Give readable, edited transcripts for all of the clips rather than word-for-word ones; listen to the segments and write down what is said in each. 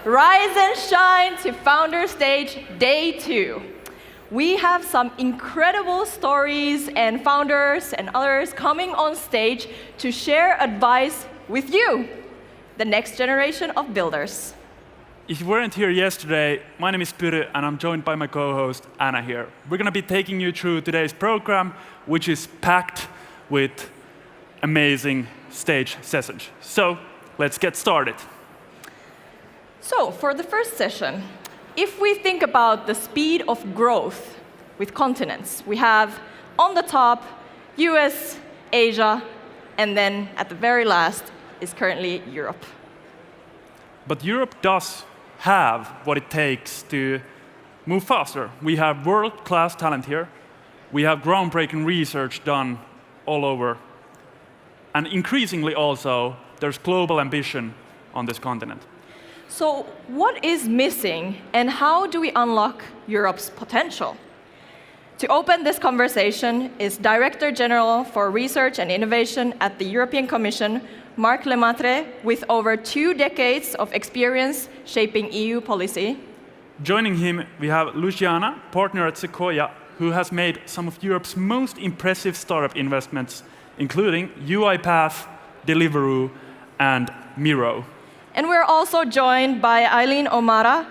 Rise and shine to Founder Stage Day 2. We have some incredible stories and founders and others coming on stage to share advice with you, the next generation of builders. If you weren't here yesterday, my name is Pyry, and I'm joined by my co-host, Anna here. We're going to be taking you through today's program, which is packed with amazing stage sessions. So, let's get started. So, for the first session, if we think about the speed of growth with continents, we have on the top, US, Asia, and then at the very last is currently Europe. But Europe does have what it takes to move faster. We have world-class talent here. We have groundbreaking research done all over. And increasingly also, there's global ambition on this continent. So what is missing, and how do we unlock Europe's potential? To open this conversation is Director General for Research and Innovation at the European Commission, Marc Lemaitre, with over 2 decades of experience shaping EU policy. Joining him, we have Luciana, partner at Sequoia, who has made some of Europe's most impressive startup investments, including UiPath, Deliveroo, and Miro. And we're also joined by Eileen O'Mara,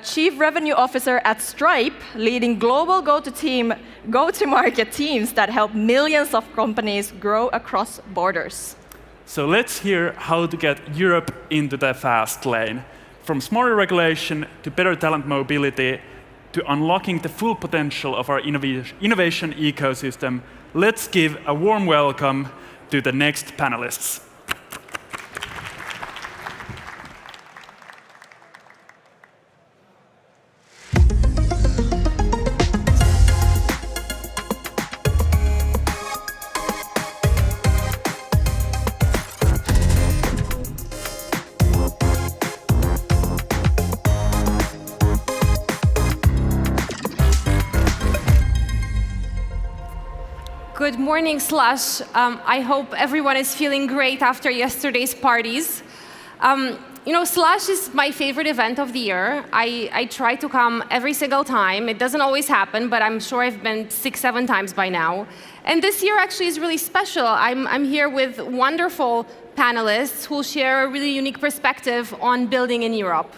Chief Revenue Officer at Stripe, leading global go-to-market teams that help millions of companies grow across borders. So let's hear how to get Europe into the fast lane. From smarter regulation to better talent mobility to unlocking the full potential of our innovation ecosystem, let's give a warm welcome to the next panelists. Good morning, Slush. I hope everyone is feeling great after yesterday's parties. Slush is my favorite event of the year. I try to come every single time. It doesn't always happen, but I'm sure I've been 6, 7 times by now. And this year actually is really special. I'm here with wonderful panelists who will share a really unique perspective on building in Europe.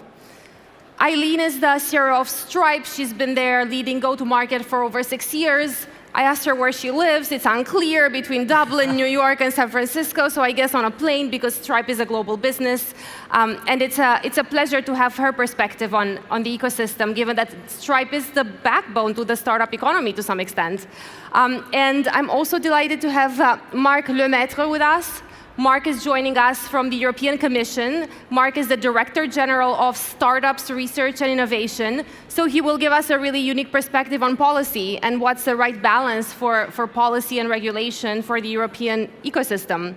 Eileen is the CEO of Stripe. She's been there leading go-to-market for over 6 years. I asked her where she lives. It's unclear between Dublin, New York, and San Francisco, so I guess on a plane because Stripe is a global business. And it's a pleasure to have her perspective on the ecosystem, given that Stripe is the backbone to the startup economy to some extent. And I'm also delighted to have Marc Lemaitre with us. Marc is joining us from the European Commission. Marc is the Director General of Startups, Research and Innovation. So he will give us a really unique perspective on policy and what's the right balance for policy and regulation for the European ecosystem.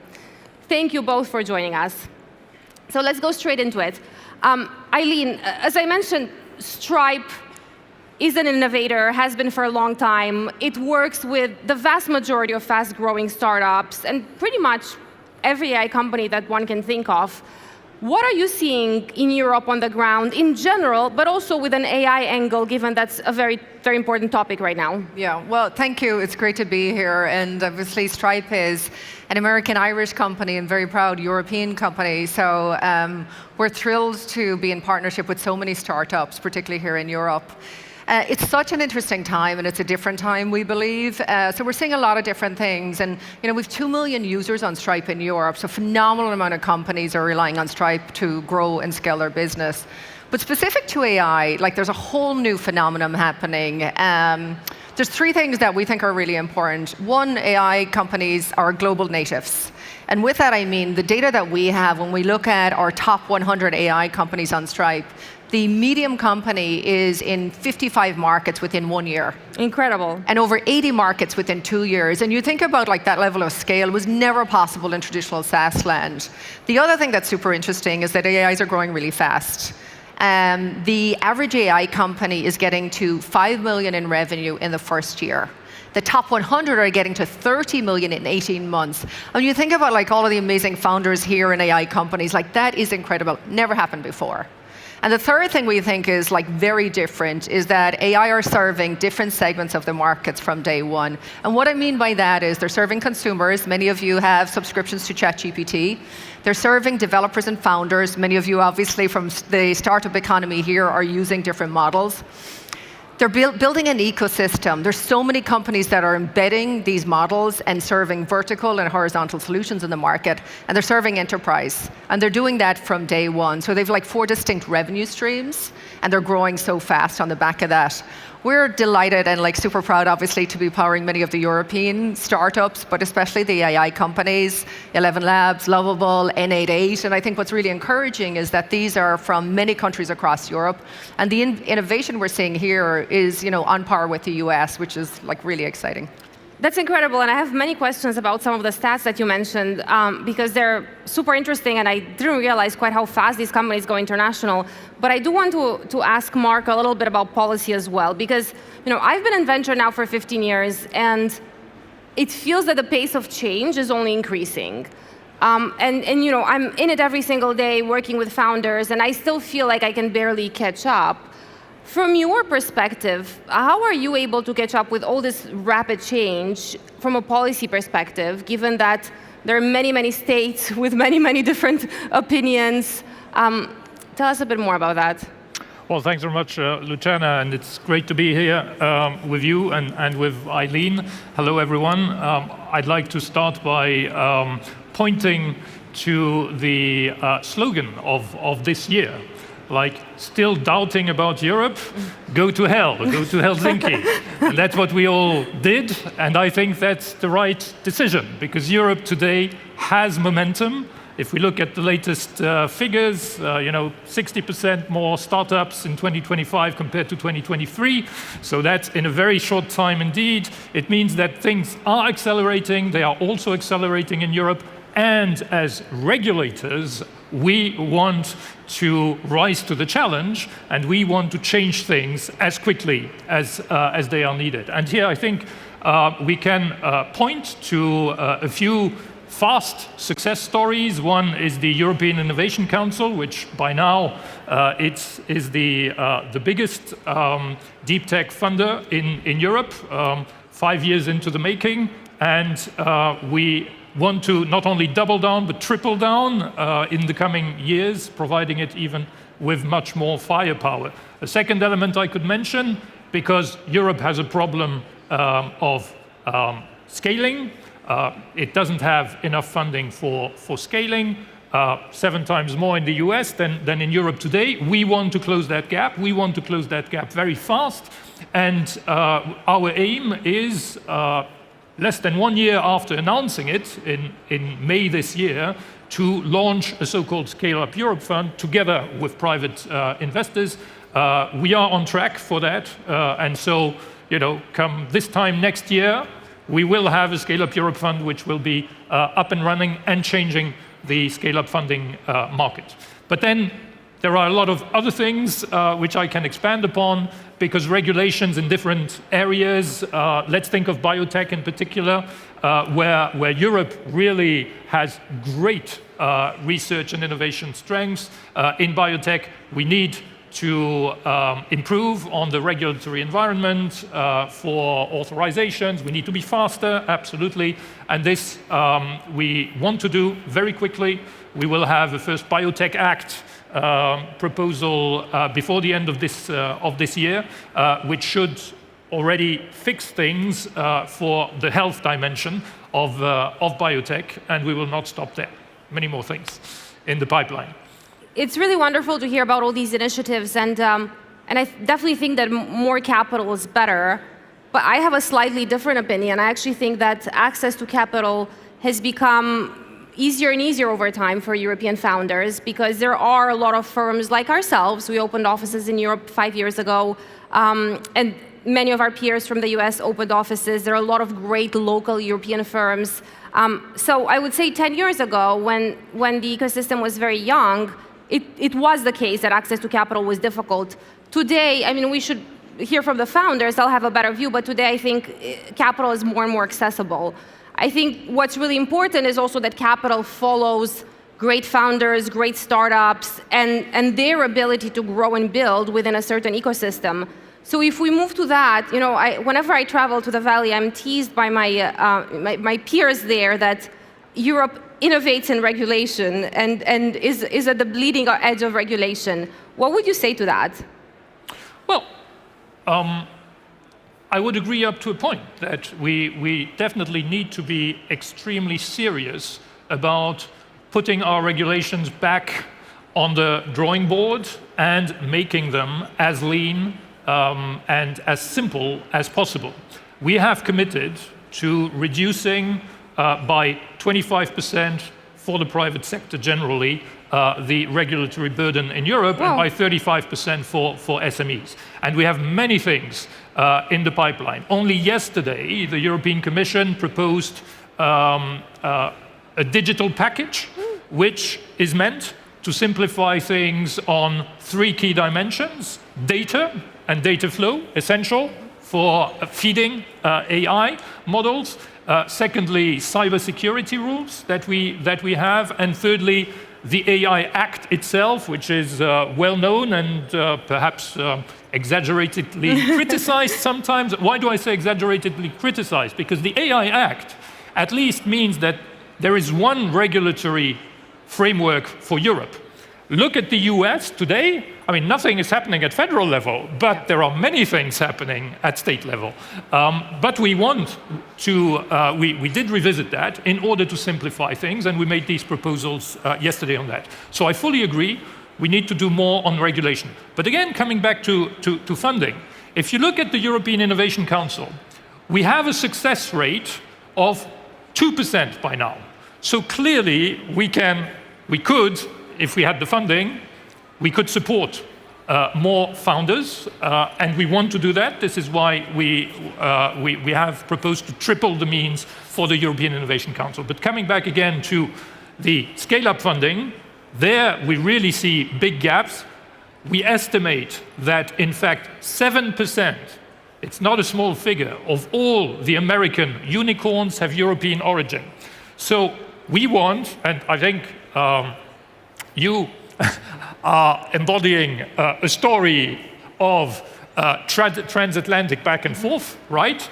Thank you both for joining us. So let's go straight into it. Eileen, as I mentioned, Stripe is an innovator, has been for a long time. It works with the vast majority of fast-growing startups and pretty much every AI company that one can think of. What are you seeing in Europe on the ground in general, but also with an AI angle, given that's a very, very important topic right now? Yeah, well, thank you. It's great to be here. And obviously, Stripe is an American-Irish company and very proud European company. So we're thrilled to be in partnership with so many startups, particularly here in Europe. It's such an interesting time, and it's a different time, we believe. So we're seeing a lot of different things. And we've 2 million users on Stripe in Europe, so a phenomenal amount of companies are relying on Stripe to grow and scale their business. But specific to AI, there's a whole new phenomenon happening. There's 3 things that we think are really important. One, AI companies are global natives. And with that, I mean the data that we have when we look at our top 100 AI companies on Stripe, the medium company is in 55 markets within 1 year. Incredible. And over 80 markets within 2 years. And you think about that level of scale was never possible in traditional SaaS land. The other thing that's super interesting is that AIs are growing really fast. The average AI company is getting to 5 million in revenue in the first year. The top 100 are getting to 30 million in 18 months. And you think about all of the amazing founders here in AI companies, that is incredible. Never happened before. And the third thing we think is like very different is that AI are serving different segments of the markets from day one. And what I mean by that is they're serving consumers. Many of you have subscriptions to ChatGPT. They're serving developers and founders. Many of you, obviously, from the startup economy here are using different models. They're building an ecosystem. There's so many companies that are embedding these models and serving vertical and horizontal solutions in the market, and they're serving enterprise. And they're doing that from day one. So they've like 4 distinct revenue streams, and they're growing so fast on the back of that. We're delighted and like super proud, obviously, to be powering many of the European startups, but especially the AI companies, 11 Labs, Lovable, N88. And I think what's really encouraging is that these are from many countries across Europe. And the innovation we're seeing here is, on par with the US, which is like really exciting. That's incredible, and I have many questions about some of the stats that you mentioned because they're super interesting, and I didn't realize quite how fast these companies go international. But I do want to ask Mark a little bit about policy as well, because I've been in venture now for 15 years, and it feels that the pace of change is only increasing. I'm in it every single day working with founders, and I still feel like I can barely catch up. From your perspective, how are you able to catch up with all this rapid change from a policy perspective, given that there are many, many states with many, many different opinions? Tell us a bit more about that. Well, thanks very much, Luciana, and it's great to be here with you and with Eileen. Hello, everyone. I'd like to start by pointing to the slogan of this year. Like, still doubting about Europe? Go to hell, go to Helsinki. And that's what we all did, and I think that's the right decision, because Europe today has momentum. If we look at the latest figures, 60% more startups in 2025 compared to 2023. So that's in a very short time indeed. It means that things are accelerating. They are also accelerating in Europe. And as regulators, we want to rise to the challenge, and we want to change things as quickly as they are needed. And here I think we can point to a few fast success stories. One is the European Innovation Council, which by now is the biggest deep tech funder in Europe, 5 years into the making, and we want to not only double down, but triple down in the coming years, providing it even with much more firepower. A second element I could mention, because Europe has a problem of scaling. It doesn't have enough funding for scaling, 7 times more in the US than in Europe today. We want to close that gap. We want to close that gap very fast. And our aim is less than 1 year after announcing it in May this year, to launch a so-called Scale Up Europe Fund together with private investors. We are on track for that. And so, come this time next year, we will have a Scale Up Europe Fund which will be up and running and changing the scale-up funding market. But then there are a lot of other things which I can expand upon, because regulations in different areas, let's think of biotech in particular, where Europe really has great research and innovation strengths. In biotech, we need to improve on the regulatory environment for authorizations. We need to be faster, absolutely. And this we want to do very quickly. We will have a first Biotech Act proposal before the end of this year, which should already fix things for the health dimension of biotech, and we will not stop there. Many more things in the pipeline. It's really wonderful to hear about all these initiatives, and I definitely think that more capital is better. But I have a slightly different opinion. I actually think that access to capital has become easier and easier over time for European founders, because there are a lot of firms like ourselves. We opened offices in Europe 5 years ago, and many of our peers from the US opened offices. There are a lot of great local European firms. So I would say 10 years ago, when the ecosystem was very young, it was the case that access to capital was difficult. Today, I mean, we should hear from the founders, they'll have a better view, but today I think capital is more and more accessible. I think what's really important is also that capital follows great founders, great startups, and their ability to grow and build within a certain ecosystem. So if we move to that, whenever I travel to the Valley, I'm teased by my peers there that Europe innovates in regulation and is at the bleeding edge of regulation. What would you say to that? Well, I would agree up to a point that we definitely need to be extremely serious about putting our regulations back on the drawing board and making them as lean and as simple as possible. We have committed to reducing by 25% for the private sector generally the regulatory burden in Europe, and by 35% for SMEs. And we have many things in the pipeline. Only yesterday, the European Commission proposed a digital package, which is meant to simplify things on 3 key dimensions: data and data flow, essential for feeding AI models. Secondly, cybersecurity rules that we have, and thirdly, the AI Act itself, which is well known and perhaps exaggeratedly criticized sometimes. Why do I say exaggeratedly criticized? Because the AI Act at least means that there is one regulatory framework for Europe. Look at the US today. I mean, nothing is happening at federal level, but there are many things happening at state level. But we want to, we did revisit that in order to simplify things, and we made these proposals yesterday on that. So I fully agree, we need to do more on regulation. But again, coming back to funding, if you look at the European Innovation Council, we have a success rate of 2% by now. So clearly, we could, if we had the funding, we could support more founders, and we want to do that. This is why we have proposed to triple the means for the European Innovation Council. But coming back again to the scale-up funding, there we really see big gaps. We estimate that, in fact, 7%, it's not a small figure, of all the American unicorns have European origin. So we want, and I think you are embodying a story of transatlantic back and forth, right?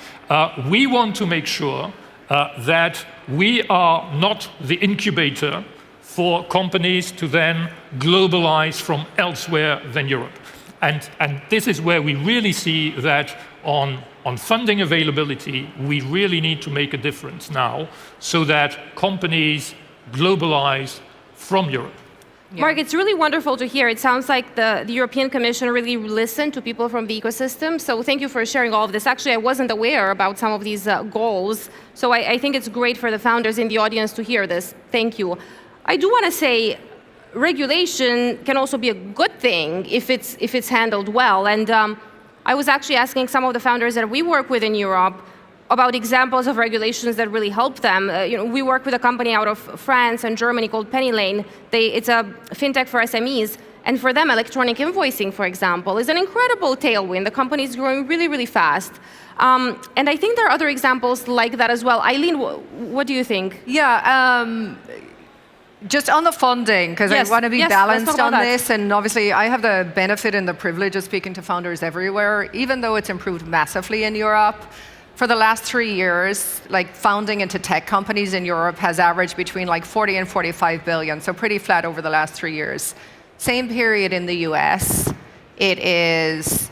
We want to make sure that we are not the incubator for companies to then globalize from elsewhere than Europe. And this is where we really see that on funding availability, we really need to make a difference now so that companies globalize from Europe. Yeah. Mark, it's really wonderful to hear. It sounds like the European Commission really listened to people from the ecosystem. So thank you for sharing all of this. Actually, I wasn't aware about some of these goals. So I think it's great for the founders in the audience to hear this. Thank you. I do want to say regulation can also be a good thing if it's handled well. And I was actually asking some of the founders that we work with in Europe about examples of regulations that really help them. We work with a company out of France and Germany called Pennylane. It's a fintech for SMEs, and for them, electronic invoicing, for example, is an incredible tailwind. The company is growing really, really fast. And I think there are other examples like that as well. Eileen, what do you think? Yeah. Just on the funding, because I want to be balanced on this, and obviously I have the benefit and the privilege of speaking to founders everywhere, even though it's improved massively in Europe. For the last 3 years, like founding into tech companies in Europe has averaged between like 40 and 45 billion, so pretty flat over the last 3 years. Same period in the US, it is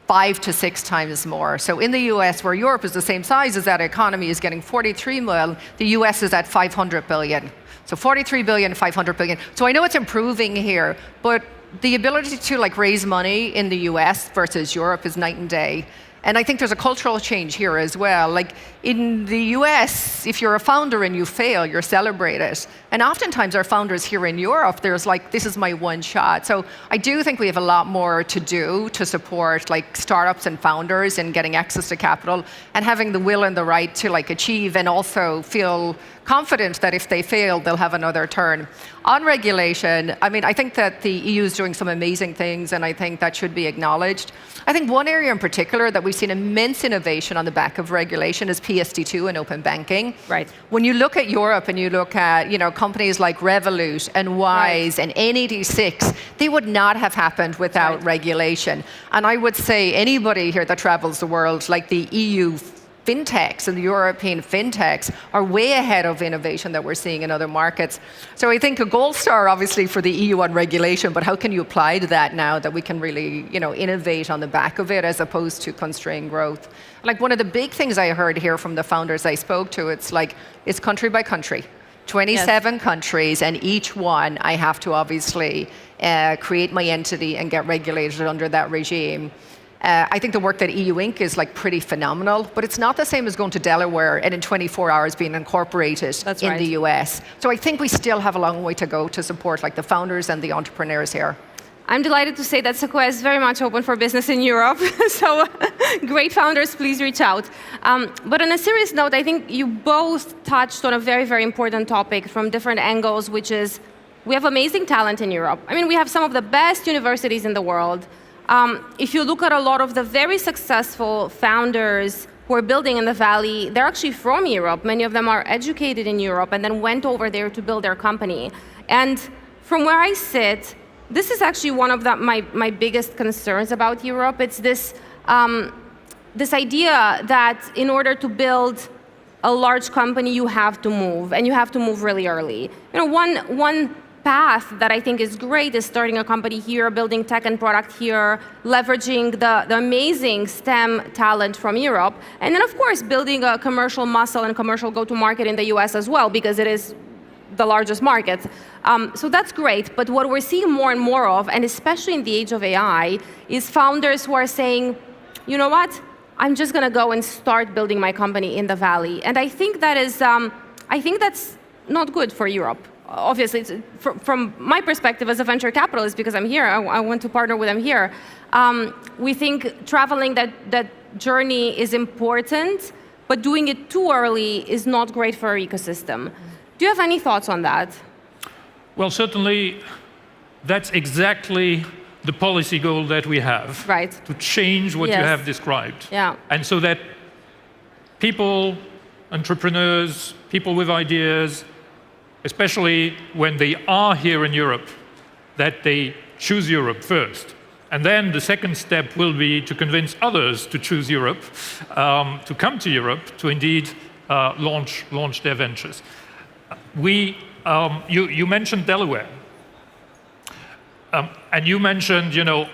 5 to 6 times more. So in the US, where Europe is the same size as that economy, is getting 43 million, the US is at 500 billion. So 43 billion, 500 billion. So I know it's improving here, but the ability to like raise money in the US versus Europe is night and day. And I think there's a cultural change here as well. Like in the US, if you're a founder and you fail, you're celebrated. And oftentimes our founders here in Europe, there's like, this is my one shot. So I do think we have a lot more to do to support like startups and founders in getting access to capital and having the will and the right to like achieve and also feel confident that if they fail, they'll have another turn. On regulation, I mean, I think that the EU is doing some amazing things, and I think that should be acknowledged. I think one area in particular that we've seen immense innovation on the back of regulation is PSD2 and open banking. Right. When you look at Europe and you look at, you know, companies like Revolut and Wise and N86, they would not have happened without regulation. And I would say anybody here that travels the world, like the EU fintechs and the European fintechs, are way ahead of innovation that we're seeing in other markets. So I think a gold star, obviously, for the EU on regulation, but how can you apply to that now that we can really, you know, innovate on the back of it as opposed to constrain growth? Like one of the big things I heard here from the founders I spoke to, it's like, it's country by country. 27 countries, and each one I have to obviously create my entity and get regulated under that regime. I think the work that EU Inc. is like pretty phenomenal, but it's not the same as going to Delaware and in 24 hours being incorporated in the US. So I think we still have a long way to go to support like the founders and the entrepreneurs here. I'm delighted to say that Sequoia is very much open for business in Europe. So great founders, please reach out. But on a serious note, I think you both touched on a very, very important topic from different angles, which is we have amazing talent in Europe. I mean, we have some of the best universities in the world. If you look at a lot of the very successful founders who are building in the Valley, they're actually from Europe. Many of them are educated in Europe and then went over there to build their company. And from where I sit, this is actually one of my biggest concerns about Europe. It's this, this idea that in order to build a large company, you have to move, and you have to move really early. You know, one path that I think is great is starting a company here, building tech and product here, leveraging the amazing STEM talent from Europe, and then of course building a commercial muscle and commercial go-to-market in the US as well, because it is the largest market. So that's great, but what we're seeing more and more of, and especially in the age of AI, is founders who are saying, you know what, I'm just gonna go and start building my company in the Valley. And I think that is, I think that's not good for Europe. Obviously, it's, from my perspective as a venture capitalist, because I'm here, I want to partner with them here. We think traveling that journey is important, but doing it too early is not great for our ecosystem. Do you have any thoughts on that? Well, certainly, that's exactly the policy goal that we have. Right. To change what you have described. Yeah. And so that people, entrepreneurs, people with ideas, especially when they are here in Europe, that they choose Europe first. And then the second step will be to convince others to choose Europe, to come to Europe, to indeed launch their ventures. You mentioned Delaware. And you mentioned, you know,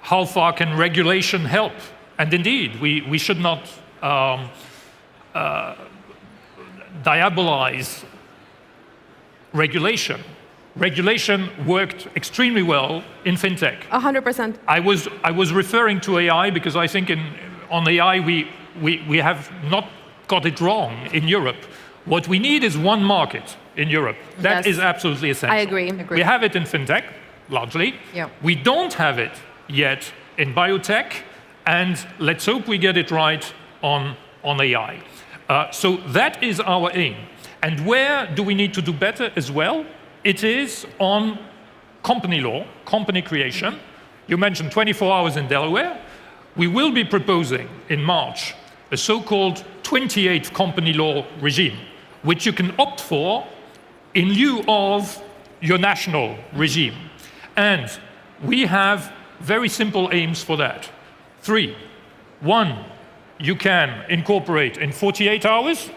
how far can regulation help? And indeed, we should not diabolize regulation. Regulation worked extremely well in fintech. 100%. I was referring to AI because I think on AI we have not got it wrong in Europe. What we need is one market in Europe. That is absolutely essential. I agree. We have it in fintech, largely. Yeah. We don't have it yet in biotech, and let's hope we get it right on AI. So that is our aim. And where do we need to do better as well? It is on company law, company creation. You mentioned 24 hours in Delaware. We will be proposing in March a so-called 28 company law regime, which you can opt for in lieu of your national regime. And we have very simple aims for that. 3. 1, you can incorporate in 48 hours.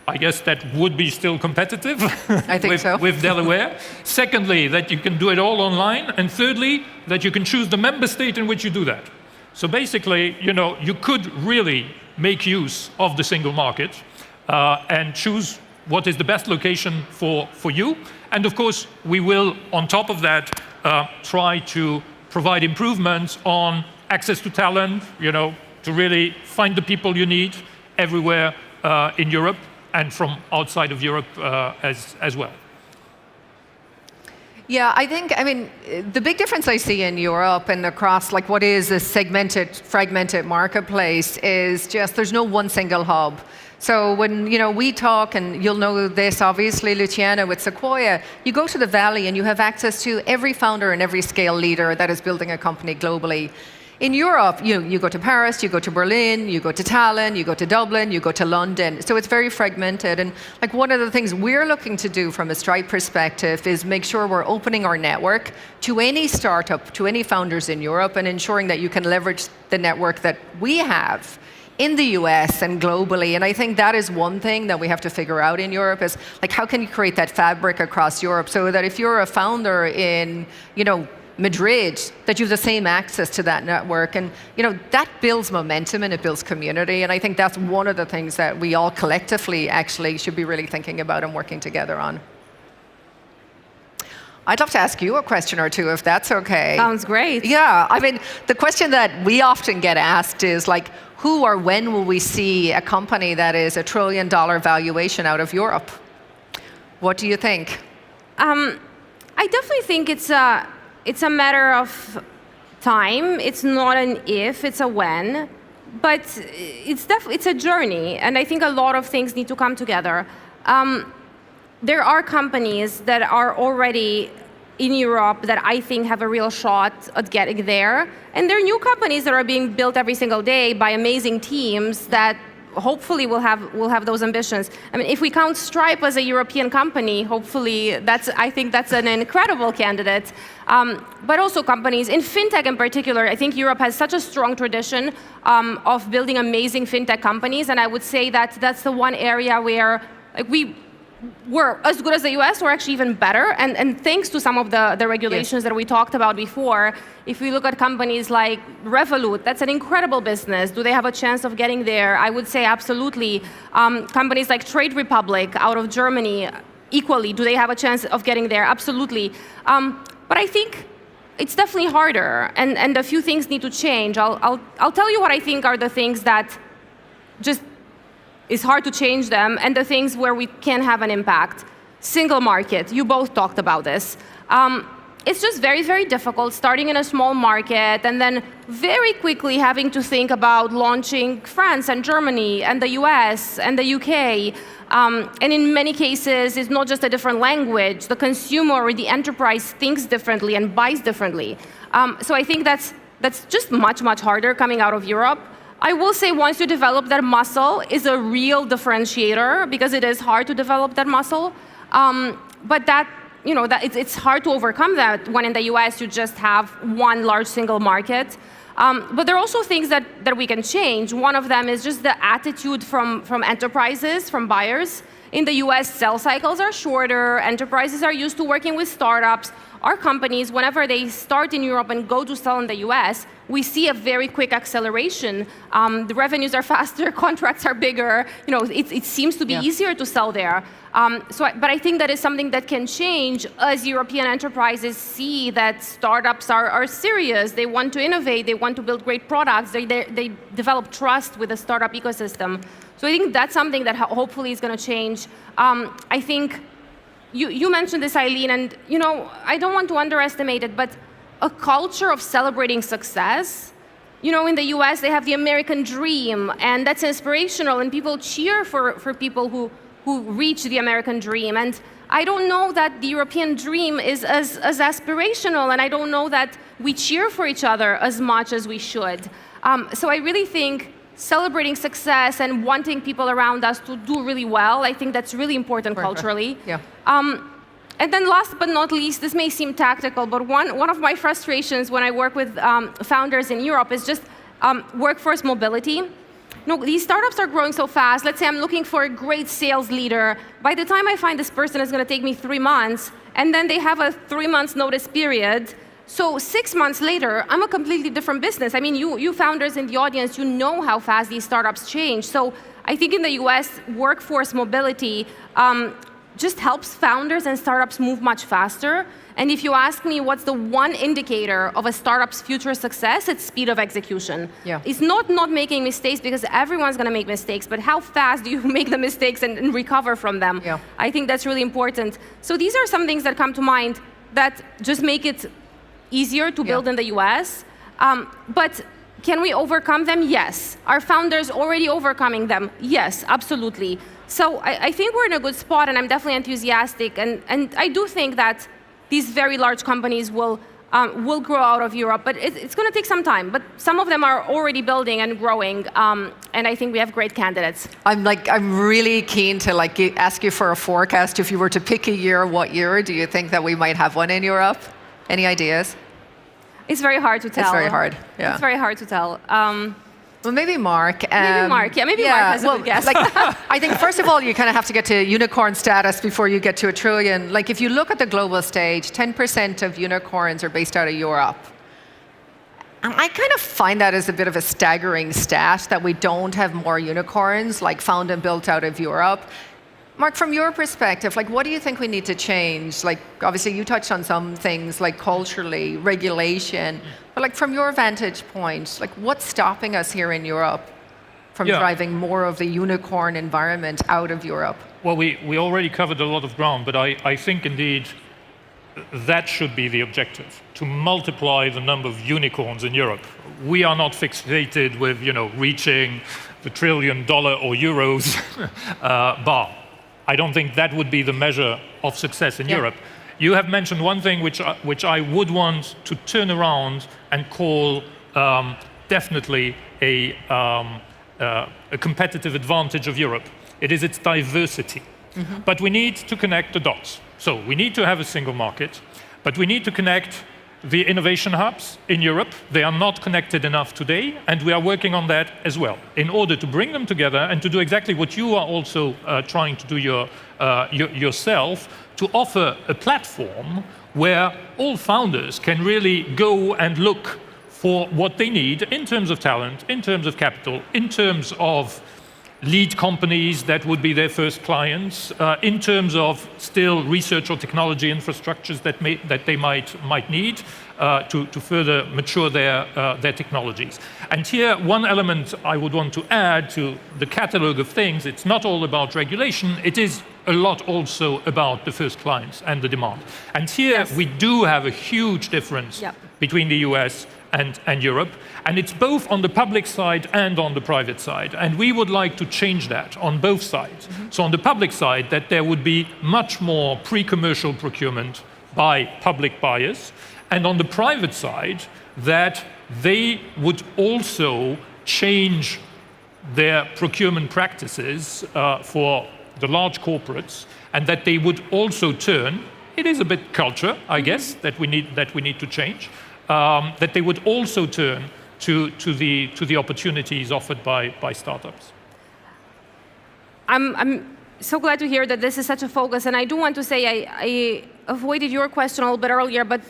I guess that would be still competitive I think so. with Delaware. Secondly, that you can do it all online. And thirdly, that you can choose the member state in which you do that. So basically, you know, you could really make use of the single market and choose what is the best location for you. And of course, we will, on top of that, try to provide improvements on access to talent, you know, to really find the people you need everywhere in Europe and from outside of Europe as well. Yeah, I think, I mean, the big difference I see in Europe and across like what is a segmented, fragmented marketplace is just there's no one single hub. So when we talk, and you'll know this obviously, Luciana, with Sequoia, you go to the Valley and you have access to every founder and every scale leader that is building a company globally. In Europe, you go to Paris, you go to Berlin, you go to Tallinn, you go to Dublin, you go to London. So it's very fragmented. And like one of the things we're looking to do from a Stripe perspective is make sure we're opening our network to any startup, to any founders in Europe, and ensuring that you can leverage the network that we have in the US and globally. And I think that is one thing that we have to figure out in Europe is like, how can you create that fabric across Europe so that if you're a founder in, Madrid, that you have the same access to that network. And that builds momentum and it builds community. And I think that's one of the things that we all collectively actually should be really thinking about and working together on. I'd love to ask you a question or two, if that's okay. Sounds great. Yeah, I mean, the question that we often get asked is like, who or when will we see a company that is $1 trillion valuation out of Europe? What do you think? I definitely think it's a matter of time. It's not an if, it's a when. But it's a journey, and I think a lot of things need to come together. There are companies that are already in Europe that I think have a real shot at getting there. And there are new companies that are being built every single day by amazing teams that hopefully will have those ambitions. I mean, if we count Stripe as a European company, hopefully I think that's an incredible candidate. But also companies in fintech in particular. I think Europe has such a strong tradition of building amazing fintech companies, and I would say that that's the one area where we're as good as the US, or actually even better, and thanks to some of the regulations that we talked about before. If we look at companies like Revolut, that's an incredible business. Do they have a chance of getting there? I would say absolutely. Companies like Trade Republic out of Germany, equally, do they have a chance of getting there? Absolutely. But I think it's definitely harder, and a few things need to change. I'll tell you what I think are the things that just it's hard to change them, and the things where we can have an impact. Single market, you both talked about this. It's just very, very difficult starting in a small market and then very quickly having to think about launching France and Germany and the US and the UK. And in many cases, it's not just a different language. The consumer or the enterprise thinks differently and buys differently. So I think that's just much, much harder coming out of Europe. I will say once you develop that muscle is a real differentiator, because it is hard to develop that muscle. But that it's hard to overcome that when in the US you just have one large single market. But there are also things that we can change. One of them is just the attitude from enterprises, from buyers. In the US, sales cycles are shorter. Enterprises are used to working with startups. Our companies, whenever they start in Europe and go to sell in the US, we see a very quick acceleration. The revenues are faster, contracts are bigger. It seems to be easier to sell there. But I think that is something that can change as European enterprises see that startups are serious. They want to innovate. They want to build great products. They develop trust with the startup ecosystem. So I think that's something that hopefully is going to change. I think you mentioned this, Eileen, and I don't want to underestimate it, but a culture of celebrating success. In the US, they have the American dream, and that's inspirational, and people cheer for people who reach the American dream. And I don't know that the European dream is as aspirational, and I don't know that we cheer for each other as much as we should. So I really think celebrating success and wanting people around us to do really well, I think that's really important culturally. Yeah. And then last but not least, this may seem tactical, but one of my frustrations when I work with founders in Europe is just workforce mobility. These startups are growing so fast. Let's say I'm looking for a great sales leader. By the time I find this person, it's going to take me 3 months, and then they have a 3 months notice period. So 6 months later, I'm a completely different business. I mean, you founders in the audience, you know how fast these startups change. So I think in the US, workforce mobility just helps founders and startups move much faster. And if you ask me what's the one indicator of a startup's future success, it's speed of execution. Yeah. It's not making mistakes, because everyone's going to make mistakes, but how fast do you make the mistakes and recover from them? Yeah. I think that's really important. So these are some things that come to mind that just make it easier to build in the US. But Can we overcome them? Yes. Are founders already overcoming them? Yes, absolutely. So I think we're in a good spot, and I'm definitely enthusiastic. And I do think that these very large companies will grow out of Europe, but it's going to take some time. But some of them are already building and growing, and I think we have great candidates. I'm really keen to ask you for a forecast. If you were to pick a year, what year do you think that we might have one in Europe? Any ideas? It's very hard to tell. It's very hard. Yeah. It's very hard to tell. Well, maybe Mark. Maybe Mark. Yeah, maybe Mark has a good guess. I think first of all, you kind of have to get to unicorn status before you get to $1 trillion. Like if you look at the global stage, 10% of unicorns are based out of Europe. And I kind of find that as a bit of a staggering stat that we don't have more unicorns found and built out of Europe. Mark, from your perspective, what do you think we need to change? Obviously, you touched on some things culturally, regulation, but from your vantage point, what's stopping us here in Europe from driving more of the unicorn environment out of Europe? Well, we already covered a lot of ground, but I think indeed that should be the objective, to multiply the number of unicorns in Europe. We are not fixated with reaching the $1 trillion or euros bar. I don't think that would be the measure of success in Europe. You have mentioned one thing which I would want to turn around and call definitely a competitive advantage of Europe. It is its diversity. Mm-hmm. But we need to connect the dots. So we need to have a single market, but we need to connect the innovation hubs in Europe. They are not connected enough today, and we are working on that as well, in order to bring them together and to do exactly what you are also trying to do yourself, to offer a platform where all founders can really go and look for what they need in terms of talent, in terms of capital, in terms of lead companies that would be their first clients, in terms of still research or technology infrastructures that they might need to further mature their technologies. And here, one element I would want to add to the catalogue of things, it's not all about regulation, it is a lot also about the first clients and the demand. And here we do have a huge difference between the US and Europe, and it's both on the public side and on the private side. And we would like to change that on both sides. Mm-hmm. So on the public side, that there would be much more pre-commercial procurement by public buyers, and on the private side, that they would also change their procurement practices for the large corporates, and that they would also turn, it is a bit culture, I guess, that we need to change, that they would also turn to the opportunities offered by startups. I'm so glad to hear that this is such a focus, and I do want to say I avoided your question a little bit earlier, but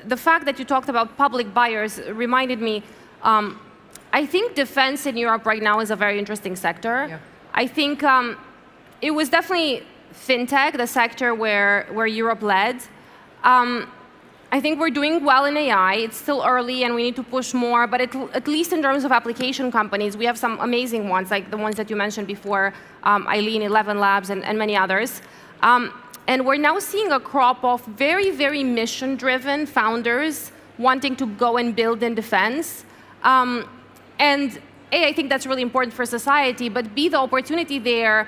the fact that you talked about public buyers reminded me, I think defense in Europe right now is a very interesting sector. Yeah. I think it was definitely fintech, the sector where Europe led. I think we're doing well in AI. It's still early and we need to push more, but at least in terms of application companies, we have some amazing ones, like the ones that you mentioned before, Eileen, 11 Labs, and many others. And we're now seeing a crop of very, very mission-driven founders wanting to go and build in defense. And A, I think that's really important for society, but B, the opportunity there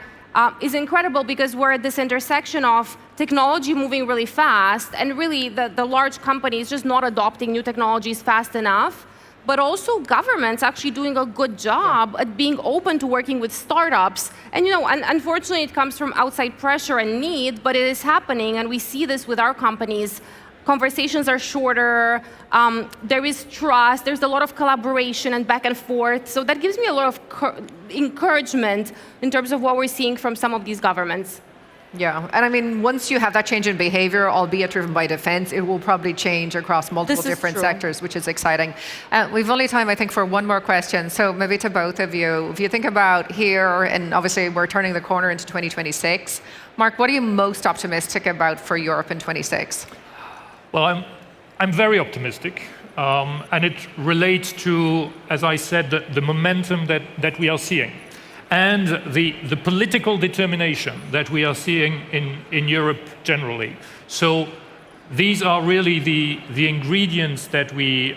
is incredible because we're at this intersection of technology moving really fast and really the large companies just not adopting new technologies fast enough, but also governments actually doing a good job at being open to working with startups. And unfortunately it comes from outside pressure and need, but it is happening, and we see this with our companies. Conversations are shorter, there is trust, there's a lot of collaboration and back and forth. So that gives me a lot of encouragement in terms of what we're seeing from some of these governments. Yeah, and I mean, once you have that change in behavior, albeit driven by defense, it will probably change across multiple different sectors, which is exciting. We've only time, I think, for one more question. So maybe to both of you, if you think about here, and obviously we're turning the corner into 2026, Mark, what are you most optimistic about for Europe in 26? Well, I'm very optimistic, and it relates to, as I said, the momentum that we are seeing, and the political determination that we are seeing in Europe generally. So these are really the ingredients that we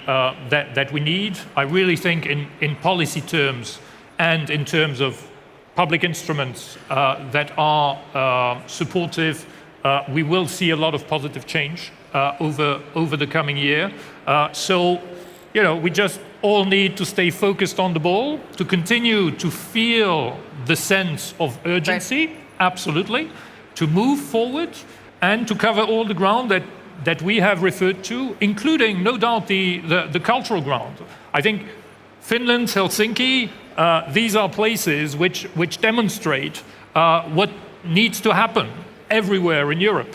need. I really think in policy terms and in terms of public instruments that are supportive, we will see a lot of positive change over the coming year. So, we just all need to stay focused on the ball, to continue to feel the sense of urgency, absolutely, to move forward and to cover all the ground that we have referred to, including, no doubt, the cultural ground. I think Finland, Helsinki, these are places which demonstrate what needs to happen everywhere in Europe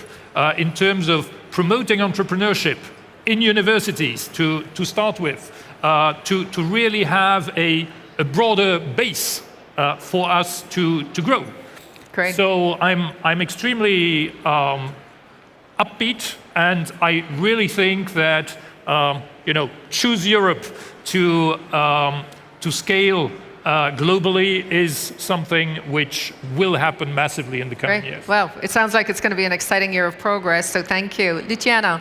in terms of promoting entrepreneurship in universities to start with, to really have a broader base for us to grow. Great. So I'm extremely upbeat, and I really think that choose Europe to scale globally is something which will happen massively in the coming years. Well, it sounds like it's going to be an exciting year of progress, so thank you. Luciana?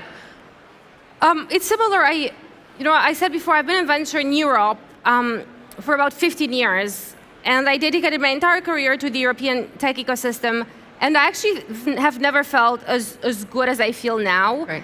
It's similar. I said before, I've been in venture in Europe for about 15 years, and I dedicated my entire career to the European tech ecosystem, and I actually have never felt as good as I feel now. Right.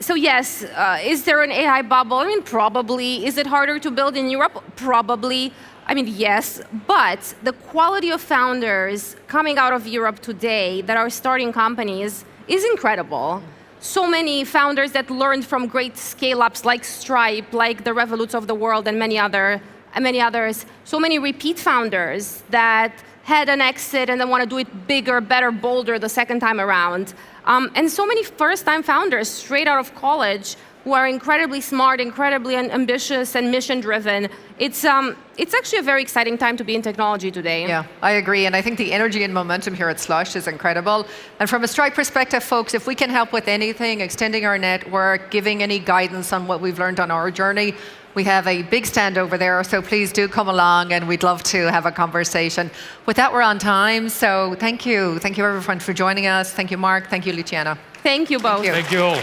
So yes, is there an AI bubble? I mean, probably. Is it harder to build in Europe? Probably. I mean, yes, but the quality of founders coming out of Europe today that are starting companies is incredible. So many founders that learned from great scale-ups like Stripe, like the Revoluts of the world, and many others. So many repeat founders that had an exit and then want to do it bigger, better, bolder the second time around. And so many first-time founders straight out of college who are incredibly smart, incredibly ambitious, and mission-driven. It's actually a very exciting time to be in technology today. Yeah, I agree, and I think the energy and momentum here at Slush is incredible. And from a Stripe perspective, folks, if we can help with anything, extending our network, giving any guidance on what we've learned on our journey, we have a big stand over there, so please do come along, and we'd love to have a conversation. With that, we're on time, so thank you. Thank you, everyone, for joining us. Thank you, Mark. Thank you, Luciana. Thank you both. Thank you all.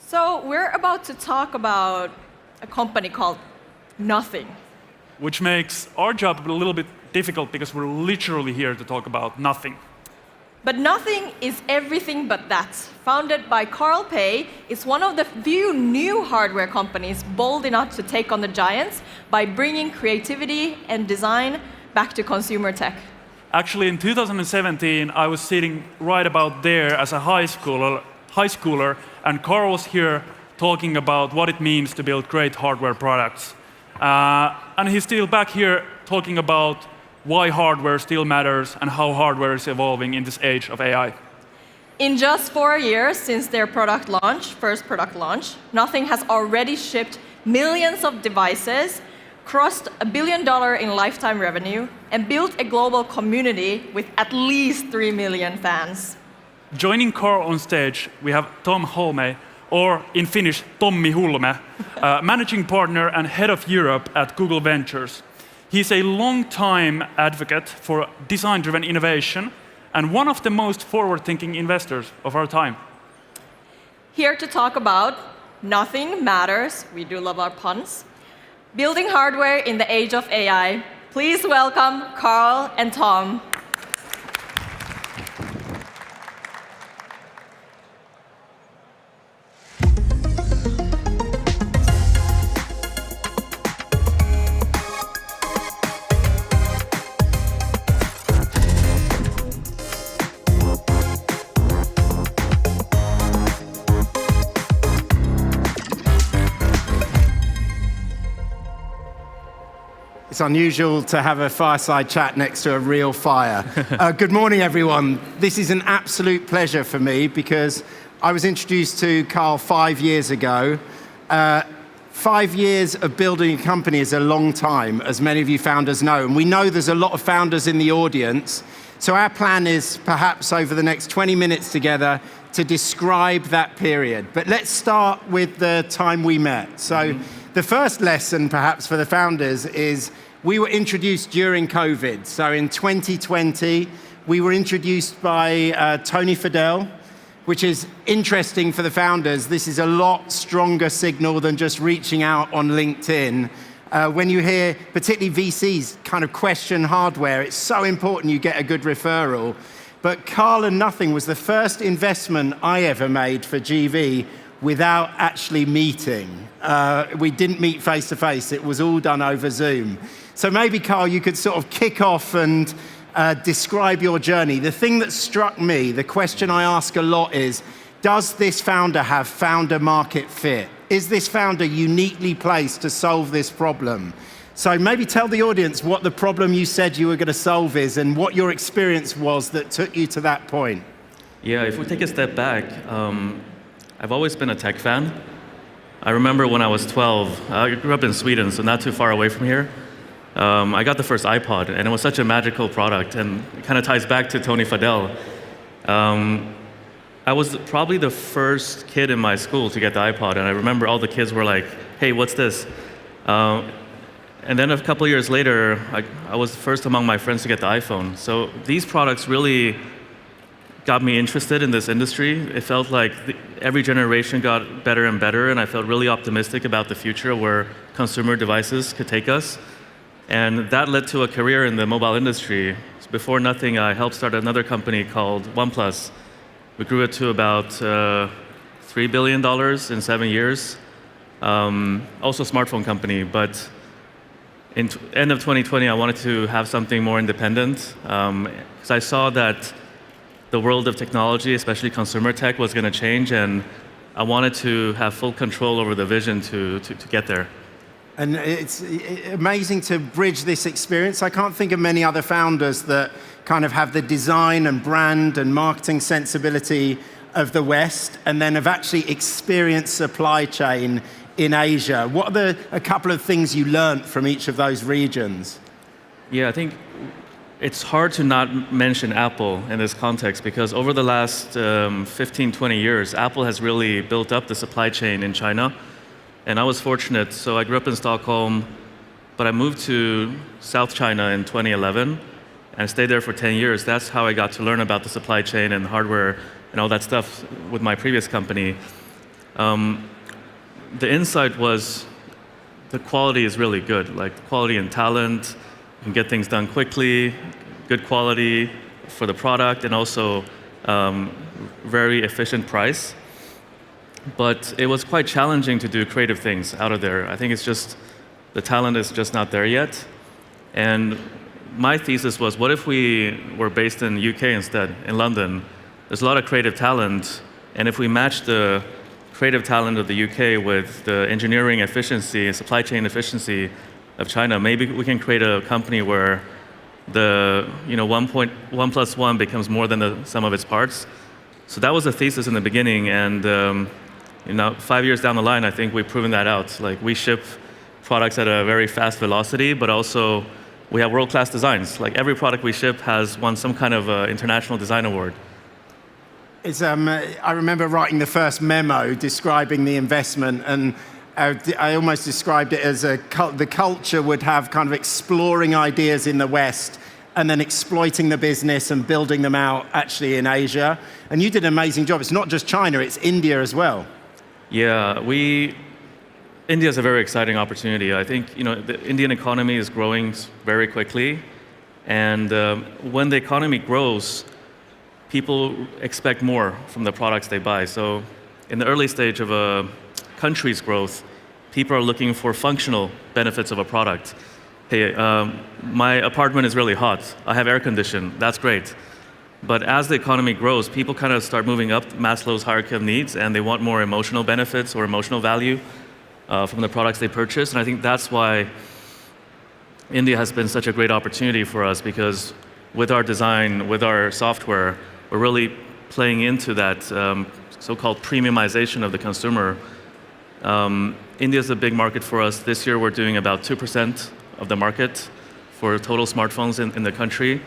So we're about to talk about a company called Nothing. Which makes our job a little bit difficult because we're literally here to talk about nothing. But Nothing is everything but that. Founded by Carl Pei, it's one of the few new hardware companies bold enough to take on the giants by bringing creativity and design back to consumer tech. Actually, in 2017, I was sitting right about there as a high schooler, and Carl was here talking about what it means to build great hardware products. And he's still back here talking about why hardware still matters and how hardware is evolving in this age of AI. In just 4 years since their first product launch, Nothing has already shipped millions of devices, crossed $1 billion in lifetime revenue, and built a global community with at least 3 million fans. Joining Carl on stage, we have Tom Holme, or in Finnish, Tommi Hulme, managing partner and head of Europe at Google Ventures. He's a long-time advocate for design-driven innovation and one of the most forward-thinking investors of our time. Here to talk about Nothing Matters, we do love our puns, building hardware in the age of AI. Please welcome Carl and Tom. It's unusual to have a fireside chat next to a real fire. Good morning, everyone. This is an absolute pleasure for me because I was introduced to Carl 5 years ago. 5 years of building a company is a long time, as many of you founders know. And we know there's a lot of founders in the audience. So our plan is perhaps over the next 20 minutes together to describe that period. But let's start with the time we met. So the first lesson perhaps for the founders is we were introduced during COVID. So in 2020, we were introduced by Tony Fadell, which is interesting for the founders. This is a lot stronger signal than just reaching out on LinkedIn. When you hear particularly VCs kind of question hardware, it's so important you get a good referral. But Carl and Nothing was the first investment I ever made for GV without actually meeting. We didn't meet face to face. It was all done over Zoom. So maybe, Carl, you could sort of kick off and describe your journey. The thing that struck me, the question I ask a lot is, does this founder have founder market fit? Is this founder uniquely placed to solve this problem? So maybe tell the audience what the problem you said you were going to solve is and what your experience was that took you to that point. Yeah, if we take a step back, I've always been a tech fan. I remember when I was 12, I grew up in Sweden, so not too far away from here. I got the first iPod, and it was such a magical product, and it kind of ties back to Tony Fadell. I was probably the first kid in my school to get the iPod, and I remember all the kids were like, hey, what's this? And then a couple of years later, I was the first among my friends to get the iPhone. So these products really got me interested in this industry. It felt like every generation got better and better, and I felt really optimistic about the future where consumer devices could take us. And that led to a career in the mobile industry. Before Nothing, I helped start another company called OnePlus. We grew it to about $3 billion in 7 years. Also a smartphone company, but in end of 2020, I wanted to have something more independent, because I saw that the world of technology, especially consumer tech, was going to change, and I wanted to have full control over the vision to get there. And it's amazing to bridge this experience. I can't think of many other founders that kind of have the design and brand and marketing sensibility of the West and then have actually experienced supply chain in Asia. What are a couple of things you learned from each of those regions? Yeah, I think it's hard to not mention Apple in this context because over the last 15, 20 years, Apple has really built up the supply chain in China. And I was fortunate, so I grew up in Stockholm, but I moved to South China in 2011 and stayed there for 10 years. That's how I got to learn about the supply chain and hardware and all that stuff with my previous company. The insight was the quality is really good, like quality and talent, you can get things done quickly, good quality for the product, and also very efficient price. But it was quite challenging to do creative things out of there. I think it's just, the talent is just not there yet. And my thesis was, what if we were based in the UK instead, in London? There's a lot of creative talent, and if we match the creative talent of the UK with the engineering efficiency and supply chain efficiency of China, maybe we can create a company where the 1 plus 1 becomes more than the sum of its parts. So that was the thesis in the beginning, and 5 years down the line, I think we've proven that out. Like, we ship products at a very fast velocity, but also we have world-class designs. Like, every product we ship has won some kind of international design award. I remember writing the first memo describing the investment, and I almost described it as the culture would have kind of exploring ideas in the West and then exploiting the business and building them out actually in Asia. And you did an amazing job. It's not just China, it's India as well. Yeah, India is a very exciting opportunity. I think the Indian economy is growing very quickly, and when the economy grows, people expect more from the products they buy. So in the early stage of a country's growth, people are looking for functional benefits of a product. Hey, my apartment is really hot. I have air conditioning. That's great. But as the economy grows, people kind of start moving up Maslow's hierarchy of needs, and they want more emotional benefits or emotional value from the products they purchase. And I think that's why India has been such a great opportunity for us, because with our design, with our software, we're really playing into that so-called premiumization of the consumer India is a big market for us. This year we're doing about 2% of the market for total smartphones in the country.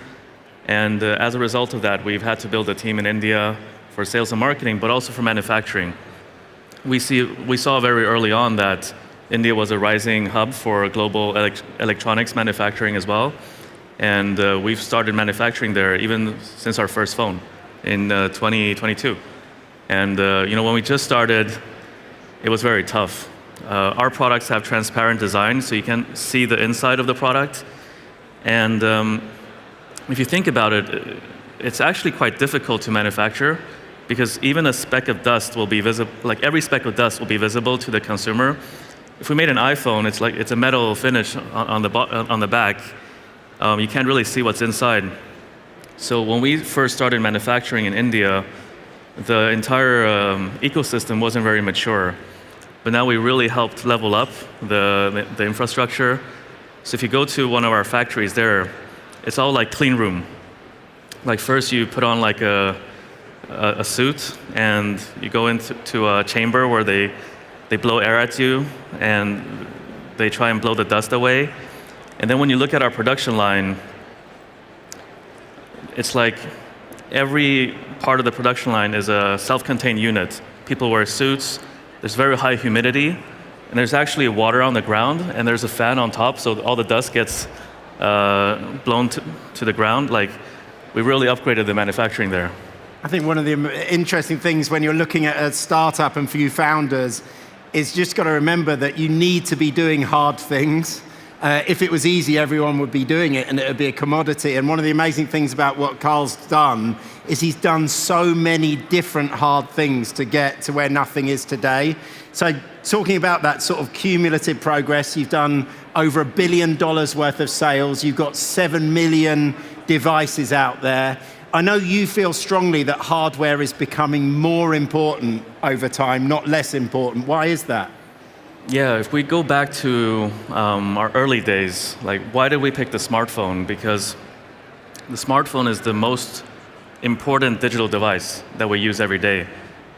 And as a result of that, we've had to build a team in India for sales and marketing, but also for manufacturing. We saw very early on that India was a rising hub for global electronics manufacturing as well. And we've started manufacturing there even since our first phone in 2022. And when we just started, it was very tough. Our products have transparent design, so you can see the inside of the product. And if you think about it, it's actually quite difficult to manufacture because even a speck of dust will be visible, like every speck of dust will be visible to the consumer. If we made an iPhone, it's a metal finish on the back. You can't really see what's inside. So when we first started manufacturing in India, the entire ecosystem wasn't very mature. But now we really helped level up the infrastructure. So if you go to one of our factories there, it's all like clean room. Like first you put on like a suit and you go into a chamber where they blow air at you and they try and blow the dust away. And then when you look at our production line, it's like every part of the production line is a self-contained unit. People wear suits, there's very high humidity, and there's actually water on the ground, and there's a fan on top, so all the dust gets blown to the ground. Like, we really upgraded the manufacturing there. I think one of the interesting things when you're looking at a startup and for you founders is just got to remember that you need to be doing hard things. If it was easy, everyone would be doing it and it would be a commodity. And one of the amazing things about what Carl's done is he's done so many different hard things to get to where nothing is today. So talking about that sort of cumulative progress, you've done over $1 billion worth of sales. You've got 7 million devices out there. I know you feel strongly that hardware is becoming more important over time, not less important. Why is that? Yeah, if we go back to our early days, like why did we pick the smartphone? Because the smartphone is the most important digital device that we use every day.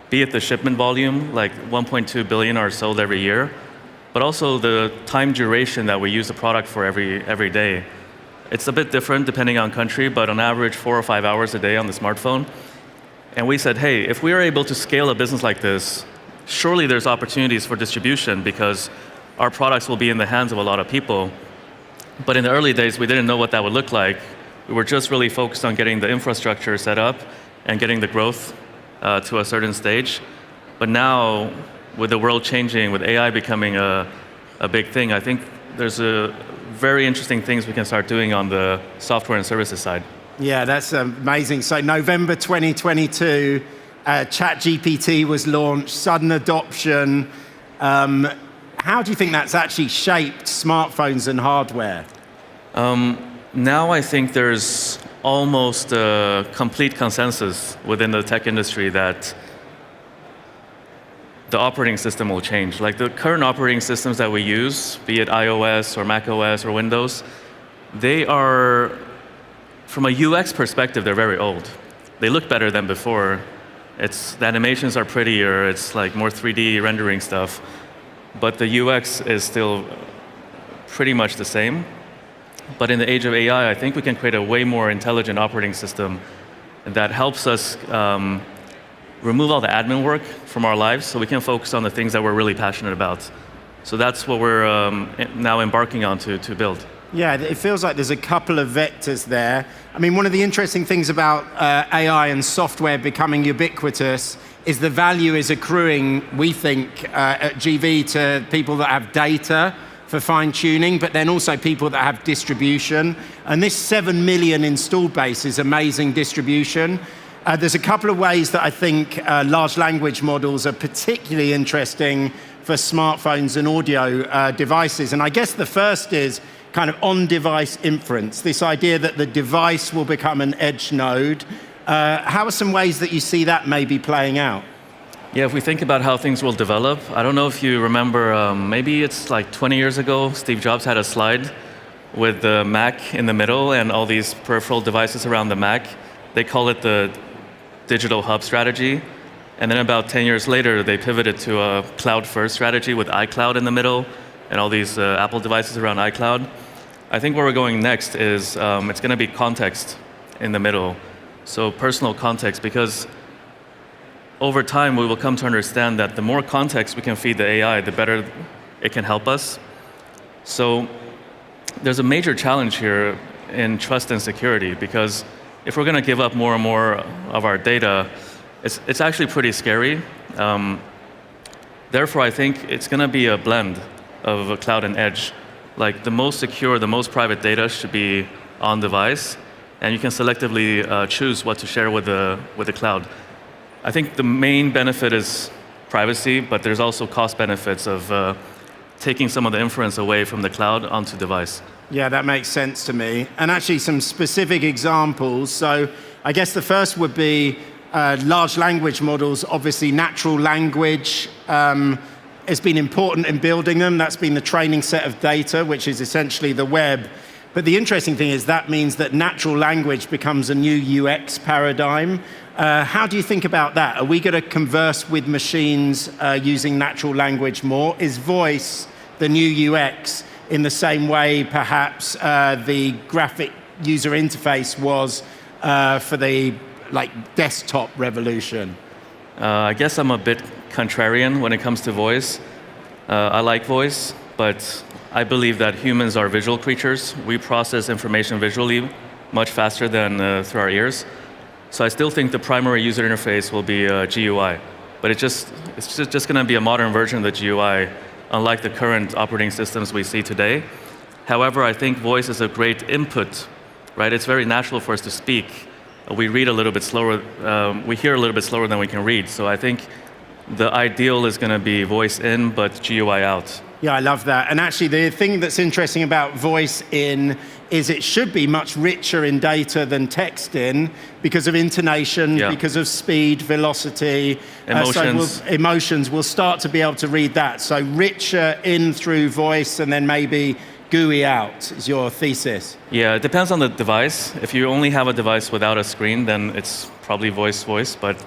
Be it the shipment volume, like 1.2 billion are sold every year, but also the time duration that we use the product for every day. It's a bit different depending on country, but on average 4 or 5 hours a day on the smartphone. And we said, hey, if we are able to scale a business like this, surely there's opportunities for distribution because our products will be in the hands of a lot of people. But in the early days, we didn't know what that would look like. We were just really focused on getting the infrastructure set up and getting the growth to a certain stage. But now, with the world changing, with AI becoming a big thing, I think there's very interesting things we can start doing on the software and services side. Yeah, that's amazing. So November 2022, ChatGPT was launched, sudden adoption. How do you think that's actually shaped smartphones and hardware? Now I think there's almost a complete consensus within the tech industry that the operating system will change. Like the current operating systems that we use, be it iOS or macOS or Windows, they are, from a UX perspective, they're very old. They look better than before. The animations are prettier, it's like more 3D rendering stuff, but the UX is still pretty much the same. But in the age of AI, I think we can create a way more intelligent operating system that helps us remove all the admin work from our lives so we can focus on the things that we're really passionate about. So that's what we're now embarking on to build. Yeah, it feels like there's a couple of vectors there. I mean, one of the interesting things about AI and software becoming ubiquitous is the value is accruing, we think, at GV to people that have data for fine-tuning, but then also people that have distribution. And this 7 million installed base is amazing distribution. There's a couple of ways that I think large language models are particularly interesting for smartphones and audio devices. And I guess the first is kind of on-device inference, this idea that the device will become an edge node. How are some ways that you see that maybe playing out? Yeah, if we think about how things will develop, I don't know if you remember, maybe it's like 20 years ago, Steve Jobs had a slide with the Mac in the middle and all these peripheral devices around the Mac. They call it the digital hub strategy. And then about 10 years later, they pivoted to a cloud-first strategy with iCloud in the middle and all these Apple devices around iCloud. I think where we're going next is it's going to be context in the middle. So personal context, because over time we will come to understand that the more context we can feed the AI, the better it can help us. So there's a major challenge here in trust and security, because if we're going to give up more and more of our data, it's actually pretty scary. Therefore, I think it's going to be a blend of a cloud and edge. Like the most secure, the most private data should be on device, and you can selectively choose what to share with the cloud. I think the main benefit is privacy, but there's also cost benefits of taking some of the inference away from the cloud onto device. Yeah, that makes sense to me. And actually some specific examples. So I guess the first would be large language models. Obviously, natural language has been important in building them. That's been the training set of data, which is essentially the web. But the interesting thing is that means that natural language becomes a new UX paradigm. How do you think about that? Are we going to converse with machines using natural language more? Is voice the new UX in the same way perhaps the graphic user interface was for the desktop revolution? I guess I'm a bit contrarian when it comes to voice. I like voice, but I believe that humans are visual creatures. We process information visually much faster than through our ears. So I still think the primary user interface will be GUI, but it's just going to be a modern version of the GUI, unlike the current operating systems we see today. However, I think voice is a great input, right? It's very natural for us to speak. We read a little bit slower, we hear a little bit slower than we can read. So I think the ideal is going to be voice in, but GUI out. Yeah, I love that. And actually, the thing that's interesting about voice in is it should be much richer in data than text in because of intonation, because of speed, velocity. Emotions. Emotions, we'll start to be able to read that. So richer in through voice and then maybe GUI out is your thesis. Yeah, it depends on the device. If you only have a device without a screen, then it's probably voice, but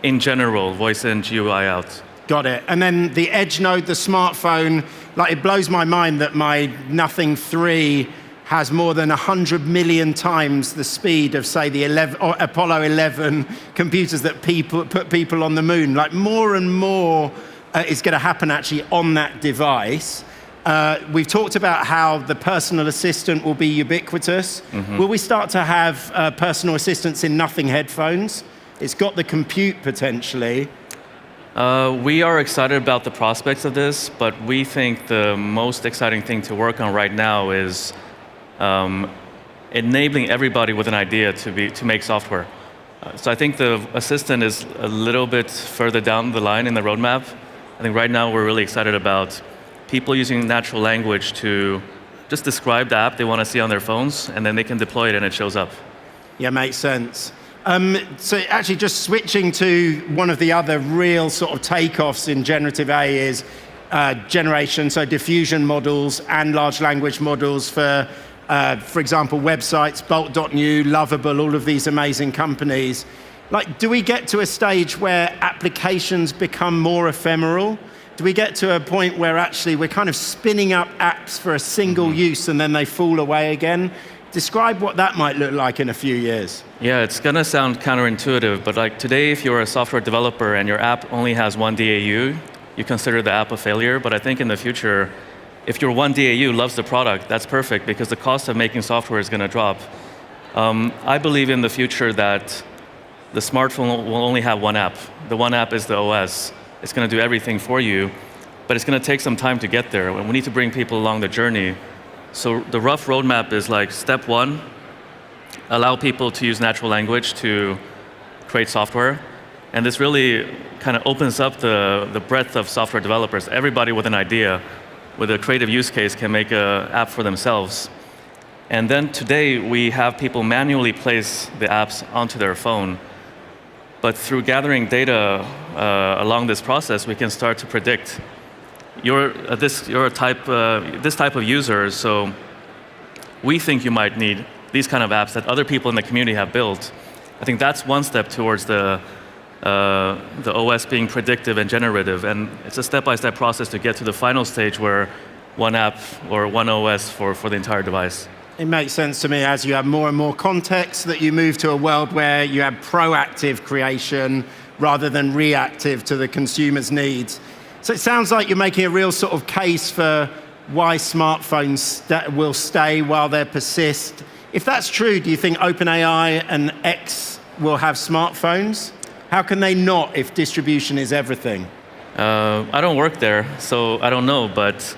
in general, voice in, GUI out. Got it. And then the edge node, the smartphone, it blows my mind that my Nothing 3 has more than 100 million times the speed of, say, the Apollo 11 computers that put people on the moon. More and more is going to happen actually on that device. We've talked about how the personal assistant will be ubiquitous. Mm-hmm. Will we start to have personal assistants in Nothing headphones? It's got the compute potentially. We are excited about the prospects of this, but we think the most exciting thing to work on right now is enabling everybody with an idea to make software. So I think the assistant is a little bit further down the line in the roadmap. I think right now we're really excited about people using natural language to just describe the app they want to see on their phones, and then they can deploy it and it shows up. Yeah, makes sense. So actually just switching to one of the other real sort of takeoffs in generative AI is generation, so diffusion models and large language models for example, websites, Bolt.new, Lovable, all of these amazing companies. Do we get to a stage where applications become more ephemeral? Do we get to a point where actually we're kind of spinning up apps for a single use and then they fall away again? Describe what that might look like in a few years. Yeah, it's going to sound counterintuitive, but today if you're a software developer and your app only has one DAU, you consider the app a failure. But I think in the future, if your one DAU loves the product, that's perfect because the cost of making software is going to drop. I believe in the future that the smartphone will only have one app. The one app is the OS. It's going to do everything for you, but it's going to take some time to get there. We need to bring people along the journey. So the rough roadmap is step one, allow people to use natural language to create software. And this really kind of opens up the breadth of software developers. Everybody with an idea, with a creative use case can make an app for themselves. And then today we have people manually place the apps onto their phone. But through gathering data along this process, we can start to predict this type of user, so we think you might need these kind of apps that other people in the community have built. I think that's one step towards the the OS being predictive and generative. And it's a step-by-step process to get to the final stage where one app or one OS for the entire device. It makes sense to me as you have more and more context that you move to a world where you have proactive creation rather than reactive to the consumer's needs. So it sounds like you're making a real sort of case for why smartphones will stay while they persist. If that's true, do you think OpenAI and X will have smartphones? How can they not if distribution is everything? I don't work there, so I don't know, but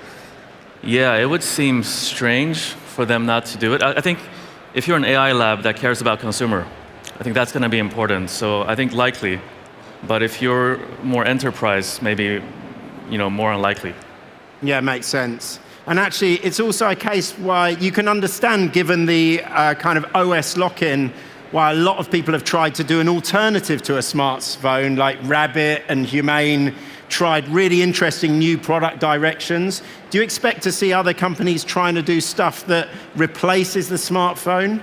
yeah, it would seem strange for them not to do it. I think if you're an AI lab that cares about consumer, I think that's going to be important. So I think likely, but if you're more enterprise, maybe more unlikely. Yeah, makes sense. And actually, it's also a case why you can understand, given the kind of OS lock-in, why a lot of people have tried to do an alternative to a smartphone, like Rabbit and Humane tried really interesting new product directions. Do you expect to see other companies trying to do stuff that replaces the smartphone?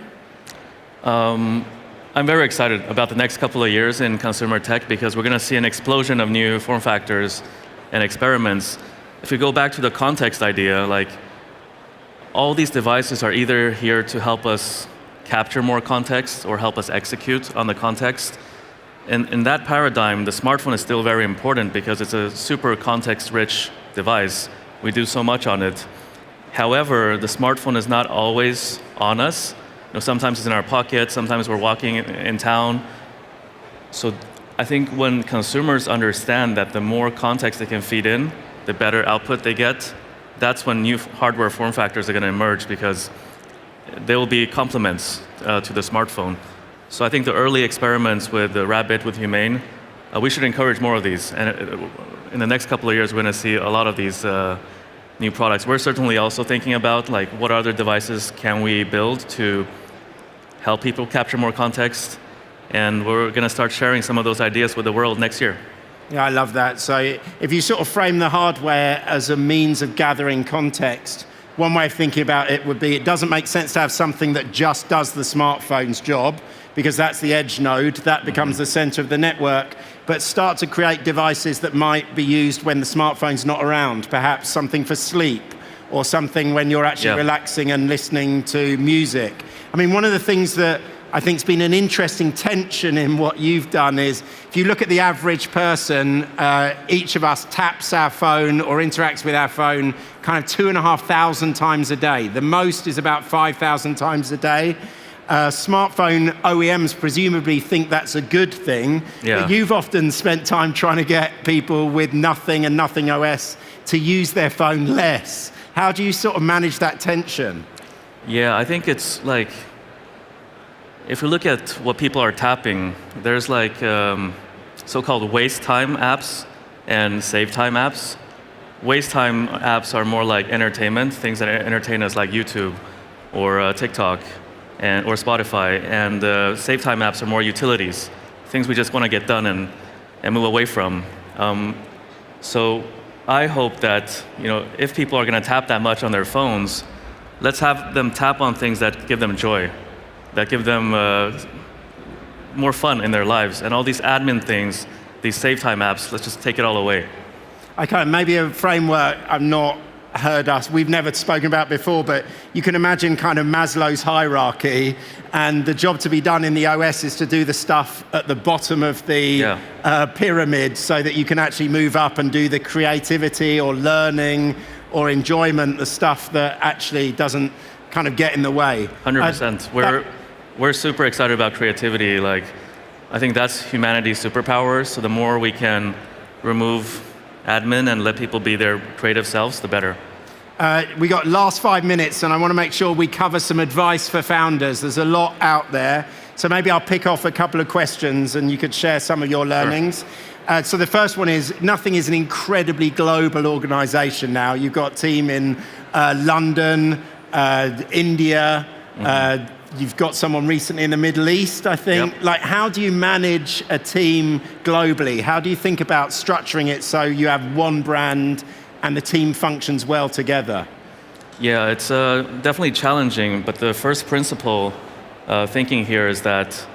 I'm very excited about the next couple of years in consumer tech because we're going to see an explosion of new form factors and experiments. If we go back to the context idea, like all these devices are either here to help us capture more context or help us execute on the context. In that paradigm, the smartphone is still very important because it's a super context-rich device. We do so much on it. However, the smartphone is not always on us. Sometimes it's in our pocket, sometimes we're walking in town. So I think when consumers understand that the more context they can feed in, the better output they get, that's when new hardware form factors are going to emerge because they will be complements to the smartphone. So I think the early experiments with the Rabbit, with Humane, we should encourage more of these. And in the next couple of years, we're going to see a lot of these new products. We're certainly also thinking about like what other devices can we build to help people capture more context. And we're going to start sharing some of those ideas with the world next year. Yeah, I love that. So if you sort of frame the hardware as a means of gathering context, one way of thinking about it would be it doesn't make sense to have something that just does the smartphone's job because that's the edge node, that becomes the center of the network, but start to create devices that might be used when the smartphone's not around, perhaps something for sleep or something when you're actually relaxing and listening to music. I mean, one of the things that I think has been an interesting tension in what you've done is, if you look at the average person, each of us taps our phone or interacts with our phone kind of 2,500 times a day. The most is about 5,000 times a day. Smartphone OEMs presumably think that's a good thing. Yeah. But you've often spent time trying to get people with nothing and nothing OS to use their phone less. How do you sort of manage that tension? Yeah, I think it's like, if you look at what people are tapping, there's like so-called waste time apps and save time apps. Waste time apps are more like entertainment, things that entertain us like YouTube or TikTok or Spotify. And save time apps are more utilities, things we just want to get done and move away from. So I hope that if people are going to tap that much on their phones, let's have them tap on things that give them joy, that give them more fun in their lives. And all these admin things, these save time apps, let's just take it all away. Okay, maybe a framework I've not heard we've never spoken about before, but you can imagine kind of Maslow's hierarchy, and the job to be done in the OS is to do the stuff at the bottom of the pyramid so that you can actually move up and do the creativity or learning or enjoyment, the stuff that actually doesn't kind of get in the way. 100%. We're super excited about creativity. Like, I think that's humanity's superpower. So the more we can remove admin and let people be their creative selves, the better. We got last 5 minutes, and I want to make sure we cover some advice for founders. There's a lot out there. So maybe I'll pick off a couple of questions and you could share some of your learnings. Sure. So the first one is, Nothing is an incredibly global organization now. You've got a team in London, India, you've got someone recently in the Middle East, I think. Yep. Like, how do you manage a team globally? How do you think about structuring it so you have one brand and the team functions well together? Yeah, it's definitely challenging, but the first principle thinking here is that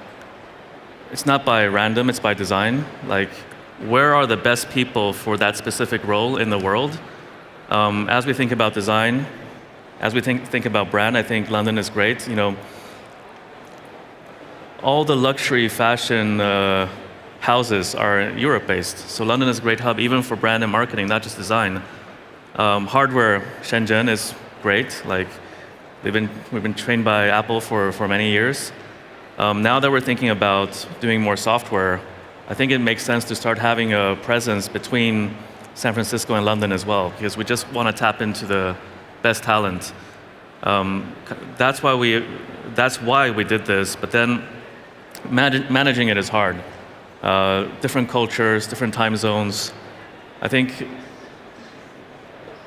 it's not by random, it's by design. Like, where are the best people for that specific role in the world? As we think about design, as we think about brand, I think London is great. You know, all the luxury fashion houses are Europe-based. So London is a great hub even for brand and marketing, not just design. Hardware, Shenzhen is great. Like, we've been trained by Apple for many years. Now that we're thinking about doing more software, I think it makes sense to start having a presence between San Francisco and London as well, because we just want to tap into the best talent. That's why we did this. But then managing it is hard. Different cultures, different time zones. I think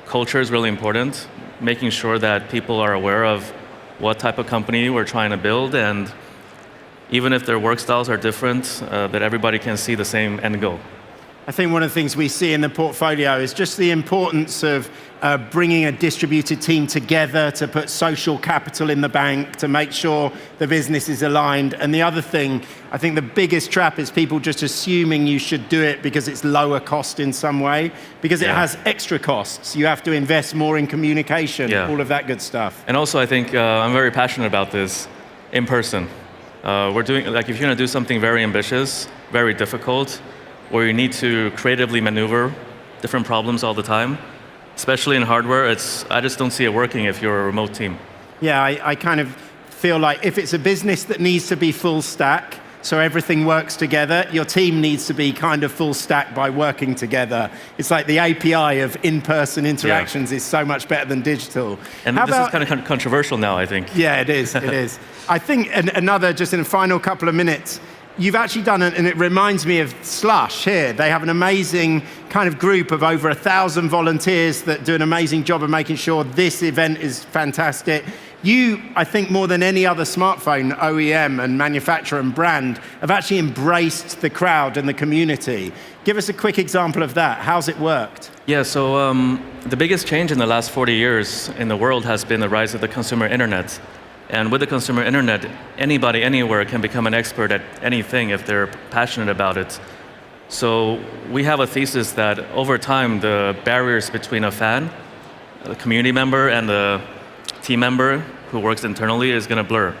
culture is really important. Making sure that people are aware of what type of company we're trying to build, and even if their work styles are different, that everybody can see the same end goal. I think one of the things we see in the portfolio is just the importance of bringing a distributed team together to put social capital in the bank, to make sure the business is aligned. And the other thing, I think the biggest trap is people just assuming you should do it because it's lower cost in some way, because it has extra costs. You have to invest more in communication, all of that good stuff. And also, I think I'm very passionate about this in person. We're doing, like, if you're going to do something very ambitious, very difficult, where you need to creatively maneuver different problems all the time, especially in hardware, I just don't see it working if you're a remote team. Yeah, I kind of feel like if it's a business that needs to be full stack, so everything works together, your team needs to be kind of full stack by working together. It's like the API of in-person interactions is so much better than digital. And this is kind of controversial now, I think. Yeah, it is, it is. I think another, just in the final couple of minutes, you've actually done it, and it reminds me of Slush here. They have an amazing kind of group of over 1,000 volunteers that do an amazing job of making sure this event is fantastic. You, I think more than any other smartphone OEM and manufacturer and brand, have actually embraced the crowd and the community. Give us a quick example of that. How's it worked? Yeah, so the biggest change in the last 40 years in the world has been the rise of the consumer internet. And with the consumer internet, anybody, anywhere can become an expert at anything if they're passionate about it. So we have a thesis that over time, the barriers between a fan, a community member, and a team member who works internally is going to blur.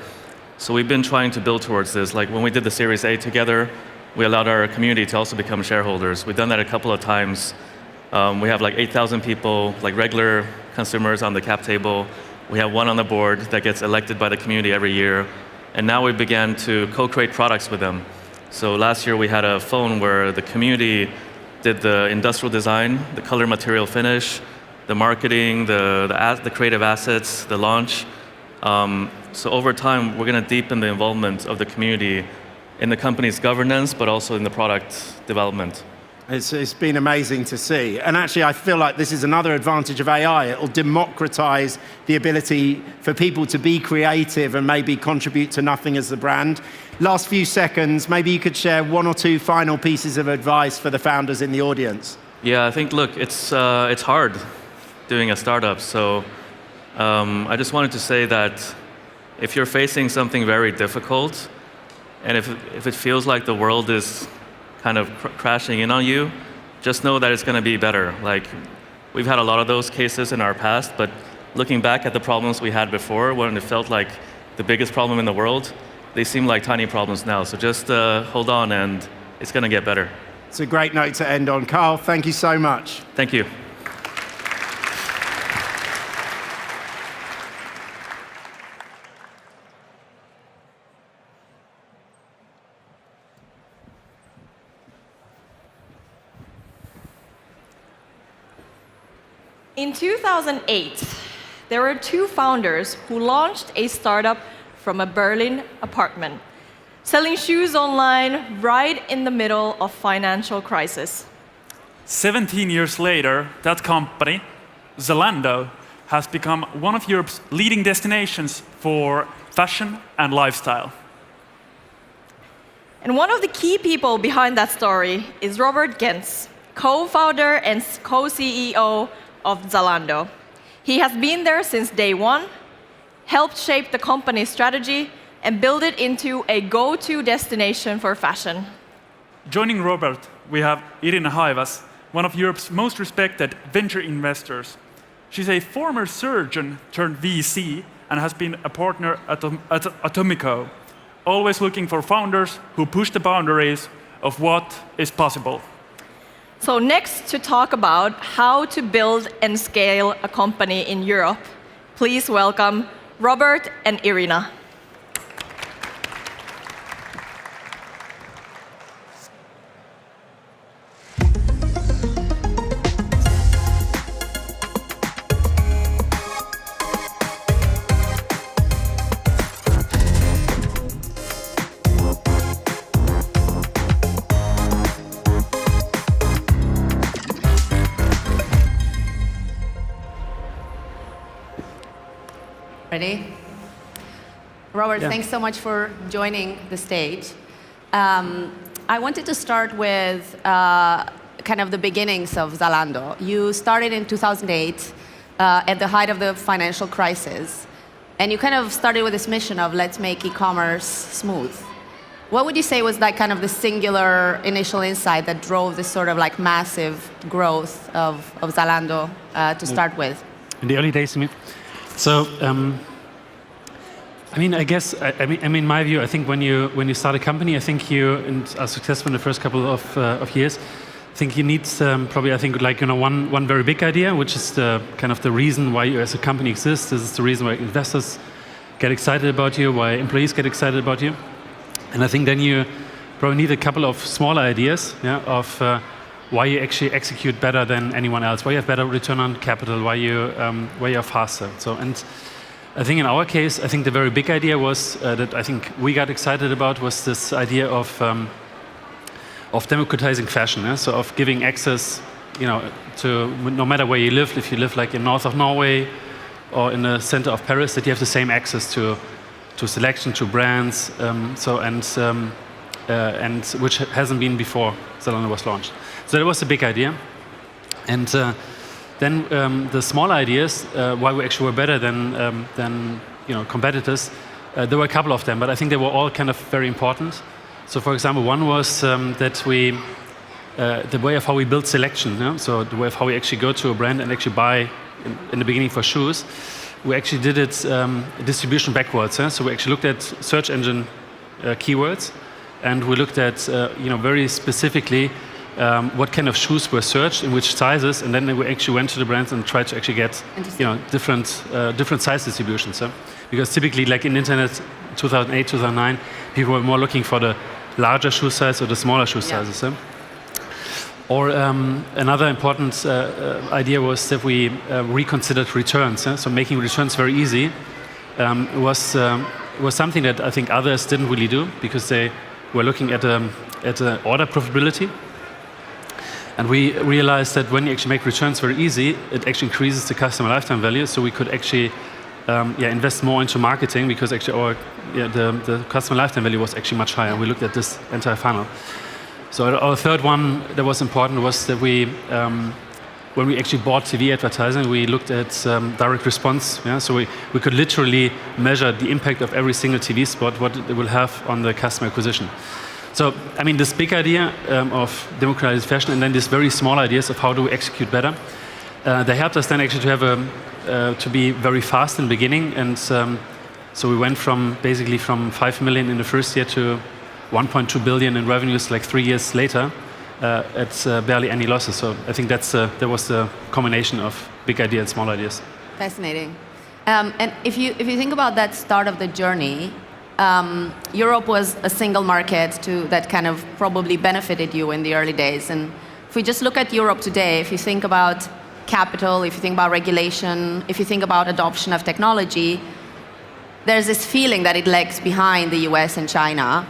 So we've been trying to build towards this. Like when we did the Series A together, we allowed our community to also become shareholders. We've done that a couple of times. We have like 8,000 people, like regular consumers on the cap table. We have one on the board that gets elected by the community every year. And now we began to co-create products with them. So last year we had a phone where the community did the industrial design, the color material finish, the marketing, the creative assets, the launch. So over time, we're going to deepen the involvement of the community in the company's governance, but also in the product development. It's been amazing to see. And actually, I feel like this is another advantage of AI. It will democratize the ability for people to be creative and maybe contribute to nothing as the brand. Last few seconds, maybe you could share one or two final pieces of advice for the founders in the audience. Yeah, I think, look, it's hard doing a startup. So I just wanted to say that if you're facing something very difficult, and if it feels like the world is kind of crashing in on you, just know that it's going to be better. Like, we've had a lot of those cases in our past, but looking back at the problems we had before, when it felt like the biggest problem in the world, they seem like tiny problems now. So just hold on, and it's going to get better. It's a great note to end on. Carl, thank you so much. Thank you. In 2008, there were two founders who launched a startup from a Berlin apartment, selling shoes online right in the middle of financial crisis. 17 years later, that company, Zalando, has become one of Europe's leading destinations for fashion and lifestyle. And one of the key people behind that story is Robert Gens, co-founder and co-CEO of Zalando. He has been there since day one, helped shape the company's strategy, and build it into a go-to destination for fashion. Joining Robert, we have Irina Haivas, one of Europe's most respected venture investors. She's a former surgeon turned VC and has been a partner at Atomico, always looking for founders who push the boundaries of what is possible. So next, to talk about how to build and scale a company in Europe, please welcome Robert and Irina. Ready? Robert, thanks so much for joining the stage. I wanted to start with kind of the beginnings of Zalando. You started in 2008 at the height of the financial crisis, and you kind of started with this mission of let's make e-commerce smooth. What would you say was like kind of the singular initial insight that drove this sort of like massive growth of Zalando to start with? In the early days, I mean. So, I mean, I guess, I mean, in my view, I think when you start a company, I think you are successful in the first couple of years. I think you need probably, I think, like one very big idea, which is the kind of the reason why you as a company exists. This is the reason why investors get excited about you, why employees get excited about you, and I think then you probably need a couple of smaller ideas, of why you actually execute better than anyone else, why you have better return on capital, why you're faster. So, and I think in our case, I think the very big idea was that I think we got excited about was this idea of democratizing fashion. So of giving access, to no matter where you live, if you live like in north of Norway or in the center of Paris, that you have the same access to selection, to brands, and which hasn't been before Zalando was launched. So that was a big idea. And then the small ideas, why we actually were better than competitors, there were a couple of them, but I think they were all kind of very important. So for example, one was that the way of how we build selection, so the way of how we actually go to a brand and actually buy in the beginning for shoes, we actually did it distribution backwards. So we actually looked at search engine keywords, and we looked at very specifically what kind of shoes were searched, in which sizes, and then we actually went to the brands and tried to actually get different size distributions. Because typically, like in internet, 2008, 2009, people were more looking for the larger shoe size or the smaller shoe sizes. Or another important idea was that we reconsidered returns. So making returns very easy was something that I think others didn't really do, because they were looking at order profitability. And we realized that when you actually make returns very easy, it actually increases the customer lifetime value. So we could actually invest more into marketing, because actually the customer lifetime value was actually much higher. We looked at this entire funnel. So our third one that was important was that we, when we actually bought TV advertising, we looked at direct response. So we could literally measure the impact of every single TV spot, what it will have on the customer acquisition. So, I mean, this big idea of democratizing fashion, and then these very small ideas of how do we execute better, they helped us then actually to have to be very fast in the beginning. And so we went from 5 million in the first year to 1.2 billion in revenues like 3 years later at barely any losses. So I think that was the combination of big idea and small ideas. Fascinating. And if you think about that start of the journey, Europe was a single market that kind of probably benefited you in the early days. And if we just look at Europe today, if you think about capital, if you think about regulation, if you think about adoption of technology, there's this feeling that it lags behind the US and China.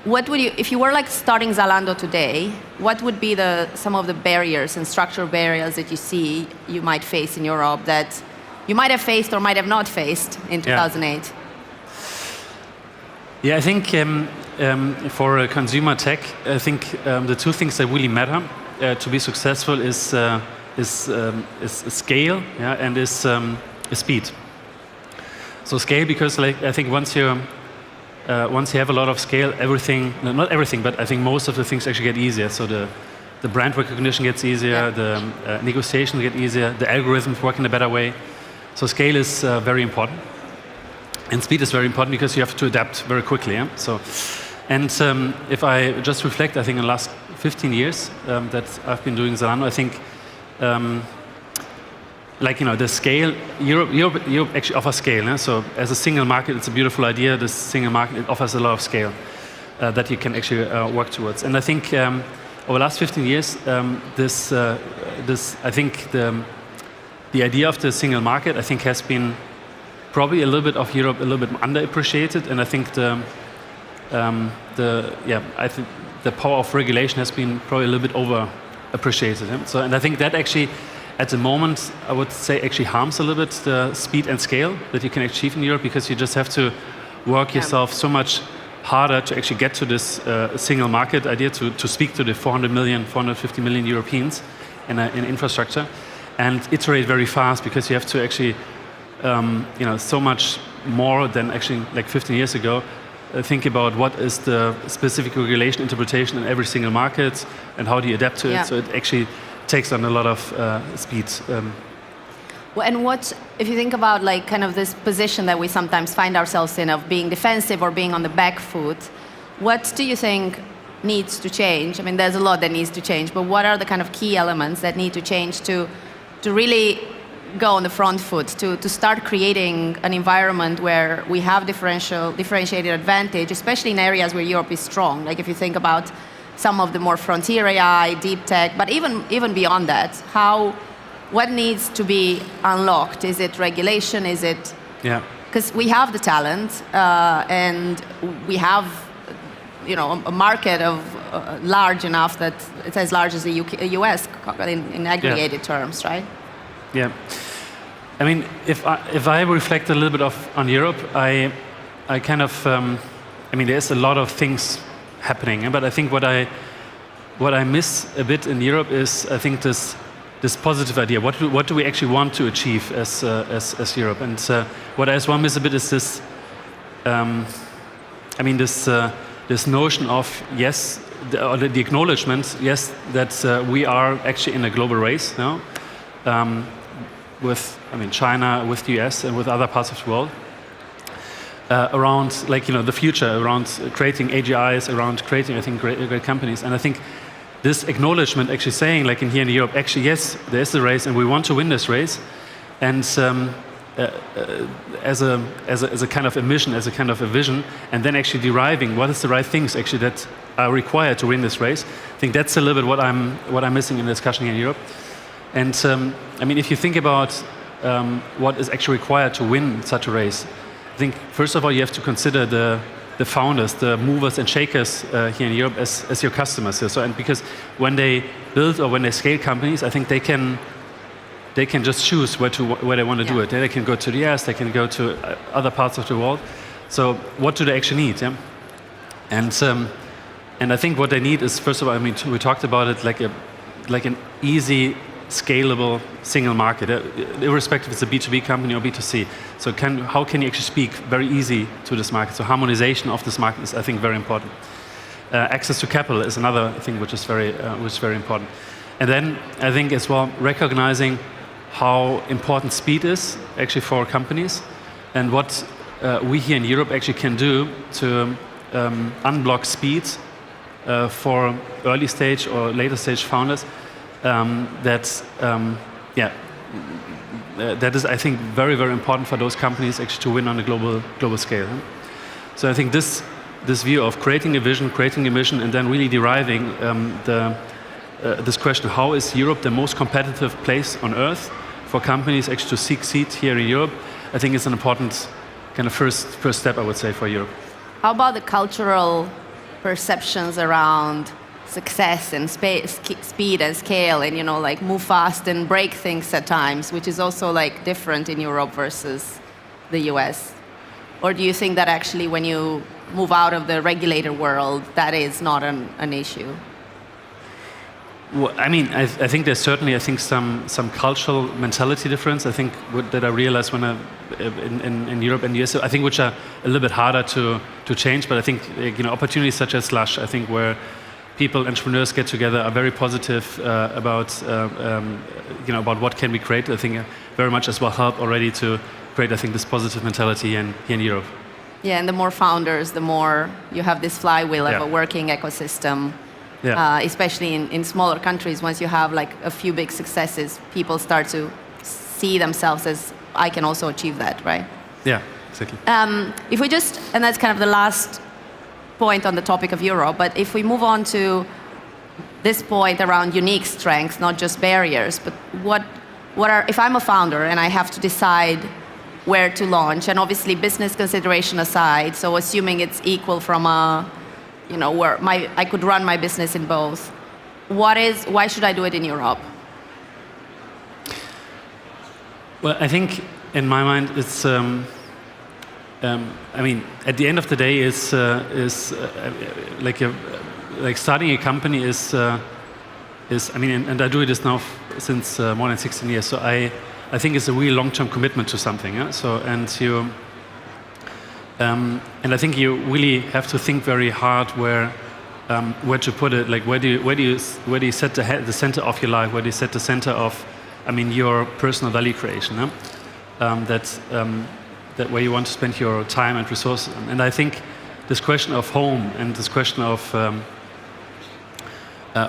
What would you, if you were like starting Zalando today, what would be some of the barriers and structural barriers that you see you might face in Europe that you might have faced or might have not faced in 2008? Yeah, I think for consumer tech, I think the two things that really matter to be successful is scale, and is speed. So scale, because like I think once you once you have a lot of scale, everything, not everything, but I think most of the things actually get easier. So the brand recognition gets easier, the negotiations get easier, the algorithms work in a better way. So scale is very important. And speed is very important because you have to adapt very quickly. Yeah? So, and if I just reflect, I think in the last 15 years that I've been doing Zalando, I think the scale, Europe actually offers scale. Yeah? So as a single market, it's a beautiful idea. This single market, it offers a lot of scale that you can actually work towards. And I think over the last 15 years, I think the idea of the single market, I think, has been probably a little bit of Europe, a little bit underappreciated, and I think I think the power of regulation has been probably a little bit overappreciated. Yeah? So, and I think that actually, at the moment, I would say actually harms a little bit the speed and scale that you can achieve in Europe, because you just have to work yourself so much harder to actually get to this single market idea, to speak to the 450 million Europeans in infrastructure, and iterate very fast, because you have to actually so much more than actually like 15 years ago, think about what is the specific regulation interpretation in every single market and how do you adapt to it. So it actually takes on a lot of speed. Well, and what, if you think about like kind of this position that we sometimes find ourselves in of being defensive or being on the back foot, what do you think needs to change? I mean, there's a lot that needs to change, but what are the kind of key elements that need to change to really go on the front foot, to start creating an environment where we have differentiated advantage, especially in areas where Europe is strong? Like if you think about some of the more frontier AI, deep tech, but even beyond that, what needs to be unlocked? Is it regulation? Is it? Yeah. Because we have the talent and we have, a market of large enough that it's as large as the US in aggregated terms, right? Yeah, I mean, if I reflect a little bit on Europe, I kind of, there's a lot of things happening, but I think what I miss a bit in Europe is, I think, this positive idea. What do we actually want to achieve as Europe? And what I as well miss a bit is this, this notion of the acknowledgement, that we are actually in a global race now. With China, with the US, and with other parts of the world, around the future, around creating AGIs, around creating, I think, great companies. And I think this acknowledgement, actually saying, like here in Europe, actually yes, there is a race, and we want to win this race, and as a kind of a mission, as a kind of a vision, and then actually deriving what is the right things actually that are required to win this race. I think that's a little bit what I'm missing in the discussion here in Europe. And if you think about what is actually required to win such a race, I think first of all you have to consider the founders, the movers and shakers here in Europe as your customers. So, and because when they build or when they scale companies, I think they can just choose where they want to do it. They can go to the US, they can go to other parts of the world. So what do they actually need? Yeah? And I think what they need is, first of all, we talked about it like an easy, scalable single market, irrespective if it's a B2B company or B2C. So how can you actually speak very easy to this market? So harmonization of this market is, I think, very important. Access to capital is another thing which is very important. And then I think as well recognizing how important speed is actually for companies, and what we here in Europe actually can do to unblock speed for early stage or later stage founders. That is, I think, very, very important for those companies actually to win on a global scale. So I think this view of creating a vision, creating a mission, and then really deriving this question: how is Europe the most competitive place on earth for companies actually to succeed here in Europe? I think is an important kind of first step, I would say, for Europe. How about the cultural perceptions around success and speed and scale, and move fast and break things at times, which is also different in Europe versus the US? Or do you think that actually when you move out of the regulated world, that is not an issue? Well, I mean, I think there's certainly, I think, some cultural mentality difference. I think that I realized when in Europe and the US, I think which are a little bit harder to change. But I think opportunities such as Slush, I think where people, entrepreneurs get together, are very positive about about what can we create. I think very much as well help already to create, I think, this positive mentality here in Europe. Yeah, and the more founders, the more you have this flywheel of a working ecosystem. Yeah. Especially in smaller countries, once you have like a few big successes, people start to see themselves as, I can also achieve that, right? Yeah, exactly. If we just, and that's kind of the last point on the topic of Europe, but if we move on to this point around unique strengths, not just barriers, but what are, if I'm a founder and I have to decide where to launch, and obviously business consideration aside, so assuming it's equal from a, where I could run my business in both. Why should I do it in Europe? Well, I think in my mind it's, I mean, at the end of the day is like starting a company is I mean, and I do this now since more than 16 years. So I think it's a really long-term commitment to something. Yeah? So and I think you really have to think very hard where to put it. Like where do you set the center of your life? Where do you set the center of, I mean, your personal value creation? Yeah? That where you want to spend your time and resources. And I think this question of home and this question of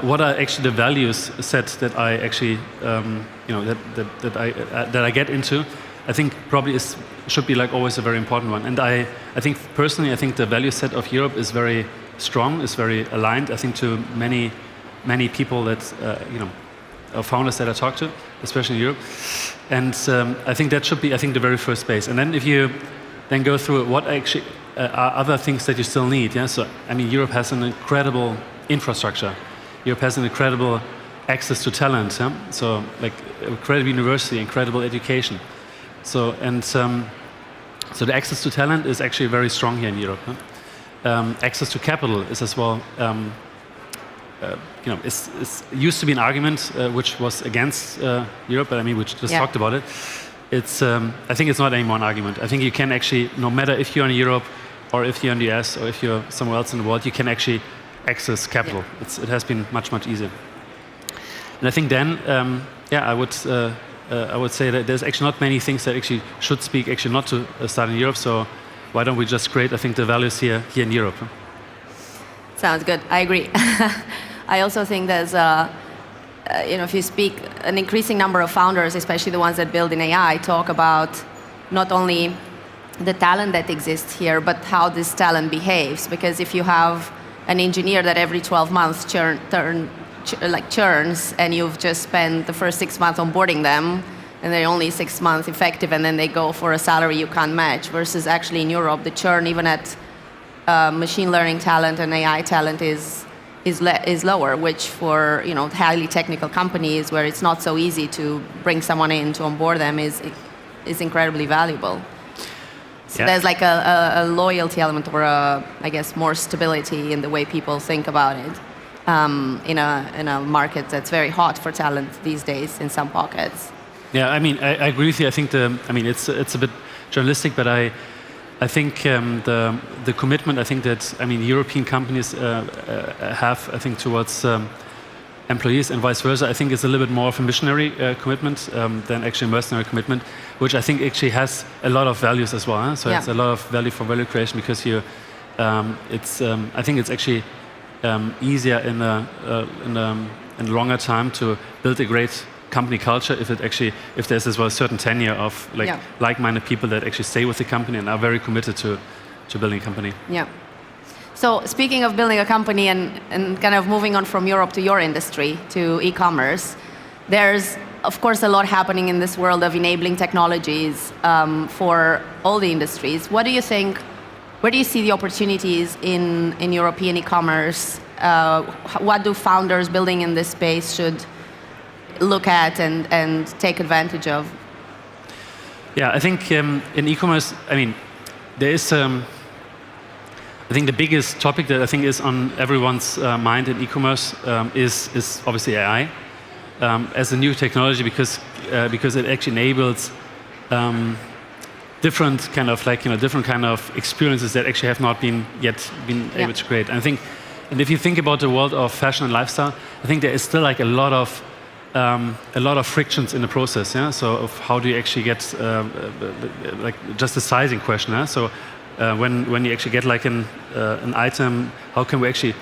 what are actually the values set that I actually that I get into, I think probably should be like always a very important one. And I think personally, I think the value set of Europe is very strong, is very aligned. I think to many people that founders that I talk to, especially in Europe. And I think that should be, I think, the very first base. And then if you then go through what actually are other things that you still need. Yeah. So I mean, Europe has an incredible infrastructure. Europe has an incredible access to talent. Yeah? So like incredible university, incredible education. So so the access to talent is actually very strong here in Europe. Huh? Access to capital is as well. It used to be an argument which was against Europe, but I mean, we just talked about it. It's I think it's not anymore an argument. I think you can actually, no matter if you're in Europe or if you're in the US or if you're somewhere else in the world, you can actually access capital. Yeah. It has been much easier. And I think then, I would say that there's actually not many things that actually should speak actually not to start in Europe. So why don't we just create, I think, the values here in Europe? Huh? Sounds good. I agree. I also think there's if you speak, an increasing number of founders, especially the ones that build in AI, talk about not only the talent that exists here, but how this talent behaves. Because if you have an engineer that every 12 months churns, and you've just spent the first 6 months onboarding them, and they're only 6 months effective, and then they go for a salary you can't match. Versus actually in Europe, the churn even at machine learning talent and AI talent is lower, which for highly technical companies where it's not so easy to bring someone in to onboard them is incredibly valuable. So there's like a loyalty element, or I guess more stability in the way people think about it in a market that's very hot for talent these days in some pockets. Yeah, I mean, I agree with you. I think it's a bit journalistic, but I think the commitment, I think that, I mean, European companies have, I think, towards employees and vice versa, I think is a little bit more of a missionary commitment than actually a mercenary commitment, which I think actually has a lot of values as well. Huh? So it's a lot of value for value creation, because I think it's actually easier in a longer time to build a great company culture if there's as well a certain tenure of like-minded people that actually stay with the company and are very committed to building a company. Yeah. So speaking of building a company and kind of moving on from Europe to your industry, to e-commerce, there's of course a lot happening in this world of enabling technologies for all the industries. What do you think? Where do you see the opportunities in European e-commerce? What do founders building in this space should look at and take advantage of? Yeah, I think in e-commerce, I mean, there is. I think the biggest topic that I think is on everyone's mind in e-commerce is obviously AI as a new technology because it actually enables different kind of different kind of experiences that actually have not been able to create. And I think, and if you think about the world of fashion and lifestyle, I think there is still like a lot of frictions in the process. Yeah. So of how do you actually get like just the sizing question. Yeah? So when you actually get like an item, how can we actually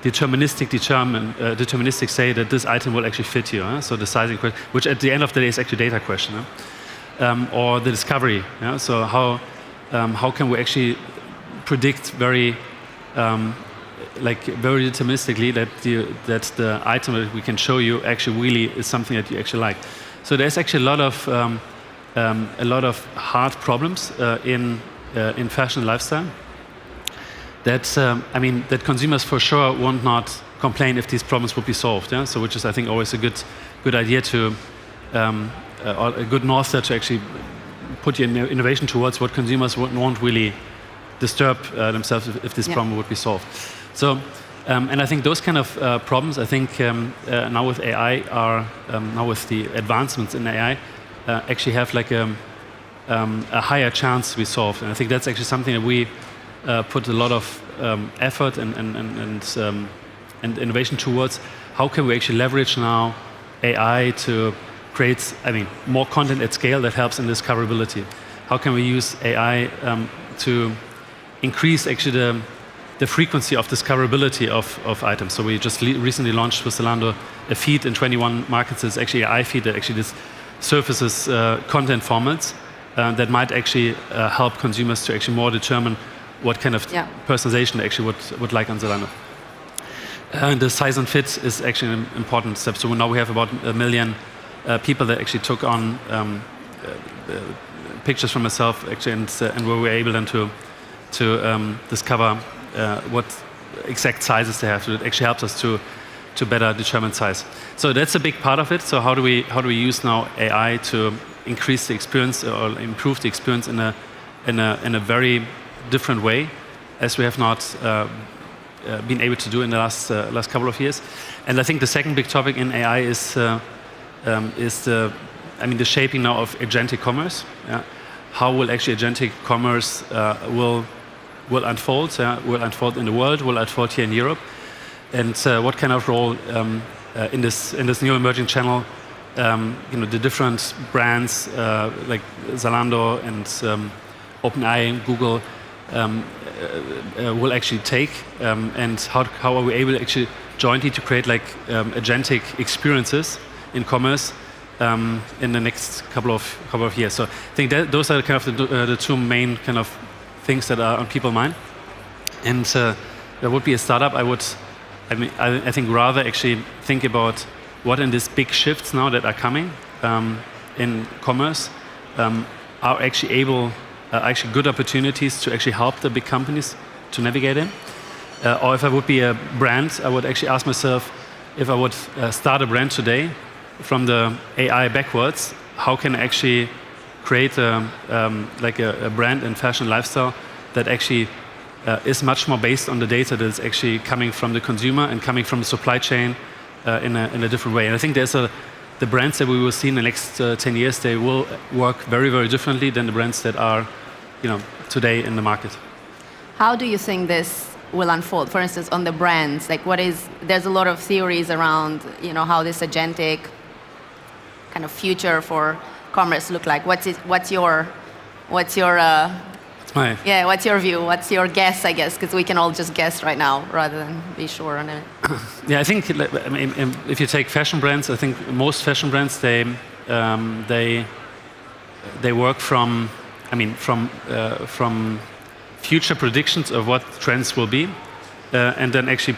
deterministic say that this item will actually fit you? So the sizing question, which at the end of the day is actually a data question. Or the discovery. Yeah? So how can we actually predict very deterministically that the item that we can show you actually really is something that you actually like. So there's actually a lot of hard problems in fashion and lifestyle that that consumers for sure would not complain if these problems would be solved. Yeah? So which is I think always a good idea to or a good north star to actually put your innovation towards what consumers won't really disturb themselves if this problem would be solved. So, and I think those kind of problems, I think now with AI now with the advancements in AI, actually have like a higher chance to be solved. And I think that's actually something that we put a lot of effort and innovation towards. How can we actually leverage now AI to create, more content at scale that helps in discoverability? How can we use AI to increase actually the frequency of discoverability of items? So we just recently launched with Zalando a feed in 21 markets. It's actually an AI feed that actually surfaces content formats that might actually help consumers to actually more determine what kind of personalization they actually would like on Zalando. And the size and fit is actually an important step. So now we have about 1 million people that actually took on pictures from myself actually, and we were able then to discover what exact sizes they have. So it actually helps us to better determine size. So that's a big part of it. So how do we use now AI to increase the experience or improve the experience in a very different way, as we have not been able to do in the last couple of years. And I think the second big topic in AI is the shaping now of agentic commerce. Yeah? How will actually agentic commerce will unfold? Will unfold in the world? Will unfold here in Europe? And what kind of role in this new emerging channel? The different brands like Zalando and OpenAI and Google will actually take, and how are we able actually jointly to create like agentic experiences in commerce in the next couple of years. So I think that those are kind of the two main kind of things that are on people's mind. And there would be a startup. I think rather actually think about what in these big shifts now that are coming in commerce are actually actually good opportunities to actually help the big companies to navigate in. Or if I would be a brand, I would actually ask myself, if I would start a brand today from the AI backwards, how can I actually create a brand in fashion lifestyle that actually is much more based on the data that is actually coming from the consumer and coming from the supply chain in a different way. And I think the brands that we will see in the next 10 years, they will work very, very differently than the brands that are today in the market. How do you think this will unfold? For instance, on the brands, like there's a lot of theories around, how this agentic kind of future for commerce look like. What's your view? What's your guess, I guess, because we can all just guess right now rather than be sure on it. Yeah, I think if you take fashion brands, I think most fashion brands they work from future predictions of what trends will be, and then actually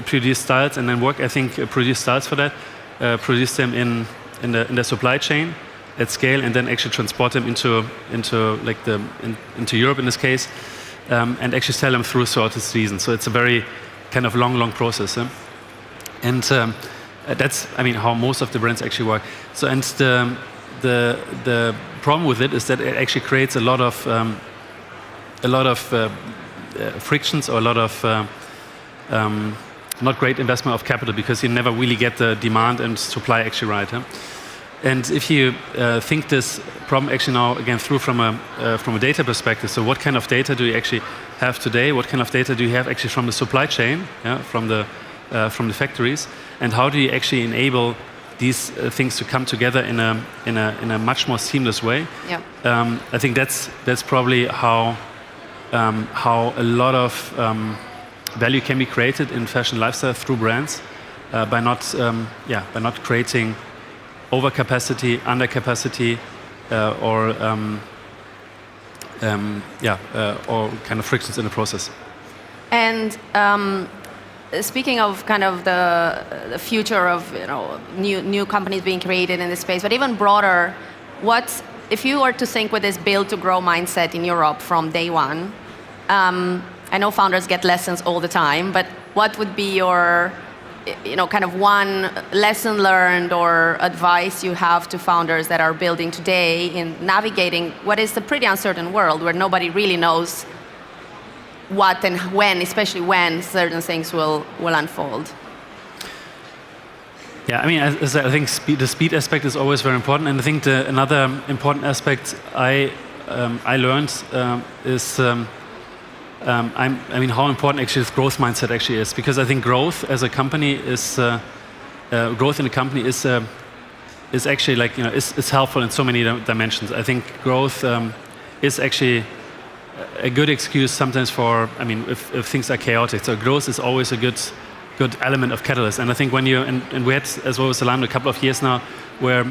produce styles and then produce styles for that, produce them in the supply chain at scale, and then actually transport them into Europe in this case, and actually sell them throughout the season. So it's a very kind of long process, and that's how most of the brands actually work. So and the problem with it is that it actually creates a lot of a lot of frictions or a lot of not great investment of capital because you never really get the demand and supply actually right. Huh? And if you think this problem actually now again through from a data perspective, so what kind of data do you actually have today? What kind of data do you have actually from the supply chain, from the factories, and how do you actually enable these things to come together in a much more seamless way? Yep. I think that's probably how a lot of value can be created in fashion lifestyle through brands by not creating overcapacity, undercapacity, or kind of frictions in the process. And speaking of kind of the future of new companies being created in this space, but even broader, what if you were to think with this build to grow mindset in Europe from day one? I know founders get lessons all the time, but what would be your kind of one lesson learned or advice you have to founders that are building today in navigating what is a pretty uncertain world where nobody really knows what and when, especially when certain things will unfold? Yeah, I mean, I think the speed aspect is always very important, and I think another important aspect I learned is how important actually this growth mindset actually is, because I think growth as a company is growth in a company is actually is helpful in so many dimensions. I think growth is actually a good excuse sometimes for, if things are chaotic. So growth is always a good element of catalyst. And I think when and we had as well as Zalando a couple of years now where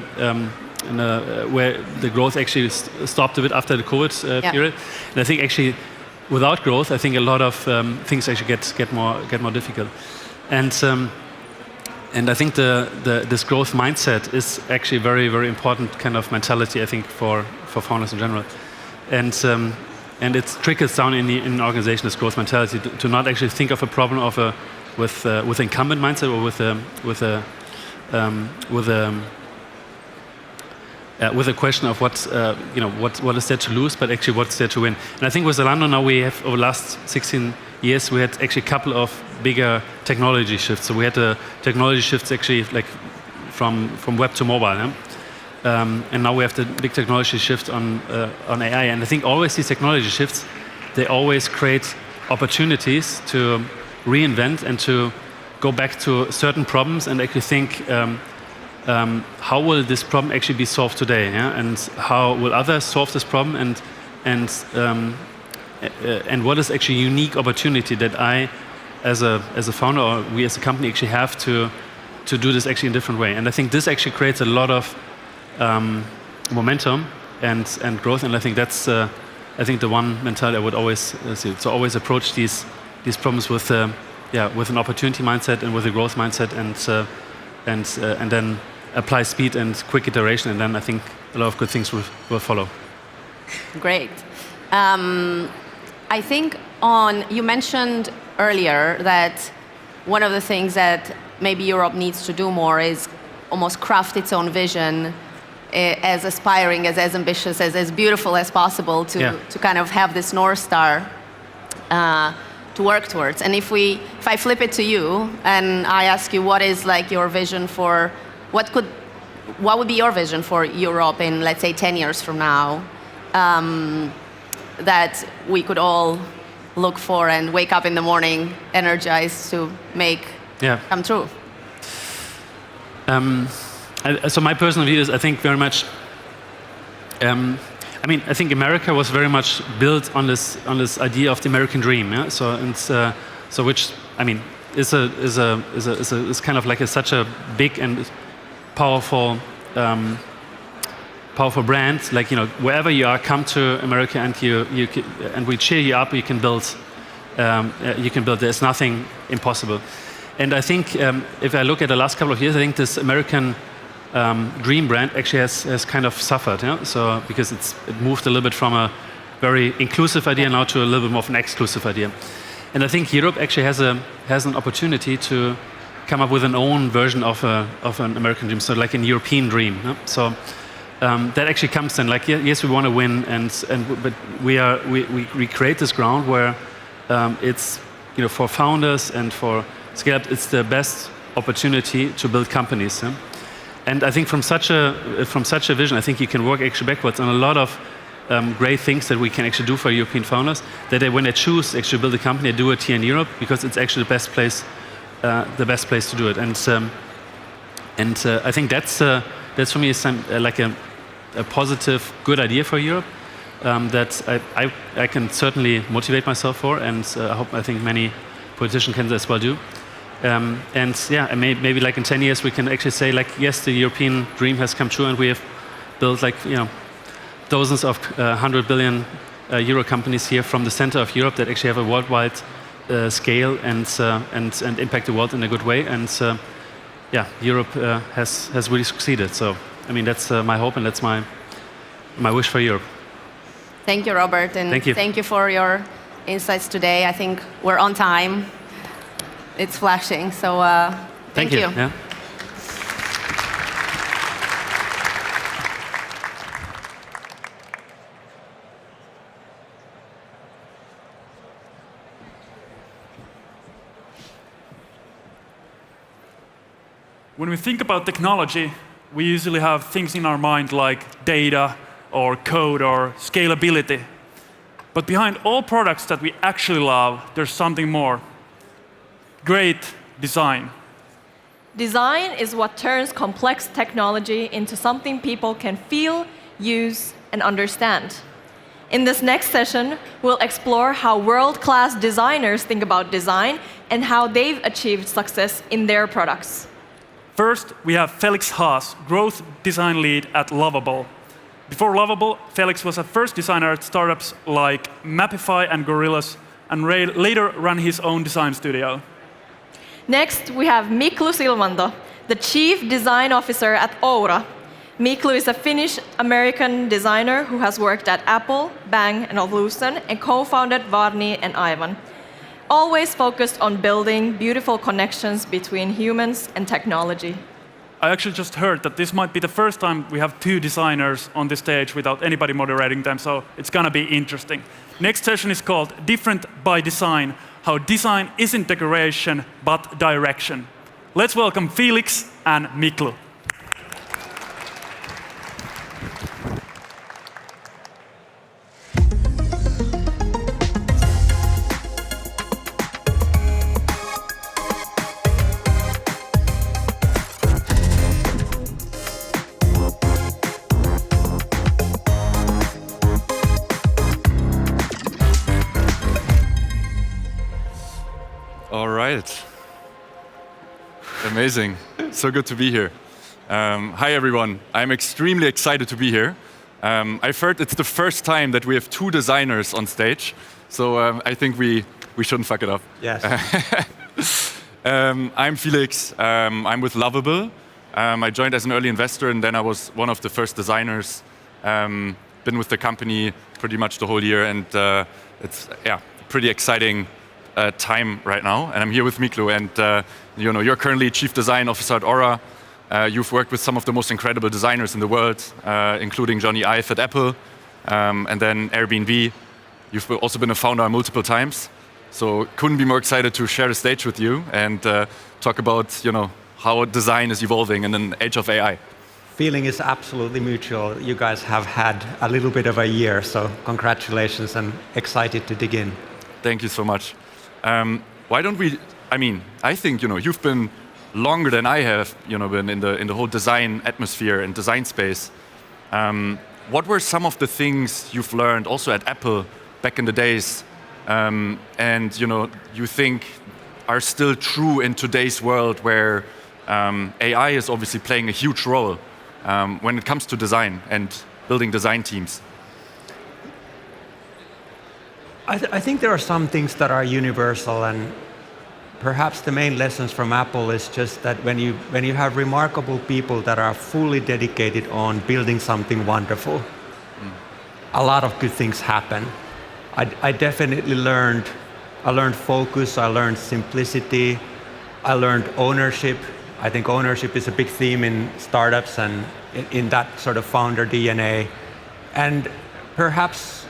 the growth actually stopped a bit after the COVID period. And I think actually without growth, I think a lot of things actually get more difficult. And I think this growth mindset is actually very, very important kind of mentality, I think, for founders in general. And it trickles down in an organization, this growth mentality, to not actually think of a problem with incumbent mindset or with a question of what is there to lose, but actually what's there to win. And I think with Zalando now we have over the last 16 years we had actually a couple of bigger technology shifts. So we had the technology shifts actually like from web to mobile. And now we have the big technology shift on AI. And I think always these technology shifts, they always create opportunities to reinvent and to go back to certain problems and actually think, how will this problem actually be solved today? Yeah? And how will others solve this problem? And what is actually a unique opportunity that I, as a founder or we as a company actually have to do this actually in a different way? And I think this actually creates a lot of momentum and growth, and I think that's the one mentality I would always see. So always approach these problems with an opportunity mindset and with a growth mindset, and then apply speed and quick iteration, and then I think a lot of good things will follow. Great. I think you mentioned earlier that one of the things that maybe Europe needs to do more is almost craft its own vision, as aspiring, as ambitious, as beautiful as possible to kind of have this North Star to work towards. And if I flip it to you and I ask you what is like your vision for, what would be your vision for Europe in, let's say, 10 years from now, that we could all look for and wake up in the morning energized to make come true? So my personal view is, I think very much. I think America was very much built on this idea of the American dream. Yeah? So which is kind of like such a big and powerful brand. Like wherever you are, come to America and we cheer you up. You can build. There's nothing impossible. And I think if I look at the last couple of years, I think this American dream brand actually has kind of suffered. Yeah? So because it moved a little bit from a very inclusive idea now to a little bit more of an exclusive idea. And I think Europe actually has an opportunity to come up with an own version of an American dream, so like an European dream. Yeah? So that actually comes then. Like, yes, we want to win, but we create this ground where it's, you know, for founders and for scale-up, it's the best opportunity to build companies. Yeah? And I think from such a vision, I think you can work actually backwards on a lot of great things that we can actually do for European founders. That when they choose to actually build a company, they do it here in Europe because it's actually the best place to do it. And I think that's for me like a positive, good idea for Europe that I can certainly motivate myself for, and I think many politicians can as well do. And yeah, maybe like in 10 years we can actually say, like, yes, the European dream has come true, and we have built, like, you know, dozens of 100 billion euro companies here from the center of Europe that actually have a worldwide scale and impact the world in a good way. And yeah, Europe has really succeeded. So I mean, that's my hope, and that's my wish for Europe. Thank you, Robert, and thank you for your insights today. I think we're on time. It's flashing, so thank you. Yeah. When we think about technology, we usually have things in our mind like data or code or scalability. But behind all products that we actually love, there's something more. Great design. Design is what turns complex technology into something people can feel, use, and understand. In this next session, we'll explore how world-class designers think about design and how they've achieved success in their products. First, we have Felix Haas, growth design lead at Lovable. Before Lovable, Felix was a first designer at startups like Mapify and Gorillas, and later ran his own design studio. Next, we have Miklu Silmanto, the Chief Design Officer at Oura. Miklu is a Finnish-American designer who has worked at Apple, Bang, and Evolution, and co-founded Varni and Ivan. Always focused on building beautiful connections between humans and technology. I actually just heard that this might be the first time we have two designers on the stage without anybody moderating them, so it's gonna be interesting. Next session is called Different by Design, how design isn't decoration, but direction. Let's welcome Felix and Miklu. All right. Amazing. So good to be here. Hi, everyone. I'm extremely excited to be here. I've heard it's the first time that we have two designers on stage, so I think we shouldn't fuck it up. Yes. I'm Felix. I'm with Lovable. I joined as an early investor, and then I was one of the first designers. Been with the company pretty much the whole year, and it's pretty exciting time right now. And I'm here with Miklu, and you're currently Chief Design Officer at Aura. You've worked with some of the most incredible designers in the world, including Johnny Ive at Apple, and then Airbnb. You've also been a founder multiple times. So couldn't be more excited to share the stage with you and talk about how design is evolving in an age of AI. Feeling is absolutely mutual. You guys have had a little bit of a year, so congratulations and excited to dig in. Thank you so much. Why don't we? I think you've been longer than I have, been in the whole design atmosphere and design space. What were some of the things you've learned also at Apple back in the days, and you think are still true in today's world where AI is obviously playing a huge role when it comes to design and building design teams? I think there are some things that are universal, and perhaps the main lessons from Apple is just that when you have remarkable people that are fully dedicated on building something wonderful, a lot of good things happen. I definitely learned focus, I learned simplicity, I learned ownership. I think ownership is a big theme in startups, and in that sort of founder DNA. And perhaps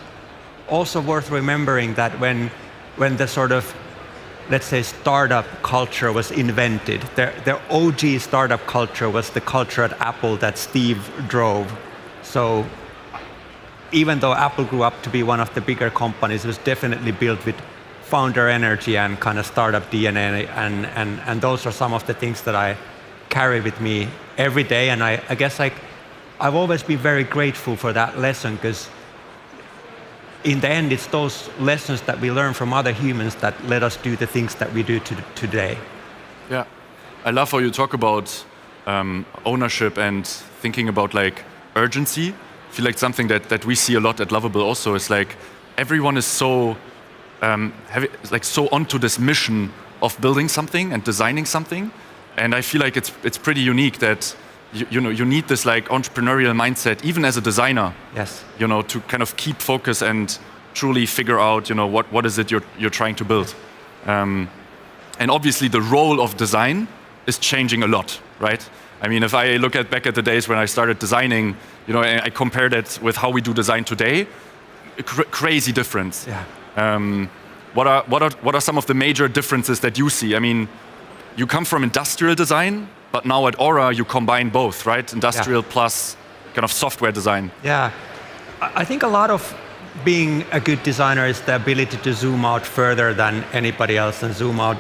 also worth remembering that when the sort of, let's say, startup culture was invented, the OG startup culture was the culture at Apple that Steve drove. So even though Apple grew up to be one of the bigger companies, it was definitely built with founder energy and kind of startup DNA, and those are some of the things that I carry with me every day. And I guess I've always been very grateful for that lesson, because in the end, it's those lessons that we learn from other humans that let us do the things that we do today. Yeah, I love how you talk about ownership and thinking about like urgency. I feel like something that we see a lot at Lovable also is like everyone is so so onto this mission of building something and designing something, and I feel like it's pretty unique that you need this like entrepreneurial mindset even as a designer. Yes. To kind of keep focus and truly figure out what is it you're trying to build. And obviously the role of design is changing a lot, right? I mean, if I look back at the days when I started designing, I compare that with how we do design today, crazy difference. Yeah. What are some of the major differences that you see? I mean, you come from industrial design, but now at Aura you combine both, right? Industrial plus kind of software design. Yeah, I think a lot of being a good designer is the ability to zoom out further than anybody else and zoom out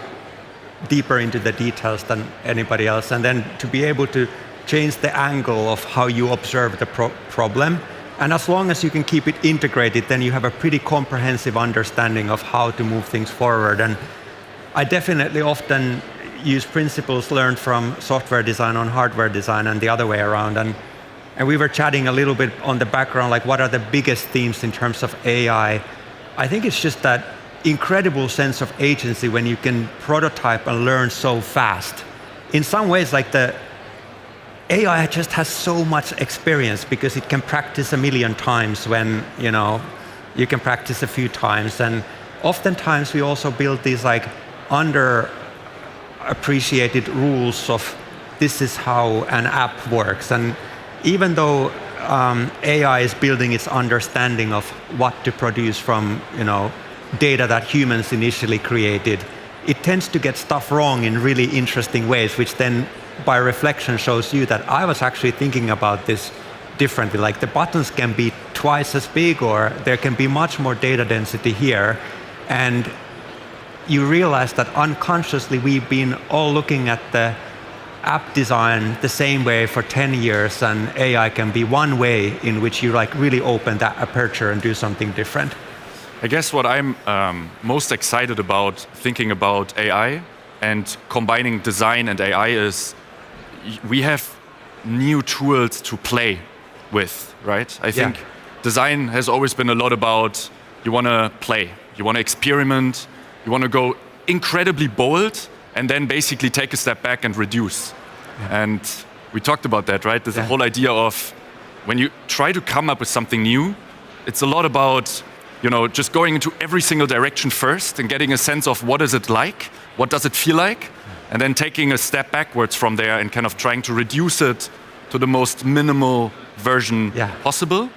deeper into the details than anybody else, and then to be able to change the angle of how you observe the problem. And as long as you can keep it integrated, then you have a pretty comprehensive understanding of how to move things forward. And I definitely often use principles learned from software design on hardware design and the other way around. And we were chatting a little bit on the background, like what are the biggest themes in terms of AI? I think it's just that incredible sense of agency when you can prototype and learn so fast. In some ways, like the AI just has so much experience because it can practice a million times when, you can practice a few times. And oftentimes we also build these like underappreciated rules of this is how an app works. And even though AI is building its understanding of what to produce from, data that humans initially created, it tends to get stuff wrong in really interesting ways, which then by reflection shows you that I was actually thinking about this differently. Like the buttons can be twice as big, or there can be much more data density here. And you realize that unconsciously we've been all looking at the app design the same way for 10 years, and AI can be one way in which you like really open that aperture and do something different. I guess what I'm most excited about thinking about AI and combining design and AI is we have new tools to play with, right? I think design has always been a lot about you want to play, you want to experiment, you want to go incredibly bold and then basically take a step back and reduce. Yeah. And we talked about that, right? There's a whole idea of when you try to come up with something new, it's a lot about just going into every single direction first and getting a sense of what is it like, what does it feel like, and then taking a step backwards from there and kind of trying to reduce it to the most minimal version possible.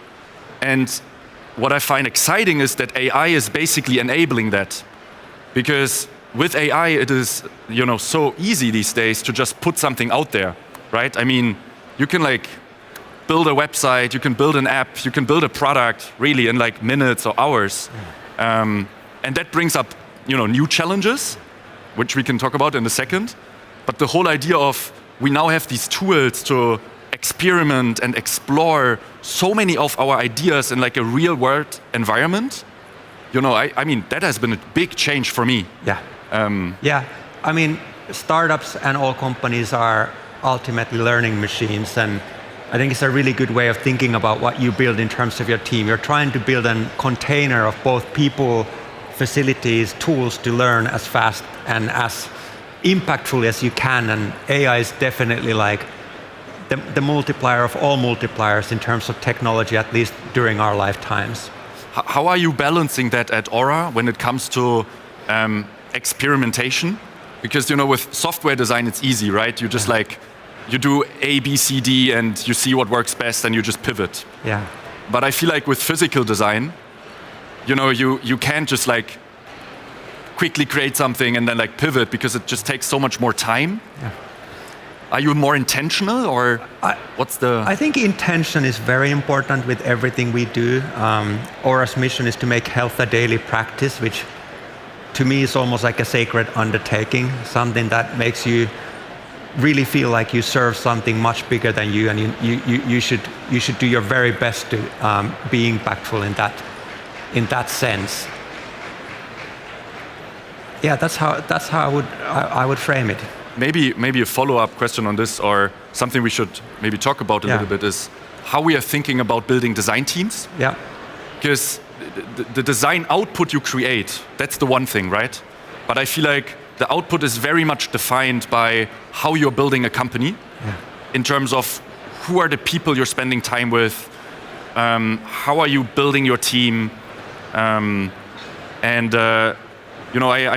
And what I find exciting is that AI is basically enabling that. Because with AI, it is so easy these days to just put something out there, right? I mean, you can like build a website, you can build an app, you can build a product really in like minutes or hours. And that brings up new challenges, which we can talk about in a second. But the whole idea of we now have these tools to experiment and explore so many of our ideas in like a real world environment, I mean, that has been a big change for me. Yeah, I mean, startups and all companies are ultimately learning machines, and I think it's a really good way of thinking about what you build in terms of your team. You're trying to build a container of both people, facilities, tools to learn as fast and as impactfully as you can, and AI is definitely like the multiplier of all multipliers in terms of technology, at least during our lifetimes. How are you balancing that at Aura when it comes to experimentation? Because with software design it's easy, right? You just like you do A, B, C, D, and you see what works best, and you just pivot. Yeah. But I feel like with physical design, you can't just like quickly create something and then like pivot, because it just takes so much more time. Yeah. Are you more intentional, or what's the? I think intention is very important with everything we do. Aura's mission is to make health a daily practice, which to me is almost like a sacred undertaking, something that makes you really feel like you serve something much bigger than you, and you should do your very best to be impactful in that sense. Yeah, that's how I would frame it. Maybe a follow-up question on this, or something we should maybe talk about a little bit, is how we are thinking about building design teams. Yeah. Because the design output you create, that's the one thing, right? But I feel like the output is very much defined by how you're building a company, in terms of who are the people you're spending time with, how are you building your team, I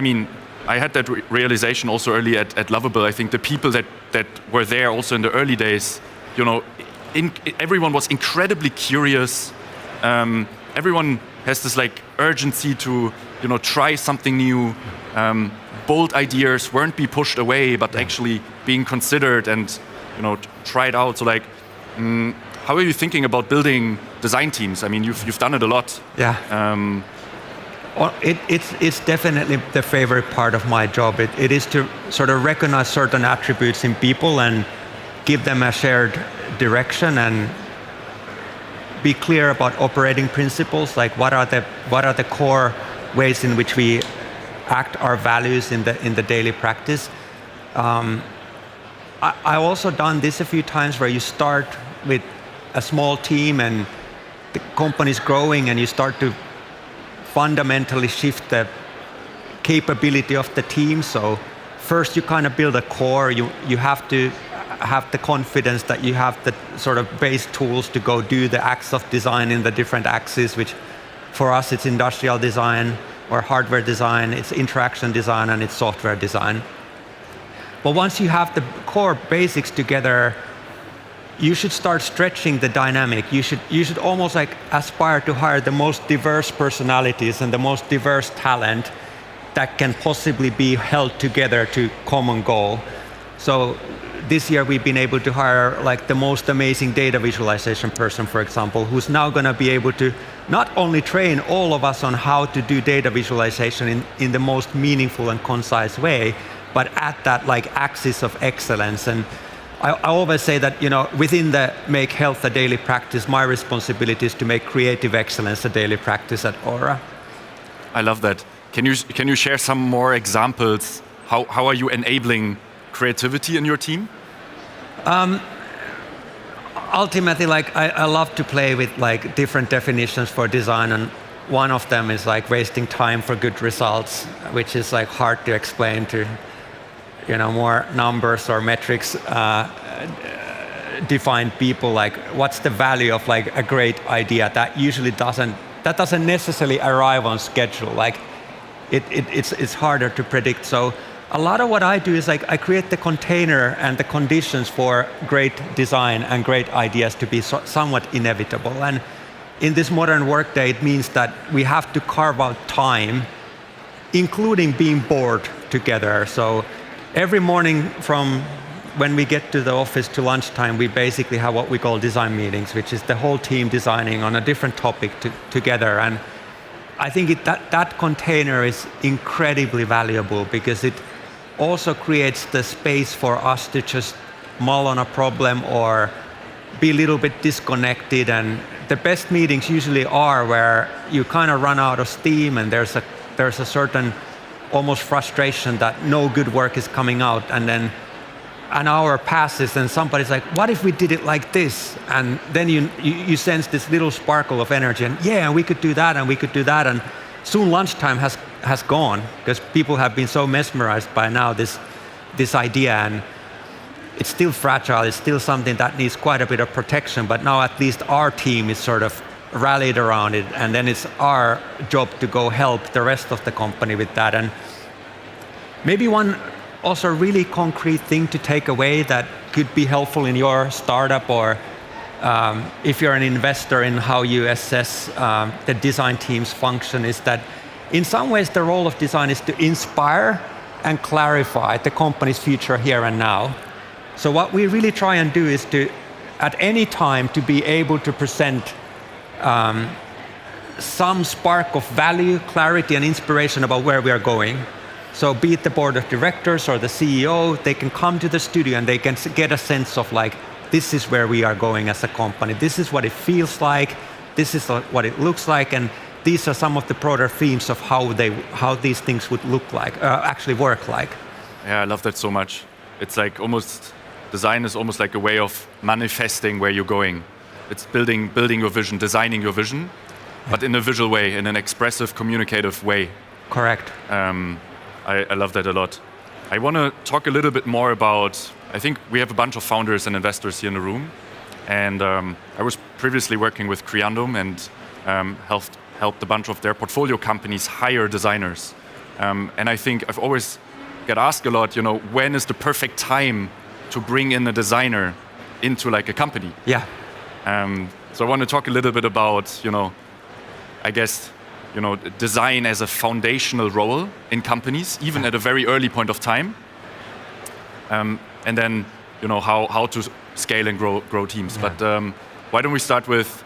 mean, I had that realization also early at Lovable. I think the people that were there also in the early days, everyone was incredibly curious. Everyone has this like urgency to, try something new. Bold ideas weren't be pushed away, but actually being considered and, tried out. So like, how are you thinking about building design teams? I mean, you've done it a lot. Yeah. It's definitely the favorite part of my job. It is to sort of recognize certain attributes in people and give them a shared direction, and be clear about operating principles, like what are the core ways in which we act our values in the daily practice. I also done this a few times, where you start with a small team and the company's growing, and you start to fundamentally shift the capability of the team. So first you kind of build a core. You have to have the confidence that you have the sort of base tools to go do the acts of design in the different axes, which for us it's industrial design or hardware design, it's interaction design, and it's software design. But once you have the core basics together, you should start stretching the dynamic. You should almost like aspire to hire the most diverse personalities and the most diverse talent that can possibly be held together to common goal. So this year we've been able to hire like the most amazing data visualization person, for example, who's now going to be able to not only train all of us on how to do data visualization in the most meaningful and concise way, but at that like axis of excellence. And I always say that, within the make health a daily practice, my responsibility is to make creative excellence a daily practice at Aura. I love that. Can you share some more examples? How are you enabling creativity in your team? Ultimately, like I love to play with like different definitions for design, and one of them is like wasting time for good results, which is like hard to explain to more numbers or metrics defined people. Like, what's the value of like a great idea that usually doesn't necessarily arrive on schedule. Like it's harder to predict. So a lot of what I do is like I create the container and the conditions for great design and great ideas to be somewhat inevitable. And in this modern workday, it means that we have to carve out time, including being bored together. So every morning from when we get to the office to lunchtime, we basically have what we call design meetings, which is the whole team designing on a different topic together. And I think that container is incredibly valuable, because it also creates the space for us to just mull on a problem or be a little bit disconnected. And the best meetings usually are where you kind of run out of steam, and there's a certain almost frustration that no good work is coming out, and then an hour passes and somebody's like, what if we did it like this? And then you sense this little sparkle of energy, and we could do that, and we could do that, and soon lunchtime has gone, because people have been so mesmerized by now this idea, and it's still fragile, it's still something that needs quite a bit of protection, but now at least our team is sort of rallied around it, and then it's our job to go help the rest of the company with that. And maybe one also really concrete thing to take away that could be helpful in your startup, or if you're an investor, in how you assess the design team's function, is that in some ways the role of design is to inspire and clarify the company's future here and now. So what we really try and do is to, at any time, to be able to present some spark of value, clarity, and inspiration about where we are going. So be it the board of directors or the CEO, they can come to the studio and they can get a sense of like, this is where we are going as a company. This is what it feels like. This is what it looks like. And these are some of the broader themes of how these things would look like, actually work like. Yeah, I love that so much. It's like design is almost like a way of manifesting where you're going. It's building your vision, designing your vision, but in a visual way, in an expressive, communicative way. Correct. I love that a lot. I want to talk a little bit more about, I think we have a bunch of founders and investors here in the room. And I was previously working with Creandum and helped a bunch of their portfolio companies hire designers. And I think I've always get asked a lot, when is the perfect time to bring in a designer into like a company? Yeah. So I want to talk a little bit about, I guess, design as a foundational role in companies, even at a very early point of time. And then, how to scale and grow teams. Yeah. But why don't we start with,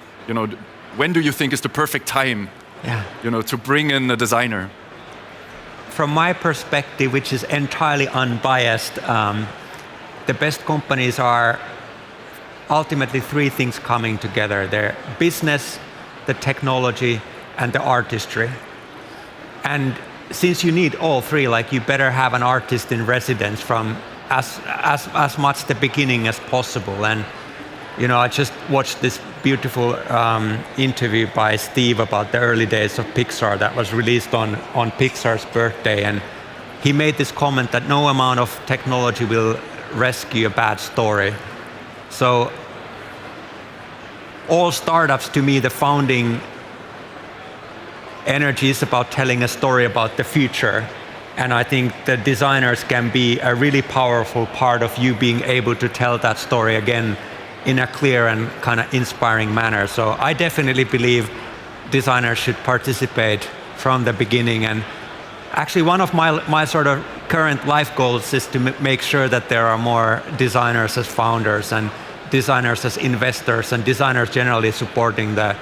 when do you think is the perfect time, to bring in a designer? From my perspective, which is entirely unbiased, the best companies are ultimately three things coming together. They're business, the technology, and the artistry. And since you need all three, like you better have an artist in residence from as much the beginning as possible. And I just watched this beautiful interview by Steve about the early days of Pixar that was released on Pixar's birthday, and he made this comment that no amount of technology will rescue a bad story. So all startups, to me, the founding energy is about telling a story about the future. And I think the designers can be a really powerful part of you being able to tell that story again in a clear and kind of inspiring manner. So I definitely believe designers should participate from the beginning. And actually one of my sort of current life goals is to make sure that there are more designers as founders and designers as investors and designers generally supporting the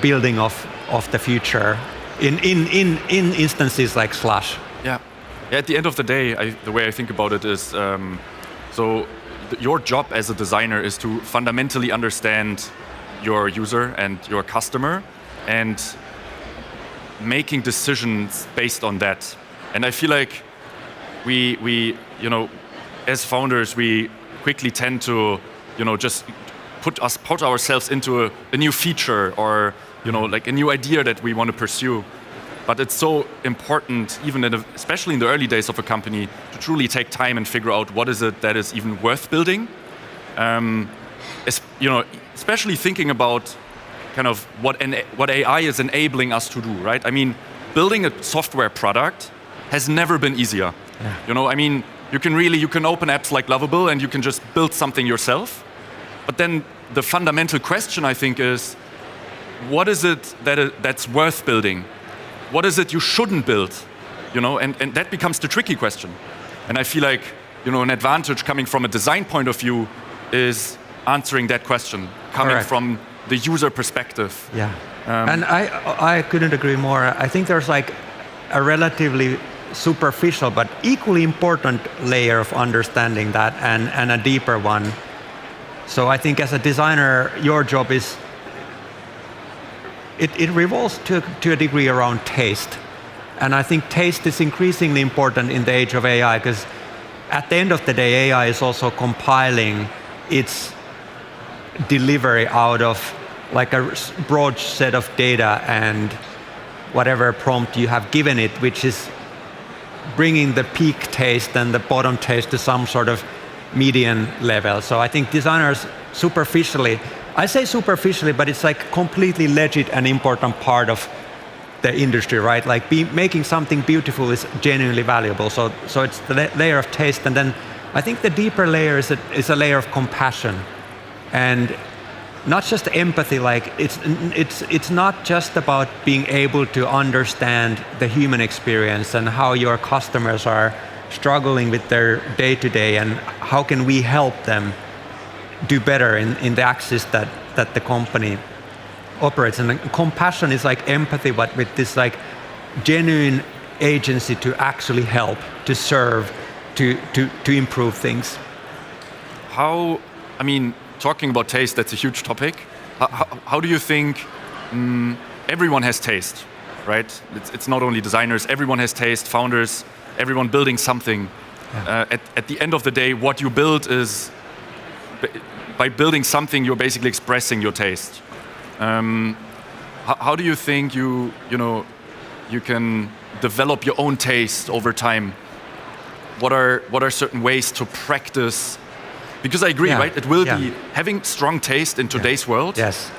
building of the future in instances like Slush. Yeah. At the end of the day, the way I think about it is, your job as a designer is to fundamentally understand your user and your customer and making decisions based on that. And I feel like we as founders, we quickly tend to, just put ourselves into a new feature or, like a new idea that we want to pursue. But it's so important, especially in the early days of a company, to truly take time and figure out what is it that is even worth building. Especially thinking about kind of what AI is enabling us to do, right? I mean, building a software product has never been easier. Yeah. You can open apps like Lovable and you can just build something yourself. But then the fundamental question, I think, is what is it that's worth building? What is it you shouldn't build? And that becomes the tricky question. And I feel like, an advantage coming from a design point of view is answering that question, coming Correct. from the user perspective. Yeah. And I couldn't agree more. I think there's like a relatively superficial but equally important layer of understanding that and a deeper one. So I think as a designer, your job is, it revolves to a degree around taste. And I think taste is increasingly important in the age of AI, because at the end of the day, AI is also compiling its delivery out of like a broad set of data and whatever prompt you have given it, which is bringing the peak taste and the bottom taste to some sort of median level. So I think designers superficially, I say superficially, but it's like completely legit and important part of the industry, right? Like making something beautiful is genuinely valuable. So it's the layer of taste, and then I think the deeper layer is a layer of compassion, and not just empathy. Like it's not just about being able to understand the human experience and how your customers are struggling with their day-to-day, and how can we help them do better in the axis that the company operates. And compassion is like empathy, but with this like genuine agency to actually help, to serve, to improve things. How, I mean, talking about taste, that's a huge topic. How do you think everyone has taste, right? It's not only designers, everyone has taste, founders, everyone building something. Yeah. At the end of the day, what you build is, by building something, you're basically expressing your taste. How do you think you can develop your own taste over time? What are certain ways to practice? Because I agree, right? It will be having strong taste in today's world. Yes,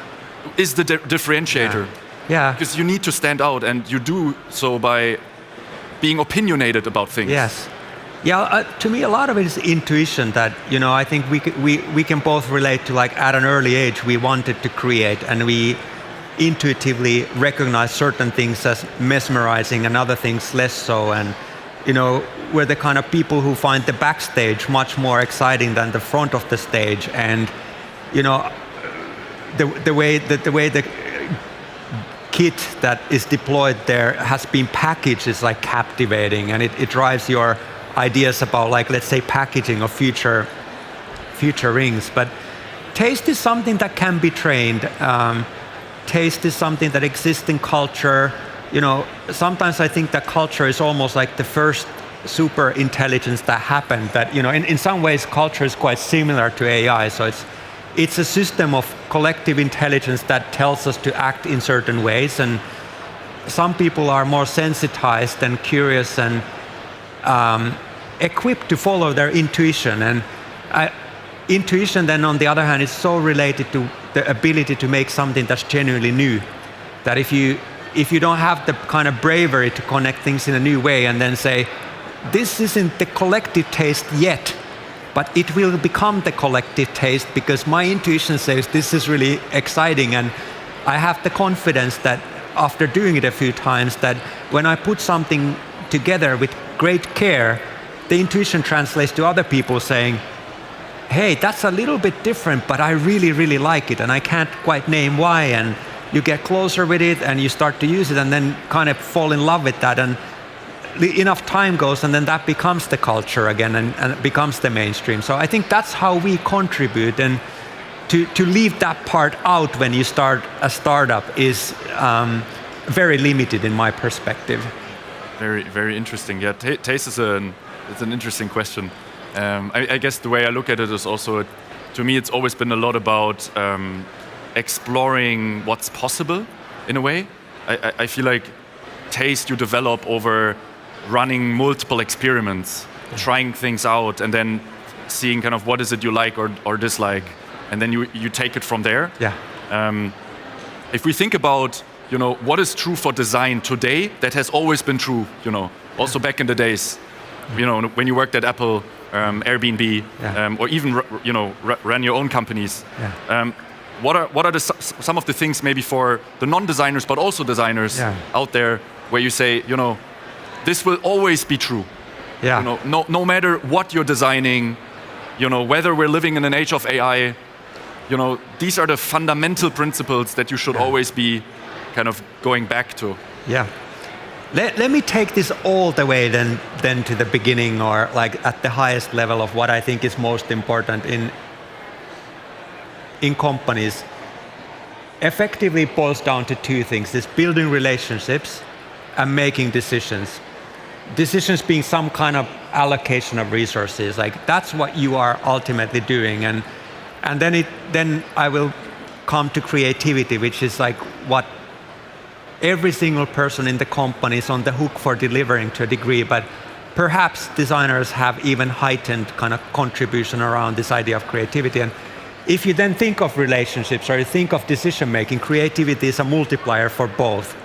is the differentiator. Yeah. Because you need to stand out, and you do so by being opinionated about things. Yes. Yeah, to me, a lot of it is intuition that, I think we can both relate to, like, at an early age, we wanted to create, and we intuitively recognize certain things as mesmerizing and other things less so. And, we're the kind of people who find the backstage much more exciting than the front of the stage. And, the way the kit that is deployed there has been packaged is like captivating, and it drives your ideas about, like, let's say, packaging of future rings. But taste is something that can be trained. Taste is something that exists in culture. Sometimes I think that culture is almost like the first super intelligence that happened. That, in some ways, culture is quite similar to AI. So it's a system of collective intelligence that tells us to act in certain ways. And some people are more sensitized and curious and equipped to follow their intuition. And intuition, then, on the other hand, is so related to the ability to make something that's genuinely new, that if you don't have the kind of bravery to connect things in a new way and then say, this isn't the collective taste yet, but it will become the collective taste because my intuition says this is really exciting, and I have the confidence that after doing it a few times, that when I put something together with great care, the intuition translates to other people saying, hey, that's a little bit different, but I really, really like it, and I can't quite name why. And you get closer with it, and you start to use it, and then kind of fall in love with that. And enough time goes, and then that becomes the culture again, and it becomes the mainstream. So I think that's how we contribute. And to leave that part out when you start a startup is very limited in my perspective. Very, very interesting. Yeah, taste is an interesting question. I guess the way I look at it is also, to me, it's always been a lot about exploring what's possible in a way. I feel like taste you develop over running multiple experiments, trying things out, and then seeing kind of what is it you like or dislike, and then you take it from there. Yeah. If we think about what is true for design today, that has always been true. Also back in the days, when you worked at Apple, Airbnb, or even ran your own companies. Yeah. What are some of the things maybe for the non-designers but also designers out there where you say, this will always be true. Yeah. No matter what you're designing, whether we're living in an age of AI, these are the fundamental principles that you should always be kind of going back to. Yeah. Let me take this all the way then to the beginning, or like at the highest level of what I think is most important in companies. Effectively it boils down to two things: this building relationships and making decisions. Decisions being some kind of allocation of resources, like that's what you are ultimately doing. And then I will come to creativity, which is like what every single person in the company is on the hook for delivering to a degree, but perhaps designers have even heightened kind of contribution around this idea of creativity. And if you then think of relationships or you think of decision making, creativity is a multiplier for both.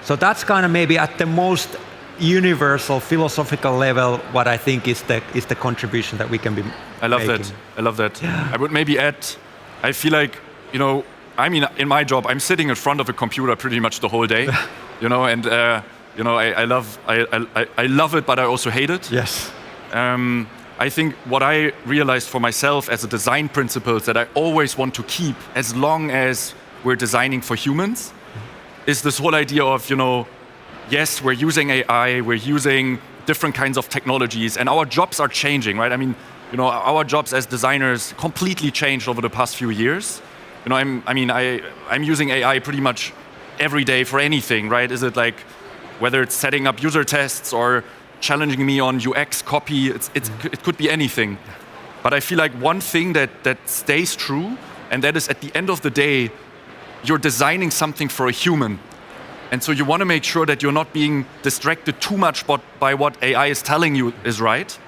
So that's kind of maybe at the most universal philosophical level, what I think is the contribution that we can be I love making. that. I love that. I would maybe add, I feel like, I mean, in my job, I'm sitting in front of a computer pretty much the whole day, and I love it, but I also hate it. Yes. I think what I realized for myself as a design principle that I always want to keep as long as we're designing for humans is this whole idea of, yes, we're using AI, we're using different kinds of technologies, and our jobs are changing, right? I mean, our jobs as designers completely changed over the past few years. I'm using AI pretty much every day for anything, right? Is it like, whether it's setting up user tests or challenging me on UX copy, it could be anything. But I feel like one thing that stays true, and that is at the end of the day, you're designing something for a human. And so you want to make sure that you're not being distracted too much by what AI is telling you is right,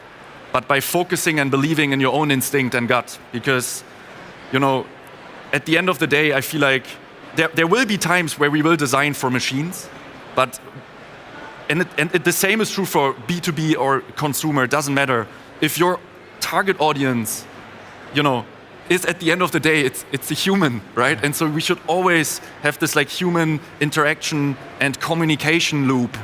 but by focusing and believing in your own instinct and gut. Because, at the end of the day, I feel like there will be times where we will design for machines, but the same is true for B2B or consumer. It doesn't matter. If your target audience, is at the end of the day, it's a human, right? And so we should always have this like human interaction and communication loop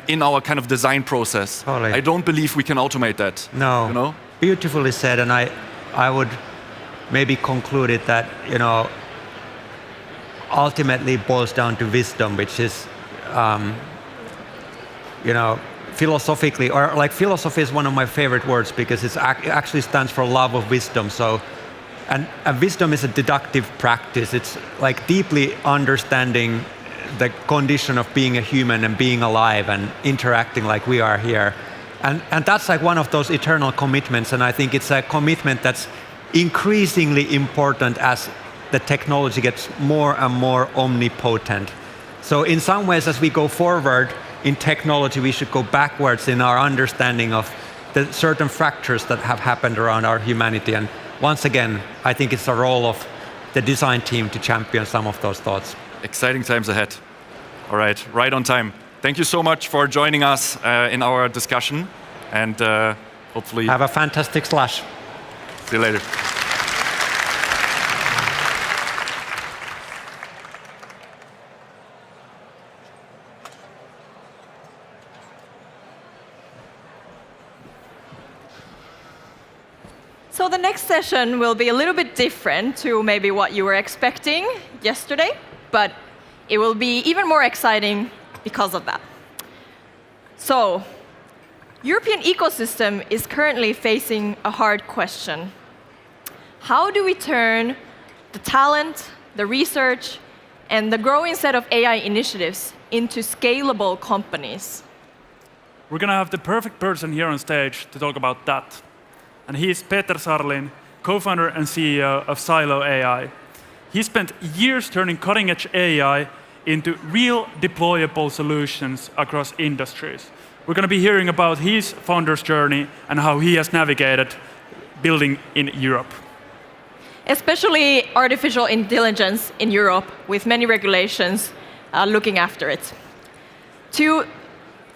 in our kind of design process. Totally. I don't believe we can automate that. No. Beautifully said, and I would maybe conclude it that, ultimately boils down to wisdom, which is, philosophically, or like philosophy is one of my favorite words because it actually stands for love of wisdom. So, and wisdom is a deductive practice. It's like deeply understanding the condition of being a human and being alive and interacting like we are here. And that's like one of those eternal commitments. And I think it's a commitment that's increasingly important as the technology gets more and more omnipotent. So in some ways, as we go forward in technology, we should go backwards in our understanding of the certain fractures that have happened around our humanity. And once again, I think it's the role of the design team to champion some of those thoughts. Exciting times ahead. All right on time. Thank you so much for joining us in our discussion, and hopefully have a fantastic Slush. See you later. So the next session will be a little bit different to maybe what you were expecting yesterday, but it will be even more exciting because of that. So, European ecosystem is currently facing a hard question. How do we turn the talent, the research, and the growing set of AI initiatives into scalable companies? We're going to have the perfect person here on stage to talk about that. And he is Peter Sarlin, co-founder and CEO of Silo AI. He spent years turning cutting-edge AI into real deployable solutions across industries. We're going to be hearing about his founder's journey and how he has navigated building in Europe. Especially artificial intelligence in Europe, with many regulations looking after it. To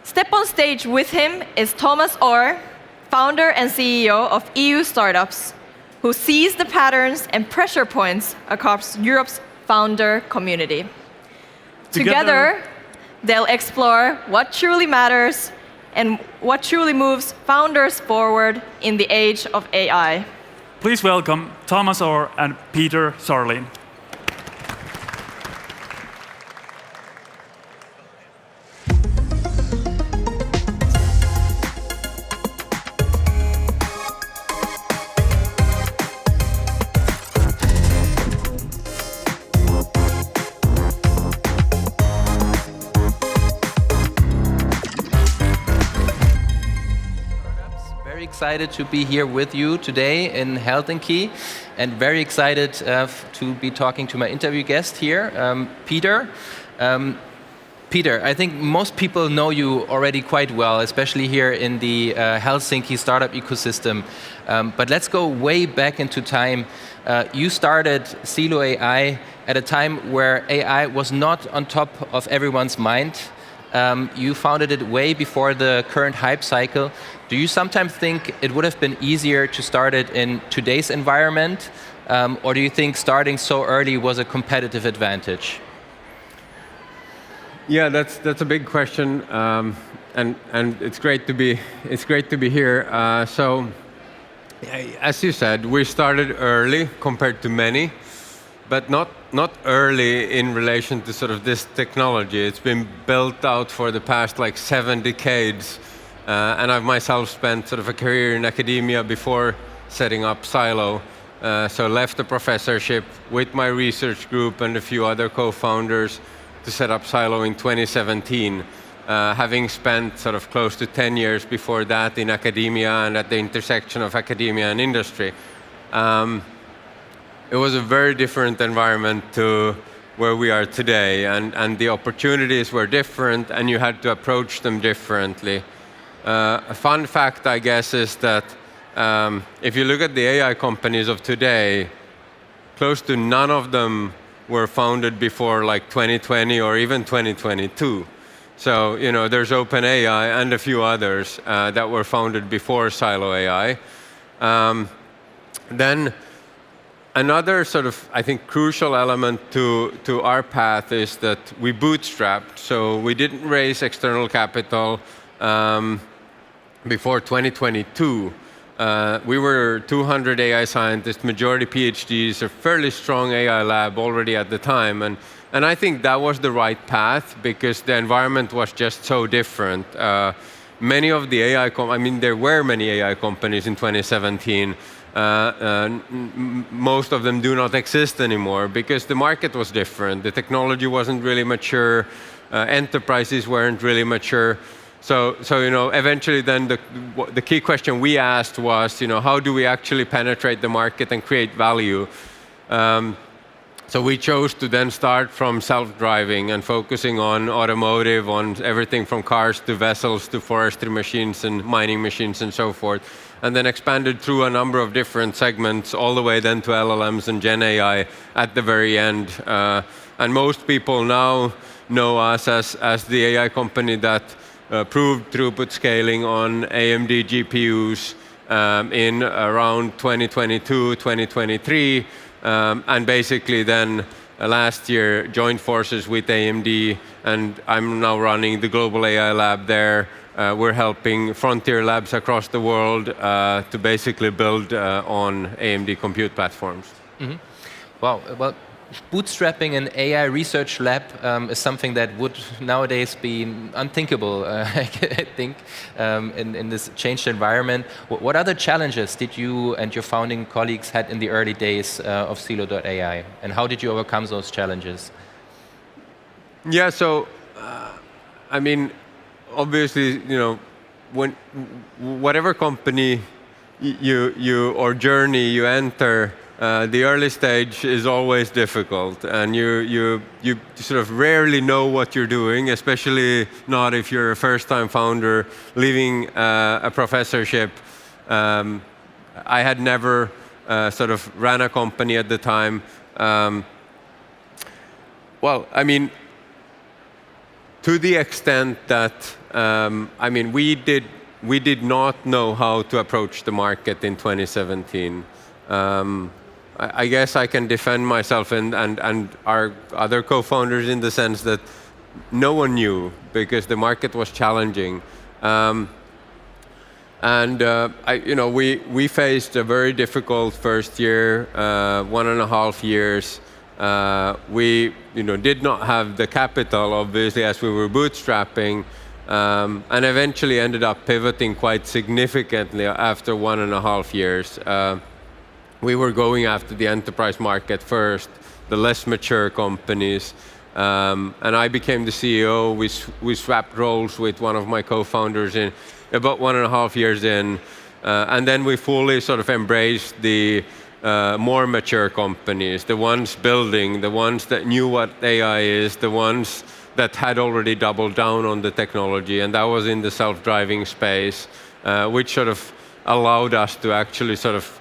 step on stage with him is Thomas Orr, founder and CEO of EU Startups, who sees the patterns and pressure points across Europe's founder community. Together, they'll explore what truly matters and what truly moves founders forward in the age of AI. Please welcome Thomas Orr and Peter Sarlin. Excited to be here with you today in Helsinki, and very excited to be talking to my interview guest here, Peter. Peter, I think most people know you already quite well, especially here in the Helsinki startup ecosystem. But let's go way back into time. You started Silo AI at a time where AI was not on top of everyone's mind. You founded it way before the current hype cycle. Do you sometimes think it would have been easier to start it in today's environment? Or do you think starting so early was a competitive advantage? Yeah, that's a big question, and it's great to be here. So, as you said, we started early compared to many, but not early in relation to sort of this technology. It's been built out for the past like 7 decades, and I've myself spent sort of a career in academia before setting up Silo. So left the professorship with my research group and a few other co-founders to set up Silo in 2017, having spent sort of close to 10 years before that in academia and at the intersection of academia and industry. It was a very different environment to where we are today, and the opportunities were different, and you had to approach them differently. A fun fact, I guess, is that if you look at the AI companies of today, close to none of them were founded before like 2020 or even 2022. So, you know, there's OpenAI and a few others that were founded before Silo AI. Then another sort of, I think, crucial element to our path is that we bootstrapped. So we didn't raise external capital before 2022. We were 200 AI scientists, majority PhDs, a fairly strong AI lab already at the time. And I think that was the right path because the environment was just so different. Many of the AI, there were many AI companies in 2017. Most of them do not exist anymore because the market was different. The technology wasn't really mature. Enterprises weren't really mature. So you know, eventually then the key question we asked was, you know, how do we actually penetrate the market and create value? So we chose to then start from self-driving and focusing on automotive, on everything from cars to vessels to forestry machines and mining machines and so forth, and then expanded through a number of different segments all the way then to LLMs and Gen AI at the very end. And most people now know us as the AI company that proved throughput scaling on AMD GPUs in around 2022, 2023, and basically then last year joined forces with AMD, and I'm now running the global AI lab there. We're helping frontier labs across the world to basically build on AMD compute platforms. Mm-hmm. Wow. Well, bootstrapping an AI research lab is something that would nowadays be unthinkable, I think, in this changed environment. What other challenges did you and your founding colleagues had in the early days of Silo.ai, and how did you overcome those challenges? Yeah, so, I mean, obviously, you know, when whatever company or journey you enter, the early stage is always difficult, and you sort of rarely know what you're doing, especially not if you're a first-time founder leaving a professorship. I had never sort of ran a company at the time. Well, I mean, to the extent that we did not know how to approach the market in 2017. I guess I can defend myself and our other co-founders in the sense that no one knew because the market was challenging. We faced a very difficult first year, 1.5 years. We did not have the capital, obviously, as we were bootstrapping, and eventually ended up pivoting quite significantly after 1.5 years. We were going after the enterprise market first, the less mature companies, and I became the CEO. We swapped roles with one of my co-founders in about 1.5 years in, and then we fully sort of embraced the more mature companies, the ones building, the ones that knew what AI is, the ones that had already doubled down on the technology, and that was in the self-driving space, which sort of allowed us to actually sort of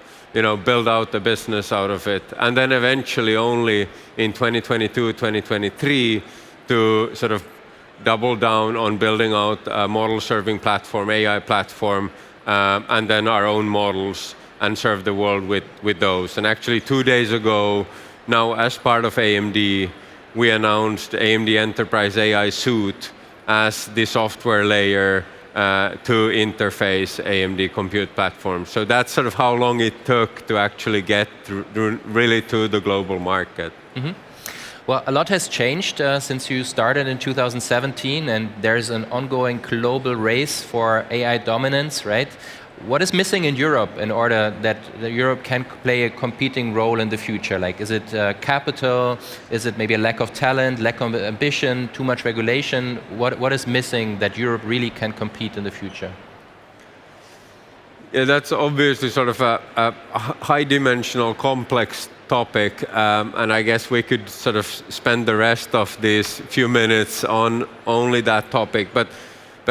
build out the business out of it. And then eventually only in 2022, 2023 to sort of double down on building out a model serving platform, AI platform, and then our own models and serve the world with those. And actually 2 days ago, now as part of AMD, we announced AMD Enterprise AI Suite as the software layer to interface AMD compute platform. So that's sort of how long it took to actually get really to the global market. Mm-hmm. Well, a lot has changed since you started in 2017, and there's an ongoing global race for AI dominance, right? What is missing in Europe in order that Europe can play a competing role in the future? Like, is it capital? Is it maybe a lack of talent, lack of ambition, too much regulation? What is missing that Europe really can compete in the future? Yeah, that's obviously sort of a high-dimensional, complex topic, and I guess we could sort of spend the rest of these few minutes on only that topic. But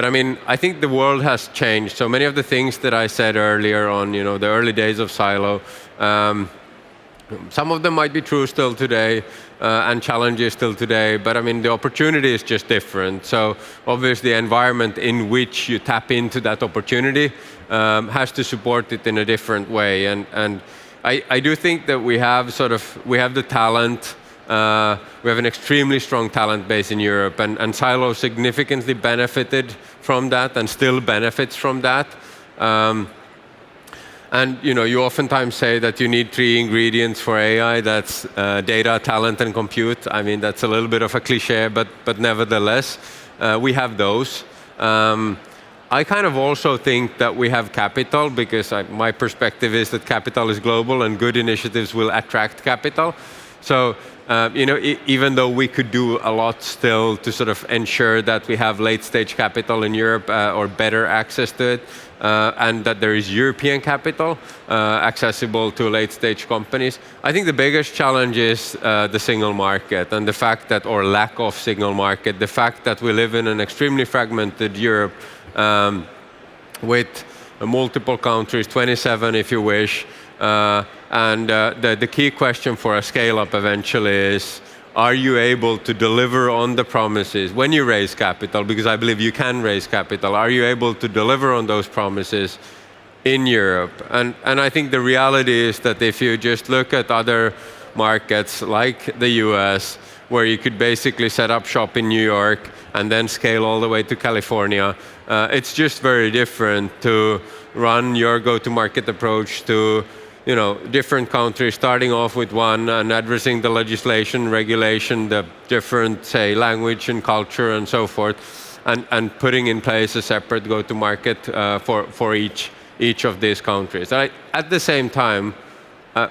I mean, I think the world has changed. So many of the things that I said earlier on, the early days of Silo, some of them might be true still today, and challenges still today, but I mean, the opportunity is just different. So obviously, the environment in which you tap into that opportunity has to support it in a different way. And I do think that we have the talent. We have an extremely strong talent base in Europe, and Silo significantly benefited from that and still benefits from that. And you oftentimes say that you need 3 ingredients for AI. That's data, talent, and compute. I mean, that's a little bit of a cliche, but nevertheless, we have those. I kind of also think that we have capital, because my perspective is that capital is global and good initiatives will attract capital. So, even though we could do a lot still to sort of ensure that we have late-stage capital in Europe or better access to it, and that there is European capital accessible to late-stage companies, I think the biggest challenge is the single market and the fact that, or lack of single market, the fact that we live in an extremely fragmented Europe with multiple countries, 27 if you wish. And the key question for a scale-up eventually is, are you able to deliver on the promises when you raise capital? Because I believe you can raise capital. Are you able to deliver on those promises in Europe? And I think the reality is that if you just look at other markets like the US, where you could basically set up shop in New York and then scale all the way to California, it's just very different to run your go-to-market approach to different countries, starting off with one and addressing the legislation, regulation, the different, say, language and culture and so forth, and putting in place a separate go-to-market for each of these countries. At the same time,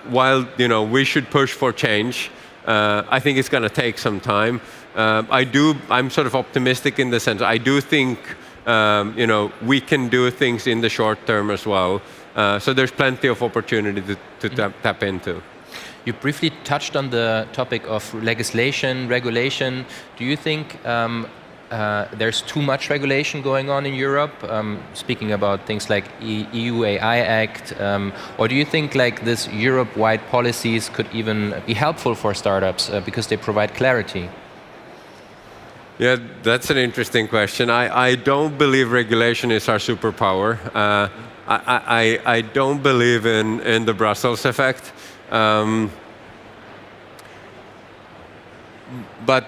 while we should push for change, I think it's going to take some time. I'm sort of optimistic in the sense I do think we can do things in the short term as well. So there's plenty of opportunity to tap into. You briefly touched on the topic of legislation, regulation. Do you think there's too much regulation going on in Europe? Speaking about things like EU AI Act, or do you think like this Europe-wide policies could even be helpful for startups because they provide clarity? Yeah, that's an interesting question. I don't believe regulation is our superpower. I don't believe in the Brussels effect. But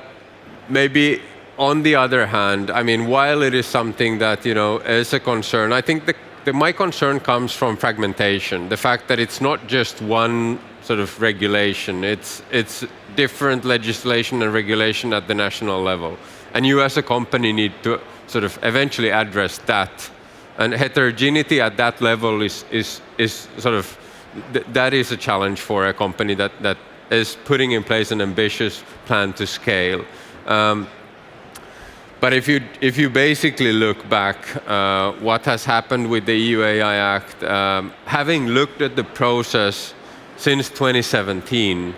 maybe on the other hand, I mean, while it is something that is a concern, I think my concern comes from fragmentation. The fact that it's not just one sort of regulation. It's different legislation and regulation at the national level. And you as a company need to sort of eventually address that. And heterogeneity at that level is sort of, that is a challenge for a company that is putting in place an ambitious plan to scale. But if you basically look back, what has happened with the EU AI Act, having looked at the process since 2017,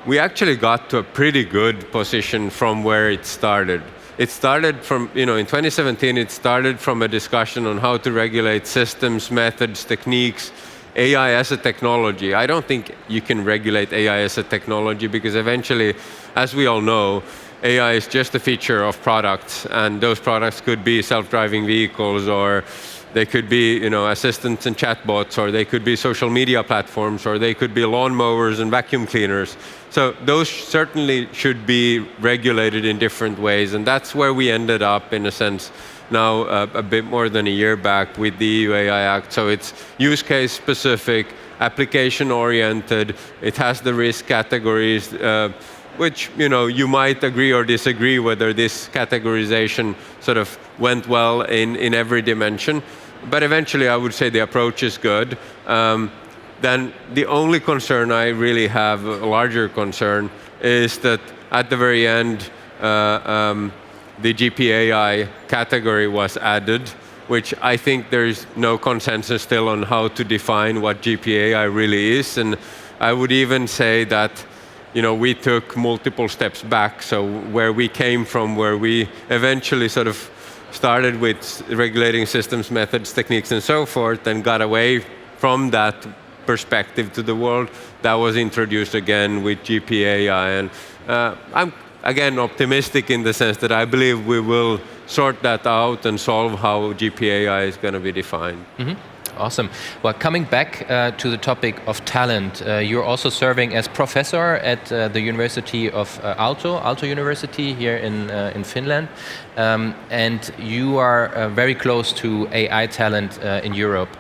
we actually got to a pretty good position from where it started. It started from, in 2017, it started from a discussion on how to regulate systems, methods, techniques, AI as a technology. I don't think you can regulate AI as a technology because eventually, as we all know, AI is just a feature of products, and those products could be self-driving vehicles, or they could be assistants and chatbots, or they could be social media platforms, or they could be lawnmowers and vacuum cleaners. So those certainly should be regulated in different ways, and that's where we ended up, in a sense, now a bit more than a year back with the EU AI Act. So it's use case specific, application oriented, it has the risk categories, which you might agree or disagree whether this categorization sort of went well in every dimension. But eventually I would say the approach is good. Then the only concern I really have, a larger concern, is that at the very end, the GPAI category was added, which I think there's no consensus still on how to define what GPAI really is. And I would even say that we took multiple steps back. So where we came from, where we eventually sort of started with regulating systems, methods, techniques, and so forth, and got away from that perspective to the world, that was introduced again with GPAI. And I'm, again, optimistic in the sense that I believe we will sort that out and solve how GPAI is going to be defined. Mm-hmm. Awesome. Well, coming back to the topic of talent, you're also serving as professor at the University of Aalto University here in Finland, and you are very close to AI talent in Europe.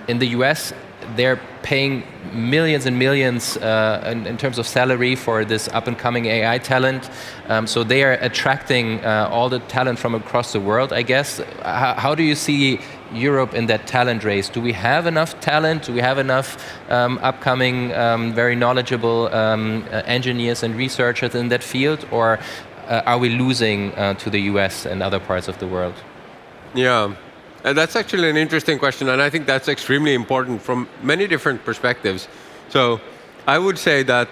In the US, they're paying millions and millions in terms of salary for this up-and-coming AI talent. So they are attracting all the talent from across the world, I guess. How do you see Europe in that talent race? Do we have enough talent? Do we have enough upcoming, very knowledgeable engineers and researchers in that field? Or are we losing to the US and other parts of the world? Yeah. That's actually an interesting question, and I think that's extremely important from many different perspectives. So I would say that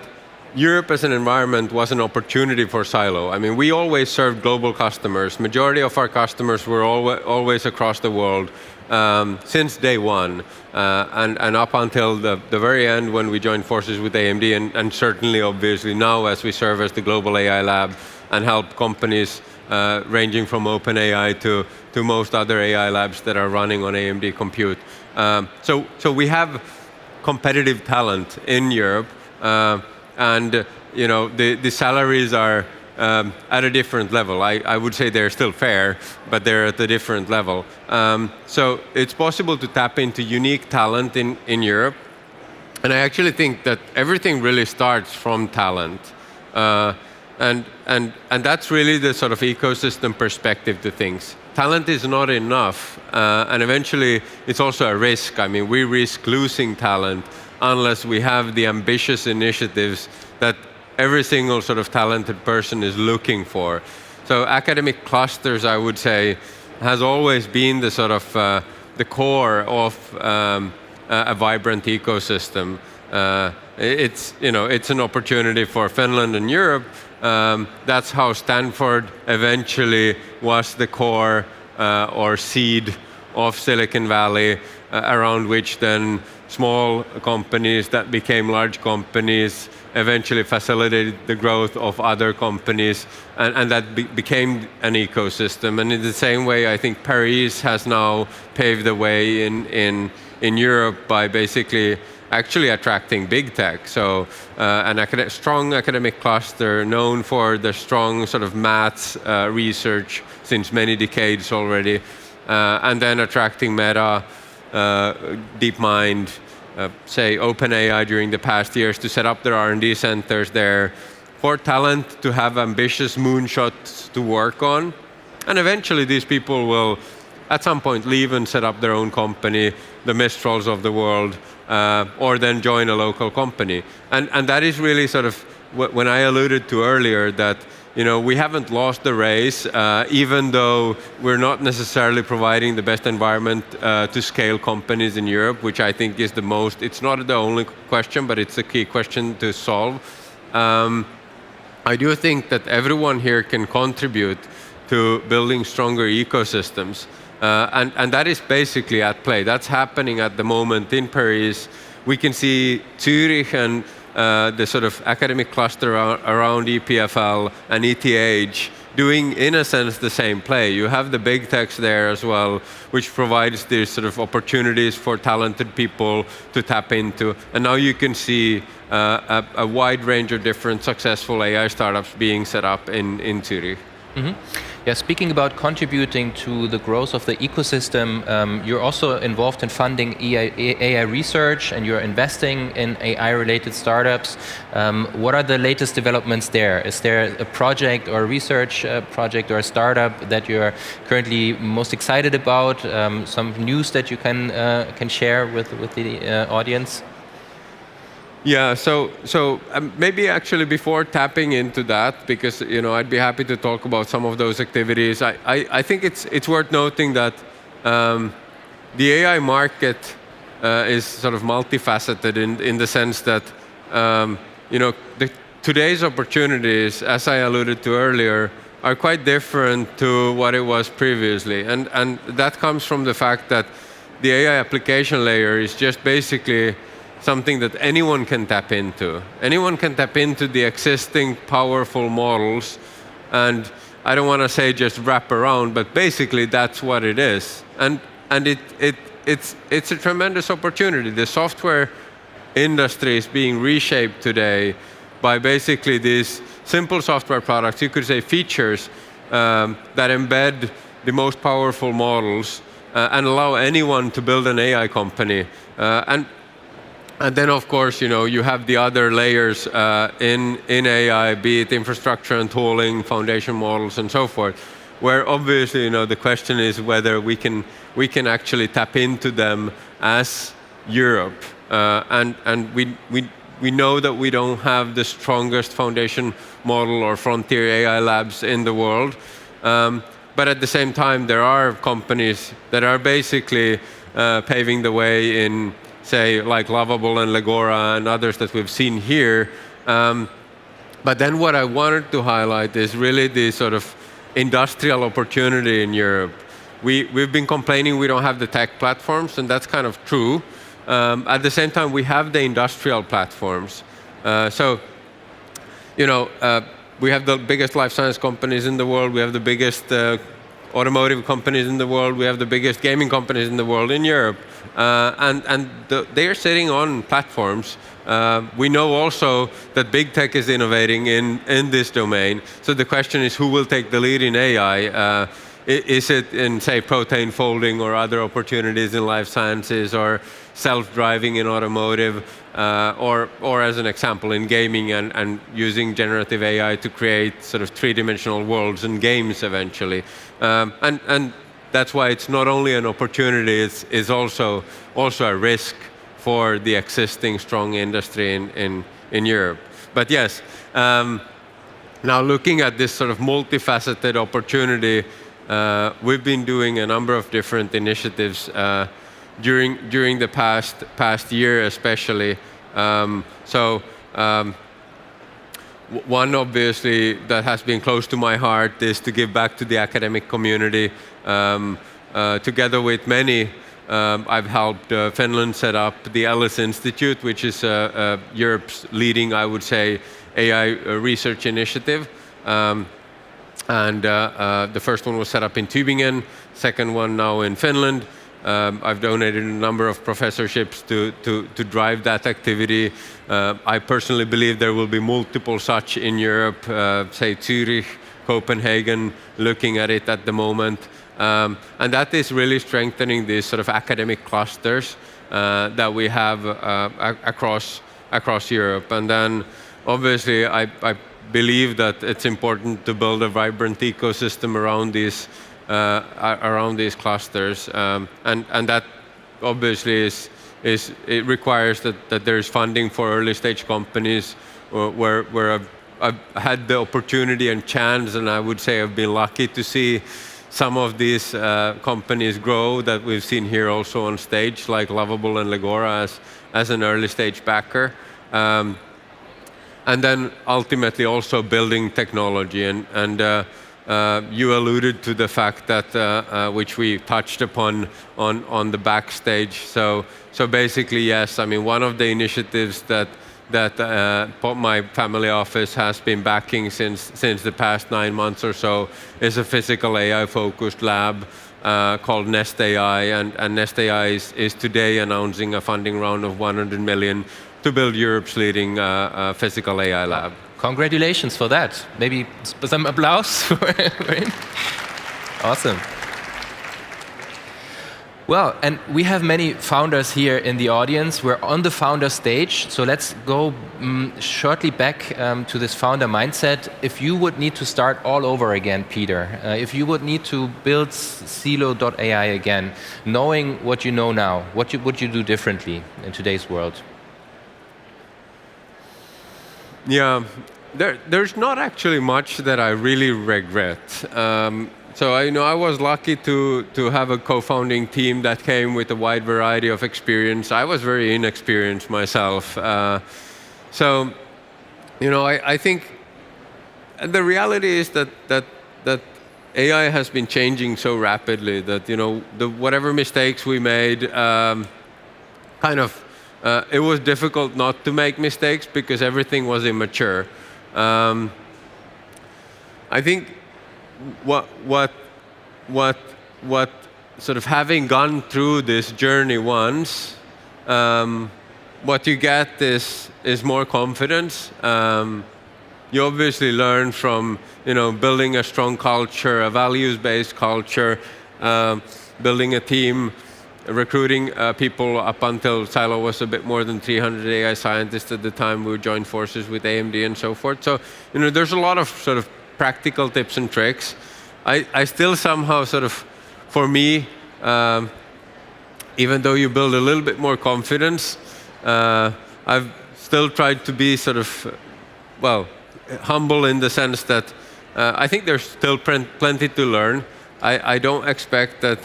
Europe as an environment was an opportunity for Silo. I mean, we always served global customers. Majority of our customers were always across the world since day one, and up until the very end when we joined forces with AMD, and certainly obviously now as we serve as the global AI lab and help companies ranging from OpenAI to most other AI labs that are running on AMD compute. So we have competitive talent in Europe, and the salaries are at a different level. I would say they're still fair, but they're at a different level. So it's possible to tap into unique talent in Europe, and I actually think that everything really starts from talent. And that's really the sort of ecosystem perspective to things. Talent is not enough, and eventually it's also a risk. I mean, we risk losing talent unless we have the ambitious initiatives that every single sort of talented person is looking for. So academic clusters, I would say, has always been the sort of the core of a vibrant ecosystem. It's an opportunity for Finland and Europe. That's how Stanford eventually was the core or seed of Silicon Valley, around which then small companies that became large companies eventually facilitated the growth of other companies, and that became an ecosystem. And in the same way, I think Paris has now paved the way in Europe by basically actually attracting big tech. So an strong academic cluster known for the strong sort of maths research since many decades already, and then attracting Meta, DeepMind, say OpenAI during the past years to set up their R&D centers there for talent to have ambitious moonshots to work on. And eventually these people will at some point leave and set up their own company, the Mistrals of the world, or then join a local company. And that is really sort of when I alluded to earlier that we haven't lost the race, even though we're not necessarily providing the best environment to scale companies in Europe, which I think is it's not the only question, but it's a key question to solve. I do think that everyone here can contribute to building stronger ecosystems. And that is basically at play. That's happening at the moment in Paris. We can see Zurich and the sort of academic cluster around EPFL and ETH doing, in a sense, the same play. You have the big techs there as well, which provides these sort of opportunities for talented people to tap into. And now you can see a wide range of different successful AI startups being set up in Zurich. Mm-hmm. Yeah, speaking about contributing to the growth of the ecosystem, you're also involved in funding AI research, and you're investing in AI-related startups. What are the latest developments there? Is there a project or a research project or a startup that you're currently most excited about? Some news that you can share with the audience? Yeah, so maybe actually before tapping into that, because I'd be happy to talk about some of those activities. I think it's worth noting that the AI market is sort of multifaceted in the sense that today's opportunities, as I alluded to earlier, are quite different to what it was previously, and that comes from the fact that the AI application layer is just basically something that anyone can tap into. Anyone can tap into the existing powerful models, and I don't want to say just wrap around, but basically that's what it is. And it's a tremendous opportunity. The software industry is being reshaped today by basically these simple software products, you could say features, that embed the most powerful models and allow anyone to build an AI company. And then, of course, you have the other layers in AI, be it infrastructure and tooling, foundation models, and so forth, where obviously, the question is whether we can actually tap into them as Europe. And we know that we don't have the strongest foundation model or frontier AI labs in the world. But at the same time, there are companies that are basically paving the way in, say, like Lovable and Legora and others that we've seen here. But then what I wanted to highlight is really the sort of industrial opportunity in Europe. We've been complaining we don't have the tech platforms, and that's kind of true. At the same time, we have the industrial platforms. We have the biggest life science companies in the world. We have the biggest automotive companies in the world. We have the biggest gaming companies in the world in Europe. They are sitting on platforms. We know also that big tech is innovating in this domain. So the question is, who will take the lead in AI? Is it in, say, protein folding or other opportunities in life sciences, or self-driving in automotive, or as an example in gaming and using generative AI to create sort of three-dimensional worlds and games eventually. And that's why it's not only an opportunity, it's also a risk for the existing strong industry in Europe. But yes, now looking at this sort of multifaceted opportunity, we've been doing a number of different initiatives during the past year especially. One obviously that has been close to my heart is to give back to the academic community. Together with many, I've helped Finland set up the Ellis Institute, which is Europe's leading, I would say, AI research initiative. The first one was set up in Tübingen, second one now in Finland. I've donated a number of professorships to drive that activity. I personally believe there will be multiple such in Europe, say Zurich, Copenhagen, looking at it at the moment. And that is really strengthening these sort of academic clusters that we have across Europe. And then obviously I believe that it's important to build a vibrant ecosystem around these clusters, and that obviously it requires that there is funding for early stage companies, where I've had the opportunity and chance, and I would say I've been lucky to see some of these companies grow that we've seen here also on stage, like Lovable and Legora as an early stage backer. And then ultimately also building technology. And you alluded to the fact that, which we touched upon on the backstage. So basically, yes, I mean, one of the initiatives that that my family office has been backing since the past 9 months or so is a physical AI-focused lab called Nest AI, and Nest AI is today announcing a funding round of 100 million to build Europe's leading physical AI lab. Congratulations for that. Maybe some applause for him. Awesome. Well, and we have many founders here in the audience. We're on the founder stage, so let's go shortly back to this founder mindset. If you would need to start all over again, Peter, if you would need to build Silo.ai again, knowing what you know now, what would you do differently in today's world? Yeah, there's not actually much that I really regret. So I was lucky to have a co-founding team that came with a wide variety of experience. I was very inexperienced myself. I think the reality is that AI has been changing so rapidly that whatever mistakes we made, it was difficult not to make mistakes because everything was immature. I think what sort of having gone through this journey once, what you get is more confidence. You obviously learn from building a strong culture, a values-based culture, building a team, recruiting people. Up until Silo was a bit more than 300 AI scientists at the time. We joined forces with AMD and so forth. So there's a lot of sort of practical tips and tricks. I still somehow for me, even though you build a little bit more confidence, I've still tried to be humble in the sense that I think there's still plenty to learn. I don't expect that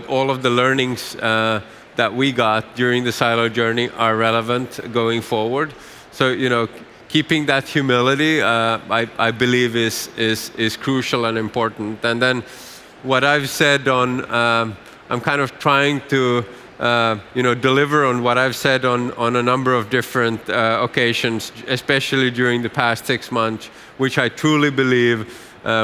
all of the learnings that we got during the Silo journey are relevant going forward. So keeping that humility, I believe is crucial and important. And then what I've said on, I'm kind of trying to deliver on what I've said on a number of different occasions, especially during the past 6 months, which I truly believe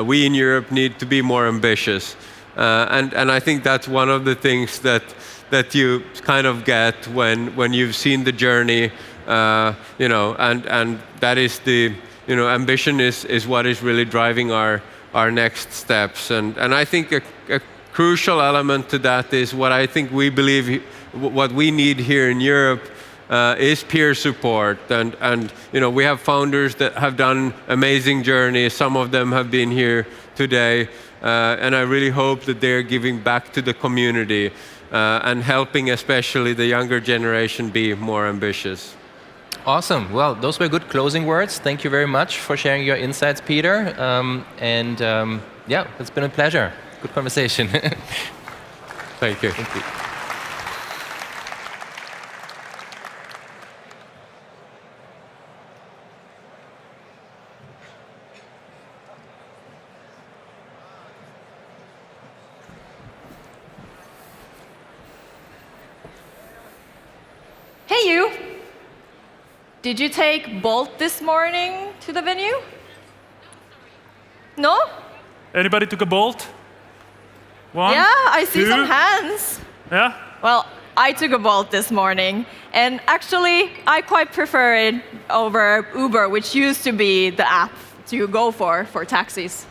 we in Europe need to be more ambitious. And I think that's one of the things that you kind of get when you've seen the journey, and that is the ambition is what is really driving our next steps. And I think a crucial element to that is what I think we believe what we need here in Europe is peer support. And we have founders that have done amazing journeys. Some of them have been here today. And I really hope that they're giving back to the community and helping especially the younger generation be more ambitious. Awesome. Well, those were good closing words. Thank you very much for sharing your insights, Peter. Yeah, it's been a pleasure. Good conversation. Thank you. Thank you. Hey, you. Did you take Bolt this morning to the venue? No? Anybody took a Bolt? One? Yeah, I see two? some hands. Yeah? Well, I took a Bolt this morning, and actually, I quite prefer it over Uber, which used to be the app to go for taxis.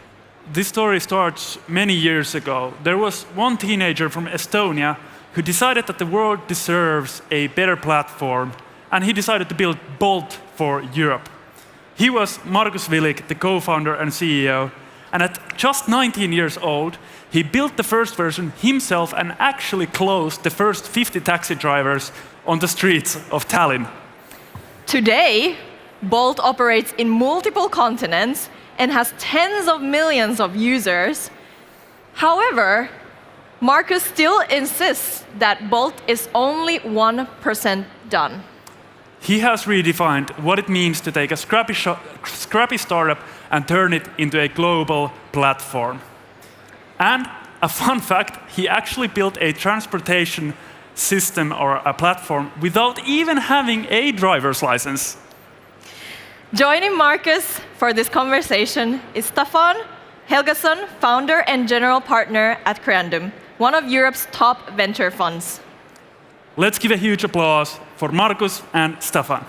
This story starts many years ago. There was one teenager from Estonia who decided that the world deserves a better platform, and he decided to build Bolt for Europe. He was Markus Willig, the co-founder and CEO, and at just 19 years old, he built the first version himself and actually closed the first 50 taxi drivers on the streets of Tallinn. Today, Bolt operates in multiple continents and has tens of millions of users. However, Markus still insists that Bolt is only 1% done. He has redefined what it means to take a scrappy startup and turn it into a global platform. And a fun fact, he actually built a transportation system or a platform without even having a driver's license. Joining Marcus for this conversation is Staffan Helgason, founder and general partner at Creandum, one of Europe's top venture funds. Let's give a huge applause for Marcus and Staffan.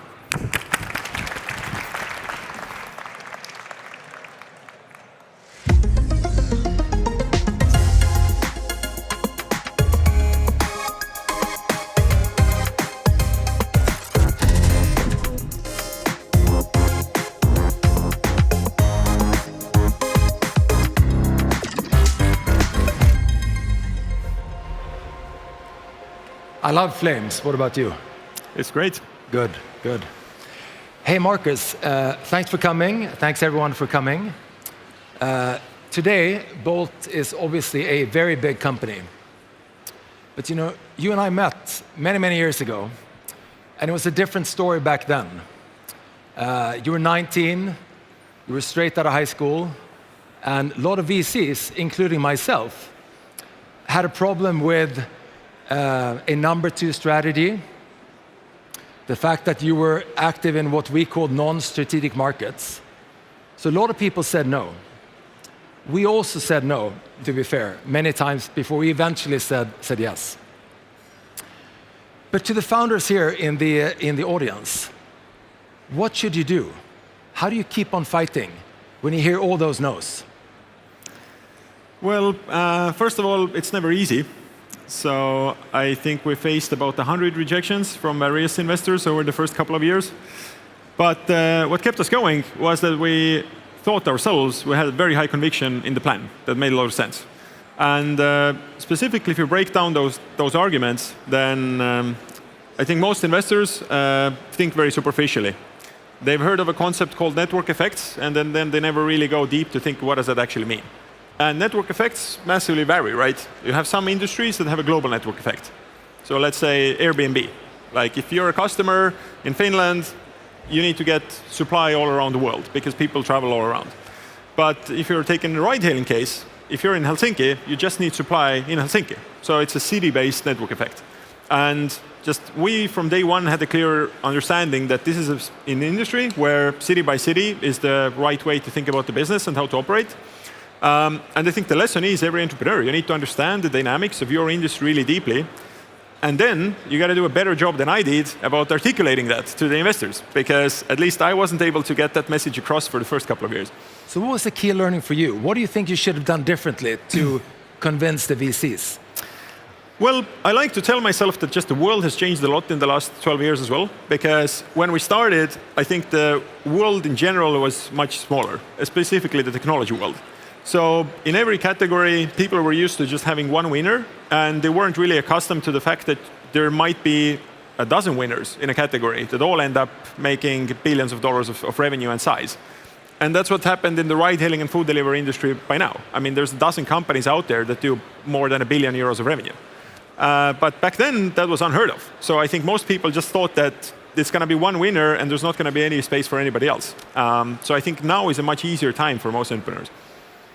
I love flames. What about you? It's great. Good, good. Hey, Marcus, thanks for coming. Thanks, everyone, for coming. Today, Bolt is obviously a very big company. But you know, you and I met many, many years ago, and it was a different story back then. You were 19, you were straight out of high school, and a lot of VCs, including myself, had a problem with a number two strategy, the fact that you were active in what we called non-strategic markets. So a lot of people said no. We also said no, to be fair, many times before we eventually said yes. But to the founders here in the audience, what should you do? How do you keep on fighting when you hear all those no's? Well, first of all, it's never easy. So I think we faced about 100 rejections from various investors over the first couple of years. But what kept us going was that we thought ourselves we had a very high conviction in the plan that made a lot of sense. And specifically, if you break down those arguments, then I think most investors think very superficially. They've heard of a concept called network effects, and then they never really go deep to think, what does that actually mean? And network effects massively vary, right? You have some industries that have a global network effect. So let's say Airbnb. Like if you're a customer in Finland, you need to get supply all around the world because people travel all around. But if you're taking the ride-hailing case, if you're in Helsinki, you just need supply in Helsinki. So it's a city-based network effect. And just we, from day one, had a clear understanding that this is an industry where city by city is the right way to think about the business and how to operate. And I think the lesson is every entrepreneur, you need to understand the dynamics of your industry really deeply. And then you got to do a better job than I did about articulating that to the investors, because at least I wasn't able to get that message across for the first couple of years. So what was the key learning for you? What do you think you should have done differently to convince the VCs? Well, I like to tell myself that just the world has changed a lot in the last 12 years as well, because when we started, I think the world in general was much smaller, specifically the technology world. So in every category, people were used to just having one winner, and they weren't really accustomed to the fact that there might be a dozen winners in a category that all end up making billions of dollars of revenue and size. And that's what happened in the ride-hailing and food delivery industry by now. I mean, there's a dozen companies out there that do more than €1 billion of revenue. But back then, that was unheard of. So I think most people just thought that there's going to be one winner and there's not going to be any space for anybody else. So I think now is a much easier time for most entrepreneurs.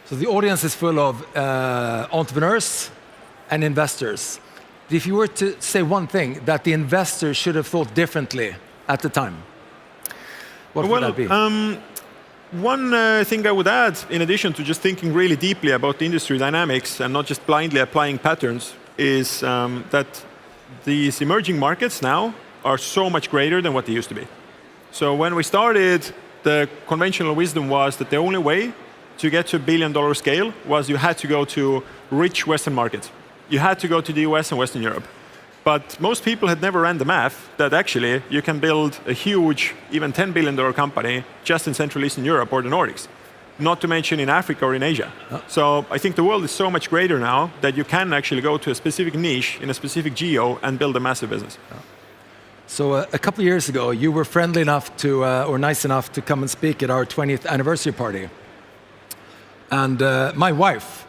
So the audience is full of entrepreneurs and investors. If you were to say one thing that the investors should have thought differently at the time, what would that be? One thing I would add, in addition to just thinking really deeply about the industry dynamics and not just blindly applying patterns, is that these emerging markets now are so much greater than what they used to be. So when we started, the conventional wisdom was that the only way to get to $1 billion scale was you had to go to rich Western markets. You had to go to the US and Western Europe. But most people had never ran the math that actually you can build a huge, even $10 billion company just in Central Eastern Europe or the Nordics, not to mention in Africa or in Asia. So I think the world is so much greater now that you can actually go to a specific niche in a specific geo and build a massive business. So a couple of years ago, you were friendly enough to, or nice enough to come and speak at our 20th anniversary party. And my wife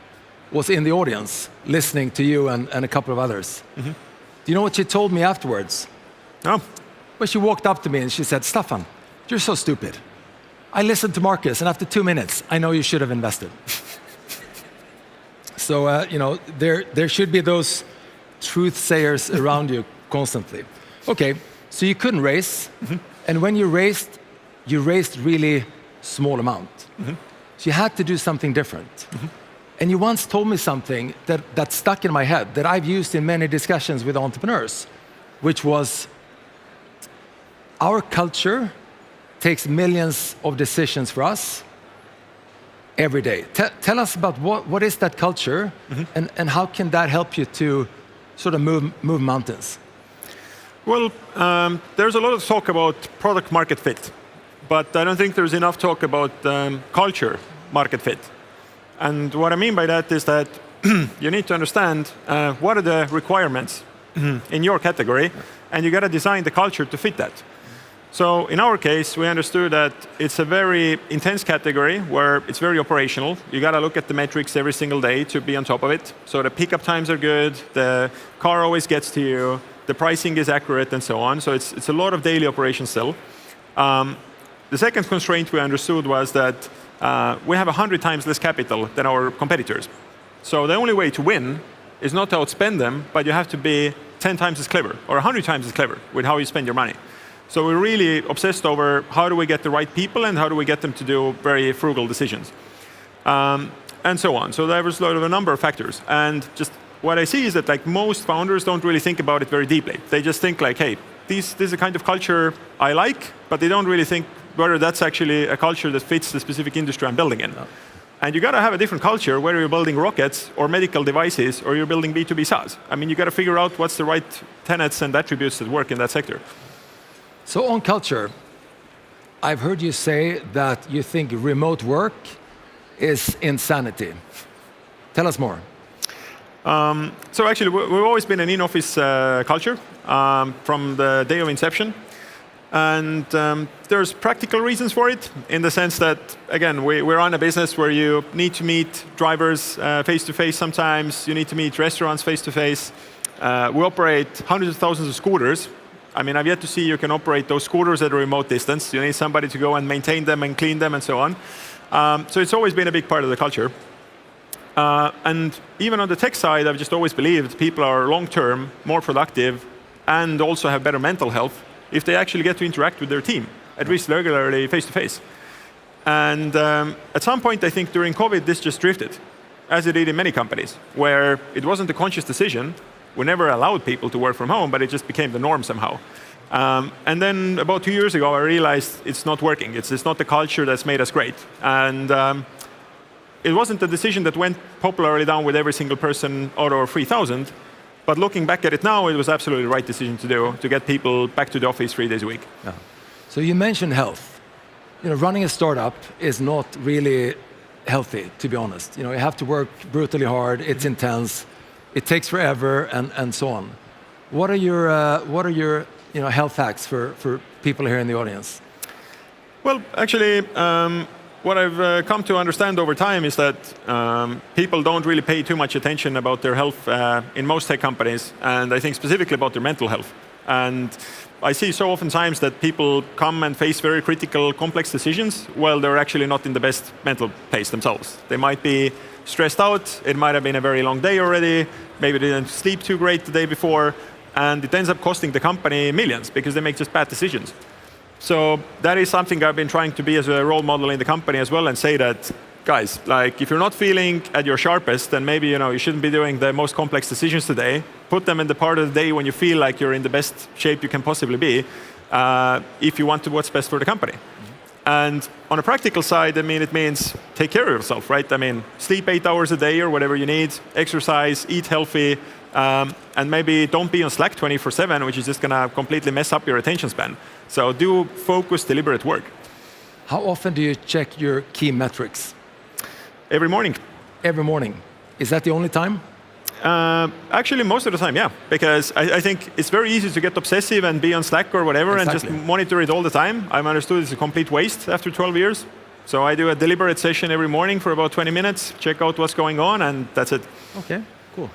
was in the audience listening to you and a couple of others. Mm-hmm. Do you know what she told me afterwards? No. Well, she walked up to me and she said, Staffan, you're so stupid. I listened to Marcus, and after 2 minutes, I know you should have invested. So, you know, there should be those truth sayers around you constantly. Okay, so you couldn't raise, and when you raised, you raised really small amount. So you had to do something different. And you once told me something that stuck in my head that I've used in many discussions with entrepreneurs, which was, our culture takes millions of decisions for us every day. Tell us about what is that culture, and how can that help you to sort of move mountains? Well, there's a lot of talk about product market fit, but I don't think there's enough talk about culture market fit. And what I mean by that is that you need to understand what are the requirements in your category, and you got to design the culture to fit that. So in our case, we understood that it's a very intense category where it's very operational. You got to look at the metrics every single day to be on top of it. So the pickup times are good, the car always gets to you, the pricing is accurate, and so on. So it's a lot of daily operations still. The second constraint we understood was that we have 100 times less capital than our competitors. So the only way to win is not to outspend them, but you have to be 10 times as clever, or 100 times as clever with how you spend your money. So we're really obsessed over how do we get the right people and how do we get them to do very frugal decisions. And so on. So there was a number of factors. And just what I see is that like most founders don't really think about it very deeply. They just think like, hey, this is a kind of culture I like, but they don't really think whether that's actually a culture that fits the specific industry I'm building in. No. And you got to have a different culture, whether you're building rockets or medical devices or you're building B2B SaaS. I mean, you got to figure out what's the right tenets and attributes that work in that sector. So on culture, I've heard you say that you think remote work is insanity. Tell us more. So actually, we've always been an in-office culture from the day of inception. And there's practical reasons for it, in the sense that, again, we're on a business where you need to meet drivers face-to-face sometimes. You need to meet restaurants face-to-face. We operate hundreds of thousands of scooters. I mean, I've yet to see you can operate those scooters at a remote distance. You need somebody to go and maintain them and clean them and so on. So it's always been a big part of the culture. And even on the tech side, I've just always believed people are long-term, more productive, and also have better mental health if they actually get to interact with their team, at least regularly face-to-face. And at some point, I think during COVID, this just drifted, as it did in many companies, where it wasn't a conscious decision. We never allowed people to work from home, but it just became the norm somehow. And then about 2 years ago, I realized it's not working. It's not the culture that's made us great. And it wasn't a decision that went popularly down with every single person out of 3,000. But looking back at it now, it was absolutely the right decision to do, to get people back to the office 3 days a week. Yeah. So you mentioned health. You know, running a startup is not really healthy, to be honest. You know, you have to work brutally hard. It's intense. It takes forever, and so on. What are your health hacks for people here in the audience? Well, actually, what I've come to understand over time is that people don't really pay too much attention about their health in most tech companies, and I think specifically about their mental health. And I see so often times that people come and face very critical, complex decisions while they're actually not in the best mental place themselves. They might be stressed out, it might have been a very long day already, maybe they didn't sleep too great the day before, and it ends up costing the company millions because they make just bad decisions. So that is something I've been trying to be as a role model in the company as well, and say that, guys, like if you're not feeling at your sharpest, then maybe you shouldn't be doing the most complex decisions today. Put them in the part of the day when you feel like you're in the best shape you can possibly be, if you want to what's best for the company. And on a practical side, I mean, it means take care of yourself, right? I mean, sleep 8 hours a day or whatever you need, exercise, eat healthy, and maybe don't be on Slack 24/7, which is just going to completely mess up your attention span. So do focused, deliberate work. How often do you check your key metrics? Every morning. Every morning. Is that the only time? Actually, most of the time, yeah. Because I think it's very easy to get obsessive and be on Slack or whatever and just monitor it all the time. I've understood it's a complete waste after 12 years. So I do a deliberate session every morning for about 20 minutes, check out what's going on, and that's it. Okay, cool.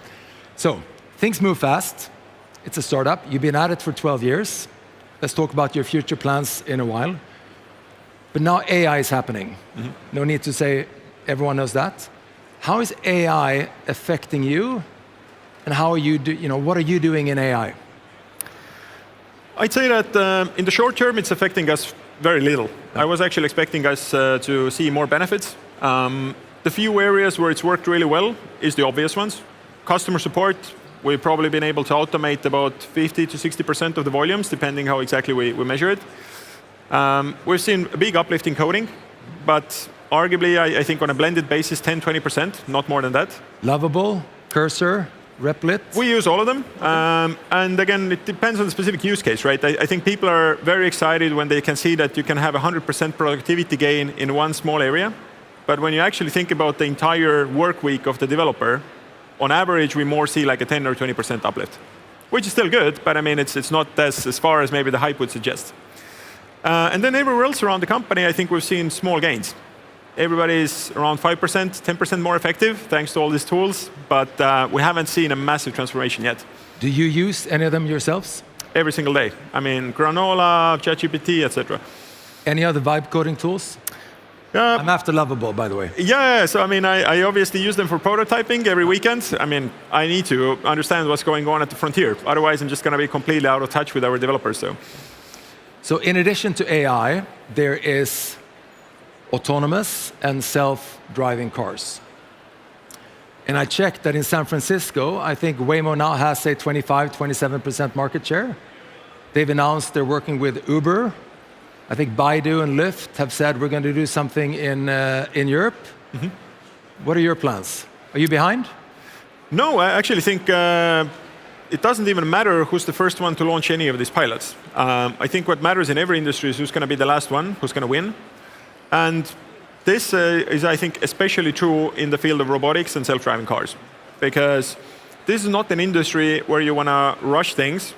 So things move fast. It's a startup. You've been at it for 12 years. Let's talk about your future plans in a while. But now AI is happening. No need to say everyone knows that. How is AI affecting you, and how are you what are you doing in AI? I'd say that in the short term, it's affecting us very little. I was actually expecting us to see more benefits. The few areas where it's worked really well is the obvious ones. Customer support, we've probably been able to automate about 50 to 60% of the volumes, depending how exactly we measure it. We've seen a big uplift in coding, but arguably, I think on a blended basis, 10-20%, not more than that. Lovable, Cursor, Replit? We use all of them. And again, it depends on the specific use case, right? I think people are very excited when they can see that you can have 100% productivity gain in one small area. But when you actually think about the entire work week of the developer, on average, we more see like a 10 or 20% uplift, which is still good, but I mean, it's not as far as maybe the hype would suggest. And then everywhere else around the company, I think we've seen small gains. Everybody's around 5%, 10% more effective, thanks to all these tools, but we haven't seen a massive transformation yet. Do you use any of them yourselves? Every single day. I mean, Granola, ChatGPT, etc. Any other vibe coding tools? I'm after Lovable, by the way. Yeah, so I mean, I obviously use them for prototyping every weekend. I mean, I need to understand what's going on at the frontier. Otherwise, I'm just going to be completely out of touch with our developers. So in addition to AI, there is autonomous and self-driving cars. And I checked that in San Francisco, I think Waymo now has a 25-27% market share. They've announced they're working with Uber. I think Baidu and Lyft have said we're going to do something in Europe. Mm-hmm. What are your plans? Are you behind? No, I actually think it doesn't even matter who's the first one to launch any of these pilots. I think what matters in every industry is who's going to be the last one, who's going to win. And this is, I think, especially true in the field of robotics and self-driving cars. Because this is not an industry where you want to rush things,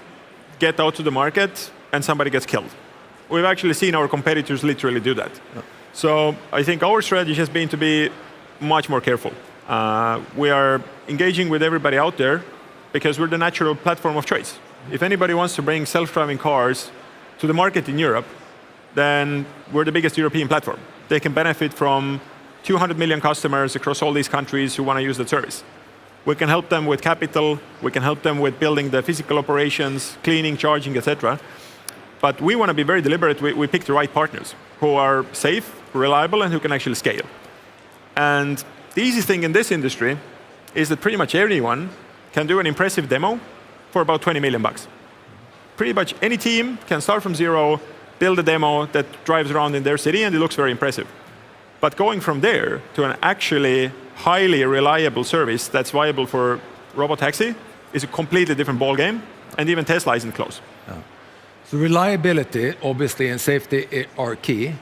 get out to the market, and somebody gets killed. We've actually seen our competitors literally do that. Yeah. So I think our strategy has been to be much more careful. We are engaging with everybody out there because we're the natural platform of choice. If anybody wants to bring self-driving cars to the market in Europe, then we're the biggest European platform. They can benefit from 200 million customers across all these countries who want to use that service. We can help them with capital, we can help them with building the physical operations, cleaning, charging, etc. But we want to be very deliberate. We pick the right partners who are safe, reliable, and who can actually scale. And the easy thing in this industry is that pretty much anyone can do an impressive demo for about 20 million bucks. Pretty much any team can start from zero, build a demo that drives around in their city, and it looks very impressive. But going from there to an actually highly reliable service that's viable for robotaxi is a completely different ballgame, and even Tesla isn't close. Yeah. So reliability, obviously, and safety are key,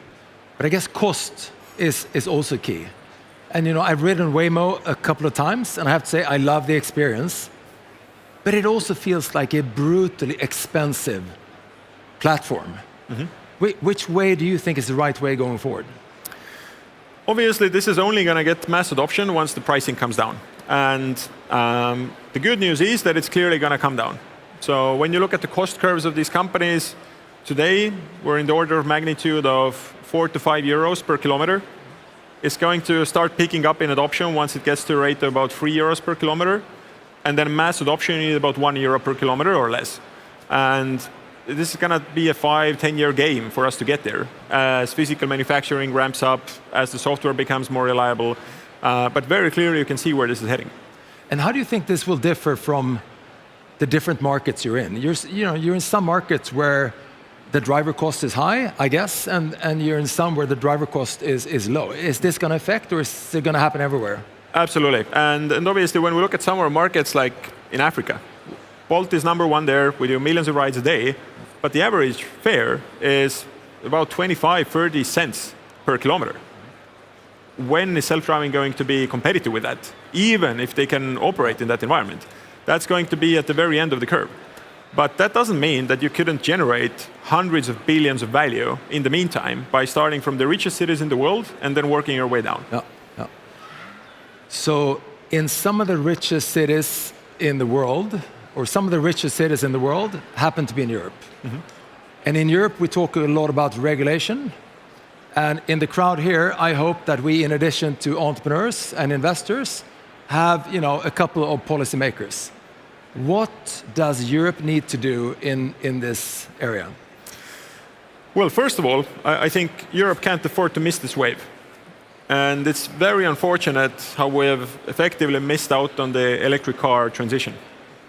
but I guess cost is also key. And you know, I've ridden Waymo a couple of times, and I have to say I love the experience, but it also feels like a brutally expensive platform. Mm-hmm. Which way do you think is the right way going forward? Obviously, this is only going to get mass adoption once the pricing comes down. And the good news is that it's clearly going to come down. So when you look at the cost curves of these companies, today we're in the order of magnitude of 4 to 5 euros per kilometer. It's going to start picking up in adoption once it gets to a rate of about 3 euros per kilometer. And then mass adoption is about 1 euro per kilometer or less. And this is going to be a 5-10 year game for us to get there as physical manufacturing ramps up, as the software becomes more reliable. But very clearly you can see where this is heading. And how do you think this will differ from the different markets you're in? You're in some markets where the driver cost is high, I guess, and you're in some where the driver cost is low. Is this going to affect, or is it going to happen everywhere? Absolutely. And obviously when we look at some of our markets, like in Africa, Bolt is number one there. We do millions of rides a day, but the average fare is about 25-30 cents per kilometer. When is self-driving going to be competitive with that, even if they can operate in that environment? That's going to be at the very end of the curve. But that doesn't mean that you couldn't generate hundreds of billions of value in the meantime by starting from the richest cities in the world and then working your way down. Yeah. Yeah. So in some of the richest cities in the world, or some of the richest cities in the world happen to be in Europe. Mm-hmm. And in Europe, we talk a lot about regulation. And in the crowd here, I hope that we, in addition to entrepreneurs and investors, have a couple of policymakers. What does Europe need to do in this area? Well, first of all, I think Europe can't afford to miss this wave. And it's very unfortunate how we have effectively missed out on the electric car transition.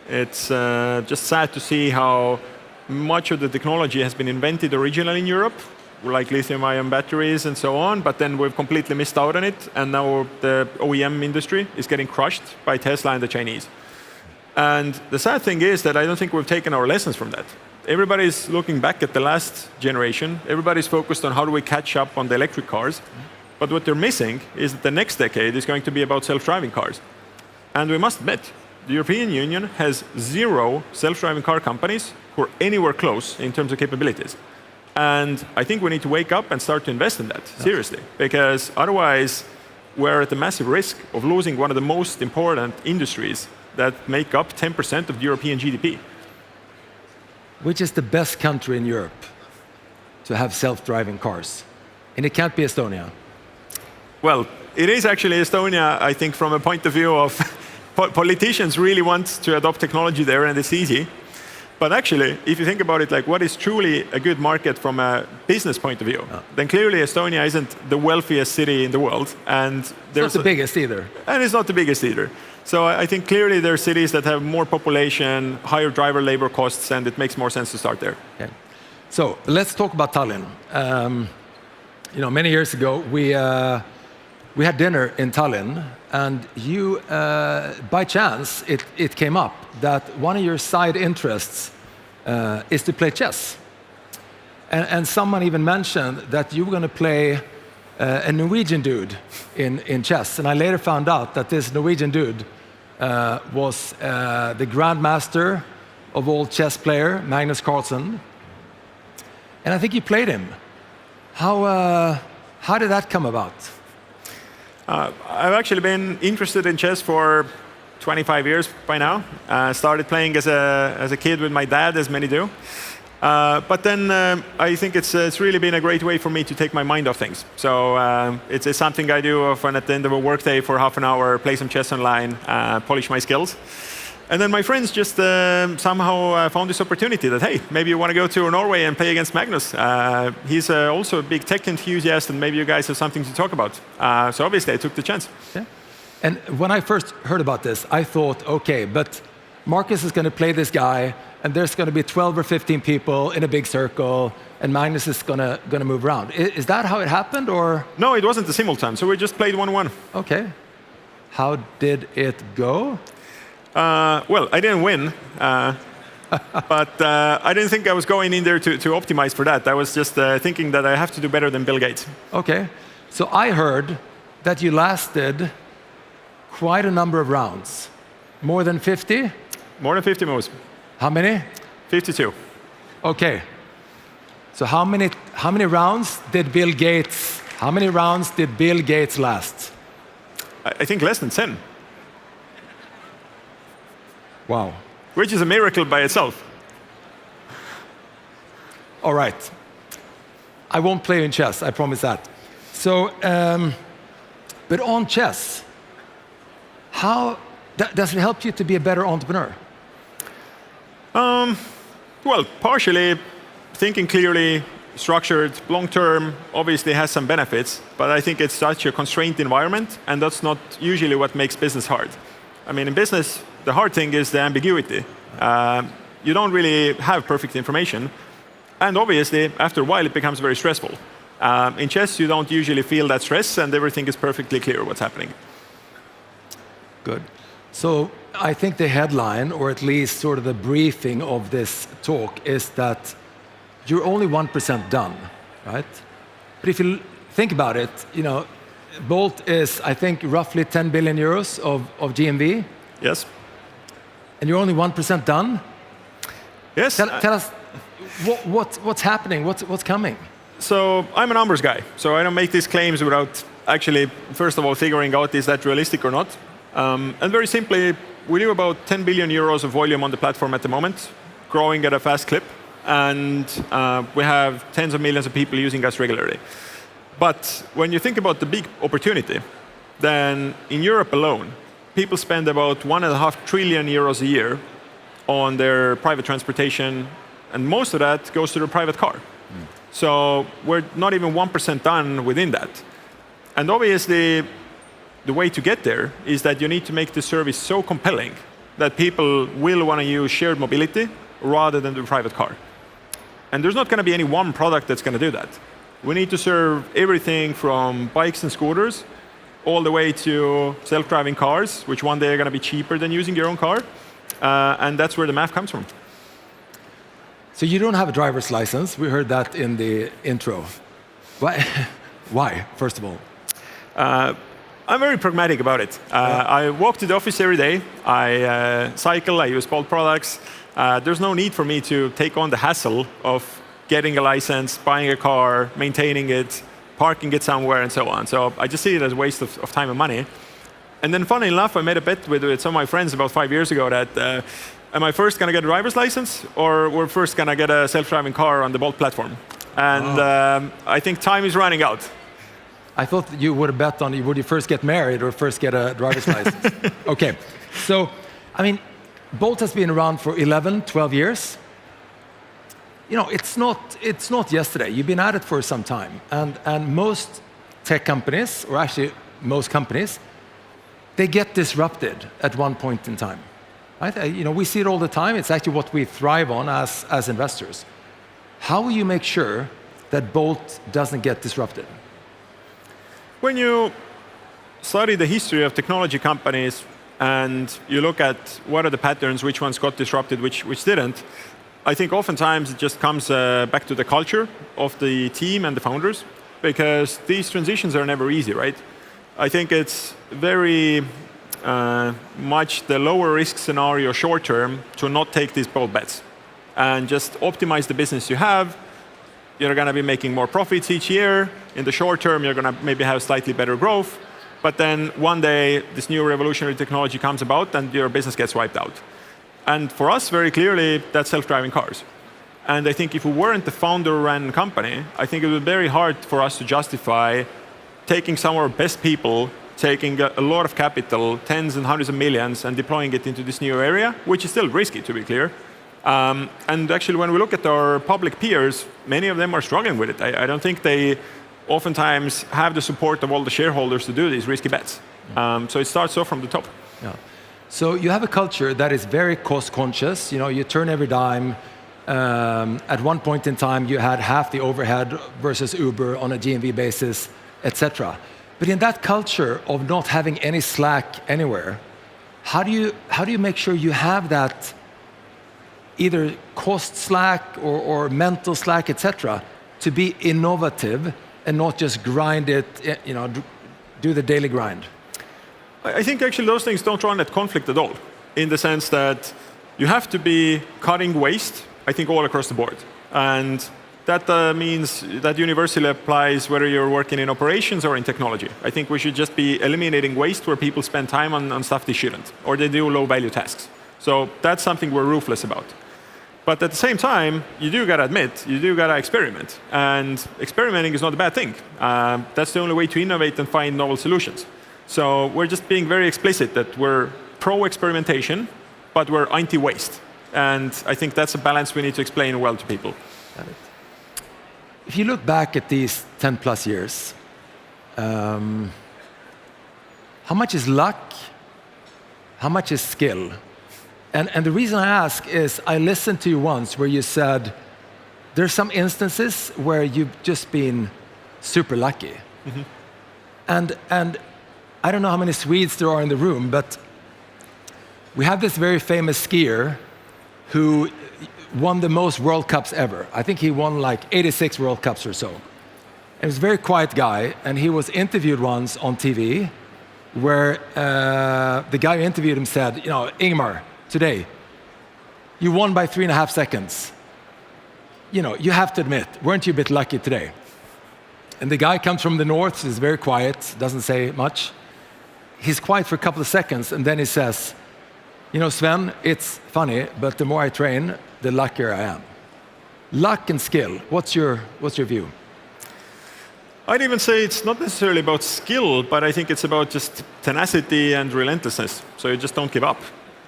It's just sad to see how much of the technology has been invented originally in Europe, like lithium-ion batteries and so on, but then we've completely missed out on it, and now the OEM industry is getting crushed by Tesla and the Chinese. And the sad thing is that I don't think we've taken our lessons from that. Everybody's looking back at the last generation. Everybody's focused on how do we catch up on the electric cars. But what they're missing is that the next decade is going to be about self-driving cars. And we must admit, the European Union has 0 self-driving car companies who are anywhere close in terms of capabilities. And I think we need to wake up and start to invest in that, seriously. Because otherwise, we're at a massive risk of losing one of the most important industries that make up 10% of the European GDP. Which is the best country in Europe to have self-driving cars? And it can't be Estonia. Well, it is actually Estonia, I think, from a point of view of politicians really want to adopt technology there, and it's easy. But actually, if you think about it, like what is truly a good market from a business point of view, then clearly Estonia isn't the wealthiest city in the world. And it's not the biggest either. And it's not the biggest either. So I think clearly there are cities that have more population, higher driver labor costs, and it makes more sense to start there. Okay. So let's talk about Tallinn. Many years ago, we had dinner in Tallinn, and you, by chance, it came up that one of your side interests is to play chess. And someone even mentioned that you were going to play a Norwegian dude in chess. And I later found out that this Norwegian dude was the grandmaster of all chess player, Magnus Carlsen. And I think you played him. How did that come about? I've actually been interested in chess for 25 years by now. Started playing as a kid with my dad, as many do. But then I think it's really been a great way for me to take my mind off things. So it's something I do often at the end of a workday for half an hour, play some chess online, polish my skills. And then my friends just somehow found this opportunity that, hey, maybe you want to go to Norway and play against Magnus. He's also a big tech enthusiast, and maybe you guys have something to talk about. So obviously I took the chance. Yeah. And when I first heard about this, I thought, okay, but Marcus is going to play this guy, and there's going to be 12 or 15 people in a big circle, and Magnus is going to move around. Is that how it happened, or? No, it wasn't a simultan, so we just played 1-1. Okay. How did it go? Well, I didn't win, but I didn't think I was going in there to optimize for that. I was just thinking that I have to do better than Bill Gates. Okay. So I heard that you lasted quite a number of rounds. More than 50? More than 50 moves. How many? 52. Okay. So how many rounds did Bill Gates last? I think less than 10. Wow. Which is a miracle by itself. All right. I won't play in chess, I promise that. So, but on chess, how does it help you to be a better entrepreneur? Well, partially thinking clearly, structured, long-term, obviously has some benefits, but I think it's such a constrained environment, and that's not usually what makes business hard. I mean, in business, the hard thing is the ambiguity. You don't really have perfect information, and obviously, after a while, it becomes very stressful. In chess, you don't usually feel that stress, and everything is perfectly clear what's happening. Good. So I think the headline, or at least sort of the briefing of this talk, is that you're only 1% done, right? But if you think about it, Bolt is, I think, roughly 10 billion euros of GMV. Yes. And you're only 1% done? Yes. Tell us what's happening, what's coming? So I'm a numbers guy, so I don't make these claims without actually, first of all, figuring out is that realistic or not. And very simply, we do about 10 billion euros of volume on the platform at the moment, growing at a fast clip, and we have tens of millions of people using us regularly. But when you think about the big opportunity, then in Europe alone, people spend about 1.5 trillion euros a year on their private transportation, and most of that goes to their private car. So we're not even 1% done within that. And obviously, the way to get there is that you need to make the service so compelling that people will want to use shared mobility rather than the private car. And there's not going to be any one product that's going to do that. We need to serve everything from bikes and scooters all the way to self-driving cars, which one day are going to be cheaper than using your own car. And that's where the math comes from. So you don't have a driver's license. We heard that in the intro. Why? Why, first of all? I'm very pragmatic about it. I walk to the office every day. I cycle. I use Bolt products. There's no need for me to take on the hassle of getting a license, buying a car, maintaining it, parking it somewhere, and so on. So I just see it as a waste of time and money. And then, funny enough, I made a bet with some of my friends about 5 years ago that am I first going to get a driver's license, or we're first going to get a self-driving car on the Bolt platform? And I think time is running out. I thought you would have bet on, would you first get married or first get a driver's license? Okay, so, I mean, Bolt has been around for 11, 12 years. You know, it's not yesterday. You've been at it for some time. And most tech companies, or actually most companies, they get disrupted at one point in time. Right? You know, we see it all the time. It's actually what we thrive on as investors. How will you make sure that Bolt doesn't get disrupted? When you study the history of technology companies and you look at what are the patterns, which ones got disrupted, which didn't, I think oftentimes it just comes back to the culture of the team and the founders, because these transitions are never easy, right? I think it's very much the lower risk scenario short term to not take these bold bets and just optimize the business you have. You're going to be making more profits each year. In the short term, you're going to maybe have slightly better growth. But then one day, this new revolutionary technology comes about and your business gets wiped out. And for us, very clearly, that's self-driving cars. And I think if we weren't the founder-run company, I think it would be very hard for us to justify taking some of our best people, taking a lot of capital, tens and hundreds of millions, and deploying it into this new area, which is still risky, to be clear. And actually, when we look at our public peers, many of them are struggling with it. I don't think they oftentimes have the support of all the shareholders to do these risky bets. So it starts off from the top. Yeah. So you have a culture that is very cost conscious. You know, you turn every dime. At one point in time, you had half the overhead versus Uber on a GMV basis, etc. But in that culture of not having any slack anywhere, how do you make sure you have that either cost slack or mental slack, etc., to be innovative and not just grind it, you know, do the daily grind? I think actually those things don't run at conflict at all, in the sense that you have to be cutting waste, I think, all across the board. And that means that universally applies whether you're working in operations or in technology. I think we should just be eliminating waste where people spend time on stuff they shouldn't, or they do low-value tasks. So that's something we're ruthless about. But at the same time, you do got to admit, you do got to experiment. And experimenting is not a bad thing. That's the only way to innovate and find novel solutions. So we're just being very explicit that we're pro-experimentation, but we're anti-waste. And I think that's a balance we need to explain well to people. Got it. If you look back at these 10 plus years, how much is luck? How much is skill? And the reason I ask is I listened to you once where you said there's some instances where you've just been super lucky. Mm-hmm. And I don't know how many Swedes there are in the room, but we have this very famous skier who won the most World Cups ever. I think he won like 86 World Cups or so. And he was a very quiet guy, and he was interviewed once on TV where the guy who interviewed him said, you know, Ingmar, today, you won by 3.5 seconds. You know, you have to admit, weren't you a bit lucky today? And the guy comes from the north, he's very quiet, doesn't say much. He's quiet for a couple of seconds, and then he says, you know, Sven, it's funny, but the more I train, the luckier I am. Luck and skill, what's your view? I'd even say it's not necessarily about skill, but I think it's about just tenacity and relentlessness. So you just don't give up.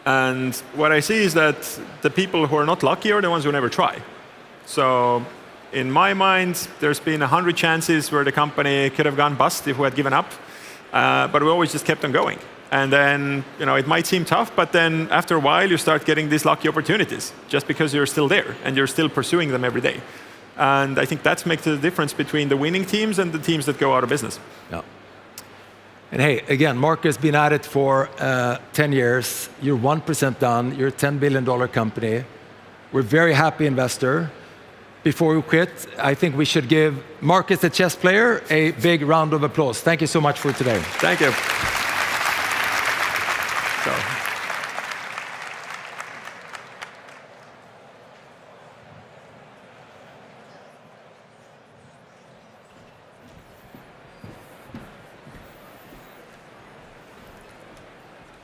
And what I see is that the people who are not lucky are the ones who never try. So In my mind, there's been 100 chances where the company could have gone bust if we had given up, but we always just kept on going. And then, it might seem tough, but then after a while, you start getting these lucky opportunities just because you're still there and you're still pursuing them every day. And I think that makes the difference between the winning teams and the teams that go out of business. Yeah. And hey, again, Marcus has been at it for 10 years. You're 1% done. You're a $10 billion company. We're a very happy investor. Before we quit, I think we should give Marcus, the chess player, a big round of applause. Thank you so much for today. Thank you.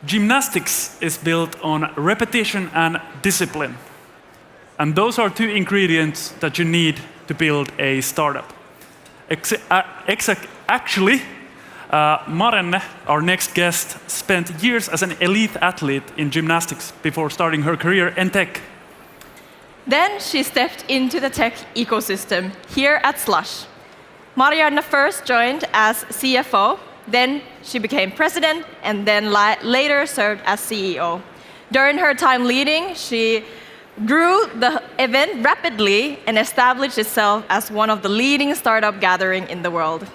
Gymnastics is built on repetition and discipline. And those are two ingredients that you need to build a startup. Actually, Marianne, our next guest, spent years as an elite athlete in gymnastics before starting her career in tech. Then she stepped into the tech ecosystem here at Slush. Marianne first joined as CFO, then she became president, and then later served as CEO. During her time leading, she grew the event rapidly and established itself as one of the leading startup gatherings in the world.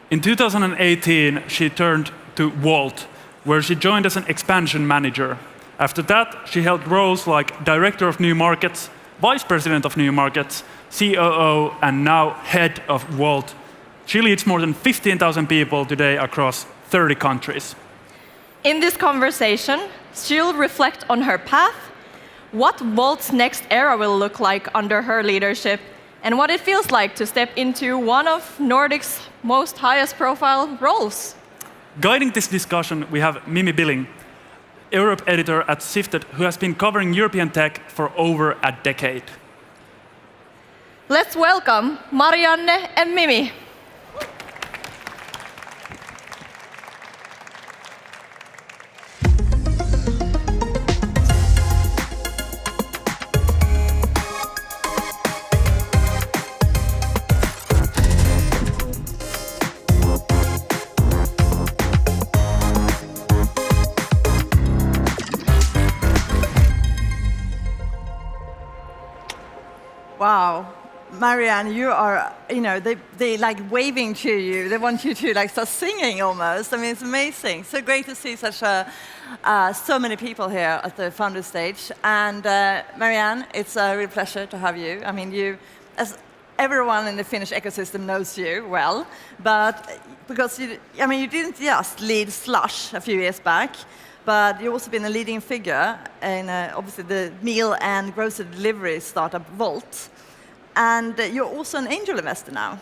In 2018, she turned to Wolt, where she joined as an expansion manager. After that, she held roles like Director of New Markets, Vice President of New Markets, COO, and now Head of Wolt. She leads more than 15,000 people today across 30 countries. In this conversation, she'll reflect on her path, what Wolt's next era will look like under her leadership, and what it feels like to step into one of Nordic's most highest profile roles. Guiding this discussion, we have Mimi Billing, Europe editor at Sifted, who has been covering European tech for over a decade. Let's welcome Marianne and Mimi. Wow, Marianne, you are, they like waving to you. They want you to like start singing almost. I mean, it's amazing. So great to see such so many people here at the founder stage. And Marianne, it's a real pleasure to have you. I mean, as everyone in the Finnish ecosystem knows you well, but because you didn't just lead Slush a few years back, but you've also been a leading figure in obviously the meal and grocery delivery startup Wolt. And you're also an angel investor now.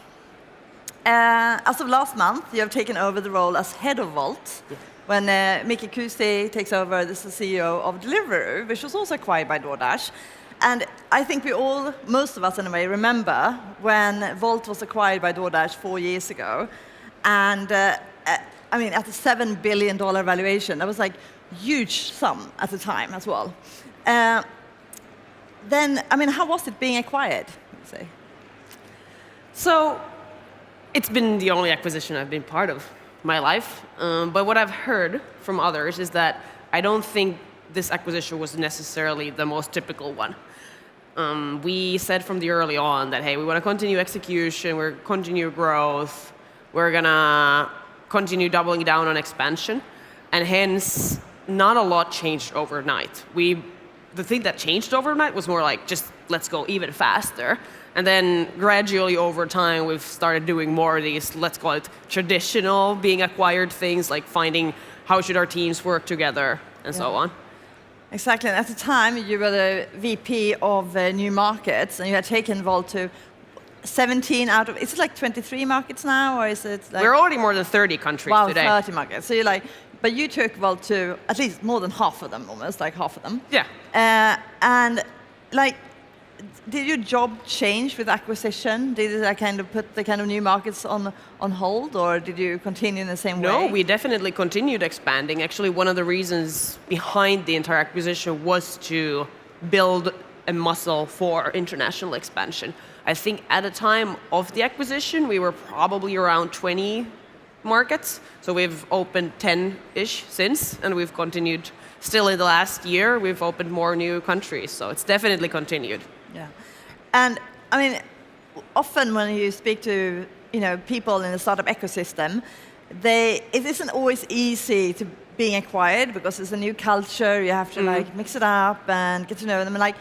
As of last month, you have taken over the role as head of Wolt, when Mickey Kusti takes over as the CEO of Deliveroo, which was also acquired by DoorDash. And I think most of us in a way, remember when Wolt was acquired by DoorDash 4 years ago. And at the $7 billion valuation, that was like huge sum at the time as well. How was it being acquired? Say? So, it's been the only acquisition I've been part of my life. But what I've heard from others is that I don't think this acquisition was necessarily the most typical one. We said from the early on that, hey, we want to continue execution, we're continue growth, we're gonna continue doubling down on expansion, and hence, not a lot changed overnight. The thing that changed overnight was more like, just let's go even faster. And then gradually over time, we've started doing more of these, let's call it traditional being acquired things, like finding how should our teams work together and so on. Exactly. And at the time, you were the VP of New Markets, and you had taken Wolt to 17 out of, is it like 23 markets now, or is it like... We're already more than 30 countries today. Wow, 30 markets. So but you took Wolt to at least more than half of them, almost like half of them. Yeah. Did your job change with acquisition? Did it kind of put the kind of new markets on hold, or did you continue in the same way? No, we definitely continued expanding. Actually, one of the reasons behind the entire acquisition was to build a muscle for international expansion. I think at the time of the acquisition, we were probably around 20 markets. So we've opened 10-ish since, and we've continued. Still in the last year, we've opened more new countries. So it's definitely continued. Yeah. And I mean, often when you speak to people in the startup ecosystem, it isn't always easy to being acquired because it's a new culture. You have to mix it up and get to know them. And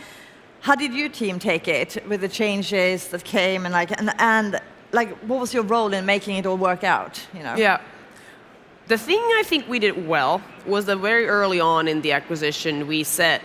how did your team take it with the changes that came and what was your role in making it all work out? Yeah. The thing I think we did well was that very early on in the acquisition, we set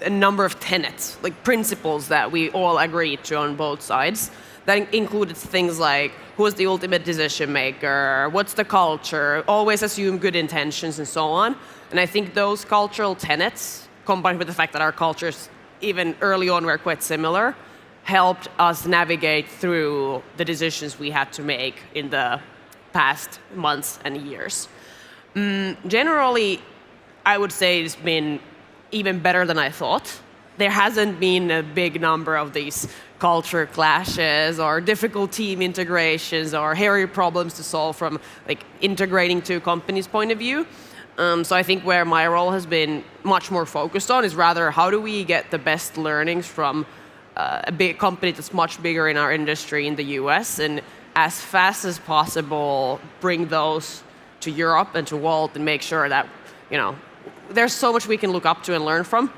a number of tenets, principles that we all agreed to on both sides. That included things like who is the ultimate decision maker, what's the culture, always assume good intentions, and so on. And I think those cultural tenets, combined with the fact that our cultures, even early on, were quite similar, helped us navigate through the decisions we had to make in the past months and years. Generally, I would say it's been even better than I thought. There hasn't been a big number of these culture clashes or difficult team integrations or hairy problems to solve from integrating two companies' point of view. So I think where my role has been much more focused on is rather how do we get the best learnings from a big company that's much bigger in our industry in the US, and as fast as possible bring those to Europe and to Walt and make sure that there's so much we can look up to and learn from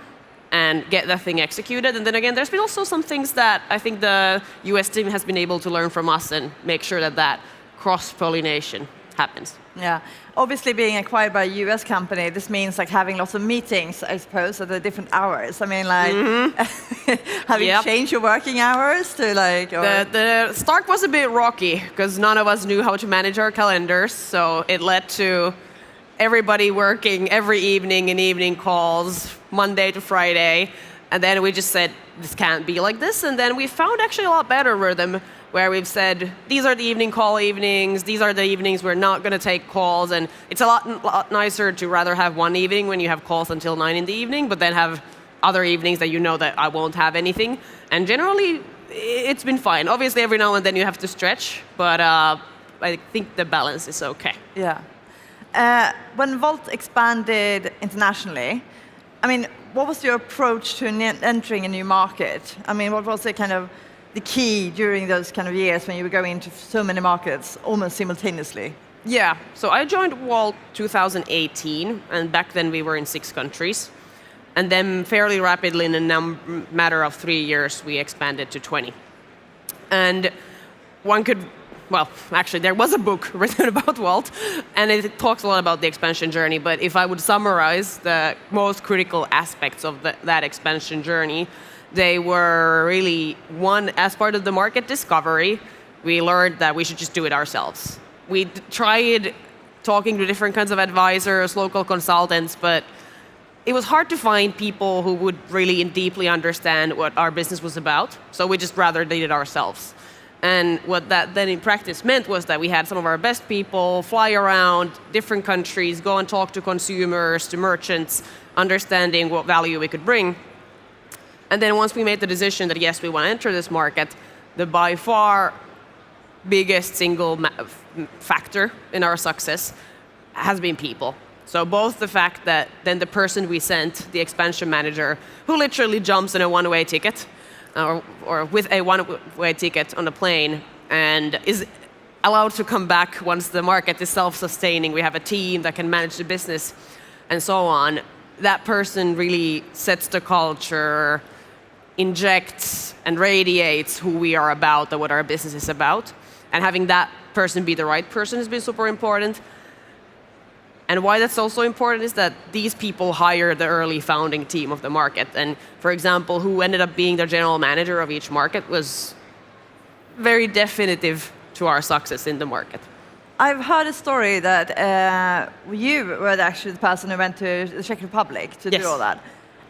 and get that thing executed. And then again, there's been also some things that I think the US team has been able to learn from us and make sure that cross-pollination happens. Yeah. Obviously, being acquired by a US company, this means having lots of meetings, I suppose, at the different hours. I mean, have you changed your working hours to The start was a bit rocky because none of us knew how to manage our calendars. So it led to everybody working every evening in evening calls, Monday to Friday. And then we just said, this can't be like this. And then we found actually a lot better rhythm where we've said, these are the evening call evenings, these are the evenings we're not going to take calls. And it's a lot nicer to rather have one evening when you have calls until 9 in the evening, but then have other evenings that that I won't have anything. And generally, it's been fine. Obviously, every now and then you have to stretch, but I think the balance is okay. Yeah. When Volt expanded internationally, I mean, what was your approach to entering a new market? I mean, what was the key during those years when you were going into so many markets almost simultaneously? Yeah, so I joined Walt 2018, and back then we were in 6 countries. And then fairly rapidly, in a matter of 3 years, we expanded to 20. And actually, there was a book written about Walt, and it talks a lot about the expansion journey. But if I would summarize the most critical aspects of that expansion journey, they were really, one, as part of the market discovery, we learned that we should just do it ourselves. We tried talking to different kinds of advisors, local consultants, but it was hard to find people who would really deeply understand what our business was about. So we just rather did it ourselves. And what that then in practice meant was that we had some of our best people fly around different countries, go and talk to consumers, to merchants, understanding what value we could bring. And then once we made the decision that yes, we want to enter this market, the by far biggest single factor in our success has been people. So both the fact that then the person we sent, the expansion manager, who literally jumps in a one-way ticket, or with a one-way ticket on a plane, and is allowed to come back once the market is self-sustaining, we have a team that can manage the business, and so on. That person really sets the culture, injects and radiates who we are about and what our business is about. And having that person be the right person has been super important. And why that's also important is that these people hire the early founding team of the market. And for example, who ended up being the general manager of each market was very definitive to our success in the market. I've heard a story that you were actually the person who went to the Czech Republic to do all that.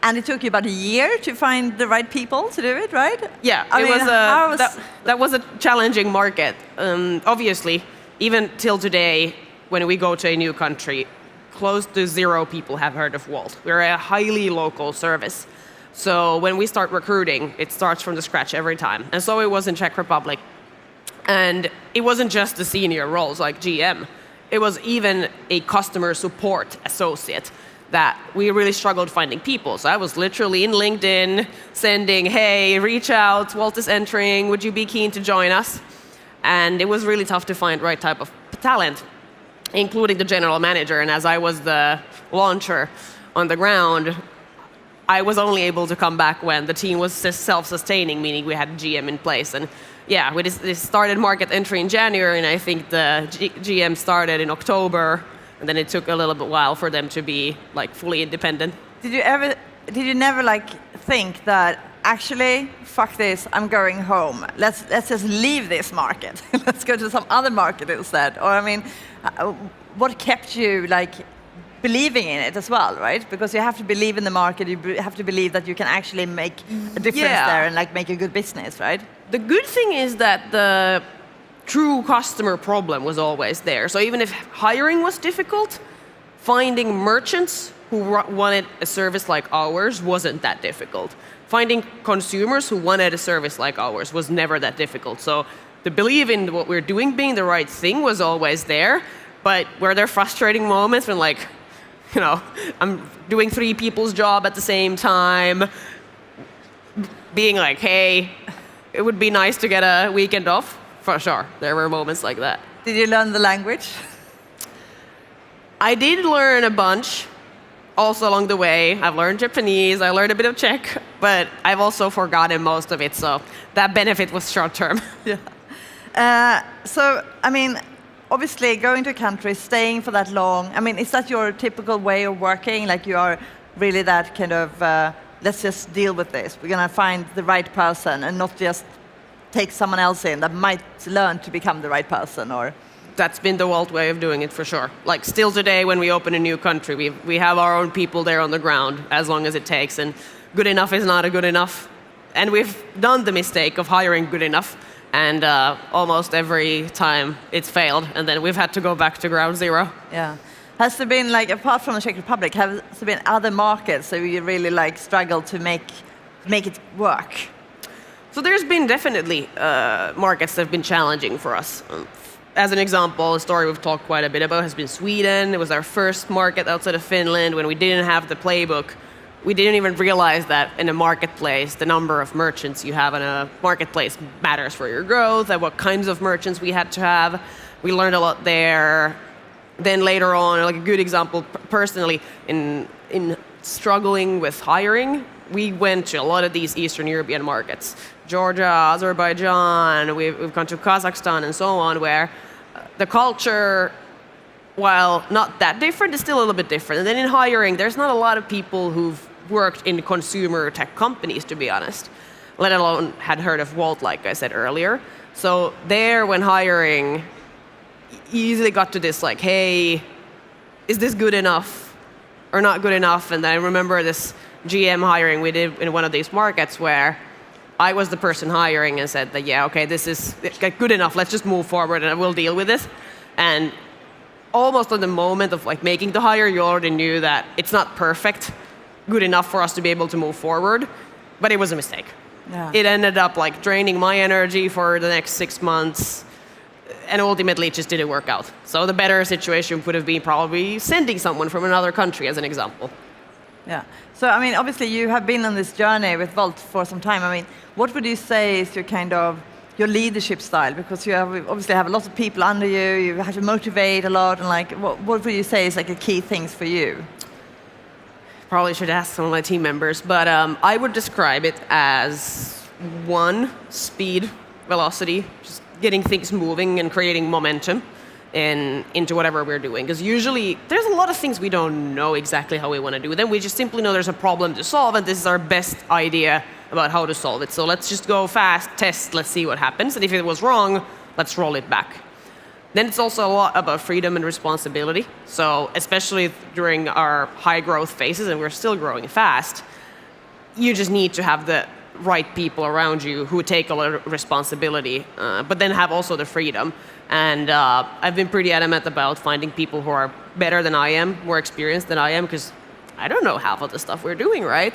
And it took you about a year to find the right people to do it, right? Yeah, that was a challenging market. Obviously, even till today, when we go to a new country, close to 0 people have heard of Walt. We're a highly local service. So when we start recruiting, it starts from the scratch every time. And so it was in Czech Republic. And it wasn't just the senior roles like GM. It was even a customer support associate that we really struggled finding people. So I was literally in LinkedIn sending, hey, reach out, Walt is entering, would you be keen to join us? And it was really tough to find the right type of talent, including the general manager. And as I was the launcher on the ground, I was only able to come back when the team was self-sustaining, meaning we had GM in place. And yeah, we just started market entry in January, and I think the GM started in October, and then it took a little bit while for them to be like fully independent. Did you never like think that actually, fuck this, I'm going home. Let's just leave this market. Let's go to some other market instead. Or I mean, what kept you like believing in it as well, right? Because you have to believe in the market. You have to believe that you can actually make a difference there and like make a good business, right? The good thing is that the true customer problem was always there. So even if hiring was difficult, finding merchants who wanted a service like ours wasn't that difficult. Finding consumers who wanted a service like ours was never that difficult. So the belief in what we're doing being the right thing was always there, but were there frustrating moments when like, you know, I'm doing 3 people's job at the same time, being like, hey, it would be nice to get a weekend off? For sure, there were moments like that. Did you learn the language? I did learn a bunch. Also along the way, I've learned Japanese, I learned a bit of Czech, but I've also forgotten most of it, so that benefit was short term. Yeah. So, I mean, obviously going to a country, staying for that long, I mean, is that your typical way of working? Like you are really that kind of, let's just deal with this. We're going to find the right person and not just take someone else in that might learn to become the right person, or? That's been the Walt way of doing it for sure. Like still today when we open a new country, we have our own people there on the ground as long as it takes, and good enough is not a good enough. And we've done the mistake of hiring good enough, and almost every time it's failed, and then we've had to go back to ground zero. Yeah. Has there been, like, apart from the Czech Republic, have there been other markets that you really like struggle to make it work? So there's been definitely markets that have been challenging for us. As an example, a story we've talked quite a bit about has been Sweden. It was our first market outside of Finland when we didn't have the playbook. We didn't even realize that in a marketplace, the number of merchants you have in a marketplace matters for your growth, and what kinds of merchants we had to have. We learned a lot there. Then later on, like a good example, personally, in struggling with hiring, we went to a lot of these Eastern European markets. Georgia, Azerbaijan, we've gone to Kazakhstan and so on, where the culture, while not that different, is still a little bit different. And then in hiring, there's not a lot of people who've worked in consumer tech companies, to be honest, let alone had heard of Walt, like I said earlier. So there, when hiring, easily got to this like, hey, is this good enough or not good enough? And I remember this GM hiring we did in one of these markets where I was the person hiring and said that, yeah, okay, this is good enough, let's just move forward and we'll deal with this. And almost on the moment of like making the hire, you already knew that it's not perfect, good enough for us to be able to move forward, but it was a mistake. Yeah. It ended up like draining my energy for the next 6 months, and ultimately it just didn't work out. So the better situation would have been probably sending someone from another country, as an example. Yeah. So, I mean, obviously you have been on this journey with Volt for some time. I mean, what would you say is your kind of your leadership style? Because you obviously have a lot of people under you, you have to motivate a lot, and like, what would you say is like the key things for you? Probably should ask some of my team members, but I would describe it as 1, speed, velocity, just getting things moving and creating momentum into whatever we're doing. Because usually there's a lot of things we don't know exactly how we want to do them. We just simply know there's a problem to solve, and this is our best idea about how to solve it. So let's just go fast, test, let's see what happens. And if it was wrong, let's roll it back. Then it's also a lot about freedom and responsibility. So especially during our high growth phases, and we're still growing fast, you just need to have the right people around you who take a lot of responsibility, but then have also the freedom. And I've been pretty adamant about finding people who are better than I am, more experienced than I am, because I don't know half of the stuff we're doing, right?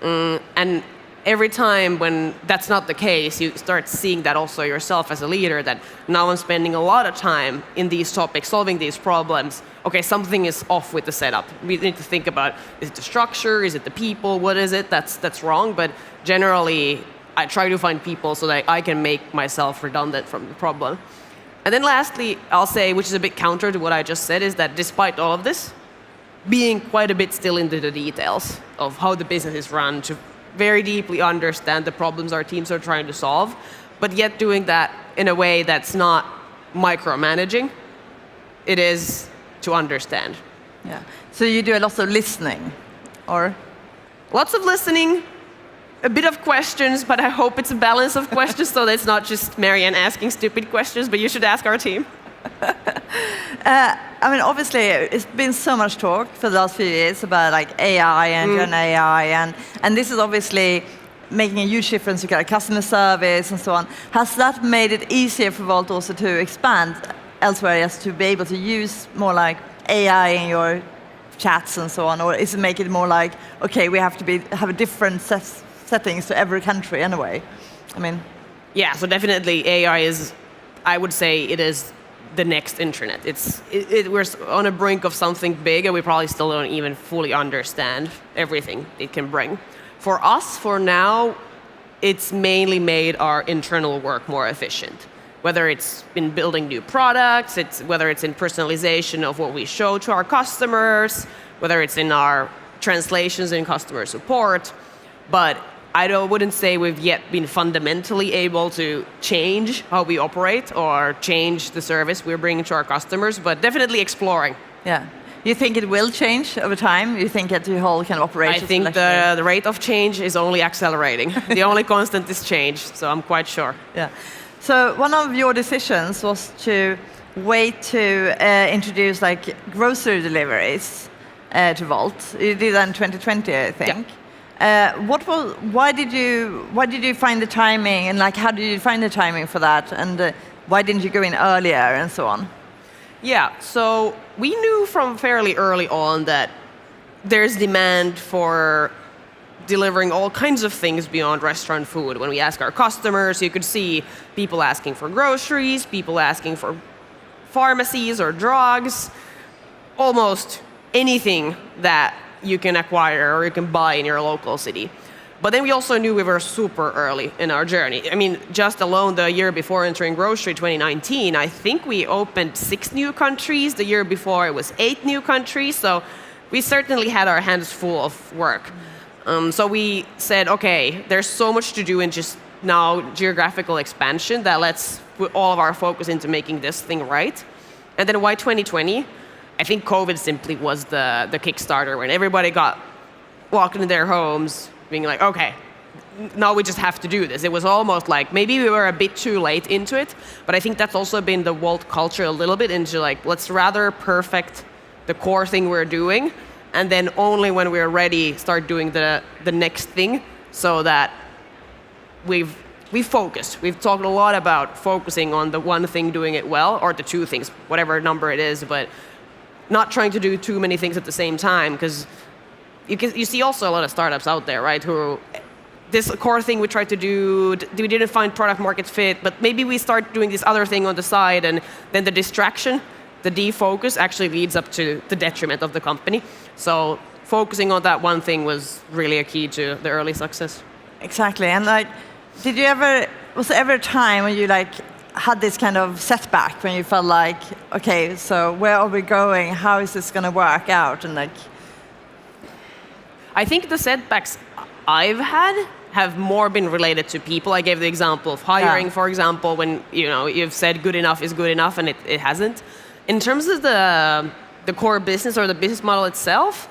And every time when that's not the case, you start seeing that also yourself as a leader, that now I'm spending a lot of time in these topics, solving these problems. Okay, something is off with the setup. We need to think about, is it the structure, is it the people, what is it that's wrong? But generally, I try to find people so that I can make myself redundant from the problem. And then lastly, I'll say, which is a bit counter to what I just said, is that despite all of this, being quite a bit still into the details of how the business is run, to very deeply understand the problems our teams are trying to solve, but yet doing that in a way that's not micromanaging. It is to understand. Yeah. So you do a lot of listening, or? Lots of listening, a bit of questions, but I hope it's a balance of questions so that it's not just Marianne asking stupid questions, but you should ask our team. I mean, obviously, it's been so much talk for the last few years about like AI and Gen AI, and this is obviously making a huge difference to customer service and so on. Has that made it easier for Volt also to expand elsewhere, just to be able to use more like AI in your chats and so on, or is it make it more like, okay, we have to have a different settings to every country anyway? I mean, yeah. So definitely AI is, I would say, it is the next internet. We're on a brink of something big, and we probably still don't even fully understand everything it can bring. For us, for now, it's mainly made our internal work more efficient. Whether it's in building new products, whether it's in personalization of what we show to our customers, whether it's in our translations in customer support. But I wouldn't say we've yet been fundamentally able to change how we operate or change the service we're bringing to our customers, but definitely exploring. Yeah. You think it will change over time? You think that the whole kind of operation? I think the rate of change is only accelerating. The only constant is change, so I'm quite sure. Yeah. So one of your decisions was to wait to introduce like grocery deliveries to Volt. You did that in 2020, I think. Yeah. Why did you find the timing, and like how did you find the timing for that, and why didn't you go in earlier and so on? Yeah, so we knew from fairly early on that there's demand for delivering all kinds of things beyond restaurant food. When we ask our customers, you could see people asking for groceries, people asking for pharmacies or drugs, almost anything that you can acquire or you can buy in your local city. But then we also knew we were super early in our journey. I mean, just alone the year before entering grocery 2019, I think we opened 6 new countries. The year before it was 8 new countries. So we certainly had our hands full of work. So we said, okay, there's so much to do in just now geographical expansion that let's put all of our focus into making this thing right. And then why 2020? I think COVID simply was the Kickstarter when everybody got locked into their homes, being like, okay, now we just have to do this. It was almost like maybe we were a bit too late into it, but I think that's also been the Volt culture a little bit into like, let's rather perfect the core thing we're doing, and then only when we're ready start doing the next thing, so that we've focused. We've talked a lot about focusing on the one thing, doing it well, or the 2 things, whatever number it is, but not trying to do too many things at the same time, because you see also a lot of startups out there, right, who this core thing we tried to do, we didn't find product market fit, but maybe we start doing this other thing on the side, and then the distraction, the defocus actually leads up to the detriment of the company. So focusing on that one thing was really a key to the early success. Exactly, and like, was there ever a time when you like had this kind of setback, when you felt like, okay, so where are we going? How is this going to work out? And like, I think the setbacks I've had have more been related to people. I gave the example of hiring, for example, when you've said good enough is good enough, and it hasn't. In terms of the core business or the business model itself,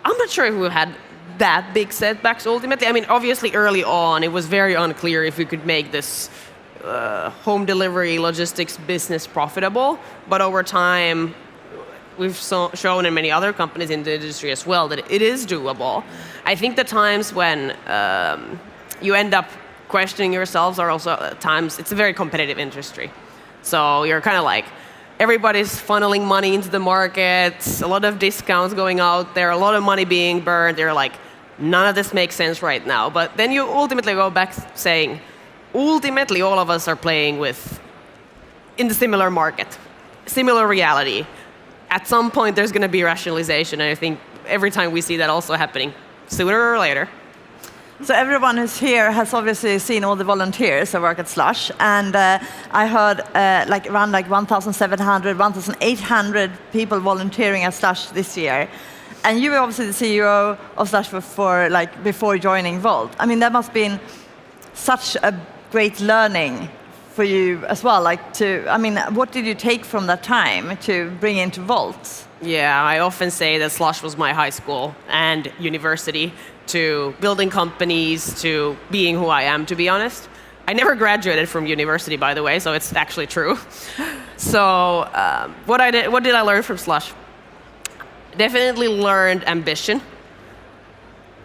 I'm not sure if we've had that big setbacks ultimately. I mean, obviously early on, it was very unclear if we could make this home delivery logistics business profitable, but over time, we've shown in many other companies in the industry as well that it is doable. I think the times when you end up questioning yourselves are also times, it's a very competitive industry. So you're kind of like, everybody's funneling money into the market, a lot of discounts going out there, a lot of money being burned. They're like, none of this makes sense right now. But then you ultimately go back saying, ultimately all of us are playing in the similar market, similar reality. At some point there's going to be rationalization, and I think every time we see that also happening, sooner or later. So everyone who's here has obviously seen all the volunteers that work at Slush, and I heard around 1,700, 1,800 people volunteering at Slush this year. And you were obviously the CEO of Slush before joining Volt. I mean, that must have been such a great learning for you as well. What did you take from that time to bring into Volt? Yeah, I often say that Slush was my high school and university, to building companies, to being who I am, to be honest. I never graduated from university, by the way, so it's actually true. So what did I learn from Slush? Definitely learned ambition.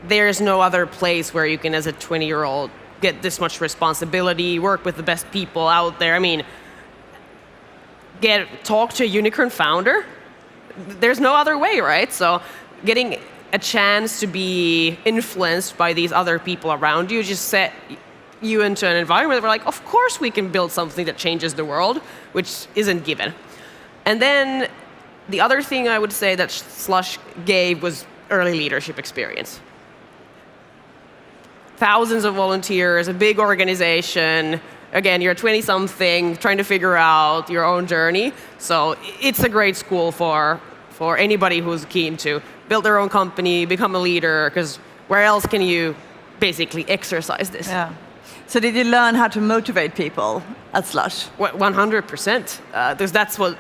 There's no other place where you can, as a 20-year-old, get this much responsibility, work with the best people out there. I mean, talk to a unicorn founder. There's no other way, right? So getting a chance to be influenced by these other people around you just set you into an environment where, of course we can build something that changes the world, which isn't given. And then the other thing I would say that Slush gave was early leadership experience. Thousands of volunteers, a big organization. Again, you're 20-something, trying to figure out your own journey. So it's a great school for anybody who's keen to build their own company, become a leader, because where else can you basically exercise this? Yeah. So did you learn how to motivate people at Slush? 100%. Because that's what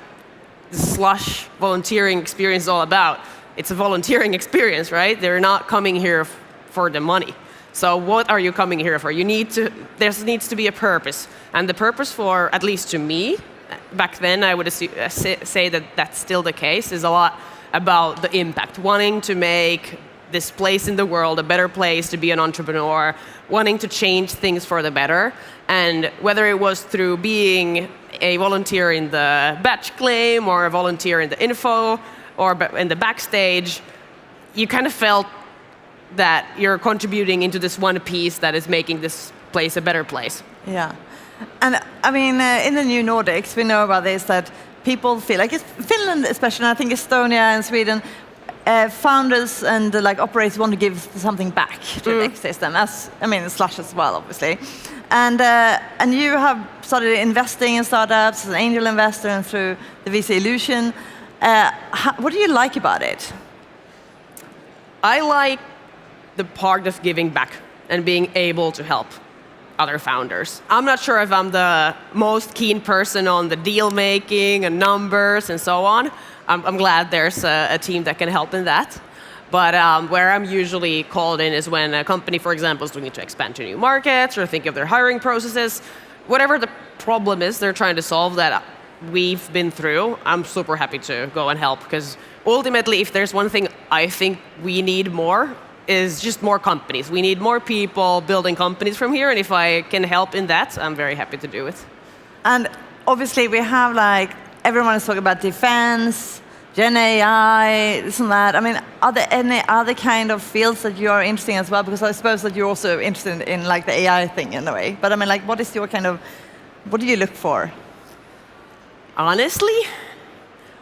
the Slush volunteering experience is all about. It's a volunteering experience, right? They're not coming here for the money. So what are you coming here for? There needs to be a purpose. And the purpose for, at least to me, back then I would say that that's still the case, is a lot about the impact, wanting to make this place in the world a better place to be an entrepreneur, wanting to change things for the better. And whether it was through being a volunteer in the batch claim or a volunteer in the info or in the backstage, you kind of felt that you're contributing into this one piece that is making this place a better place. Yeah. And I mean, in the new Nordics, we know about this, that people feel like, Finland especially, and I think Estonia and Sweden, founders and operators want to give something back to the ecosystem, Slush as well, obviously. And you have started investing in startups as an angel investor and through the VC Illusion. What do you like about it? I like the part of giving back and being able to help other founders. I'm not sure if I'm the most keen person on the deal making and numbers and so on. I'm glad there's a team that can help in that. But where I'm usually called in is when a company, for example, is looking to expand to new markets or think of their hiring processes. Whatever the problem is they're trying to solve that we've been through, I'm super happy to go and help. Because ultimately, if there's one thing I think we need more, is just more companies. We need more people building companies from here, and if I can help in that, I'm very happy to do it. And obviously we have everyone is talking about defense, Gen AI, this and that. I mean, are there any other kind of fields that you are interested in as well? Because I suppose that you're also interested in the AI thing in a way. But I mean, what is your what do you look for? Honestly,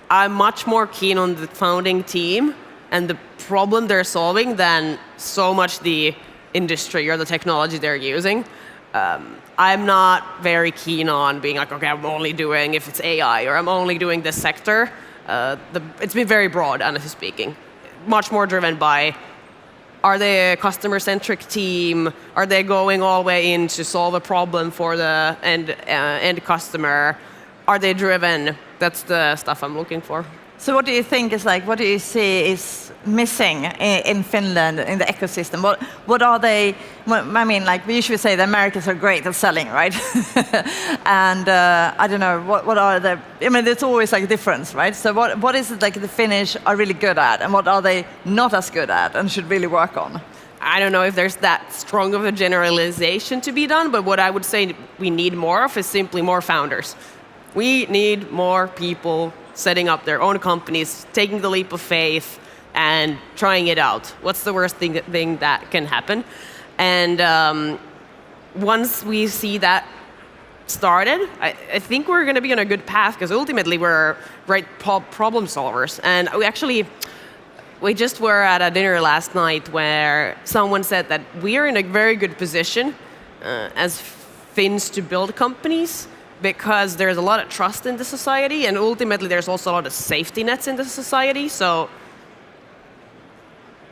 I'm much more keen on the founding team and the problem they're solving than so much the industry or the technology they're using. I'm not very keen on being okay, I'm only doing if it's AI or I'm only doing this sector. It's been very broad, honestly speaking. Much more driven by, are they a customer-centric team? Are they going all the way in to solve a problem for the end customer? Are they driven? That's the stuff I'm looking for. So what do you think is what do you see is missing in Finland in the ecosystem? What are they? I mean, we usually say the Americans are great at selling, right? And I don't know what are the. I mean, there's always a difference, right? So what is it the Finnish are really good at, and what are they not as good at and should really work on? I don't know if there's that strong of a generalization to be done, but what I would say we need more of is simply more founders. We need more people setting up their own companies, taking the leap of faith, and trying it out. What's the worst thing that can happen? And once we see that started, I think we're going to be on a good path, because ultimately we're great problem solvers. And we just were at a dinner last night where someone said that we are in a very good position as Finns to build companies, because there's a lot of trust in the society, and ultimately there's also a lot of safety nets in the society. So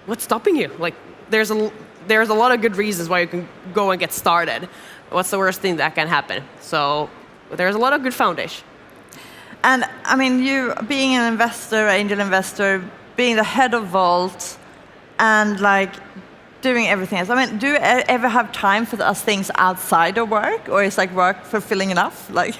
what's stopping you? Like, there's a lot of good reasons why you can go and get started. What's the worst thing that can happen? So there's a lot of good foundation. And I mean, you being an investor, angel investor, being the head of Vault, and like doing everything else. I mean, do you ever have time for those things outside of work, or is like work fulfilling enough? Like,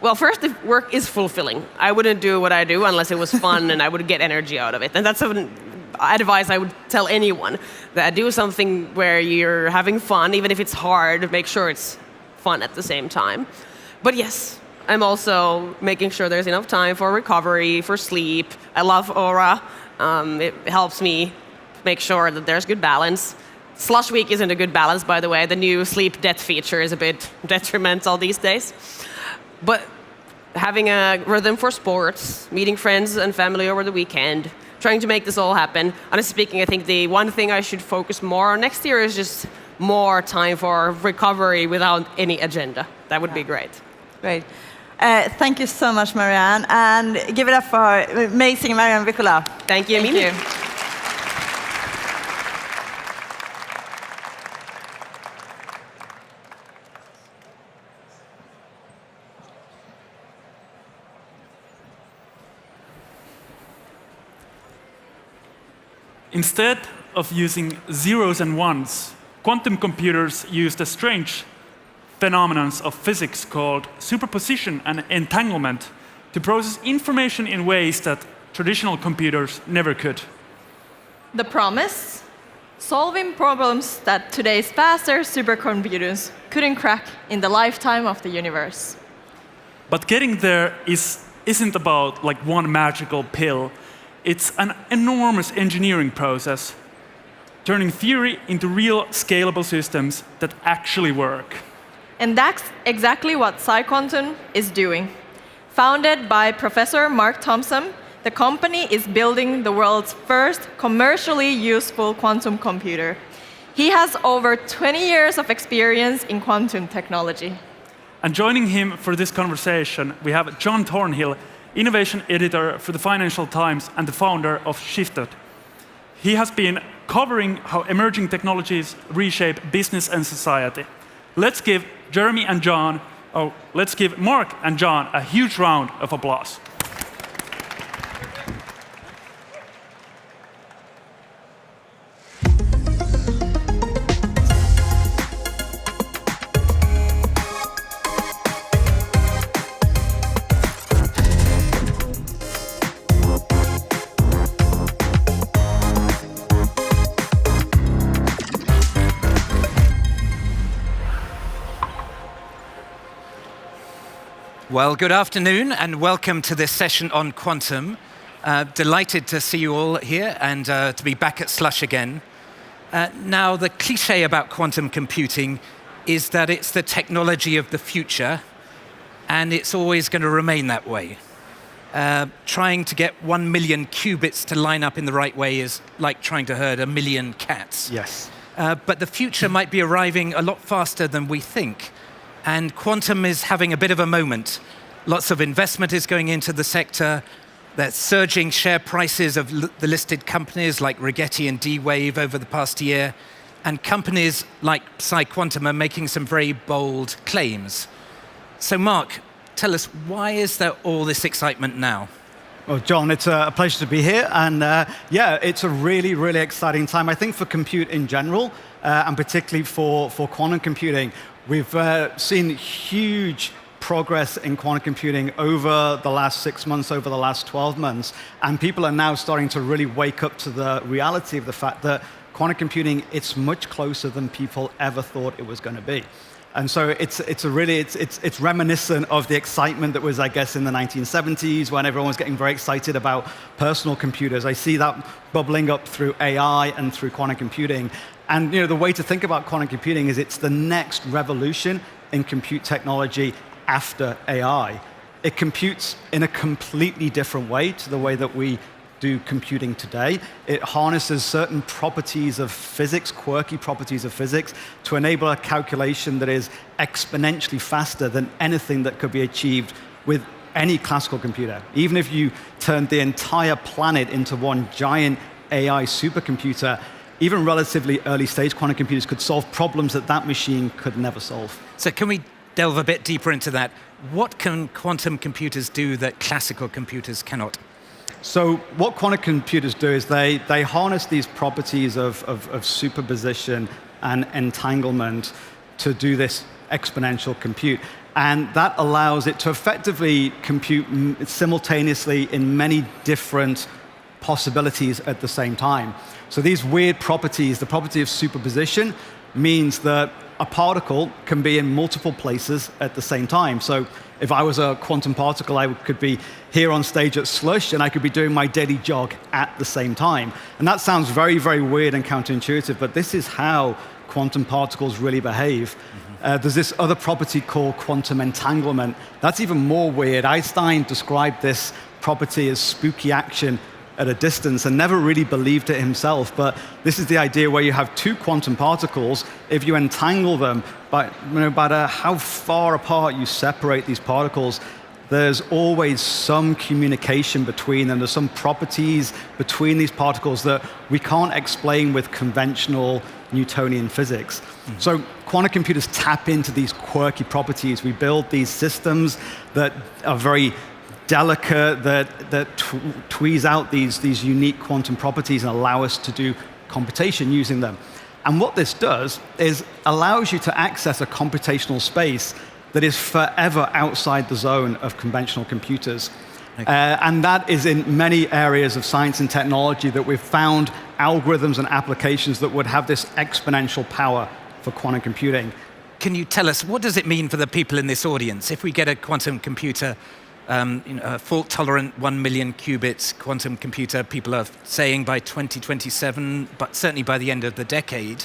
well, first, if work is fulfilling. I wouldn't do what I do unless it was fun and I would get energy out of it. And that's an advice I would tell anyone, that do something where you're having fun, even if it's hard. Make sure it's fun at the same time. But yes, I'm also making sure there's enough time for recovery, for sleep. I love Aura. It helps me make sure that there's good balance. Slush Week isn't a good balance, by the way. The new sleep debt feature is a bit detrimental these days. But having a rhythm for sports, meeting friends and family over the weekend, trying to make this all happen. Honestly speaking, I think the one thing I should focus more on next year is just more time for recovery without any agenda. That would be great. Great. Thank you so much, Marianne. And give it up for amazing Marianne Vikula. Thank you, Thank Mimi. you. Instead of using zeros and ones, quantum computers use the strange phenomenon of physics called superposition and entanglement to process information in ways that traditional computers never could. The promise? Solving problems that today's faster supercomputers couldn't crack in the lifetime of the universe. But getting there isn't about like one magical pill. It's an enormous engineering process, turning theory into real scalable systems that actually work. And that's exactly what PsiQuantum is doing. Founded by Professor Mark Thompson, the company is building the world's first commercially useful quantum computer. He has over 20 years of experience in quantum technology. And joining him for this conversation, we have John Thornhill, innovation editor for the Financial Times and the founder of Shifted. He has been covering how emerging technologies reshape business and society. Let's give Mark and John a huge round of applause. Well, good afternoon and welcome to this session on quantum. Delighted to see you all here and to be back at Slush again. Now, the cliche about quantum computing is that it's the technology of the future, and it's always going to remain that way. Trying to get 1 million qubits to line up in the right way is like trying to herd 1 million cats. Yes. But the future might be arriving a lot faster than we think. And quantum is having a bit of a moment. Lots of investment is going into the sector. There's surging share prices of the listed companies like Rigetti and D-Wave over the past year. And companies like PsiQuantum are making some very bold claims. So Mark, tell us, why is there all this excitement now? Well, John, it's a pleasure to be here. And yeah, it's a really, really exciting time, I think, for compute in general, and particularly for quantum computing. We've seen huge progress in quantum computing over the last 6 months, over the last 12 months, and people are now starting to really wake up to the reality of the fact that quantum computing, it's much closer than people ever thought it was going to be. And so it's reminiscent of the excitement that was, I guess, in the 1970s when everyone was getting very excited about personal computers. I see that bubbling up through AI and through quantum computing. And the way to think about quantum computing is it's the next revolution in compute technology after AI. It computes in a completely different way to the way that we do computing today. It harnesses certain properties of physics, quirky properties of physics, to enable a calculation that is exponentially faster than anything that could be achieved with any classical computer. Even if you turned the entire planet into one giant AI supercomputer, even relatively early stage quantum computers could solve problems that machine could never solve. So can we delve a bit deeper into that? What can quantum computers do that classical computers cannot? So what quantum computers do is they harness these properties of superposition and entanglement to do this exponential compute. And that allows it to effectively compute simultaneously in many different possibilities at the same time. So these weird properties, the property of superposition, means that a particle can be in multiple places at the same time. So if I was a quantum particle, I could be here on stage at Slush, and I could be doing my daily jog at the same time. And that sounds very, very weird and counterintuitive, but this is how quantum particles really behave. There's this other property called quantum entanglement. That's even more weird. Einstein described this property as spooky action at a distance and never really believed it himself. But this is the idea where you have two quantum particles. If you entangle them, no matter how far apart you separate these particles, there's always some communication between them. There's some properties between these particles that we can't explain with conventional Newtonian physics. So quantum computers tap into these quirky properties. We build these systems that are very delicate, that tweeze out these unique quantum properties and allow us to do computation using them. And what this does is allows you to access a computational space that is forever outside the zone of conventional computers. And that is in many areas of science and technology that we've found algorithms and applications that would have this exponential power for quantum computing. Can you tell us, what does it mean for the people in this audience? If we get a quantum computer, a fault-tolerant 1 million qubits quantum computer, people are saying by 2027, but certainly by the end of the decade,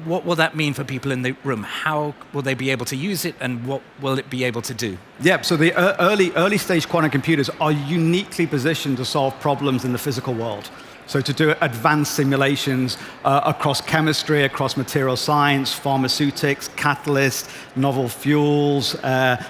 what will that mean for people in the room? How will they be able to use it, and what will it be able to do? Yeah, so the early stage quantum computers are uniquely positioned to solve problems in the physical world. So to do advanced simulations across chemistry, across material science, pharmaceutics, catalysts, novel fuels,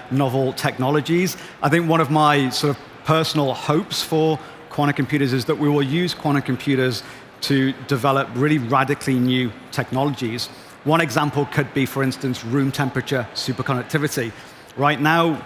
novel technologies. I think one of my sort of personal hopes for quantum computers is that we will use quantum computers to develop really radically new technologies. One example could be, for instance, room temperature superconductivity. Right now,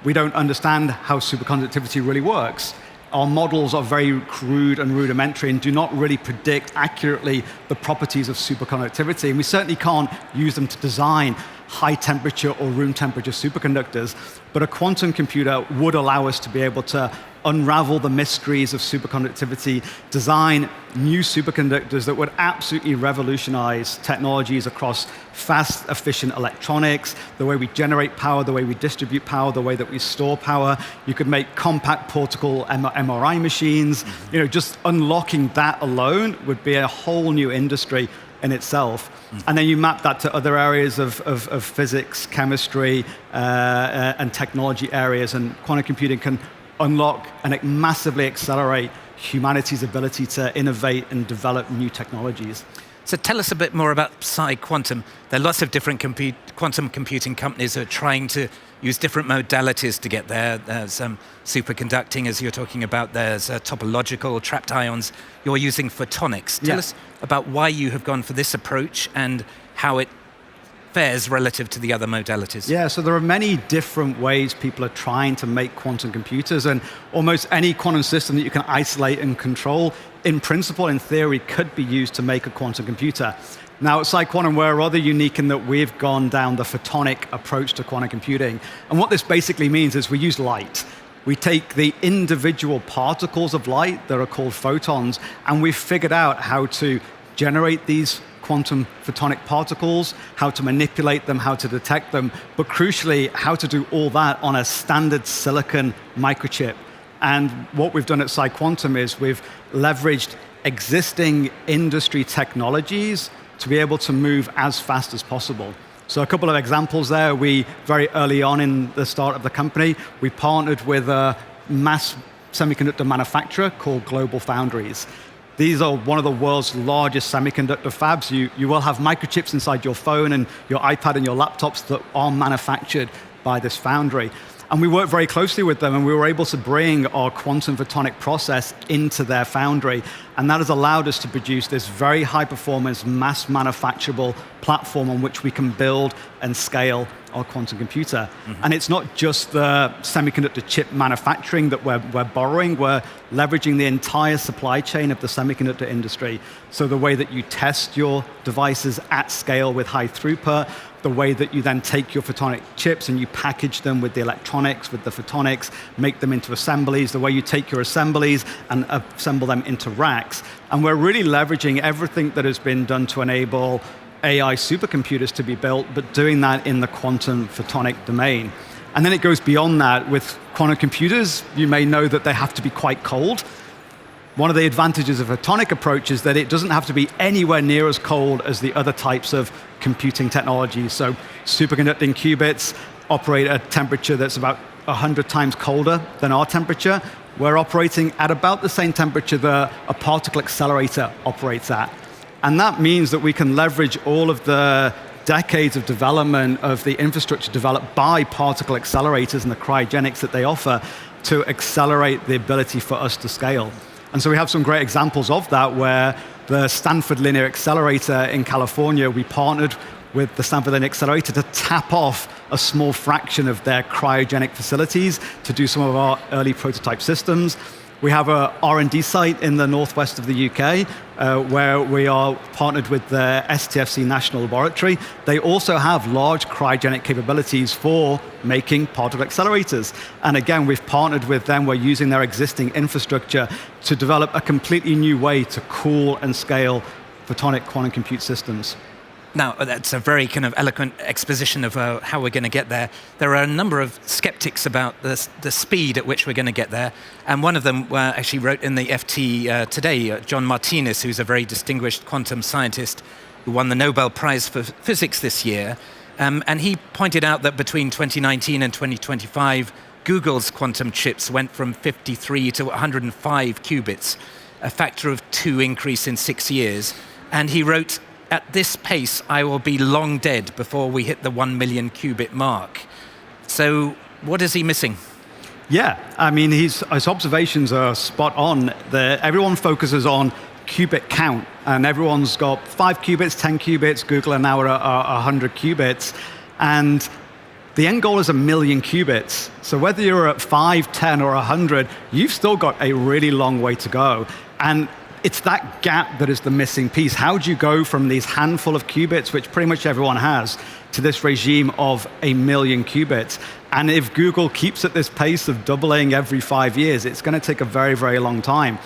we don't understand how superconductivity really works. Our models are very crude and rudimentary and do not really predict accurately the properties of superconductivity. And we certainly can't use them to design high temperature or room temperature superconductors. But a quantum computer would allow us to be able to unravel the mysteries of superconductivity, design new superconductors that would absolutely revolutionize technologies across fast, efficient electronics, the way we generate power, the way we distribute power, the way that we store power. You could make compact portable MRI machines. Just unlocking that alone would be a whole new industry in itself. And then you map that to other areas of physics, chemistry, and technology areas, and quantum computing can unlock and massively accelerate humanity's ability to innovate and develop new technologies. So tell us a bit more about PsiQuantum. There are lots of different quantum computing companies that are trying to use different modalities to get there. There's superconducting, as you're talking about. There's topological, trapped ions. You're using photonics. Tell us about why you have gone for this approach and how it fares relative to the other modalities. Yeah, so there are many different ways people are trying to make quantum computers, and almost any quantum system that you can isolate and control, in principle, in theory, could be used to make a quantum computer. Now, at PsiQuantum, we're rather unique in that we've gone down the photonic approach to quantum computing. And what this basically means is we use light. We take the individual particles of light that are called photons, and we've figured out how to generate these quantum photonic particles, how to manipulate them, how to detect them, but crucially, how to do all that on a standard silicon microchip. And what we've done at PsiQuantum is we've leveraged existing industry technologies to be able to move as fast as possible. So a couple of examples there. We, very early on in the start of the company, we partnered with a mass semiconductor manufacturer called Global Foundries. These are one of the world's largest semiconductor fabs. You will have microchips inside your phone and your iPad and your laptops that are manufactured by this foundry. And we worked very closely with them, and we were able to bring our quantum photonic process into their foundry. And that has allowed us to produce this very high-performance, mass-manufacturable platform on which we can build and scale our quantum computer. And it's not just the semiconductor chip manufacturing that we're borrowing. We're leveraging the entire supply chain of the semiconductor industry. So the way that you test your devices at scale with high throughput, the way that you then take your photonic chips and you package them with the electronics, with the photonics, make them into assemblies, the way you take your assemblies and assemble them into racks. And we're really leveraging everything that has been done to enable AI supercomputers to be built, but doing that in the quantum photonic domain. And then it goes beyond that. With quantum computers, you may know that they have to be quite cold. One of the advantages of a photonic approach is that it doesn't have to be anywhere near as cold as the other types of computing technologies. So superconducting qubits operate at a temperature that's about 100 times colder than our temperature. We're operating at about the same temperature that a particle accelerator operates at. And that means that we can leverage all of the decades of development of the infrastructure developed by particle accelerators and the cryogenics that they offer to accelerate the ability for us to scale. And so we have some great examples of that, where the Stanford Linear Accelerator in California, we partnered with the Stanford Linear Accelerator to tap off a small fraction of their cryogenic facilities to do some of our early prototype systems. We have a R&D site in the northwest of the UK where we are partnered with the STFC National Laboratory. They also have large cryogenic capabilities for making particle accelerators. And again, we've partnered with them. We're using their existing infrastructure to develop a completely new way to cool and scale photonic quantum compute systems. Now, that's a very kind of eloquent exposition of how we're going to get there. There are a number of skeptics about the speed at which we're going to get there. And one of them actually wrote in the FT today, John Martinez, who's a very distinguished quantum scientist who won the Nobel Prize for Physics this year. And he pointed out that between 2019 and 2025, Google's quantum chips went from 53 to 105 qubits, a factor of 2 increase in 6 years. And he wrote, "At this pace, I will be long dead before we hit the 1 million qubit mark." So what is he missing? Yeah, I mean, his observations are spot on. Everyone focuses on qubit count, and everyone's got 5 qubits, 10 qubits. Google are now at 100 qubits. And the end goal is 1 million qubits. So whether you're at 5, 10, or 100, you've still got a really long way to go. And it's that gap that is the missing piece. How do you go from these handful of qubits, which pretty much everyone has, to this regime of 1 million qubits? And if Google keeps at this pace of doubling every 5 years, it's going to take a very, very long time.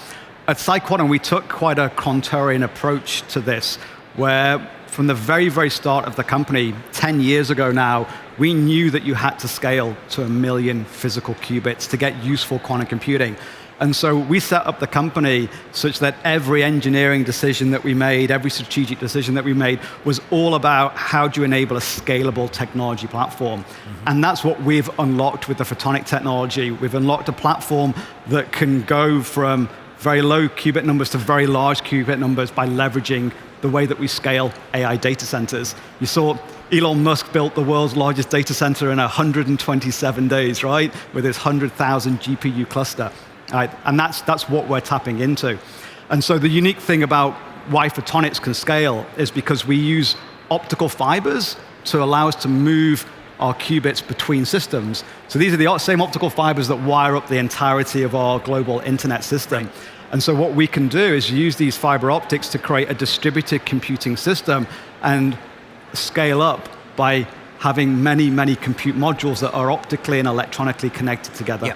At PsiQuantum, we took quite a contrarian approach to this, where from the very, very start of the company, 10 years ago now, we knew that you had to scale to 1 million physical qubits to get useful quantum computing. And so we set up the company such that every engineering decision that we made, every strategic decision that we made, was all about how do you enable a scalable technology platform. And that's what we've unlocked with the photonic technology. We've unlocked a platform that can go from very low qubit numbers to very large qubit numbers by leveraging the way that we scale AI data centers. You saw Elon Musk built the world's largest data center in 127 days, right? With his 100,000 GPU cluster. Right, and that's what we're tapping into. And so the unique thing about why photonics can scale is because we use optical fibers to allow us to move our qubits between systems. So these are the same optical fibers that wire up the entirety of our global internet system. And so what we can do is use these fiber optics to create a distributed computing system and scale up by having many, many compute modules that are optically and electronically connected together. Yeah.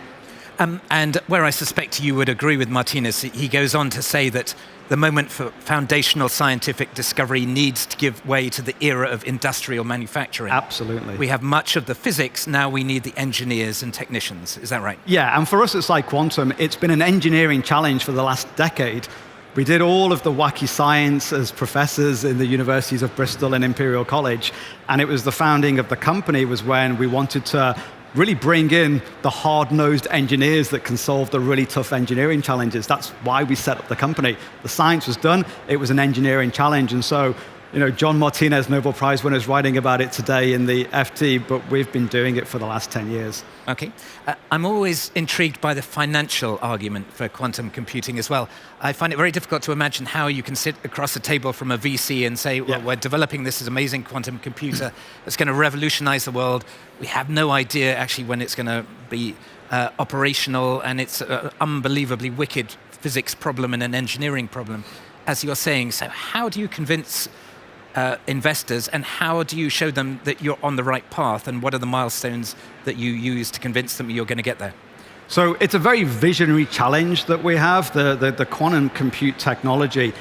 And where I suspect you would agree with Martinez, he goes on to say that the moment for foundational scientific discovery needs to give way to the era of industrial manufacturing. Absolutely. We have much of the physics, now we need the engineers and technicians. Is that right? Yeah, and for us at PsiQuantum, it's been an engineering challenge for the last decade. We did all of the wacky science as professors in the universities of Bristol and Imperial College, and it was the founding of the company was when we wanted to really bring in the hard-nosed engineers that can solve the really tough engineering challenges. That's why we set up the company. The science was done, it was an engineering challenge, and so John Martinez, Nobel Prize winner, is writing about it today in the FT, but we've been doing it for the last 10 years. Okay. I'm always intrigued by the financial argument for quantum computing as well. I find it very difficult to imagine how you can sit across a table from a VC and say, well, we're developing this amazing quantum computer that's going to revolutionize the world. We have no idea actually when it's going to be operational, and it's an unbelievably wicked physics problem and an engineering problem, as you're saying. So how do you convince investors, and how do you show them that you're on the right path, and what are the milestones that you use to convince them you're going to get there? So it's a very visionary challenge that we have, the quantum compute technology.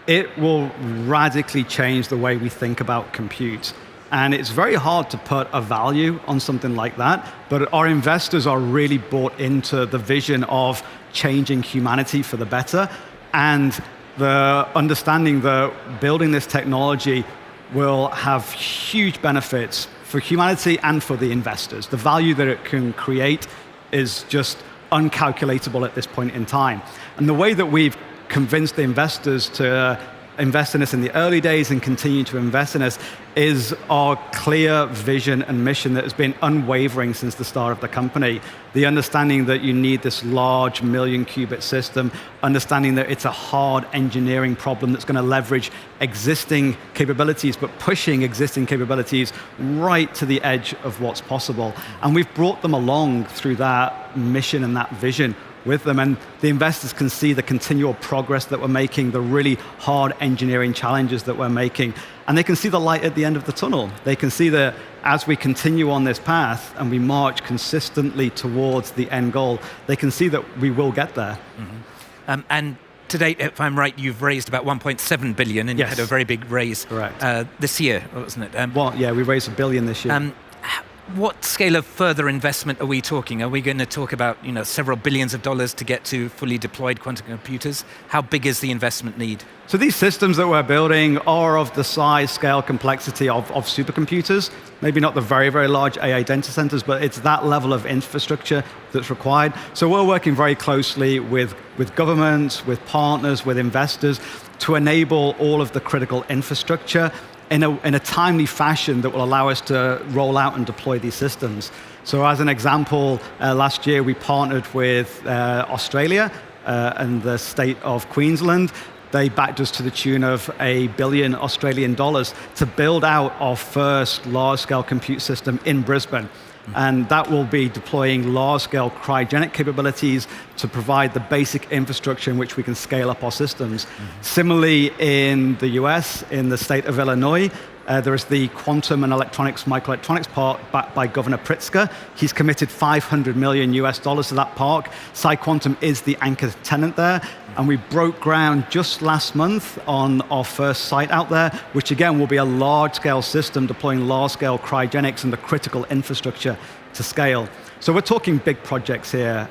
It will radically change the way we think about compute. And it's very hard to put a value on something like that, but our investors are really bought into the vision of changing humanity for the better, and the understanding that building this technology will have huge benefits for humanity and for the investors. The value that it can create is just uncalculatable at this point in time. And the way that we've convinced the investors to invest in us in the early days and continue to invest in us is our clear vision and mission that has been unwavering since the start of the company. The understanding that you need this large million-qubit system, understanding that it's a hard engineering problem that's going to leverage existing capabilities, but pushing existing capabilities right to the edge of what's possible. And we've brought them along through that mission and that vision with them, and the investors can see the continual progress that we're making, the really hard engineering challenges that we're making, and they can see the light at the end of the tunnel. They can see that as we continue on this path and we march consistently towards the end goal, they can see that we will get there. Mm-hmm. And to date, if I'm right, you've raised about 1.7 billion, and you had a very big raise this year, wasn't it? We raised $1 billion this year. What scale of further investment are we talking? Are we going to talk about several billions of dollars to get to fully deployed quantum computers? How big is the investment need? So these systems that we're building are of the size, scale, complexity of supercomputers. Maybe not the very, very large AI data centers, but it's that level of infrastructure that's required. So we're working very closely with governments, with partners, with investors to enable all of the critical infrastructure in a timely fashion that will allow us to roll out and deploy these systems. So as an example, last year we partnered with Australia and the state of Queensland. They backed us to the tune of $1 billion Australian to build out our first large-scale compute system in Brisbane. And that will be deploying large-scale cryogenic capabilities to provide the basic infrastructure in which we can scale up our systems. Similarly, in the US, in the state of Illinois, there is the quantum and electronics, microelectronics park backed by Governor Pritzker. He's committed $500 million to that park. PsiQuantum is the anchor tenant there. And we broke ground just last month on our first site out there, which again will be a large-scale system deploying large-scale cryogenics and the critical infrastructure to scale. So we're talking big projects here,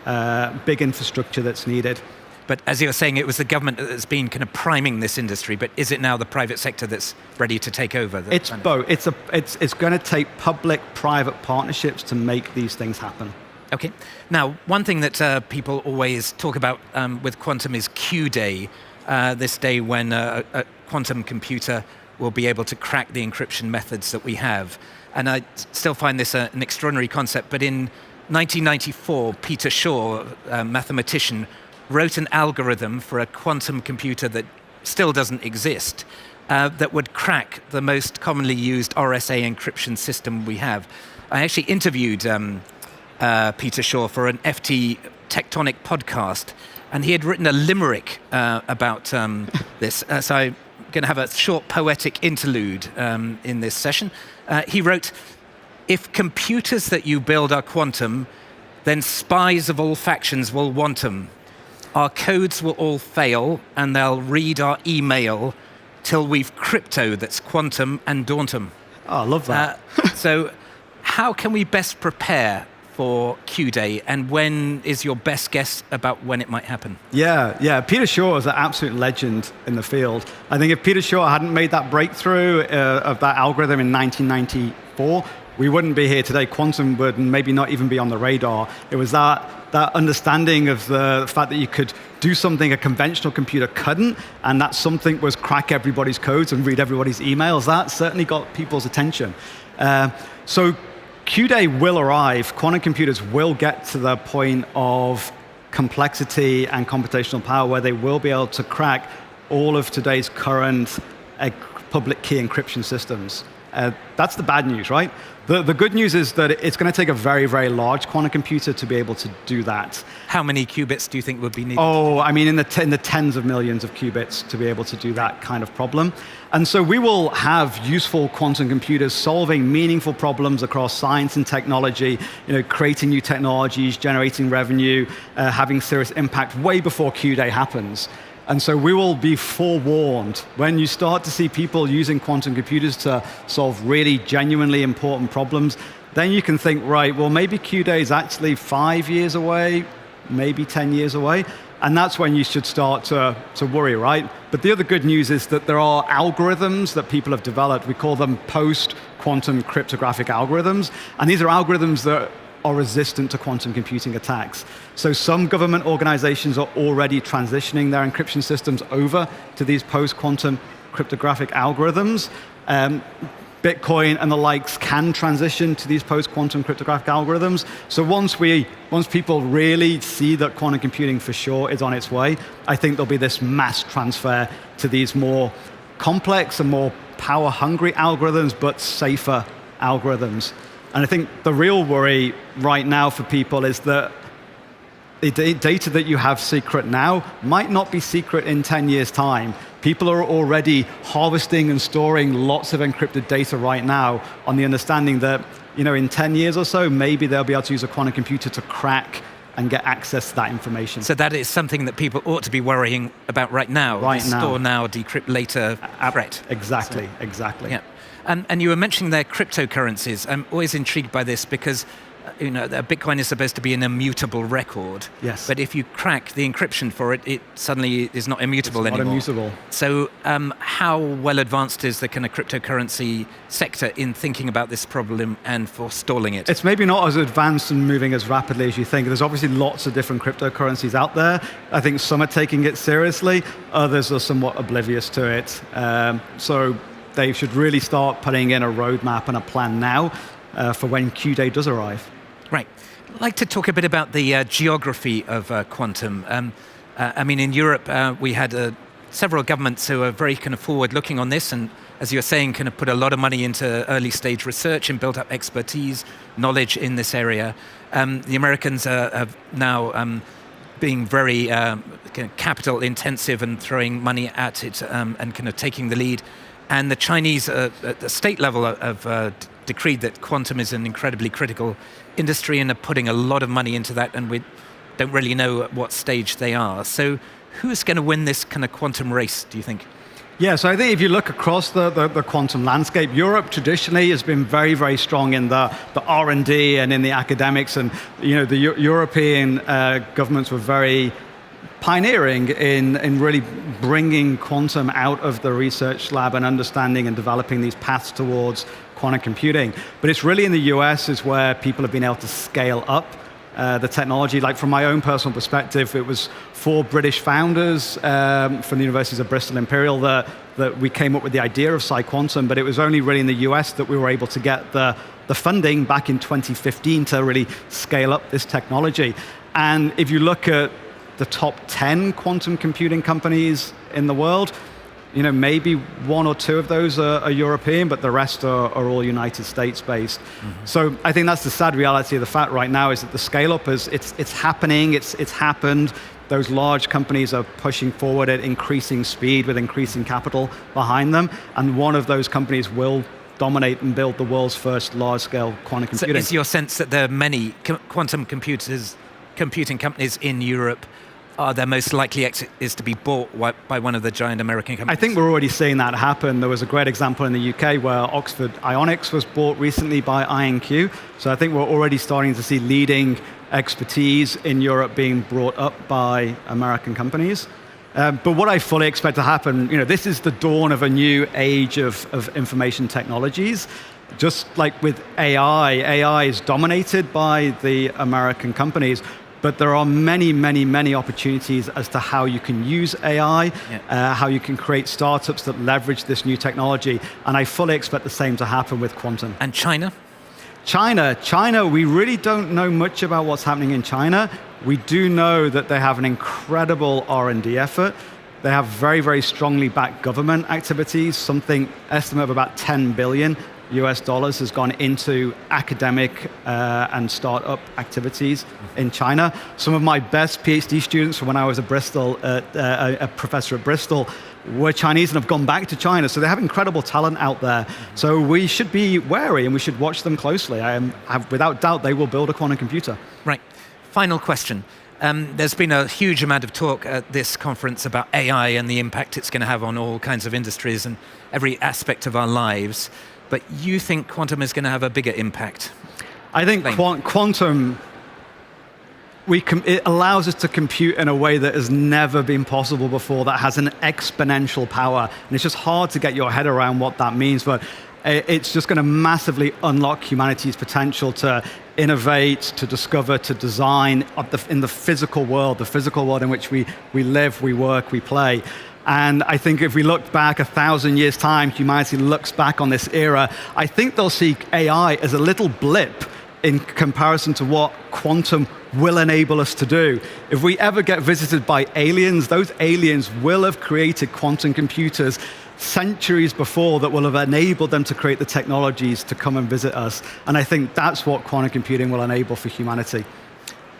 big infrastructure that's needed. But as you were saying, it was the government that's been kind of priming this industry, but is it now the private sector that's ready to take over? It's both. It's going to take public-private partnerships to make these things happen. Okay. Now, one thing that people always talk about with quantum is Q-Day, this day when a quantum computer will be able to crack the encryption methods that we have. And I still find this an extraordinary concept, but in 1994, Peter Shaw, a mathematician, wrote an algorithm for a quantum computer that still doesn't exist, that would crack the most commonly used RSA encryption system we have. I actually interviewed Peter Shaw for an FT Tectonic podcast, and he had written a limerick about this. So I'm going to have a short poetic interlude in this session. He wrote, "If computers that you build are quantum, then spies of all factions will want them. Our codes will all fail, and they'll read our email till we've crypto that's quantum and dauntum. Oh, I love that. So how can we best prepare for Q-Day, and when is your best guess about when it might happen? Yeah. Peter Shor is an absolute legend in the field. I think if Peter Shor hadn't made that breakthrough of that algorithm in 1994, we wouldn't be here today. Quantum would maybe not even be on the radar. It was that understanding of the fact that you could do something a conventional computer couldn't, and that something was crack everybody's codes and read everybody's emails. That certainly got people's attention. So Q-Day will arrive. Quantum computers will get to the point of complexity and computational power where they will be able to crack all of today's current public key encryption systems. That's the bad news, right? The good news is that it's going to take a very, very large quantum computer to be able to do that. How many qubits do you think would be needed? Oh, I mean, in the tens of millions of qubits to be able to do that kind of problem. And so we will have useful quantum computers solving meaningful problems across science and technology, creating new technologies, generating revenue, having serious impact way before Q-Day happens. And so we will be forewarned when you start to see people using quantum computers to solve really genuinely important problems. Then you can think, right, well, maybe Q-Day is actually 5 years away, maybe 10 years away. And that's when you should start to worry, right? But the other good news is that there are algorithms that people have developed. We call them post-quantum cryptographic algorithms. And these are algorithms that are resistant to quantum computing attacks. So some government organizations are already transitioning their encryption systems over to these post-quantum cryptographic algorithms. Bitcoin and the likes can transition to these post-quantum cryptographic algorithms. So once people really see that quantum computing for sure is on its way, I think there'll be this mass transfer to these more complex and more power-hungry algorithms, but safer algorithms. And I think the real worry right now for people is that the data that you have secret now might not be secret in 10 years' time. People are already harvesting and storing lots of encrypted data right now on the understanding that, in 10 years or so, maybe they'll be able to use a quantum computer to crack and get access to that information. So that is something that people ought to be worrying about right now. Right now. Store now, decrypt later threat. Exactly. Yeah. And you were mentioning their cryptocurrencies. I'm always intrigued by this because Bitcoin is supposed to be an immutable record. Yes. But if you crack the encryption for it, it suddenly is not immutable anymore. Not immutable. So how well advanced is the kind of cryptocurrency sector in thinking about this problem and forestalling it? It's maybe not as advanced and moving as rapidly as you think. There's obviously lots of different cryptocurrencies out there. I think some are taking it seriously, others are somewhat oblivious to it. So they should really start putting in a roadmap and a plan now for when Q-Day does arrive. Right. I'd like to talk a bit about the geography of quantum. In Europe, we had several governments who are very kind of forward-looking on this, and as you were saying, kind of put a lot of money into early-stage research and built up expertise, knowledge in this area. The Americans are now being very kind of capital-intensive and throwing money at it and kind of taking the lead. And the Chinese, at the state level, have decreed that quantum is an incredibly critical industry and are putting a lot of money into that, and we don't really know at what stage they are. So who's going to win this kind of quantum race, do you think? Yeah, so I think if you look across the quantum landscape, Europe traditionally has been very, very strong in the R&D and in the academics, and the European governments were very pioneering in really bringing quantum out of the research lab and understanding and developing these paths towards quantum computing. But it's really in the US is where people have been able to scale up the technology. Like from my own personal perspective, it was 4 British founders from the universities of Bristol and Imperial that we came up with the idea of PsiQuantum, but it was only really in the US that we were able to get the funding back in 2015 to really scale up this technology. And if you look at the top 10 quantum computing companies in the world, maybe 1 or 2 of those are European, but the rest are all United States based. Mm-hmm. So I think that's the sad reality of the fact right now is that the scale up it's happening, it's happened. Those large companies are pushing forward at increasing speed with increasing capital behind them, and one of those companies will dominate and build the world's first large-scale quantum computing. So is your sense that there are many quantum computing companies in Europe? Their most likely exit is to be bought by one of the giant American companies? I think we're already seeing that happen. There was a great example in the UK where Oxford Ionics was bought recently by IonQ. So I think we're already starting to see leading expertise in Europe being brought up by American companies. But what I fully expect to happen, this is the dawn of a new age of information technologies. Just like with AI is dominated by the American companies. But there are many, many, many opportunities as to how you can use AI, how you can create startups that leverage this new technology. And I fully expect the same to happen with quantum. And China? China, we really don't know much about what's happening in China. We do know that they have an incredible R&D effort. They have very, very strongly backed government activities. Estimate of about $10 billion US dollars has gone into academic and startup activities in China. Some of my best PhD students from when I was at Bristol, a professor at Bristol, were Chinese and have gone back to China. So they have incredible talent out there. So we should be wary and we should watch them closely. Without doubt, they will build a quantum computer. Right. Final question. There's been a huge amount of talk at this conference about AI and the impact it's going to have on all kinds of industries and every aspect of our lives. But you think quantum is going to have a bigger impact? I think quantum, it allows us to compute in a way that has never been possible before, that has an exponential power. And it's just hard to get your head around what that means, but it's just going to massively unlock humanity's potential to innovate, to discover, to design in the physical world in which we live, we work, we play. And I think if we look back 1,000 years' time, humanity looks back on this era, I think they'll see AI as a little blip in comparison to what quantum will enable us to do. If we ever get visited by aliens, those aliens will have created quantum computers centuries before that will have enabled them to create the technologies to come and visit us. And I think that's what quantum computing will enable for humanity.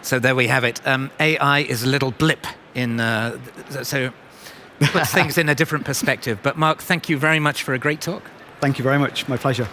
So there we have it. AI is a little blip in... puts things in a different perspective. But Mark, thank you very much for a great talk. Thank you very much. My pleasure.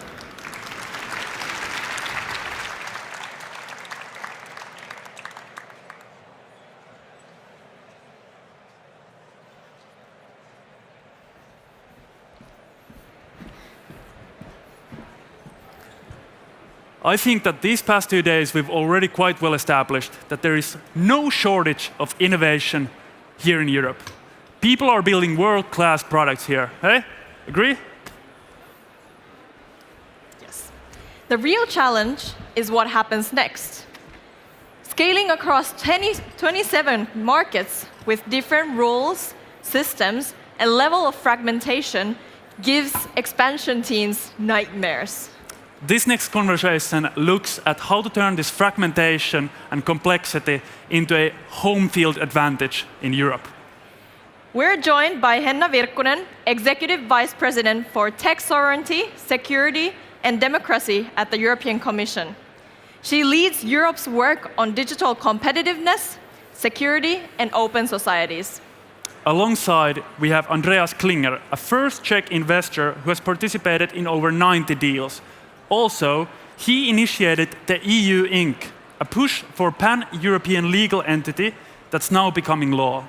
I think that these past 2 days we've already quite well established that there is no shortage of innovation here in Europe. People are building world-class products here. Hey? Agree? Yes. The real challenge is what happens next. Scaling across 27 markets with different rules, systems, and level of fragmentation gives expansion teams nightmares. This next conversation looks at how to turn this fragmentation and complexity into a home field advantage in Europe. We're joined by Henna Virkkunen, Executive Vice President for Tech Sovereignty, Security, and Democracy at the European Commission. She leads Europe's work on digital competitiveness, security, and open societies. Alongside, we have Andreas Klinger, a first Czech investor who has participated in over 90 deals. Also, he initiated the EU Inc., a push for pan-European legal entity that's now becoming law.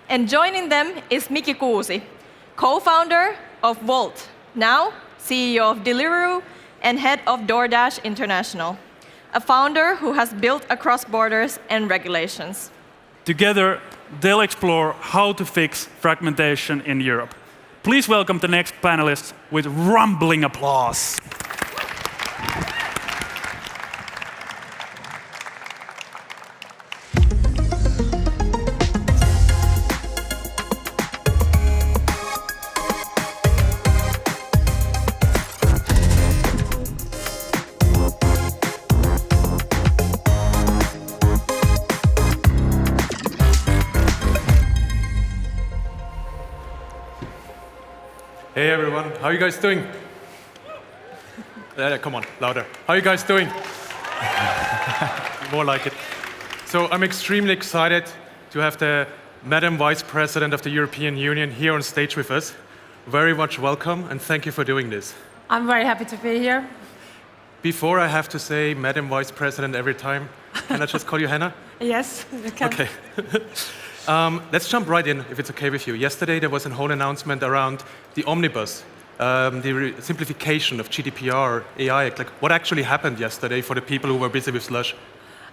And joining them is Miki Kuusi, co-founder of Volt, now CEO of Deliveroo and head of DoorDash International, a founder who has built across borders and regulations. Together, they'll explore how to fix fragmentation in Europe. Please welcome the next panelists with rumbling applause. Hey everyone, how are you guys doing? Come on, louder. How are you guys doing? More like it. So I'm extremely excited to have the Madam Vice President of the European Union here on stage with us. Very much welcome and thank you for doing this. I'm very happy to be here. Before I have to say Madam Vice President every time, can I just call you Hannah? Yes, you can. Okay. Let's jump right in, if it's okay with you. Yesterday there was a whole announcement around the omnibus, the simplification of GDPR, AI. Like, what actually happened yesterday for the people who were busy with Slush?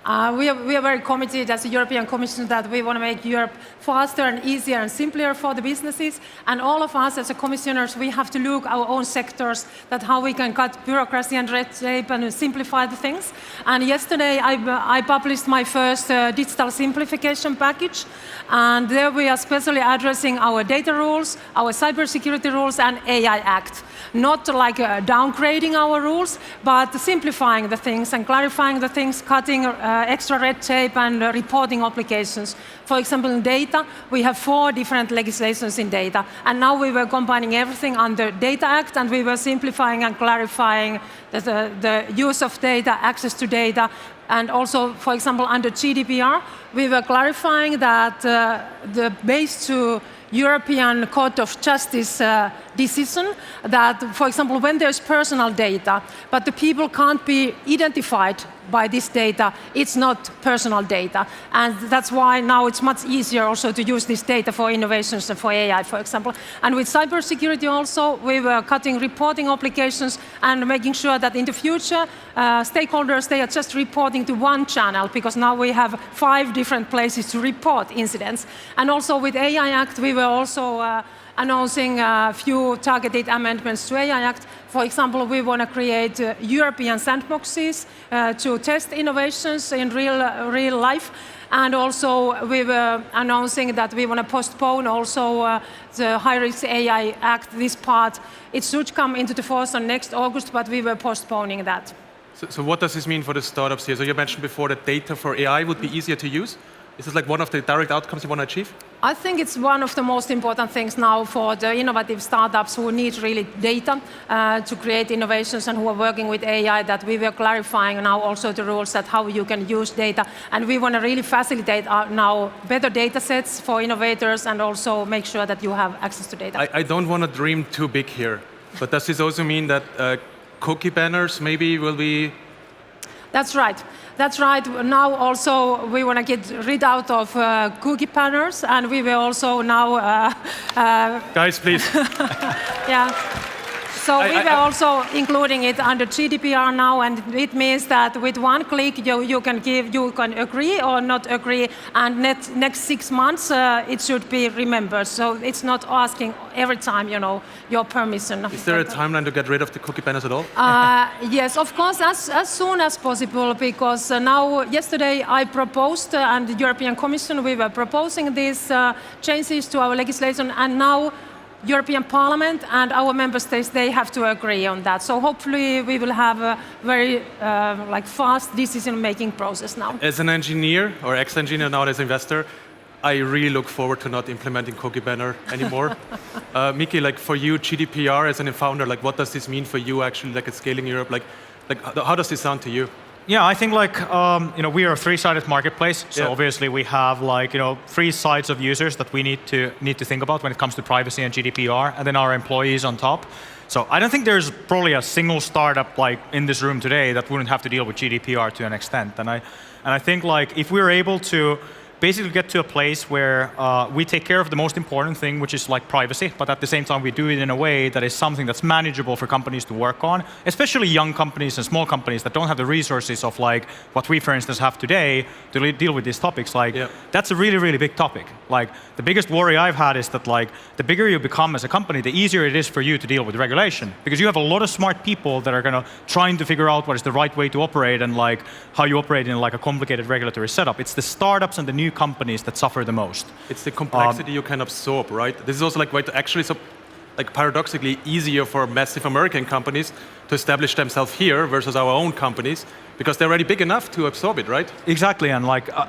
We are very committed as the European Commission that we want to make Europe faster and easier and simpler for the businesses. And all of us as commissioners, we have to look our own sectors, that how we can cut bureaucracy and red tape and simplify the things. And yesterday I published my first digital simplification package. And there we are especially addressing our data rules, our cybersecurity rules and AI Act. Not like downgrading our rules, but simplifying the things and clarifying the things, cutting extra red tape and reporting obligations. For example, in data, we have 4 different legislations in data. And now we were combining everything under Data Act, and we were simplifying and clarifying the use of data, access to data. And also, for example, under GDPR, we were clarifying that the base to European Court of Justice decision that, for example, when there's personal data, but the people can't be identified by this data, it's not personal data. And that's why now it's much easier also to use this data for innovations and for AI, for example. And with cybersecurity also, we were cutting reporting obligations and making sure that in the future, stakeholders, they are just reporting to one channel, because now we have 5 different places to report incidents. And also with AI Act, we were also announcing a few targeted amendments to AI Act. For example, we want to create European sandboxes to test innovations in real life. And also, we were announcing that we want to postpone also the high-risk AI Act, this part. It should come into the force on next August, but we were postponing that. So what does this mean for the startups here? So you mentioned before that data for AI would be easier to use. Is this like one of the direct outcomes you want to achieve? I think it's one of the most important things now for the innovative startups who need really data to create innovations and who are working with AI, that we were clarifying now also the rules that how you can use data. And we want to really facilitate now better data sets for innovators and also make sure that you have access to data. I don't want to dream too big here, but does this also mean that cookie banners maybe will be... That's right. That's right. Now also we want to get rid out of cookie banners, and we will also now... Guys, please. Yeah. So we were also including it under GDPR now, and it means that with one click you can agree or not agree, and next 6 months it should be remembered. So it's not asking every time, your permission. Is there a timeline to get rid of the cookie banners at all? Yes, of course, as soon as possible, because now yesterday I proposed, and the European Commission, we were proposing these changes to our legislation, and now European Parliament and our member states, they have to agree on that. So hopefully we will have a very fast decision-making process now. As an engineer, or ex-engineer now as investor, I really look forward to not implementing cookie banner anymore. Miki, for you, GDPR as a founder, what does this mean for you actually, at scaling Europe? How does this sound to you? Yeah, I think we are a 3-sided marketplace. So obviously we have 3 sides of users that we need to think about when it comes to privacy and GDPR, and then our employees on top. So I don't think there's probably a single startup in this room today that wouldn't have to deal with GDPR to an extent. And I think if we're able to basically get to a place where we take care of the most important thing, which is privacy, but at the same time we do it in a way that is something that's manageable for companies to work on, especially young companies and small companies that don't have the resources of what we, for instance, have today to deal with these topics. That's a really, really big topic. The biggest worry I've had is that the bigger you become as a company, the easier it is for you to deal with regulation, because you have a lot of smart people that are trying to figure out what is the right way to operate and how you operate in a complicated regulatory setup. It's the startups and the new companies that suffer the most. It's the complexity you can absorb, right? This is also actually paradoxically easier for massive American companies to establish themselves here versus our own companies, because they're already big enough to absorb it, right? Exactly, and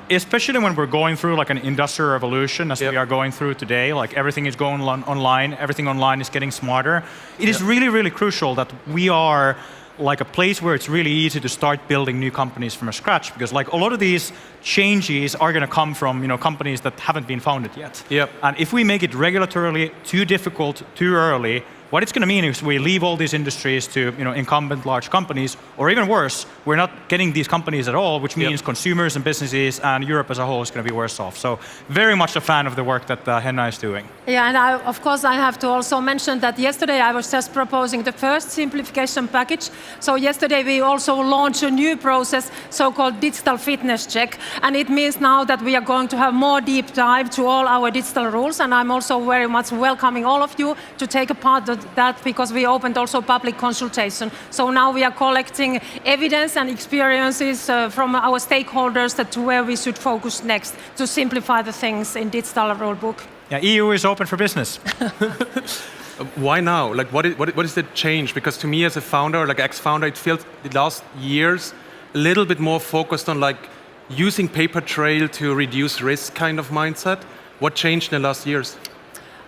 especially when we're going through an industrial revolution as we are going through today, everything is going online, everything online is getting smarter. It is really, really crucial that we are a place where it's really easy to start building new companies from scratch, because a lot of these changes are going to come from companies that haven't been founded yet. Yep. And if we make it regulatorily too difficult too early, what it's going to mean is we leave all these industries to incumbent large companies, or even worse, we're not getting these companies at all, which means consumers and businesses and Europe as a whole is going to be worse off. So very much a fan of the work that Henna is doing. Yeah, and of course I have to also mention that yesterday I was just proposing the first simplification package. So yesterday we also launched a new process, so-called digital fitness check, and it means now that we are going to have more deep dive to all our digital rules, and I'm also very much welcoming all of you to take a part of that, because we opened also public consultation. So now we are collecting evidence and experiences from our stakeholders to where we should focus next to simplify the things in digital rule book. Yeah, EU is open for business. Why now? Like, what is the change? Because to me, as a founder, like ex-founder, it feels the last years a little bit more focused on like using paper trail to reduce risk kind of mindset. What changed in the last years?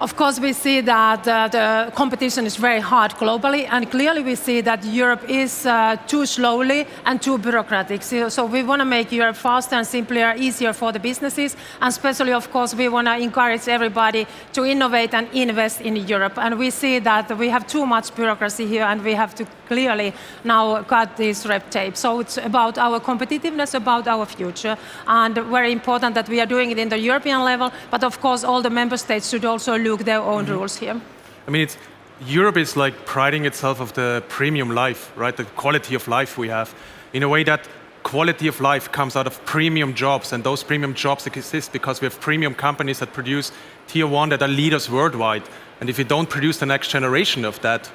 Of course, we see that the competition is very hard globally, and clearly we see that Europe is too slowly and too bureaucratic. So we want to make Europe faster and simpler, easier for the businesses, and especially, of course, we want to encourage everybody to innovate and invest in Europe. And we see that we have too much bureaucracy here, and we have to clearly now cut this red tape. So it's about our competitiveness, about our future, and very important that we are doing it in the European level, but of course all the member states should also look their own rules here. I mean, Europe is like priding itself of the premium life, right? The quality of life we have. In a way that quality of life comes out of premium jobs, and those premium jobs exist because we have premium companies that produce tier 1 that are leaders worldwide. And if we don't produce the next generation of that,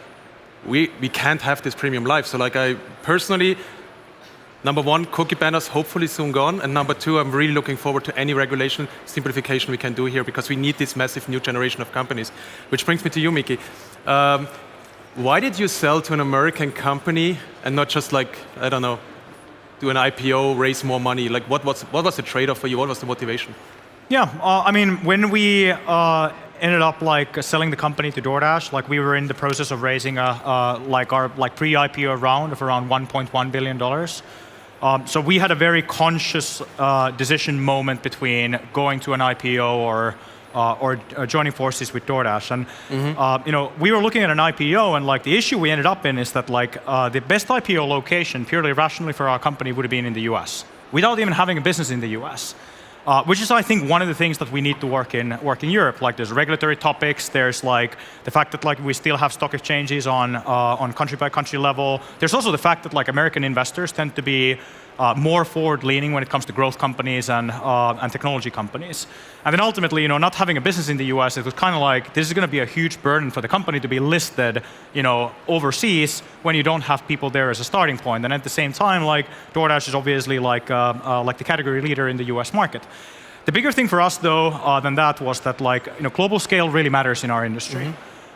we can't have this premium life. So like I personally, number 1, cookie banners hopefully soon gone, and number 2, I'm really looking forward to any regulation simplification we can do here, because we need this massive new generation of companies. Which brings me to you, Miki. Why did you sell to an American company and not just like, I don't know, do an IPO, raise more money? Like what was the trade-off for you? What was the motivation? Yeah, I mean, when we ended up like selling the company to DoorDash, like we were in the process of raising our pre-IPO round of around $1.1 billion. So we had a very conscious decision moment between going to an IPO or joining forces with DoorDash. And we were looking at an IPO, and like the issue we ended up in is that like the best IPO location, purely rationally for our company, would have been in the US, without even having a business in the US. Which is, I think, one of the things that we need to work in Europe. Like, there's regulatory topics. There's like the fact that like we still have stock exchanges on country by country level. There's also the fact that like American investors tend to be more forward-leaning when it comes to growth companies and technology companies. And then ultimately, not having a business in the US, it was kind of like, this is going to be a huge burden for the company to be listed, overseas when you don't have people there as a starting point. And at the same time, like DoorDash is obviously like the category leader in the US market. The bigger thing for us, though, than that was that like global scale really matters in our industry.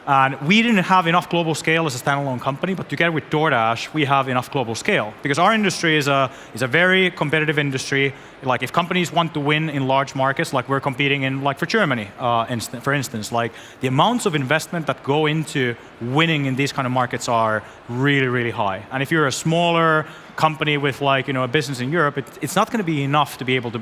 And we didn't have enough global scale as a standalone company, but together with DoorDash, we have enough global scale. Because our industry is a very competitive industry. Like if companies want to win in large markets, like we're competing in, like for Germany, for instance, like the amounts of investment that go into winning in these kind of markets are really, really high. And if you're a smaller company with like, a business in Europe, it's not going to be enough to be able to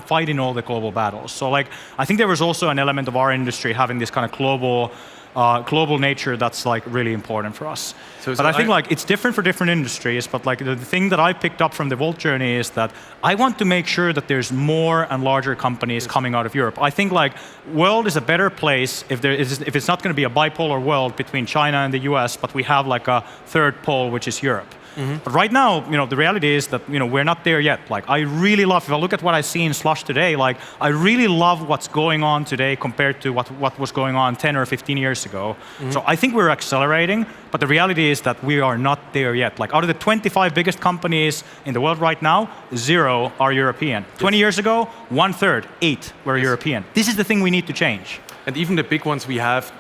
fight in all the global battles. So like, I think there was also an element of our industry having this kind of global nature that's like really important for us. But I think like it's different for different industries, but like the thing that I picked up from the Volt journey is that I want to make sure that there's more and larger companies coming out of Europe. I think like world is a better place if it's not going to be a bipolar world between China and the US, but we have like a third pole, which is Europe. But right now, the reality is that we're not there yet. Like I really love, if I look at what I see in Slush today, like I really love what's going on today compared to what was going on 10 or 15 years ago. So I think we're accelerating, but the reality is that we are not there yet. Like out of the 25 biggest companies in the world right now, 0 are European. 20 years ago, 1/3, 8 were European. This is the thing we need to change. And even the big ones we have,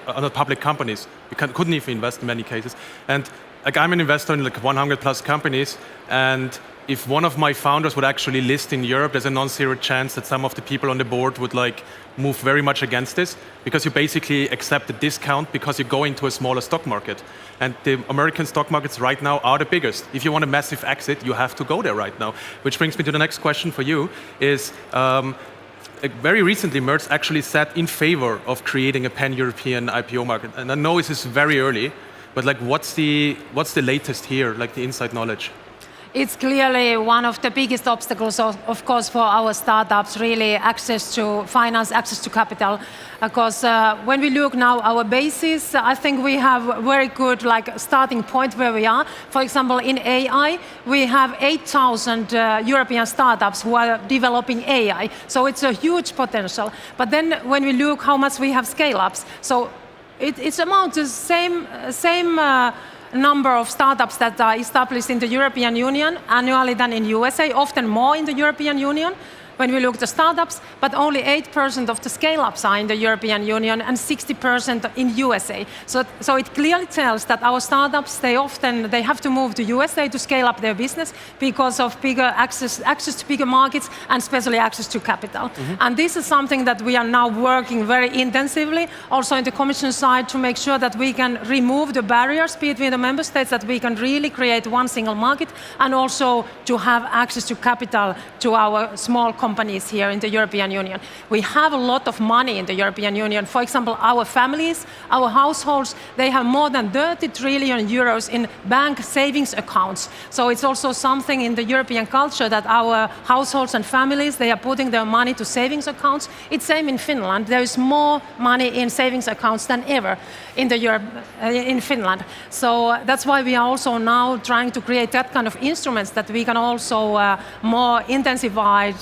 are not public companies. We couldn't even invest in many cases. And like I'm an investor in like 100 plus companies, and if one of my founders would actually list in Europe, there's a non-zero chance that some of the people on the board would like move very much against this, because you basically accept a discount because you go into a smaller stock market. And the American stock markets right now are the biggest. If you want a massive exit, you have to go there right now. Which brings me to the next question for you is, very recently, Merz actually sat in favor of creating a pan-European IPO market. And I know this is very early, but like, what's the latest here, like the inside knowledge? It's clearly one of the biggest obstacles, of course, for our startups, really access to finance, access to capital. Because when we look now our basis, I think we have a very good starting point where we are. For example, in AI, we have 8,000 European startups who are developing AI. So it's a huge potential. But then when we look how much we have scale-ups, so it's amount to the same number of startups that are established in the European Union annually than in USA, often more in the European Union. When we look at the startups, but only 8% of the scale-ups are in the European Union and 60% in USA. So it clearly tells that our startups, they have to move to USA to scale up their business because of bigger access to bigger markets and especially access to capital. And this is something that we are now working very intensively, also in the Commission side, to make sure that we can remove the barriers between the member states, that we can really create one single market, and also to have access to capital to our small companies here in the European Union. We have a lot of money in the European Union. For example, our families, our households, they have more than 30 trillion euros in bank savings accounts. So it's also something in the European culture that our households and families, they are putting their money to savings accounts. It's same in Finland. There is more money in savings accounts than ever in Finland. So that's why we are also now trying to create that kind of instruments that we can also more intensified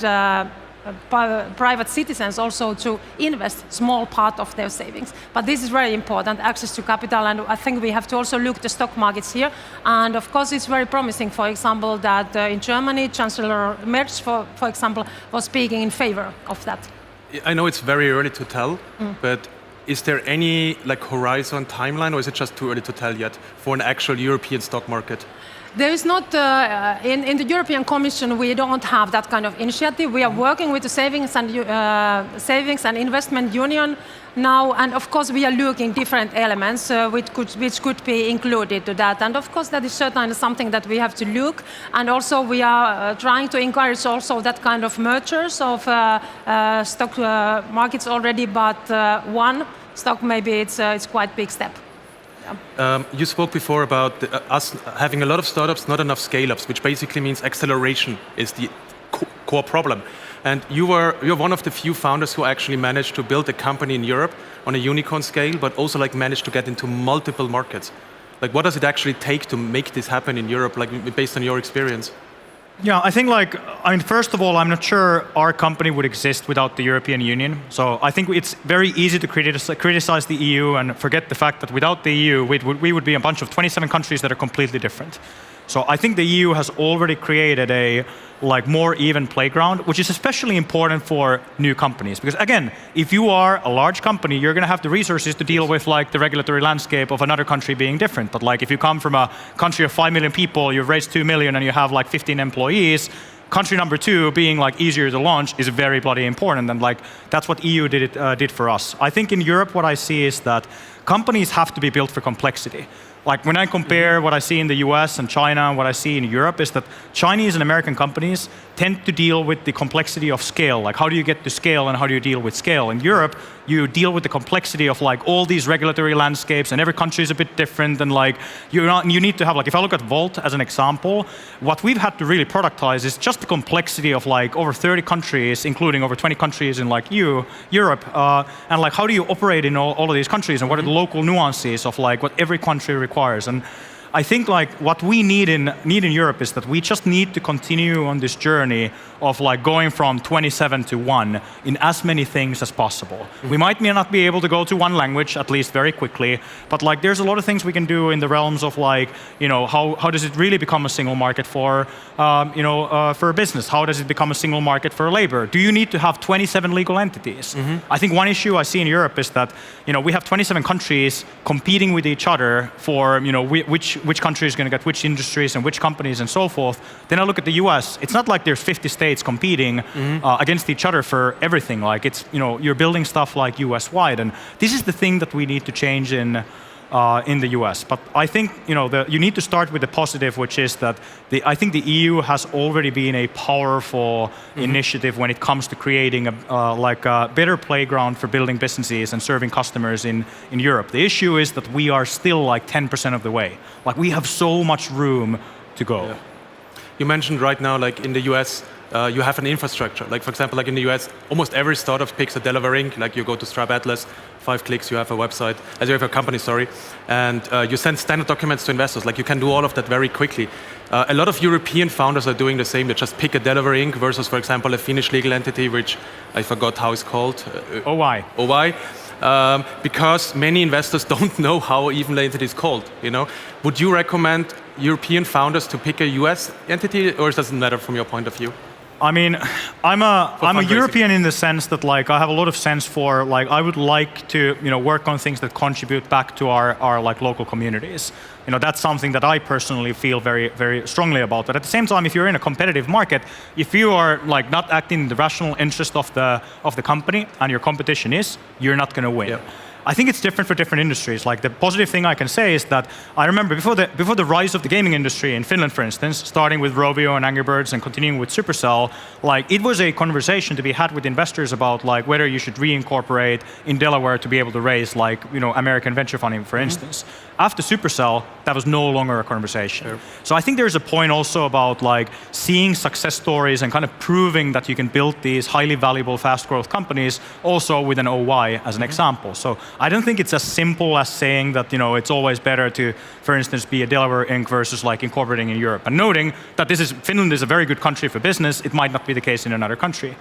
private citizens also to invest small part of their savings. But this is very important, access to capital, and I think we have to also look at the stock markets here. And of course, it's very promising, for example, that in Germany, Chancellor Merz, for example, was speaking in favor of that. I know it's very early to tell, but is there any horizon timeline, or is it just too early to tell yet for an actual European stock market? There is not, in the European Commission, we don't have that kind of initiative. We are working with the Savings and Investment Union now, and of course we are looking different elements which could be included to that. And of course that is certainly something that we have to look. And also we are trying to encourage also that kind of mergers of stock markets already, but one stock maybe it's quite big step. You spoke before about us having a lot of startups, not enough scale-ups, which basically means acceleration is the core problem. And you're one of the few founders who actually managed to build a company in Europe on a unicorn scale, but also managed to get into multiple markets. What does it actually take to make this happen in Europe, based on your experience? Yeah, I think first of all, I'm not sure our company would exist without the European Union. So I think it's very easy to criticize the EU and forget the fact that without the EU, we would be a bunch of 27 countries that are completely different. So I think the EU has already created a more even playground, which is especially important for new companies. Because again, if you are a large company, you're going to have the resources to deal with the regulatory landscape of another country being different. But if you come from a country of 5 million people, you've raised 2 million and you have 15 employees, country number 2 being easier to launch is very bloody important. And that's what EU did for us. I think in Europe, what I see is that companies have to be built for complexity. When I compare what I see in the US and China and what I see in Europe is that Chinese and American companies tend to deal with the complexity of scale. How do you get to scale and how do you deal with scale? In Europe, you deal with the complexity of all these regulatory landscapes, and every country is a bit different. And you need to have if I look at Volt as an example, what we've had to really productize is just the complexity of over 30 countries, including over 20 countries in Europe, and how do you operate in all of these countries, and what are the local nuances of what every country requires. And I think what we need in Europe is that we just need to continue on this journey of going from 27 to 1 in as many things as possible. We might not be able to go to one language, at least very quickly, but there's a lot of things we can do in the realms of how does it really become a single market for for business? How does it become a single market for labor? Do you need to have 27 legal entities? I think one issue I see in Europe is that we have 27 countries competing with each other for which country is going to get which industries and which companies and so forth. Then I look at the US. It's not like there's 50 states competing against each other for everything. It's you're building stuff US-wide, and this is the thing that we need to change in in the US. But I think you need to start with the positive, which is that I think the EU has already been a powerful initiative when it comes to creating a better playground for building businesses and serving customers in Europe. The issue is that we are still like 10% of the way. Like we have so much room to go. Yeah. You mentioned right now, like in the US, you have an infrastructure. Like for example, like in the US, almost every startup picks a Delaware Inc. Like you go to Stripe Atlas, 5 clicks, you have a website, as you have a company, sorry, and you send standard documents to investors. Like you can do all of that very quickly. A lot of European founders are doing the same. They just pick a Delaware Inc. versus, for example, a Finnish legal entity, which I forgot how it's called. OY. OY. Because many investors don't know how even the entity is called. Would you recommend European founders to pick a US entity, or does it matter from your point of view? I mean, I'm a European in the sense that like I have a lot of sense for like I would like to work on things that contribute back to our like local communities. That's something that I personally feel very, very strongly about. But at the same time, if you're in a competitive market, if you are like not acting in the rational interest of the company and your competition is, you're not going to win. Yep. I think it's different for different industries. Like the positive thing I can say is that I remember before the rise of the gaming industry in Finland, for instance, starting with Rovio and Angry Birds and continuing with Supercell, like it was a conversation to be had with investors about like whether you should reincorporate in Delaware to be able to raise like American venture funding, for instance. After Supercell, that was no longer a conversation. Sure. So I think there's a point also about like seeing success stories and kind of proving that you can build these highly valuable, fast growth companies also with an OY as an example. So I don't think it's as simple as saying that it's always better to, for instance, be a Delaware Inc. versus like incorporating in Europe. And noting that Finland is a very good country for business, it might not be the case in another country.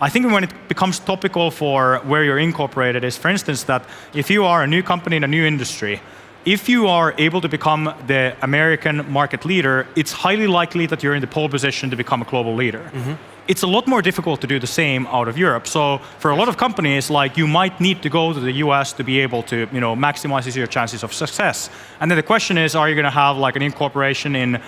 I think when it becomes topical for where you're incorporated is, for instance, that if you are a new company in a new industry, if you are able to become the American market leader, it's highly likely that you're in the pole position to become a global leader. It's a lot more difficult to do the same out of Europe. So for a lot of companies, like you might need to go to the US to be able to, maximize your chances of success. And then the question is, are you going to have like an incorporation in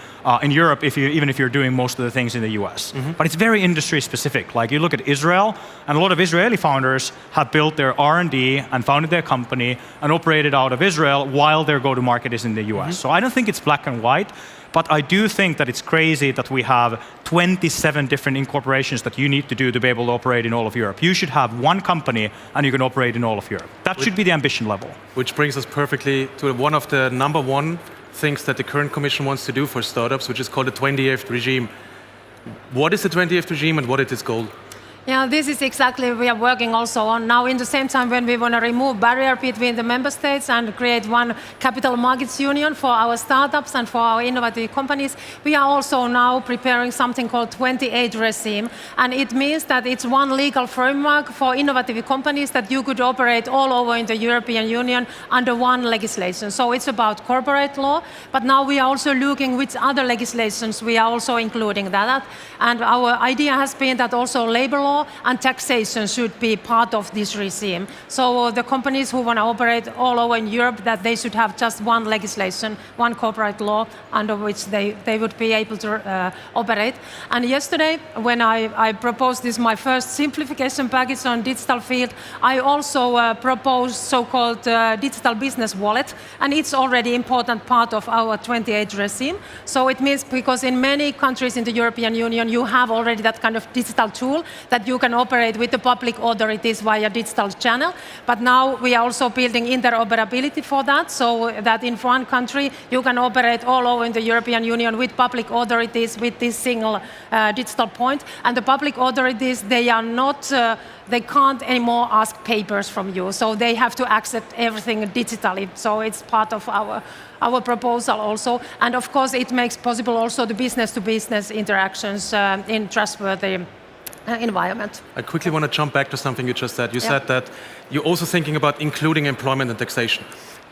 Europe even if you're doing most of the things in the US? But it's very industry specific. Like you look at Israel, and a lot of Israeli founders have built their R&D and founded their company and operated out of Israel while their go-to-market is in the US. So I don't think it's black and white. But I do think that it's crazy that we have 27 different incorporations that you need to do to be able to operate in all of Europe. You should have one company and you can operate in all of Europe. That should be the ambition level. Which brings us perfectly to one of the number one things that the current commission wants to do for startups, which is called the 20th regime. What is the 20th regime and what is its goal? Yeah, this is exactly we are working also on now. In the same time, when we want to remove barrier between the member states and create one capital markets union for our startups and for our innovative companies, we are also now preparing something called 28 regime, and it means that it's one legal framework for innovative companies that you could operate all over in the European Union under one legislation. So it's about corporate law, but now we are also looking which other legislations we are also including that, and our idea has been that also labor law and taxation should be part of this regime. So the companies who want to operate all over in Europe, that they should have just one legislation, one corporate law under which they would be able to operate. And yesterday, when I proposed this, my first simplification package on digital field, I also proposed so-called digital business wallet, and it's already important part of our 28 regime. So it means because in many countries in the European Union, you have already that kind of digital tool that you can operate with the public authorities via digital channel. But now we are also building interoperability for that, so that in one country you can operate all over in the European Union with public authorities with this single digital point. And the public authorities, they are not, they can't anymore ask papers from you, so they have to accept everything digitally. So it's part of our proposal also. And of course, it makes possible also the business-to-business interactions in trustworthy environment. I quickly want to jump back to something you just said. You said that you're also thinking about including employment and taxation.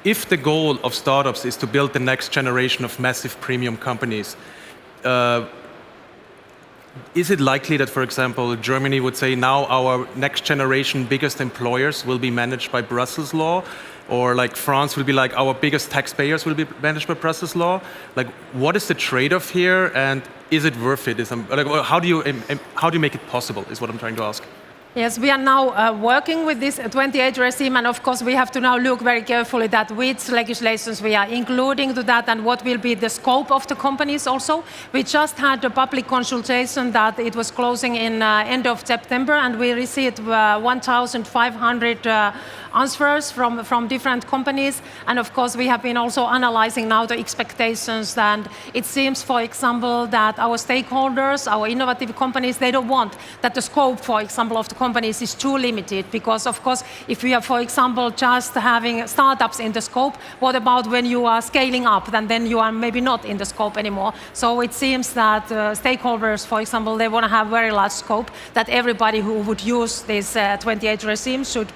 If the goal of startups is to build the next generation of massive premium companies, is it likely that, for example, Germany would say now our next generation biggest employers will be managed by Brussels law? Or like France will be like our biggest taxpayers will be managed by Brussels law? Like, what is the trade-off here, and is it worth it? How do you make it possible? Is what I'm trying to ask. Yes, we are now working with this 28 regime, and of course we have to now look very carefully at which legislations we are including to that and what will be the scope of the companies also. We just had a public consultation that it was closing in end of September, and we received 1,500 answers from different companies. And of course we have been also analyzing now the expectations, and it seems, for example, that our stakeholders, our innovative companies, they don't want that the scope, for example, of the companies is too limited, because of course if we are, for example, just having startups in the scope, what about when you are scaling up, then you are maybe not in the scope anymore. So it seems that stakeholders, for example, they want to have very large scope, that everybody who would use this 28 regime should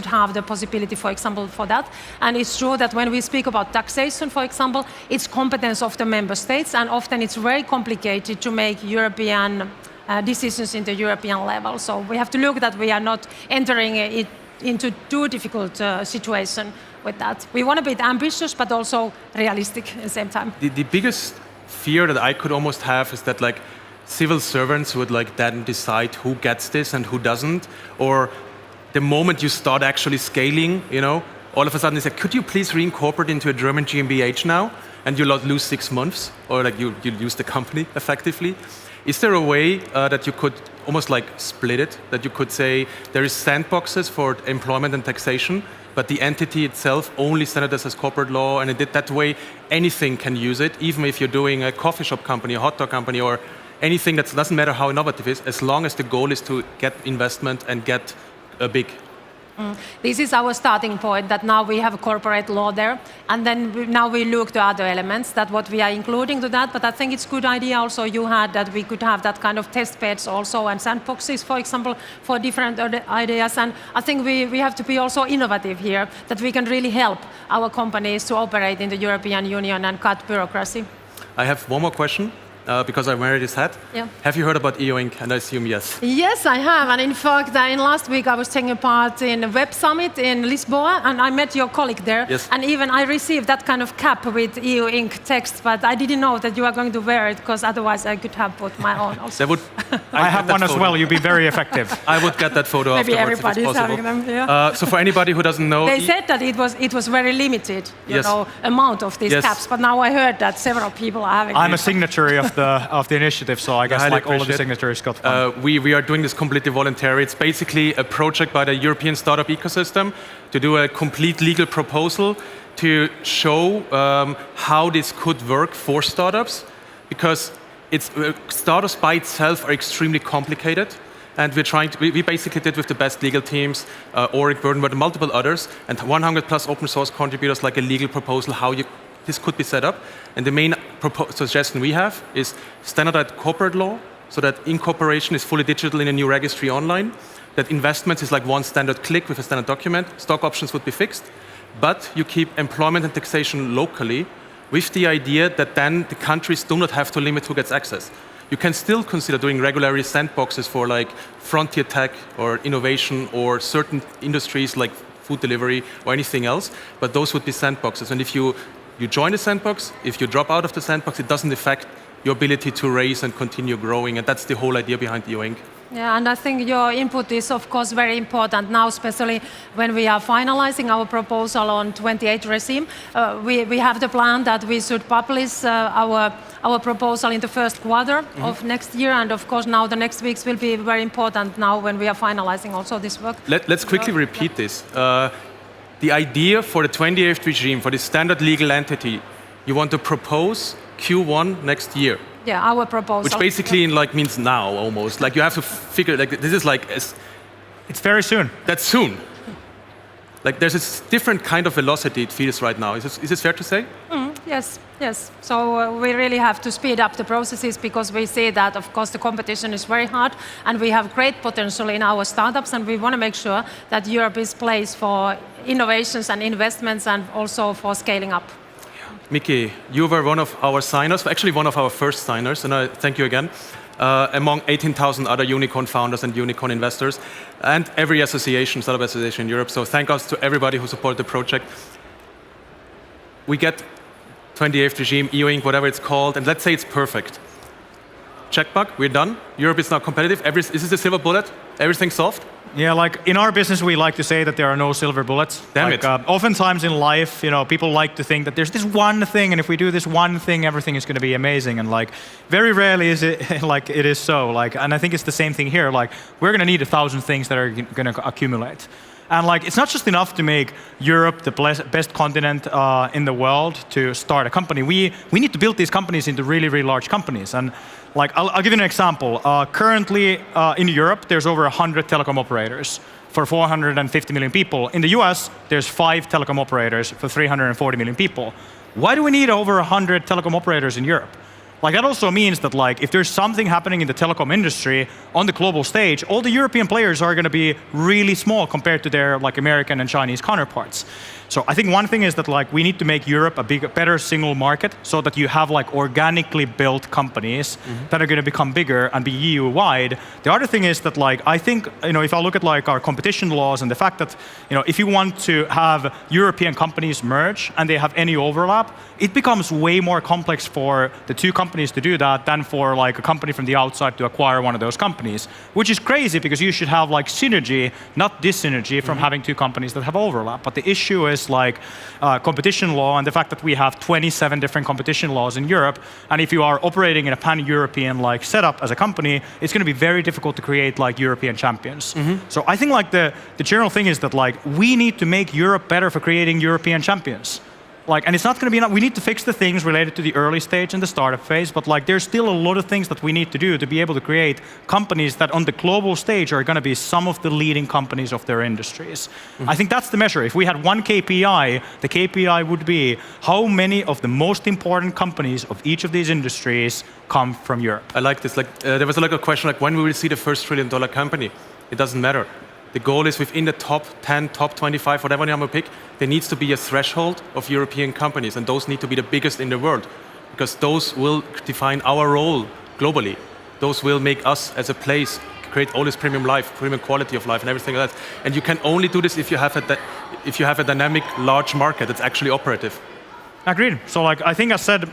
have the possibility, for example, for that. And it's true that when we speak about taxation, for example, it's competence of the member states, and often it's very complicated to make European decisions in the European level. So we have to look that we are not entering it into too difficult situation with that. We want to be ambitious, but also realistic at the same time. The biggest fear that I could almost have is that like civil servants would like then decide who gets this and who doesn't, or the moment you start actually scaling, you know, all of a sudden they say, could you please reincorporate into a German GmbH now? And you lose 6 months, or like you lose the company effectively. Is there a way that you could almost like split it? That you could say there is sandboxes for employment and taxation, but the entity itself only standardizes corporate law, and that way anything can use it, even if you're doing a coffee shop company, a hot dog company, or anything that doesn't matter how innovative it is, as long as the goal is to get investment and get big. This is our starting point, that now we have a corporate law there, and then now we look to other elements, that what we are including to that. But I think it's a good idea also you had that we could have that kind of test beds also, and sandboxes, for example, for different ideas. And I think we have to be also innovative here, that we can really help our companies to operate in the European Union and cut bureaucracy. I have one more question. Because I wear this hat. Yeah. Have you heard about EO Inc? And I assume yes. Yes, I have. And in fact, in last week I was taking part in a web summit in Lisboa, and I met your colleague there. Yes. And even I received that kind of cap with EO Inc text, but I didn't know that you are going to wear it, because otherwise I could have put my own also. I have one as well. You'd be very effective. I would get that photo Maybe afterwards if it's everybody's possible. having them. Yeah. So for anybody who doesn't know, they said that it was very limited, Yes. amount of these Yes. caps. But now I heard that several people are having. I'm a signatory of the initiative, so I guess highly like all of the appreciate. signatories got one. We are doing this completely voluntary. It's basically a project by the European startup ecosystem to do a complete legal proposal to show how this could work for startups, because startups by itself are extremely complicated. And we basically did with the best legal teams, Oric, Burden, but multiple others, and 100 plus open source contributors, like a legal proposal how this could be set up. And the main suggestion we have is standardized corporate law, so that incorporation is fully digital in a new registry online, that investments is like one standard click with a standard document, stock options would be fixed, but you keep employment and taxation locally, with the idea that then the countries do not have to limit who gets access. You can still consider doing regulatory sandboxes for like frontier tech or innovation or certain industries like food delivery or anything else, but those would be sandboxes. And if you join the sandbox, if you drop out of the sandbox, it doesn't affect your ability to raise and continue growing, and that's the whole idea behind EO Inc. Yeah, and I think your input is, of course, very important now, especially when we are finalizing our proposal on 28 regime. We have the plan that we should publish our proposal in the first quarter of next year, and of course now the next weeks will be very important now when we are finalizing also this work. Let's quickly repeat this. The idea for the 28th regime, for the standard legal entity, you want to propose Q1 next year. Yeah, our proposal. Which basically means now almost. Like you have to figure, like this is like... It's very soon. That's soon. Like there's a different kind of velocity it feels right now. Is this fair to say? Yes. So we really have to speed up the processes, because we see that, of course, the competition is very hard, and we have great potential in our startups, and we want to make sure that Europe is place for innovations and investments, and also for scaling up. Miki, you were one of our signers, actually one of our first signers, and I thank you again, among 18,000 other unicorn founders and unicorn investors, and every association, startup association in Europe. So thank us to everybody who supported the project. We get 28th regime, EO Inc, whatever it's called, and let's say it's perfect. check mark, we're done. Europe is now competitive. Is this a silver bullet? Everything's solved? Yeah, like in our business, we like to say that there are no silver bullets. Damn like, it. Oftentimes in life, people like to think that there's this one thing, and if we do this one thing, everything is going to be amazing. And like, very rarely is it like it is so. Like, and I think it's the same thing here. Like, we're going to need 1,000 things that are going to accumulate. And like, it's not just enough to make Europe the best continent in the world to start a company. We need to build these companies into really, really large companies. And like, I'll give you an example. Currently in Europe, there's over 100 telecom operators for 450 million people. In the US, there's 5 telecom operators for 340 million people. Why do we need over 100 telecom operators in Europe? Like, that also means that like, if there's something happening in the telecom industry on the global stage, all the European players are going to be really small compared to their like American and Chinese counterparts. So I think one thing is that like, we need to make Europe a better single market so that you have like organically built companies that are going to become bigger and be EU-wide. The other thing is that like, I think, if I look at like our competition laws and the fact that, if you want to have European companies merge and they have any overlap, it becomes way more complex for the two companies to do that than for like a company from the outside to acquire one of those companies, which is crazy because you should have like synergy, not dis-synergy from having two companies that have overlap. But the issue is like competition law and the fact that we have 27 different competition laws in Europe. And if you are operating in a pan-European like setup as a company, it's going to be very difficult to create like European champions. So I think like the general thing is that like, we need to make Europe better for creating European champions. Like, and it's not going to be enough. We need to fix the things related to the early stage and the startup phase, but like, there's still a lot of things that we need to do to be able to create companies that on the global stage are going to be some of the leading companies of their industries. I think that's the measure. If we had one KPI, the KPI would be how many of the most important companies of each of these industries come from Europe. I like this. Like, there was like a question like, when will we see the first $1 trillion company? It doesn't matter. The goal is within the top 10, top 25, whatever number pick, there needs to be a threshold of European companies, and those need to be the biggest in the world, because those will define our role globally. Those will make us as a place create all this premium life, premium quality of life, and everything like that. And you can only do this if you have a dynamic, large market that's actually operative. Agreed. So like, I think I said,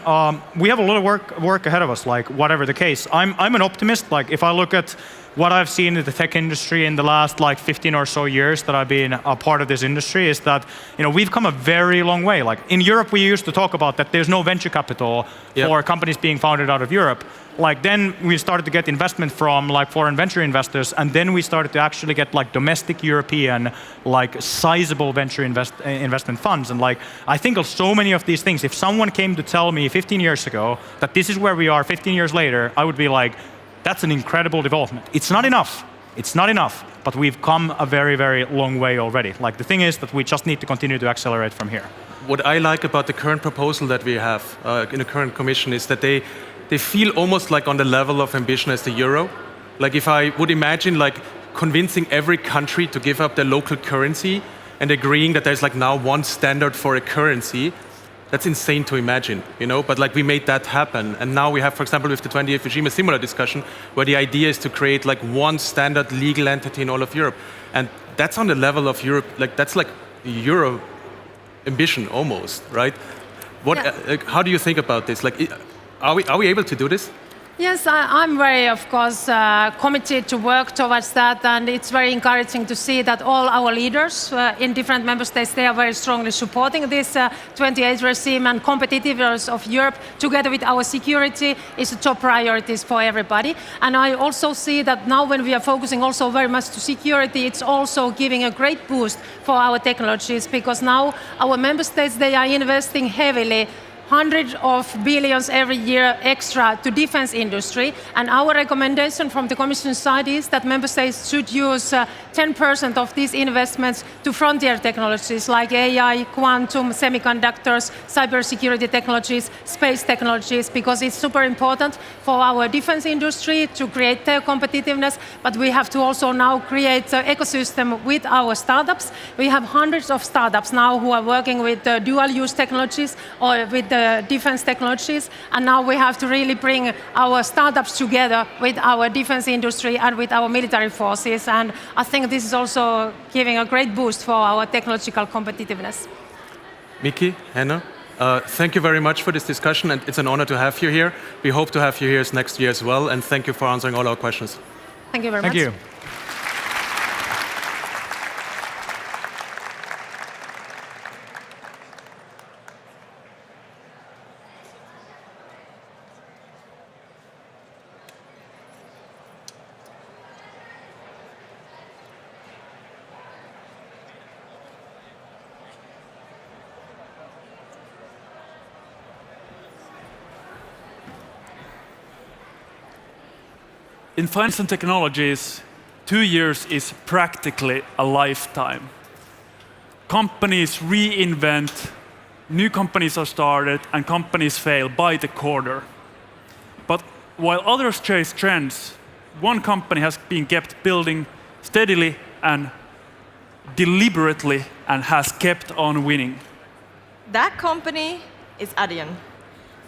we have a lot of work ahead of us, like whatever the case. I'm an optimist. Like, if I look at what I've seen in the tech industry in the last like 15 or so years that I've been a part of this industry, is that we've come a very long way. Like, in Europe, we used to talk about that there's no venture capital for companies being founded out of Europe. Like, then we started to get investment from like foreign venture investors, and then we started to actually get like domestic European like sizable venture investment funds. And like, I think of so many of these things. If someone came to tell me 15 years ago that this is where we are 15 years later, I would be like, that's an incredible development. It's not enough. It's not enough, but we've come a very, very long way already. Like, the thing is that we just need to continue to accelerate from here. What I like about the current proposal that we have in the current commission is that they feel almost like on the level of ambition as the euro. Like, if I would imagine like convincing every country to give up their local currency and agreeing that there's like now one standard for a currency, that's insane to imagine, But like, we made that happen, and now we have, for example, with the 20th regime, a similar discussion where the idea is to create like one standard legal entity in all of Europe, and that's on the level of Europe. Like, that's like Euro ambition almost, right? How do you think about this? Like, are we able to do this? Yes, I'm very, of course, committed to work towards that, and it's very encouraging to see that all our leaders in different member states, they are very strongly supporting this 28 regime, and competitiveness of Europe together with our security is the top priorities for everybody. And I also see that now when we are focusing also very much to security, it's also giving a great boost for our technologies, because now our member states, they are investing heavily, hundreds of billions every year extra to defense industry, and our recommendation from the Commission side is that member states should use 10% of these investments to frontier technologies like AI, quantum, semiconductors, cybersecurity technologies, space technologies, because it's super important for our defense industry to create their competitiveness, but we have to also now create an ecosystem with our startups. We have hundreds of startups now who are working with dual-use technologies or with defense technologies, and now we have to really bring our startups together with our defense industry and with our military forces, and I think this is also giving a great boost for our technological competitiveness. Miki, Henna? Thank you very much for this discussion, and it's an honor to have you here. We hope to have you here next year as well, and thank you for answering all our questions. Thank you very Thank much. you. In finance and technologies, 2 years is practically a lifetime. Companies reinvent, new companies are started, and companies fail by the quarter. But while others chase trends, one company has been kept building steadily and deliberately and has kept on winning. That company is Adyen.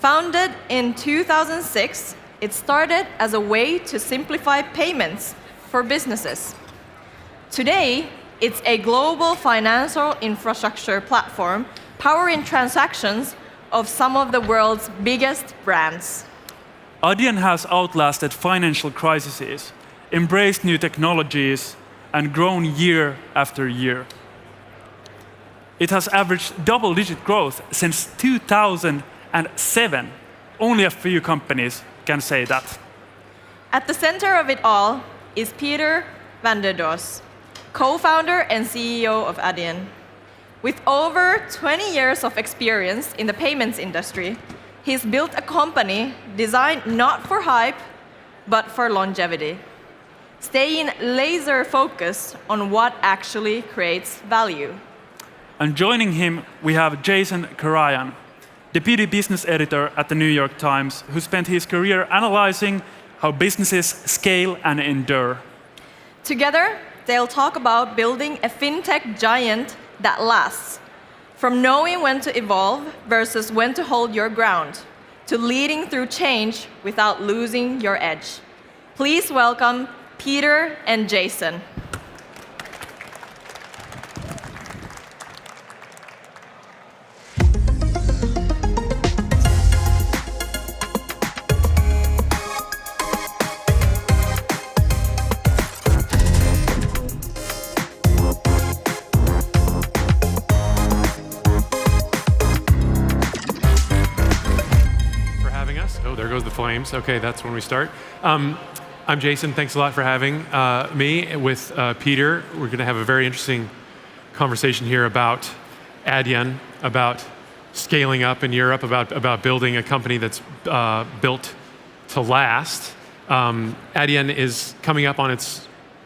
Founded in 2006, it started as a way to simplify payments for businesses. Today, it's a global financial infrastructure platform powering transactions of some of the world's biggest brands. Adyen has outlasted financial crises, embraced new technologies, and grown year after year. It has averaged double-digit growth since 2007. Only a few companies can say that. At the center of it all is Peter van der Does, co-founder and CEO of Adyen. With over 20 years of experience in the payments industry, he's built a company designed not for hype, but for longevity, staying laser-focused on what actually creates value. And joining him, we have Jason Karayan, Deputy Business Editor at the New York Times, who spent his career analyzing how businesses scale and endure. Together, they'll talk about building a fintech giant that lasts, from knowing when to evolve versus when to hold your ground, to leading through change without losing your edge. Please welcome Peter and Jason. Flames. Okay, that's when we start. I'm Jason. Thanks a lot for having me with Peter. We're going to have a very interesting conversation here about Adyen, about scaling up in Europe, about building a company that's built to last. Adyen is coming up on its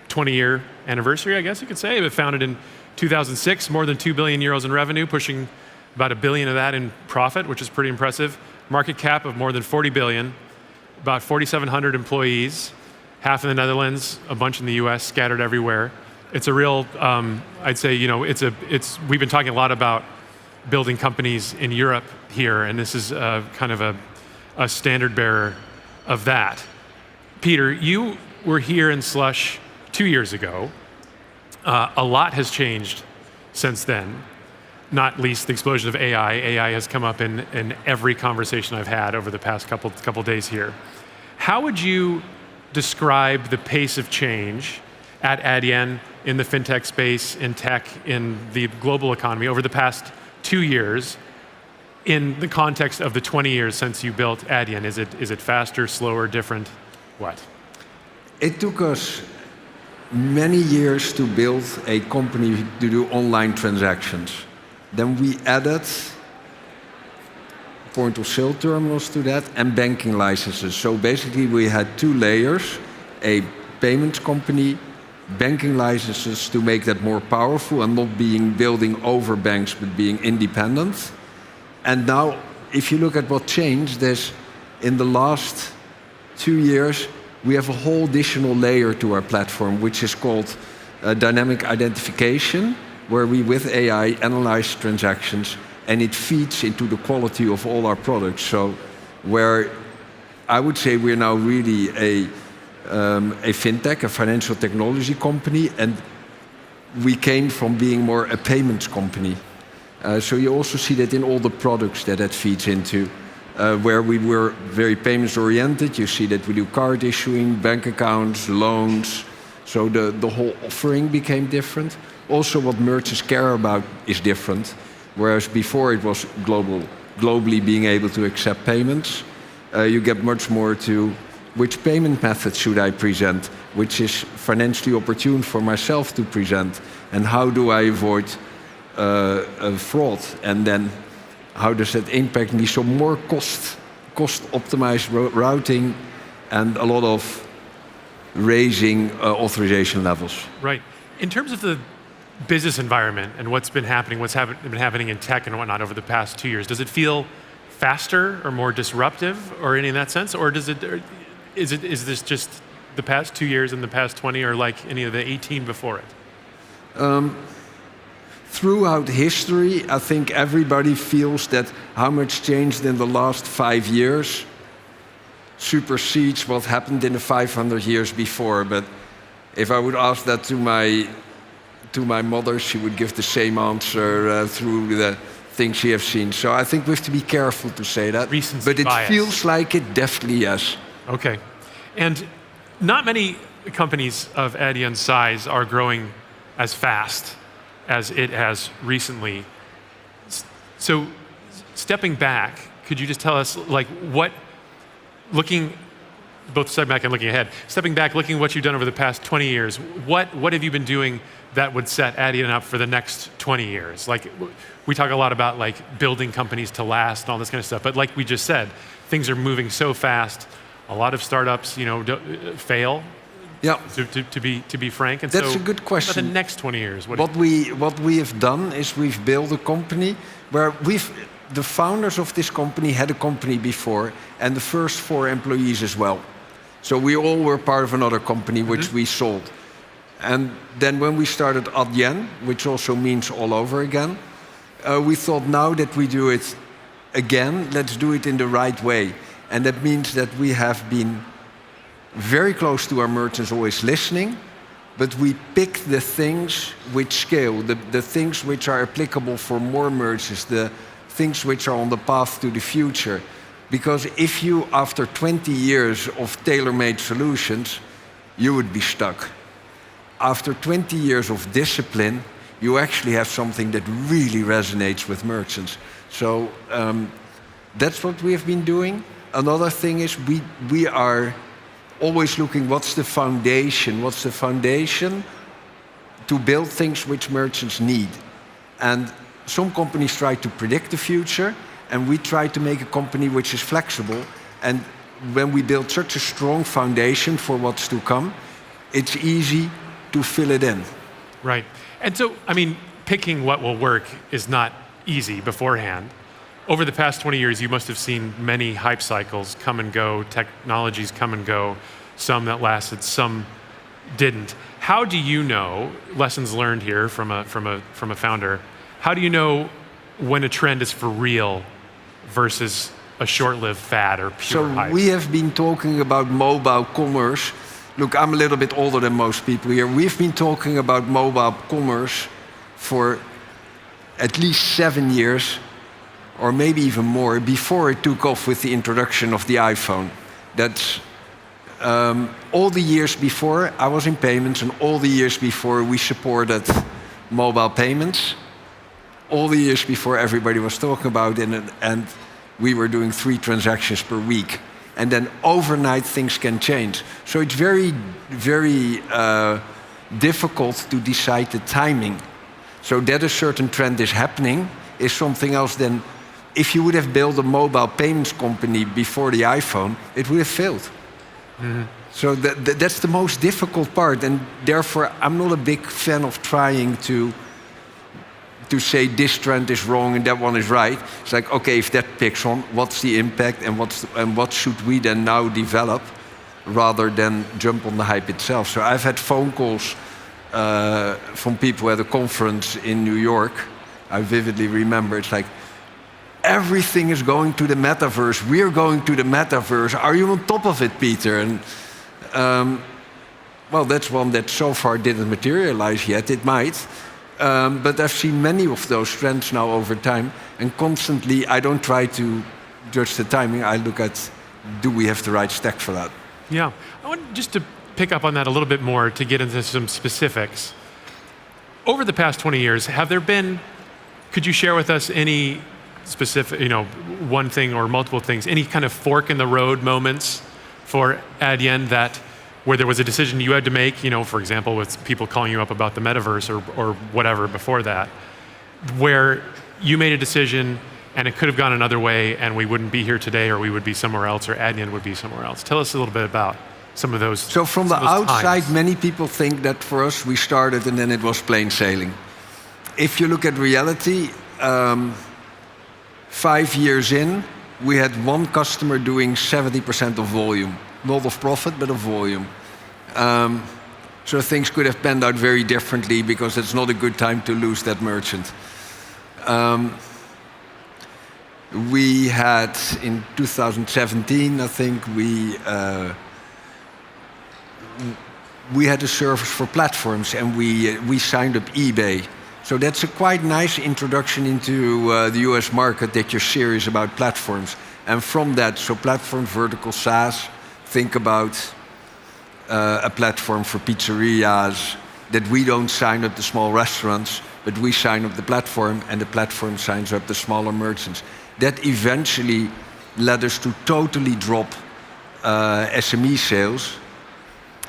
20-year anniversary, I guess you could say. It was founded in 2006, more than 2 billion euros in revenue, pushing about 1 billion of that in profit, which is pretty impressive. Market cap of more than 40 billion, about 4,700 employees, half in the Netherlands, a bunch in the US, scattered everywhere. It's a real, I'd say, we've been talking a lot about building companies in Europe here, and this is kind of a standard bearer of that. Peter, you were here in Slush 2 years ago. A lot has changed since then. Not least the explosion of AI. AI has come up in every conversation I've had over the past couple days here. How would you describe the pace of change at Adyen in the fintech space, in tech, in the global economy over the past 2 years in the context of the 20 years since you built Adyen? Is it faster, slower, different? What? It took us many years to build a company to do online transactions. Then we added point-of-sale terminals to that and banking licenses. So basically we had 2 layers, a payments company, banking licenses to make that more powerful and not building over banks, but being independent. And now, if you look at what changed, in the last 2 years, we have a whole additional layer to our platform, which is called dynamic identification, where we, with AI, analyze transactions, and it feeds into the quality of all our products. So where I would say we're now really a fintech, a financial technology company, and we came from being more a payments company. So you also see that in all the products that feeds into. Where we were very payments oriented, you see that we do card issuing, bank accounts, loans. So the whole offering became different. Also what merchants care about is different. Whereas before it was globally being able to accept payments. You get much more to which payment method should I present, which is financially opportune for myself to present, and how do I avoid fraud, and then how does that impact me? So more cost optimized routing and a lot of raising authorization levels. Right. In terms of the business environment and what's been happening in tech and whatnot over the past 2 years, does it feel faster or more disruptive or any in that sense? Or is this just the past 2 years and the past 20 or like any of the 18 before it? Throughout history, I think everybody feels that how much changed in the last 5 years supersedes what happened in the 500 years before. But if I would ask that to my mother, she would give the same answer through the things she has seen. So I think we have to be careful to say that. Recency but it bias. feels like it, definitely yes. Okay. And not many companies of Adyen's size are growing as fast as it has recently. So stepping back, could you just tell us like both stepping back and looking ahead, stepping back, looking at what you've done over the past 20 years, what have you been doing that would set Adyen up for the next 20 years? Like, we talk a lot about like building companies to last and all this kind of stuff, but like we just said, things are moving so fast. A lot of startups, fail. Yeah. To be frank, and that's so a good question. For the next 20 years, what we have done is we've built a company where the founders of this company had a company before, and the first 4 employees as well. So we all were part of another company which we sold. And then when we started Adyen, which also means all over again, we thought now that we do it again, let's do it in the right way. And that means that we have been very close to our merchants, always listening, but we pick the things which scale, the things which are applicable for more merchants, the things which are on the path to the future. Because if you, after 20 years of tailor-made solutions, you would be stuck. After 20 years of discipline, you actually have something that really resonates with merchants. So that's what we have been doing. Another thing is we are always looking what's the foundation to build things which merchants need. And some companies try to predict the future, and we try to make a company which is flexible. And when we build such a strong foundation for what's to come, it's easy to fill it in. Right. And so, I mean, picking what will work is not easy beforehand. Over the past 20 years, you must have seen many hype cycles come and go, technologies come and go, some that lasted, some didn't. How do you know, lessons learned here from a founder, how do you know when a trend is for real versus a short-lived fad or pure hype? So we have been talking about mobile commerce. Look, I'm a little bit older than most people here. We've been talking about mobile commerce for at least 7 years, or maybe even more, before it took off with the introduction of the iPhone. That's all the years before I was in payments, and all the years before we supported mobile payments, all the years before everybody was talking about it, and we were doing 3 transactions per week. And then overnight things can change. So it's very, very difficult to decide the timing. So that a certain trend is happening is something else than if you would have built a mobile payments company before the iPhone, it would have failed. Mm-hmm. So that's the most difficult part, and therefore I'm not a big fan of trying to say this trend is wrong and that one is right. It's like, okay, if that picks on, what's the impact and what should we then now develop rather than jump on the hype itself. So I've had phone calls from people at a conference in New York. I vividly remember, it's like, everything is going to the metaverse. We're going to the metaverse. Are you on top of it, Peter? And well, that's one that so far didn't materialize yet. It might. But I've seen many of those trends now over time, and constantly I don't try to judge the timing. I look at, do we have the right stack for that? Yeah, I want just to pick up on that a little bit more to get into some specifics. Over the past 20 years, have there been, could you share with us any specific, one thing or multiple things, any kind of fork in the road moments for Adyen that where there was a decision you had to make, for example, with people calling you up about the metaverse or whatever before that, where you made a decision and it could have gone another way and we wouldn't be here today or we would be somewhere else or Adyen would be somewhere else. Tell us a little bit about some of those. So from the outside, times. many people think that for us, we started and then it was plain sailing. If you look at reality, 5 years in, we had one customer doing 70% of volume. Not of profit, but of volume. So things could have panned out very differently because it's not a good time to lose that merchant. We had, in 2017, I think, we had a service for platforms and we signed up eBay. So that's a quite nice introduction into the US market that you're serious about platforms. And from that, so platform, vertical SaaS, think about a platform for pizzerias, that we don't sign up the small restaurants, but we sign up the platform and the platform signs up the smaller merchants. That eventually led us to totally drop SME sales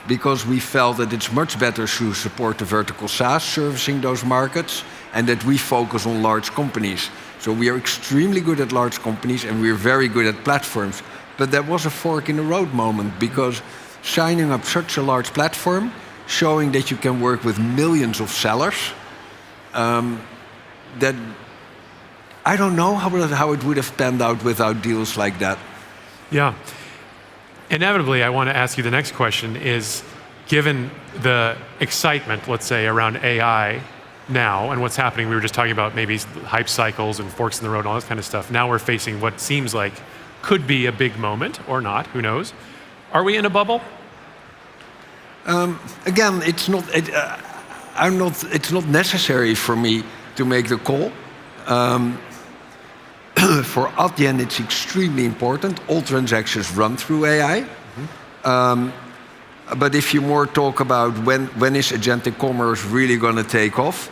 because we felt that it's much better to support the vertical SaaS servicing those markets and that we focus on large companies. So we are extremely good at large companies and we're very good at platforms. But there was a fork in the road moment because signing up such a large platform, showing that you can work with millions of sellers, that I don't know how it would have panned out without deals like that. Yeah. Inevitably, I want to ask you the next question is, given the excitement, let's say, around AI now and what's happening, we were just talking about maybe hype cycles and forks in the road and all this kind of stuff. Now we're facing what seems like could be a big moment or not, who knows. Are we in a bubble? Again, it's not necessary for me to make the call. For Adyen, it's extremely important. All transactions run through AI. But if you more talk about when is agentic commerce really going to take off,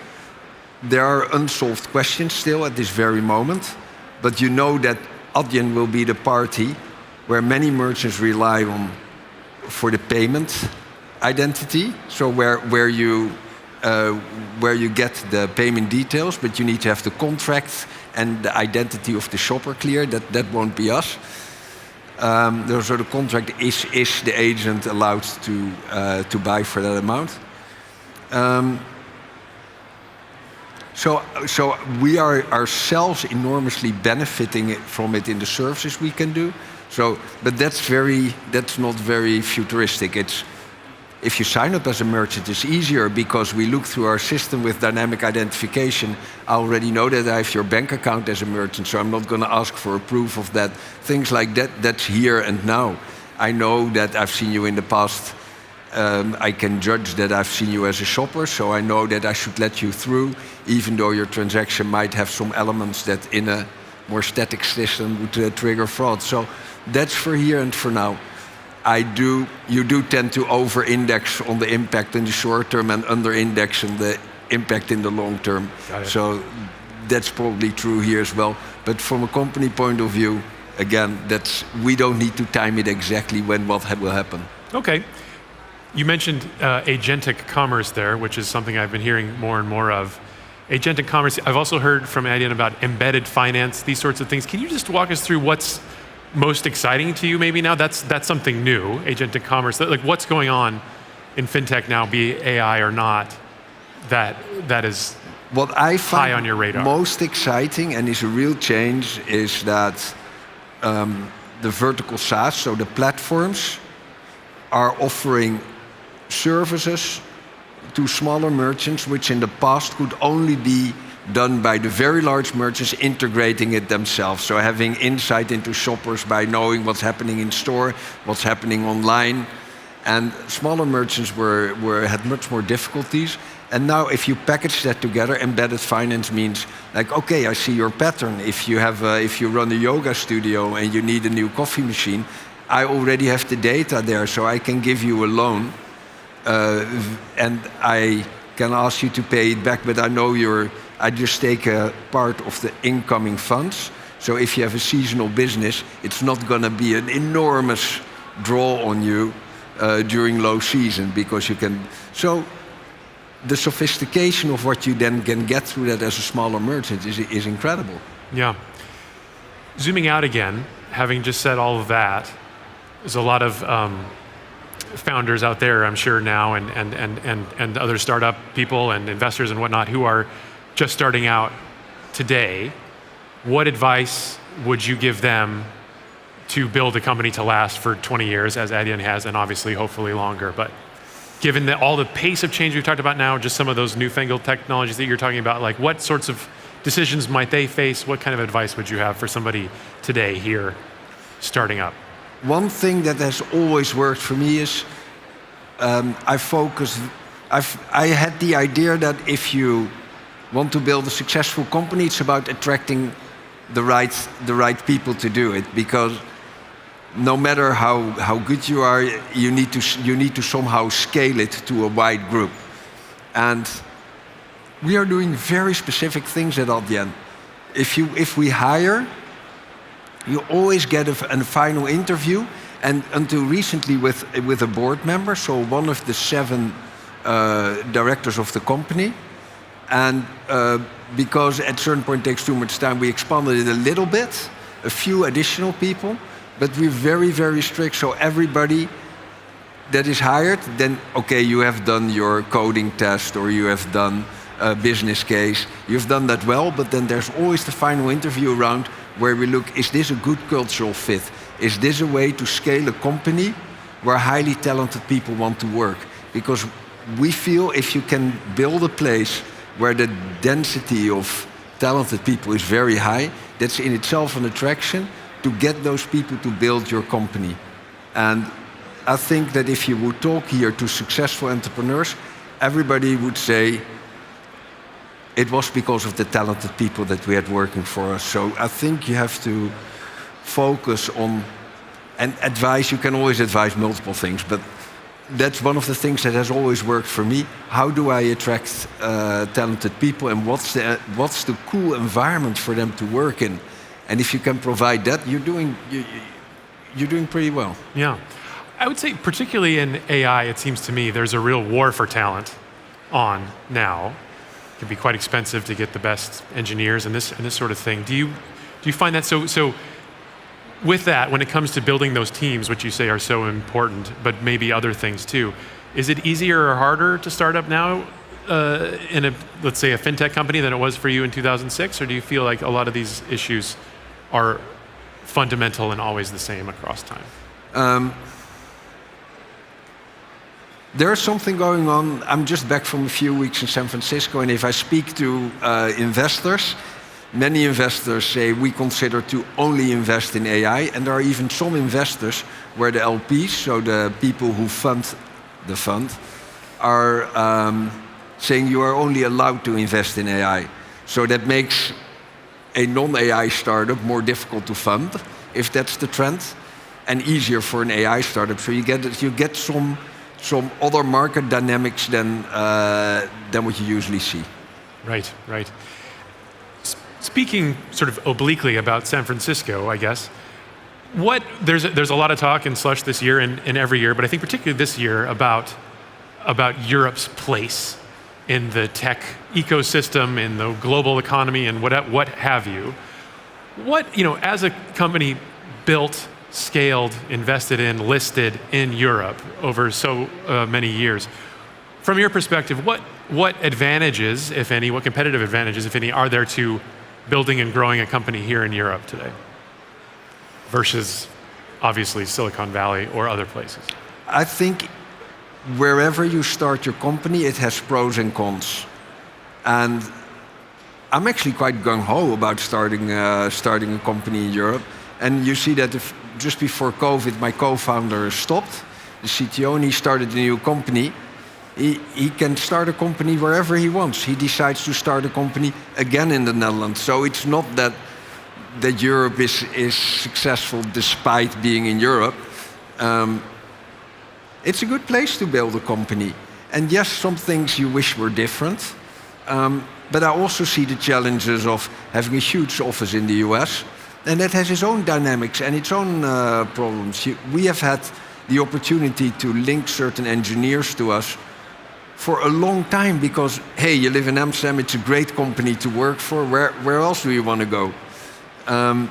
there are unsolved questions still at this very moment. But you know that Adyen will be the party where many merchants rely on for the payment identity. So where you get the payment details, but you need to have the contract and the identity of the shopper clear. That won't be us. So the contract is the agent allowed to buy for that amount. So we are ourselves enormously benefiting from it in the services we can do. But that's not very futuristic. If you sign up as a merchant, it's easier because we look through our system with dynamic identification. I already know that I have your bank account as a merchant, so I'm not going to ask for a proof of that. Things like that, that's here and now. I know that I've seen you in the past. I can judge that I've seen you as a shopper, so I know that I should let you through, even though your transaction might have some elements that in a more static system would trigger fraud. So that's for here and for now. You do tend to over-index on the impact in the short term and under-index on the impact in the long term. So that's probably true here as well. But from a company point of view, again, we don't need to time it exactly when what will happen. Okay. You mentioned agentic commerce there, which is something I've been hearing more and more of. Agentic commerce, I've also heard from Adyen about embedded finance, these sorts of things. Can you just walk us through what's most exciting to you maybe now? That's something new, agentic commerce. Like what's going on in fintech now, be AI or not, that is what I find high on your radar? Most exciting and is a real change is that the vertical SaaS, so the platforms, are offering services to smaller merchants, which in the past could only be done by the very large merchants integrating it themselves. So having insight into shoppers by knowing what's happening in store, what's happening online. And smaller merchants had much more difficulties. And now if you package that together, embedded finance means like, okay, I see your pattern. If you run a yoga studio and you need a new coffee machine, I already have the data there, so I can give you a loan, and I can ask you to pay it back, but I know I just take a part of the incoming funds. So if you have a seasonal business, it's not going to be an enormous draw on you during low season, because you can. So the sophistication of what you then can get through that as a smaller merchant is incredible. Yeah. Zooming out again, having just said all of that, there's a lot of founders out there, I'm sure now, and other startup people and investors and whatnot who are just starting out today. What advice would you give them to build a company to last for 20 years, as Adyen has, and obviously, hopefully longer? But given all the pace of change we've talked about now, just some of those newfangled technologies that you're talking about, like what sorts of decisions might they face? What kind of advice would you have for somebody today here starting up? One thing that has always worked for me is I had the idea that if you want to build a successful company, it's about attracting the right people to do it, because no matter how good you are, you need to somehow scale it to a wide group. And we are doing very specific things at Adyen. If we hire, you always get a final interview, and until recently with a board member, so one of the 7 directors of the company. And because at a certain point it takes too much time, we expanded it a little bit, a few additional people, but we're very, very strict. So everybody that is hired, then, okay, you have done your coding test or you have done a business case. You've done that well, but then there's always the final interview round where we look, is this a good cultural fit? Is this a way to scale a company where highly talented people want to work? Because we feel if you can build a place where the density of talented people is very high, that's in itself an attraction to get those people to build your company. And I think that if you would talk here to successful entrepreneurs, everybody would say it was because of the talented people that we had working for us. So I think you have to focus on, and advise, you can always advise multiple things, but that's one of the things that has always worked for me. How do I attract talented people, and what's the cool environment for them to work in? And if you can provide that, you're doing pretty well. Yeah. I would say particularly in AI, it seems to me there's a real war for talent on now. It can be quite expensive to get the best engineers and this sort of thing. Do you find that so with that, when it comes to building those teams, which you say are so important, but maybe other things too, is it easier or harder to start up now in let's say a fintech company than it was for you in 2006? Or do you feel like a lot of these issues are fundamental and always the same across time? There's something going on. I'm just back from a few weeks in San Francisco, and if I speak to investors, many investors say we consider to only invest in AI, and there are even some investors where the LPs, so the people who fund the fund, are saying you are only allowed to invest in AI. So that makes a non-AI startup more difficult to fund, if that's the trend, and easier for an AI startup. So you get some other market dynamics than what you usually see. Right, right. Speaking sort of obliquely about San Francisco, I guess, there's a lot of talk in Slush this year and every year, but I think particularly this year about Europe's place in the tech ecosystem, in the global economy, and what have you. As a company built, scaled, invested in, listed in Europe over so many years, from your perspective, what advantages, if any, what competitive advantages, if any, are there to building and growing a company here in Europe today versus obviously Silicon Valley or other places? I think wherever you start your company, it has pros and cons. And I'm actually quite gung-ho about starting a company in Europe. And you see that just before COVID, my co-founder stopped, the CTO, and he started a new company. He can start a company wherever he wants. He decides to start a company again in the Netherlands. So it's not that Europe is successful despite being in Europe. It's a good place to build a company. And yes, some things you wish were different. But I also see the challenges of having a huge office in the US. And that has its own dynamics and its own problems. We have had the opportunity to link certain engineers to us for a long time because, hey, you live in Amsterdam, it's a great company to work for. Where else do you want to go? And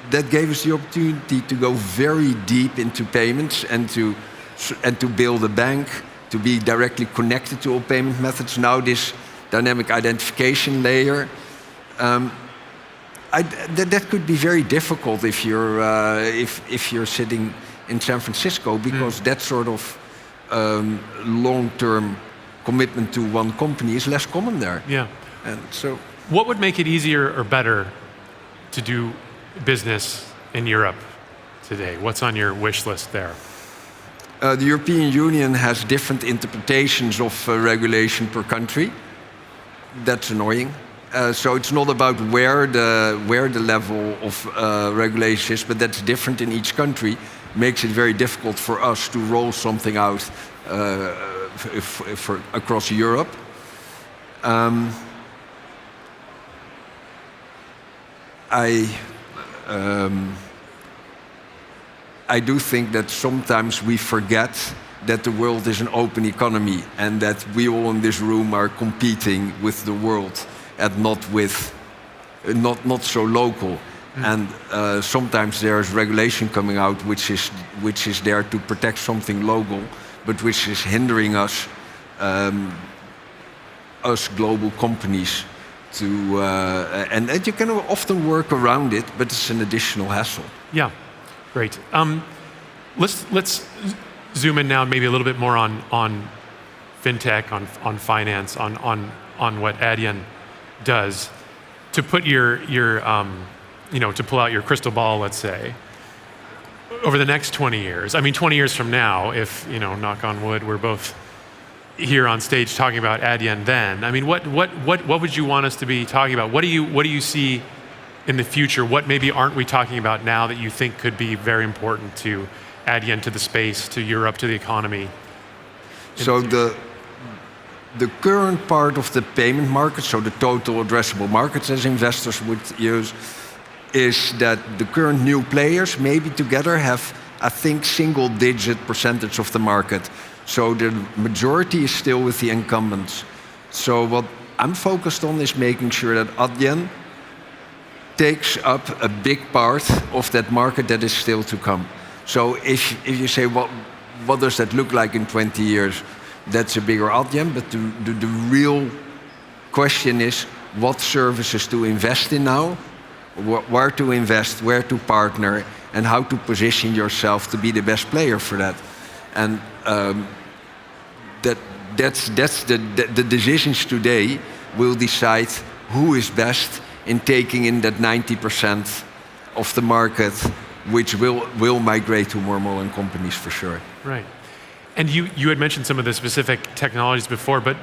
that gave us the opportunity to go very deep into payments and to build a bank, to be directly connected to all payment methods. Now this dynamic identification layer, that could be very difficult if you're sitting in San Francisco, because that sort of long-term commitment to one company is less common there. Yeah. And so, what would make it easier or better to do business in Europe today? What's on your wish list there? The European Union has different interpretations of regulation per country. That's annoying. So it's not about where the level of regulation is, but that's different in each country. Makes it very difficult for us to roll something out for across Europe. I do think that sometimes we forget that the world is an open economy and that we all in this room are competing with the world and not so local. And sometimes there's regulation coming out which is there to protect something local, but which is hindering us global companies to and you can often work around it, but it's an additional hassle. Yeah, great. Let's zoom in now maybe a little bit more on fintech, on finance, on what Adyen does. To put to pull out your crystal ball, let's say, over the next 20 years, I mean 20 years from now, if, knock on wood, we're both here on stage talking about Adyen then, I mean, what would you want us to be talking about? What do you see in the future? What maybe aren't we talking about now that you think could be very important to Adyen, to the space, to Europe, to the economy? So the current part of the payment market, so the total addressable markets as investors would use, is that the current new players maybe together have, I think, single-digit percentage of the market. So the majority is still with the incumbents. So what I'm focused on is making sure that Adyen takes up a big part of that market that is still to come. So if you say, what does that look like in 20 years? That's a bigger Adyen, but the real question is what services to invest in now, where to invest, where to partner, and how to position yourself to be the best player for that. And that's the decisions today will decide who is best in taking in that 90% of the market, which will migrate to more modern companies for sure. Right. And you had mentioned some of the specific technologies before, but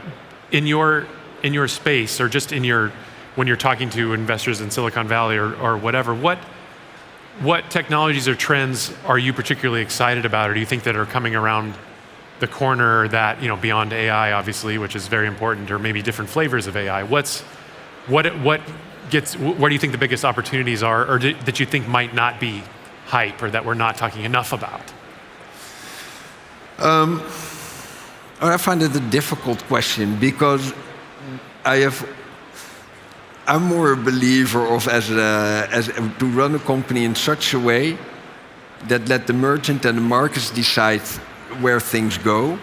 in your space, or just when you're talking to investors in Silicon Valley or whatever, what technologies or trends are you particularly excited about, or do you think that are coming around the corner that, beyond AI, obviously, which is very important, or maybe different flavors of AI? Where do you think the biggest opportunities are, or that you think might not be hype, or that we're not talking enough about? I find it a difficult question because I'm more a believer of to run a company in such a way that let the merchant and the markets decide where things go,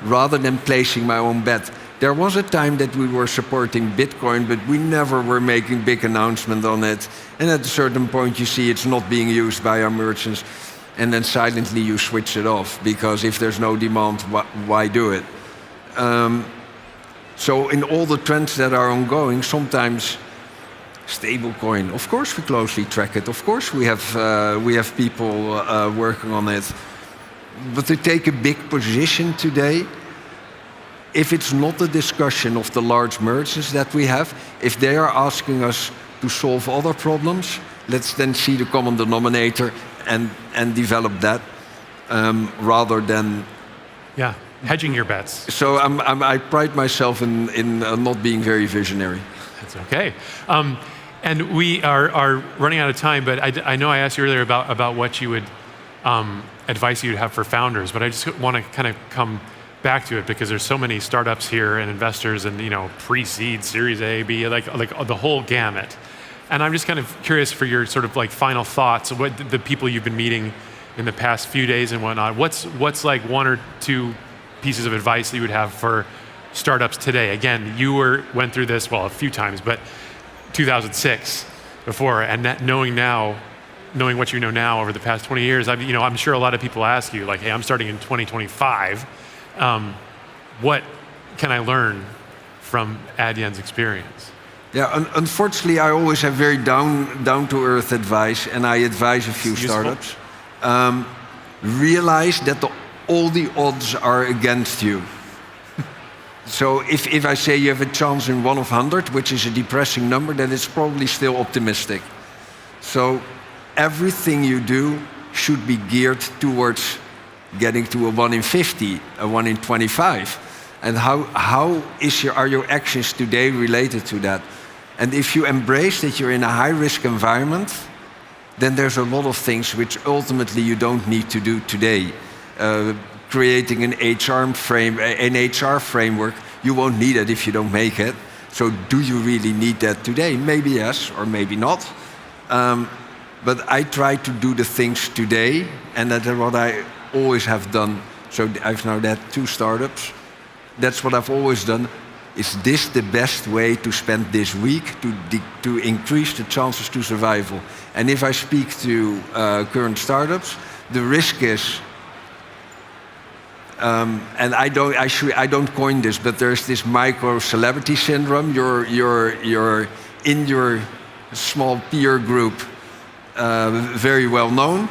rather than placing my own bet. There was a time that we were supporting Bitcoin, but we never were making big announcement on it. And at a certain point, you see it's not being used by our merchants, and then silently you switch it off, because if there's no demand, why do it? So in all the trends that are ongoing, sometimes stablecoin, of course we closely track it. Of course we have people working on it. But to take a big position today, if it's not the discussion of the large mergers that we have, if they are asking us to solve other problems, let's then see the common denominator and develop that rather than... Yeah, hedging your bets. So I pride myself in not being very visionary. That's okay. And we are running out of time, but I know I asked you earlier about what you would advice you'd have for founders, but I just want to kind of come back to it because there's so many startups here and investors and pre-seed, Series A, B, like the whole gamut. And I'm just kind of curious for your sort of like final thoughts, what the people you've been meeting in the past few days and whatnot, what's like one or two pieces of advice that you would have for startups today? Again, you went through this, well, a few times, but 2006 before, and knowing what you know now over the past 20 years, I'm sure a lot of people ask you, like, hey, I'm starting in 2025. What can I learn from Adyen's experience? Yeah, unfortunately, I always have very down-to-earth advice, and I advise a few startups. Realize that all the odds are against you. So if I say you have a chance in 1 of 100, which is a depressing number, then it's probably still optimistic. So everything you do should be geared towards getting to a 1 in 50, a 1 in 25. And how are your actions today related to that? And if you embrace that you're in a high-risk environment, then there's a lot of things which ultimately you don't need to do today. Creating an HR framework, you won't need it if you don't make it. So do you really need that today? Maybe yes, or maybe not. But I try to do the things today, and that's what I always have done. So I've now had 2 startups. That's what I've always done. Is this the best way to spend this week to increase the chances to survival? And if I speak to current startups, the risk is, and I don't coin this, but there's this micro celebrity syndrome. You're in your small peer group, very well known,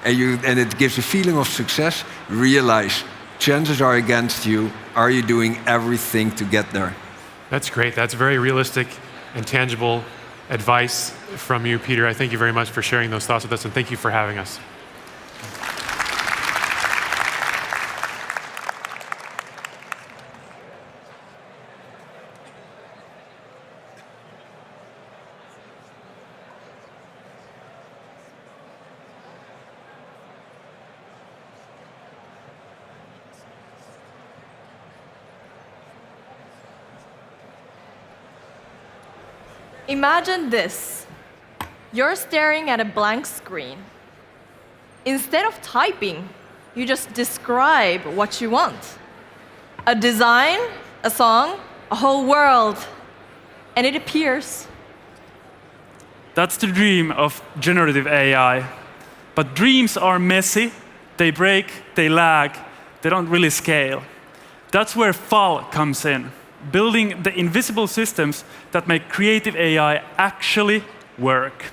and it gives a feeling of success. Realize chances are against you. Are you doing everything to get there? That's great. That's very realistic and tangible advice from you, Peter. I thank you very much for sharing those thoughts with us, and thank you for having us. Imagine this. You're staring at a blank screen. Instead of typing, you just describe what you want. A design, a song, a whole world, and it appears. That's the dream of generative AI. But dreams are messy, they break, they lag, they don't really scale. That's where FAL comes in. Building the invisible systems that make creative AI actually work.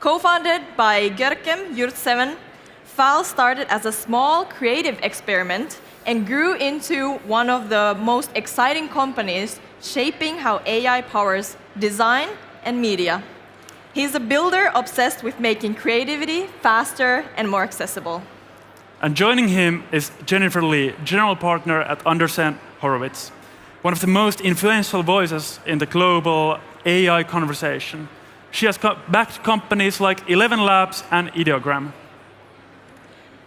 Co-founded by Görkem Yurtseven, FAL started as a small creative experiment and grew into one of the most exciting companies shaping how AI powers design and media. He's a builder obsessed with making creativity faster and more accessible. And joining him is Jennifer Lee, general partner at Andersen Horowitz, one of the most influential voices in the global AI conversation. She has backed companies like 11 Labs and Ideogram.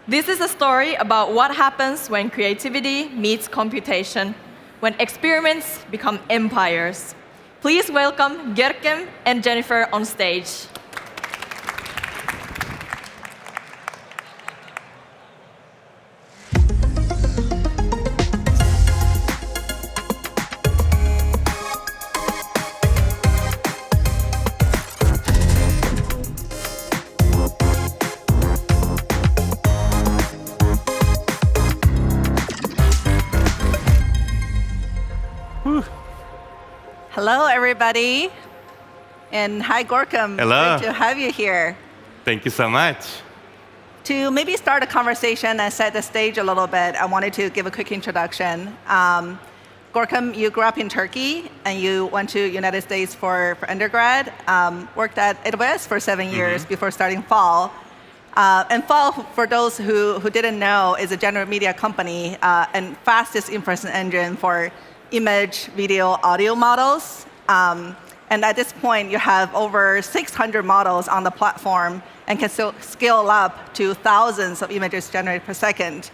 This is a story about what happens when creativity meets computation, when experiments become empires. Please welcome Görkem and Jennifer on stage. Hello, everybody. And hi, Görkem. Hello. Great to have you here. Thank you so much. To maybe start a conversation and set the stage a little bit, I wanted to give a quick introduction. Gorkam, you grew up in Turkey and you went to United States for undergrad, worked at AWS for 7 years before starting Fall. And Fall, for those who didn't know, is a generative media company and fastest inference engine for image, video, audio models. And at this point, you have over 600 models on the platform and can still scale up to thousands of images generated per second.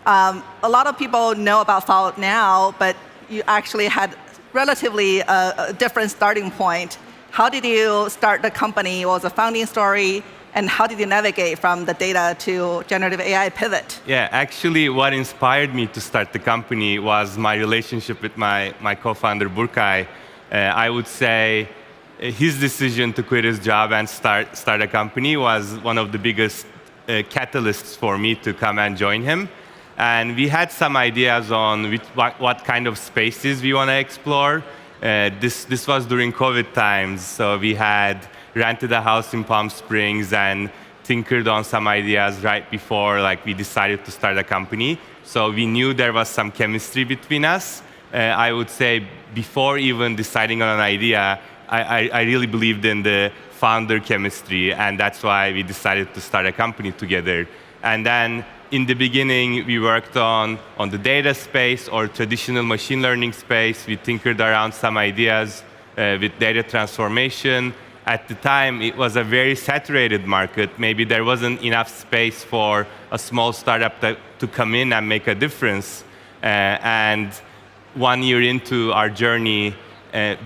A lot of people know about Fall now, but you actually had relatively a different starting point. How did you start the company? What was the founding story? And how did you navigate from the data to generative AI pivot? Yeah, actually what inspired me to start the company was my relationship with my co-founder Burkay. I would say his decision to quit his job and start a company was one of the biggest catalysts for me to come and join him. And we had some ideas on what kind of spaces we want to explore. This was during COVID times, so we had rented a house in Palm Springs and tinkered on some ideas right before we decided to start a company. So we knew there was some chemistry between us. I would say before even deciding on an idea, I really believed in the founder chemistry, and that's why we decided to start a company together. And then in the beginning, we worked on the data space or traditional machine learning space. We tinkered around some ideas with data transformation. At the time, it was a very saturated market. Maybe there wasn't enough space for a small startup to come in and make a difference. And 1 year into our journey,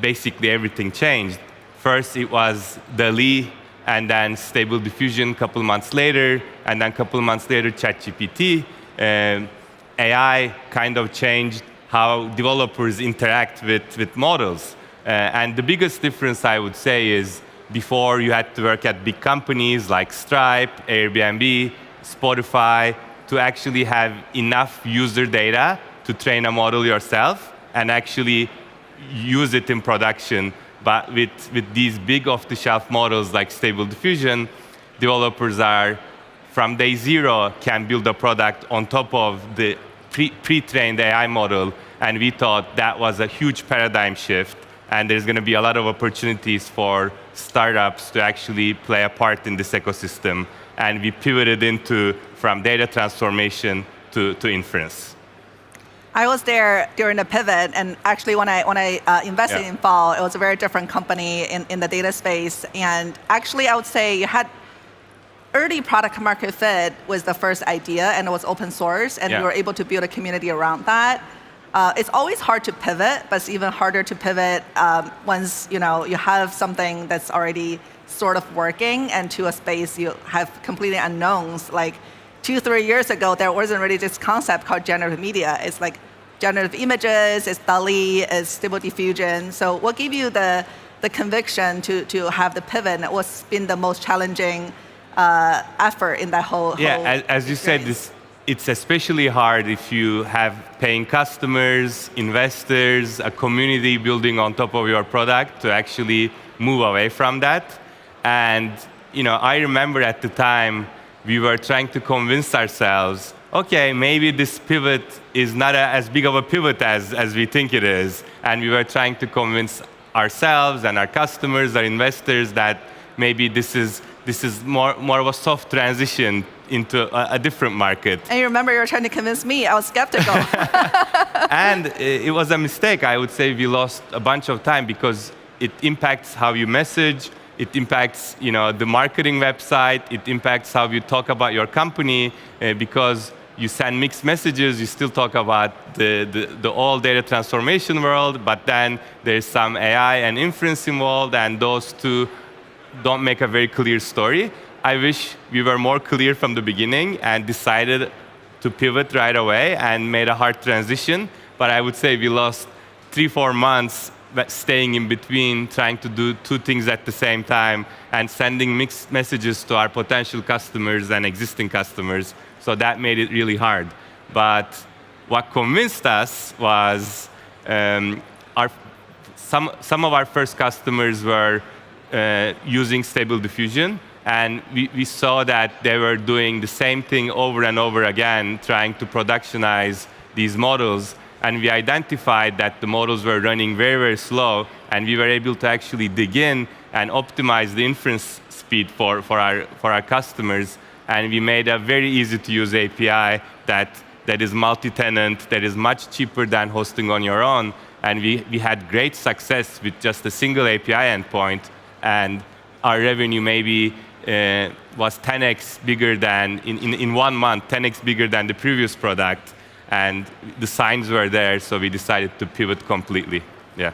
basically everything changed. First, it was DALL-E, and then Stable Diffusion a couple months later, and then a couple months later, ChatGPT. AI kind of changed how developers interact with models. And the biggest difference, I would say, is before you had to work at big companies like Stripe, Airbnb, Spotify, to actually have enough user data to train a model yourself and actually use it in production. But with these big off-the-shelf models like Stable Diffusion, developers are, from day zero, can build a product on top of the pre-trained AI model. And we thought that was a huge paradigm shift. And there's going to be a lot of opportunities for startups to actually play a part in this ecosystem. And we pivoted from data transformation to inference. I was there during the pivot, and actually when I invested in Fall, it was a very different company in the data space. And actually, I would say you had early product market fit was the first idea, and it was open source, and you were able to build a community around that. It's always hard to pivot, but it's even harder to pivot once you have something that's already sort of working, and to a space you have completely unknowns. Like 2-3 years ago, there wasn't really this concept called generative media. It's like generative images, it's DALL-E, it's Stable Diffusion. So what gave you the conviction to have the pivot? And what's been the most challenging effort in that whole as you said, it's especially hard if you have paying customers, investors, a community building on top of your product to actually move away from that. And I remember at the time we were trying to convince ourselves, okay, maybe this pivot is not as big of a pivot as we think it is. And we were trying to convince ourselves and our customers, our investors, that maybe this is more of a soft transition into a different market. And you remember you were trying to convince me. I was skeptical. And it was a mistake. I would say we lost a bunch of time because it impacts how you message. It impacts the marketing website. It impacts how you talk about your company because you send mixed messages. You still talk about the old data transformation world, but then there's some AI and inference involved, and those two don't make a very clear story. I wish we were more clear from the beginning and decided to pivot right away and made a hard transition. But I would say we lost 3-4 months staying in between, trying to do two things at the same time and sending mixed messages to our potential customers and existing customers. So that made it really hard. But what convinced us was some of our first customers were using Stable Diffusion. And we saw that they were doing the same thing over and over again, trying to productionize these models. And we identified that the models were running very, very slow, and we were able to actually dig in and optimize the inference speed for our customers. And we made a very easy-to-use API that is multi-tenant, that is much cheaper than hosting on your own. And we had great success with just a single API endpoint, and our revenue maybe was 10x bigger than, in 1 month, 10x bigger than the previous product. And the signs were there, so we decided to pivot completely. Yeah.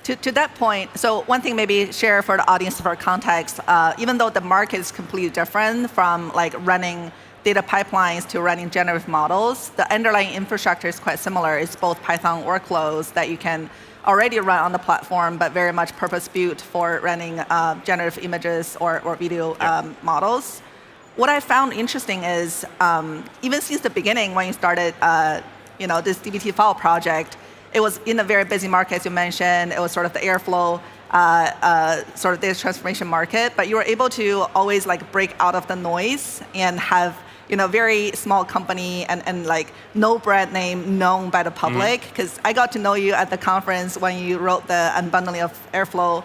To that point, so one thing maybe share for the audience for context, even though the market is completely different from like running data pipelines to running generative models, the underlying infrastructure is quite similar. It's both Python workloads that you can already run on the platform, but very much purpose-built for running generative images or video models. What I found interesting is, even since the beginning when you started this dbt file project, it was in a very busy market, as you mentioned. It was sort of the Airflow sort of data transformation market, but you were able to always like break out of the noise and have very small company and like no brand name known by the public. Because I got to know you at the conference when you wrote the Unbundling of Airflow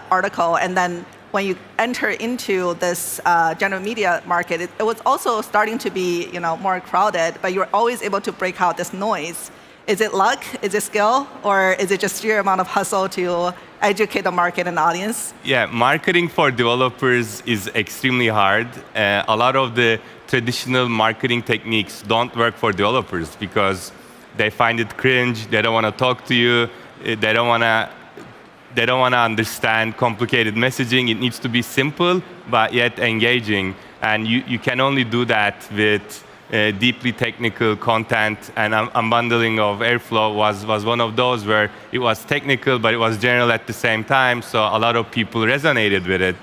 article, and then when you enter into this general media market, it was also starting to be more crowded, but you're always able to break out this noise. Is it luck? Is it skill? Or is it just sheer amount of hustle to educate the market and the audience? Yeah, marketing for developers is extremely hard. A lot of the traditional marketing techniques don't work for developers because they find it cringe, they don't want to talk to you, they don't want to understand complicated messaging. It needs to be simple, but yet engaging. And you can only do that with deeply technical content, and unbundling of Airflow was one of those where it was technical, but it was general at the same time, so a lot of people resonated with it.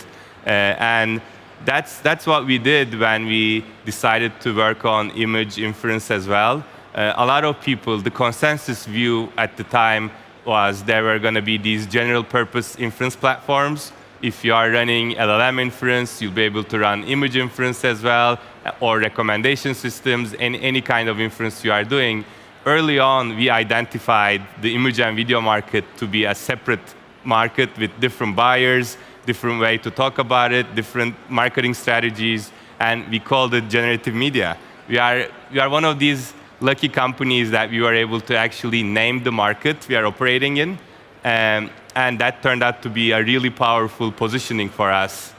And that's what we did when we decided to work on image inference as well. A lot of people, the consensus view at the time was there were going to be these general purpose inference platforms. If you are running LLM inference, you'll be able to run image inference as well, or recommendation systems, any kind of inference you are doing. Early on, we identified the image and video market to be a separate market with different buyers, different way to talk about it, different marketing strategies, and we called it generative media. We are one of these lucky companies that we were able to actually name the market we are operating in. And that turned out to be a really powerful positioning for us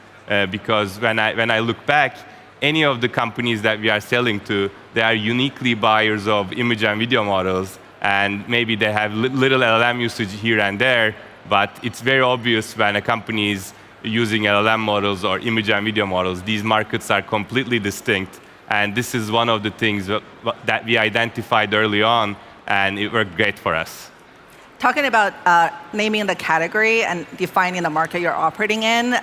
because when I look back, any of the companies that we are selling to, they are uniquely buyers of image and video models, and maybe they have little LLM usage here and there, but it's very obvious when a company is using LLM models or image and video models. These markets are completely distinct, and this is one of the things that we identified early on, and it worked great for us. Talking about naming the category and defining the market you're operating in,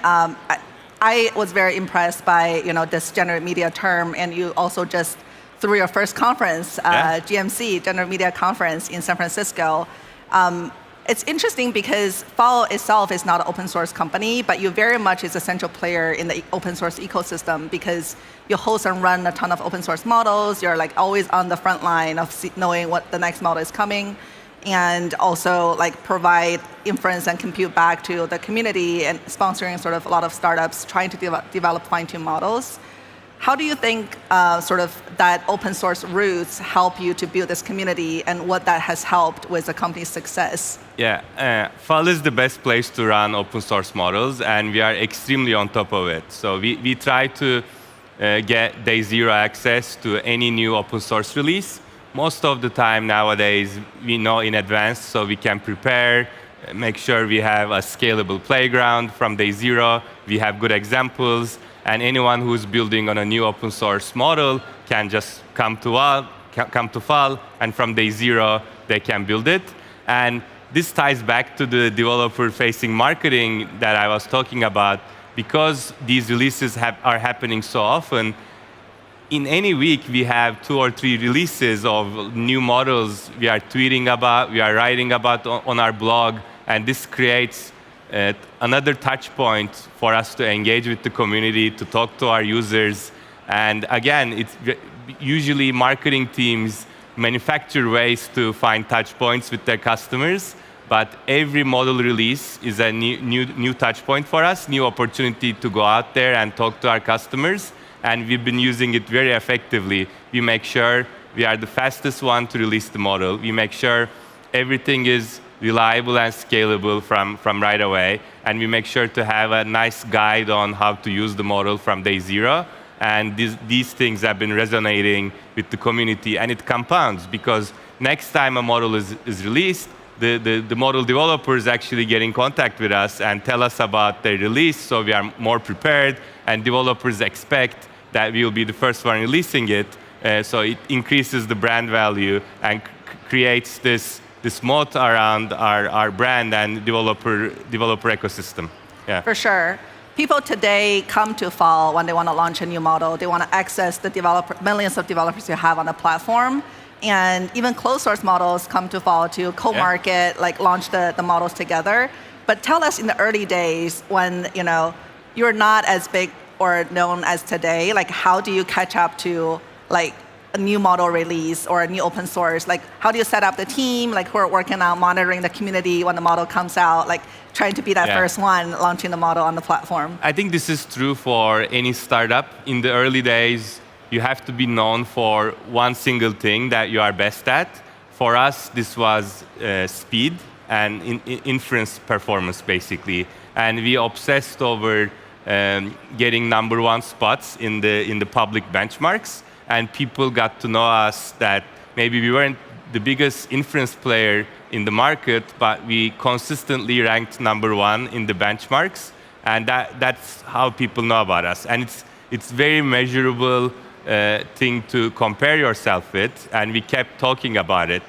I was very impressed by this generative media term, and you also just threw your first conference, GMC, Generative Media Conference in San Francisco. It's interesting because FAL itself is not an open source company, but you very much is a central player in the open source ecosystem because you host and run a ton of open source models. You're like always on the front line of knowing what the next model is coming, and also like provide inference and compute back to the community and sponsoring sort of a lot of startups trying to develop fine-tuned models. How do you think sort of that open source roots help you to build this community, and what that has helped with the company's success? Yeah, FAL is the best place to run open source models, and we are extremely on top of it. So we try to get day zero access to any new open source release. Most of the time nowadays, we know in advance, so we can prepare, make sure we have a scalable playground from day zero. We have good examples, and anyone who's building on a new open source model can just come to FAL, and from day zero, they can build it. And this ties back to the developer-facing marketing that I was talking about. Because these releases are happening so often, in any week, we have 2 or 3 releases of new models we are tweeting about, we are writing about on our blog, and this creates another touch point for us to engage with the community, to talk to our users. And again, it's usually marketing teams manufacture ways to find touch points with their customers, but every model release is a new touch point for us, new opportunity to go out there and talk to our customers. And we've been using it very effectively. We make sure we are the fastest one to release the model. We make sure everything is reliable and scalable from right away. And we make sure to have a nice guide on how to use the model from day zero. And these things have been resonating with the community. And it compounds, because next time a model is released, the model developers actually get in contact with us and tell us about their release, so we are more prepared, and developers expect that we will be the first one releasing it. So it increases the brand value and creates this moat around our brand and developer ecosystem. Yeah. For sure. People today come to Fall when they want to launch a new model. They want to access the millions of developers you have on the platform. And even closed source models come to Fall to co-market, like launch the models together. But tell us, in the early days when you're not as big or known as today, like how do you catch up to like a new model release or a new open source? Like how do you set up the team, like who are working on monitoring the community when the model comes out, like trying to be that first one launching the model on the platform? I think this is true for any startup. In the early days, you have to be known for one single thing that you are best at. For us, this was speed and inference performance, basically. And we obsessed over getting #1 spots in the public benchmarks. And people got to know us that maybe we weren't the biggest inference player in the market, but we consistently ranked #1 in the benchmarks. And that's how people know about us. And it's very measurable thing to compare yourself with, and we kept talking about it.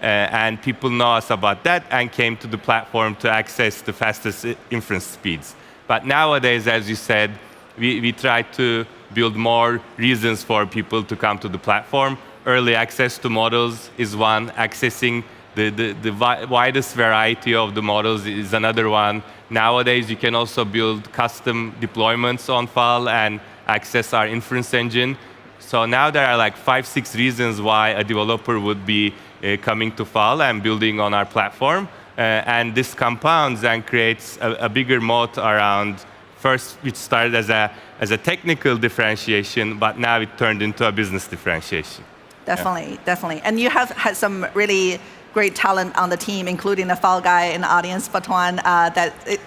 And people know us about that and came to the platform to access the fastest inference speeds. But nowadays, as you said, we try to build more reasons for people to come to the platform. Early access to models is one. Accessing the widest variety of the models is another one. Nowadays, you can also build custom deployments on Fall and access our inference engine. So now there are like 5-6 reasons why a developer would be coming to Fall and building on our platform. And this compounds and creates a bigger moat around, first, which started as a technical differentiation, but now it turned into a business differentiation. Definitely, definitely. And you have had some really great talent on the team, including a Fall guy in the audience, Batuan,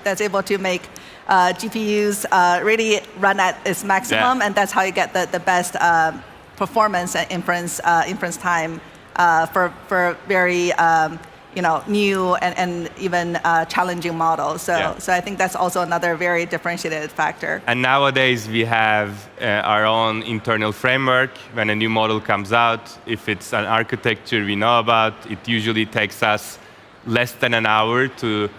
that's able to make GPUs really run at its maximum, and that's how you get the best performance and inference time for very new and even challenging models. So I think that's also another very differentiated factor. And nowadays we have our own internal framework. When a new model comes out, if it's an architecture we know about, it usually takes us less than an hour to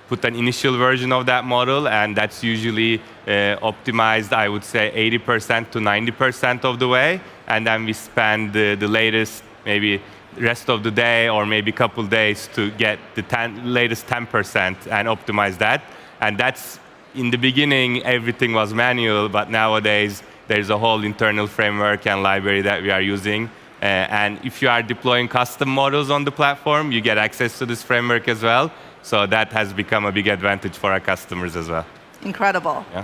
put an initial version of that model, and that's usually optimized, I would say, 80% to 90% of the way. And then we spend the latest, maybe rest of the day or maybe a couple days to get the latest 10% and optimize that. And that's, in the beginning, everything was manual, but nowadays there's a whole internal framework and library that we are using. And if you are deploying custom models on the platform, you get access to this framework as well. So that has become a big advantage for our customers as well. Incredible. Yeah.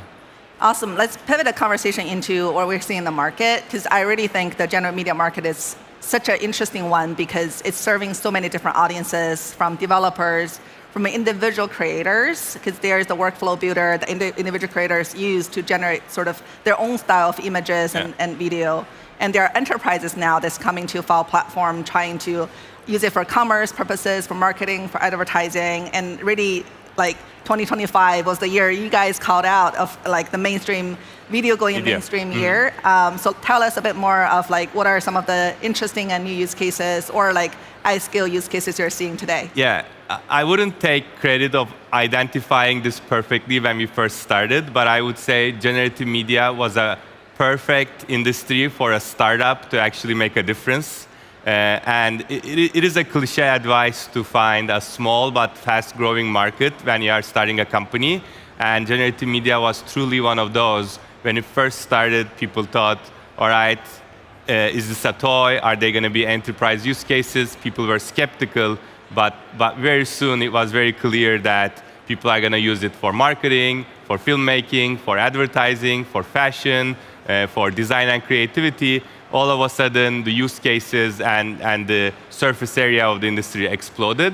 Awesome. Let's pivot the conversation into what we're seeing in the market, because I really think the general media market is such an interesting one because it's serving so many different audiences, from developers, from individual creators, because there's the workflow builder that individual creators use to generate sort of their own style of images and video. And there are enterprises now that's coming to Fall platform trying to use it for commerce purposes, for marketing, for advertising, and really, like 2025 was the year you guys called out of like the mainstream video going mainstream year. So tell us a bit more of like what are some of the interesting and new use cases or like iScale use cases you're seeing today? Yeah, I wouldn't take credit of identifying this perfectly when we first started, but I would say generative media was a perfect industry for a startup to actually make a difference. And it is a cliche advice to find a small but fast-growing market when you are starting a company. And generative media was truly one of those. When it first started, people thought, all right, is this a toy? Are they going to be enterprise use cases? People were skeptical, but very soon it was very clear that people are going to use it for marketing, for filmmaking, for advertising, for fashion, for design and creativity. All of a sudden, the use cases and the surface area of the industry exploded.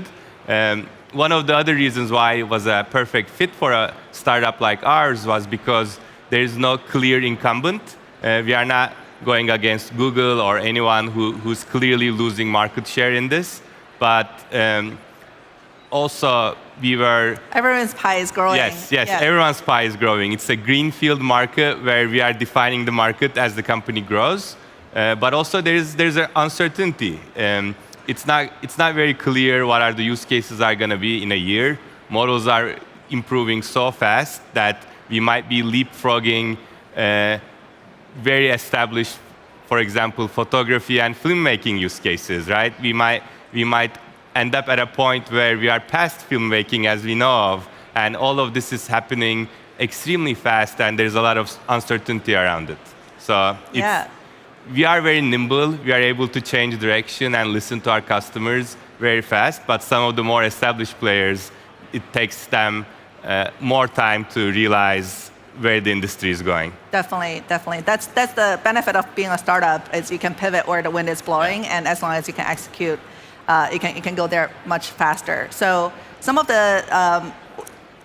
One of the other reasons why it was a perfect fit for a startup like ours was because there is no clear incumbent. We are not going against Google or anyone who's clearly losing market share in this. But also, we were... Everyone's pie is growing. Yes, everyone's pie is growing. It's a greenfield market where we are defining the market as the company grows. But also, there's an uncertainty. It's not very clear what are the use cases are going to be in a year. Models are improving so fast that we might be leapfrogging very established, for example, photography and filmmaking use cases, right? We might end up at a point where we are past filmmaking as we know of, and all of this is happening extremely fast, and there's a lot of uncertainty around it. So we are very nimble. We are able to change direction and listen to our customers very fast, but some of the more established players, it takes them more time to realize where the industry is going. Definitely. That's the benefit of being a startup, is you can pivot where the wind is blowing, and as long as you can execute, you can go there much faster. So some of the,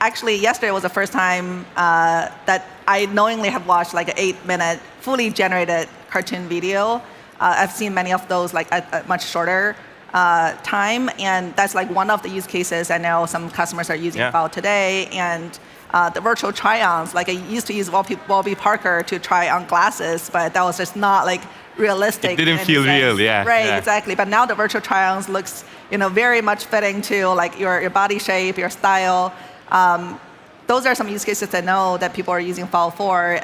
actually yesterday was the first time that I knowingly have watched like an 8-minute fully generated cartoon video. I've seen many of those like at a much shorter time, and that's like one of the use cases I know some customers are using about today. And the virtual try-ons, like I used to use Warby Parker to try on glasses, but that was just not like realistic. It didn't feel real, Right, exactly. But now the virtual try-ons looks, very much fitting to like your body shape, your style. Those are some use cases I know that people are using Fall for.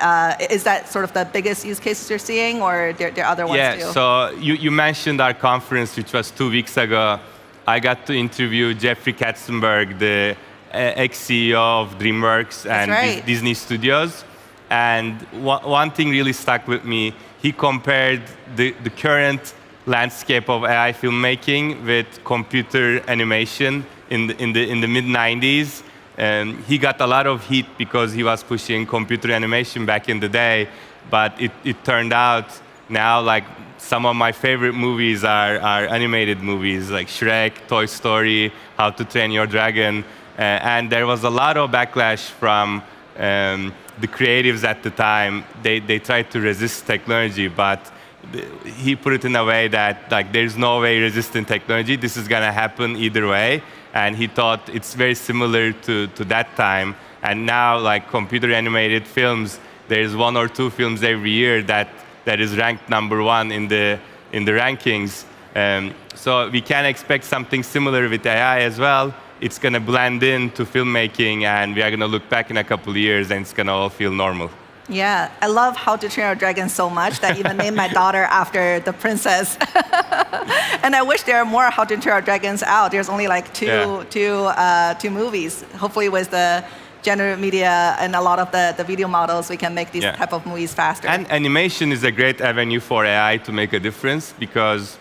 Is that sort of the biggest use cases you're seeing, or there are other ones too? Yeah, so you mentioned our conference, which was 2 weeks ago. I got to interview Jeffrey Katzenberg, the ex-CEO of DreamWorks and Disney Studios. And one thing really stuck with me. He compared the current landscape of AI filmmaking with computer animation in the mid-90s. He got a lot of heat because he was pushing computer animation back in the day, but it turned out now like some of my favorite movies are animated movies like Shrek, Toy Story, How to Train Your Dragon, and there was a lot of backlash from the creatives at the time. They tried to resist technology, but he put it in a way that like there's no way resisting technology. This is gonna happen either way. And he thought it's very similar to that time. And now, like computer animated films, there's 1 or 2 films every year that is ranked #1 in the rankings. So we can expect something similar with AI as well. It's going to blend into filmmaking, and we are going to look back in a couple of years, and it's going to all feel normal. Yeah, I love How to Train Your Dragon so much that I even named my daughter after the princess. And I wish there are more How to Train Your Dragons out. There's only like two movies. Hopefully with the generative media and a lot of the video models, we can make these type of movies faster. And animation is a great avenue for AI to make a difference, because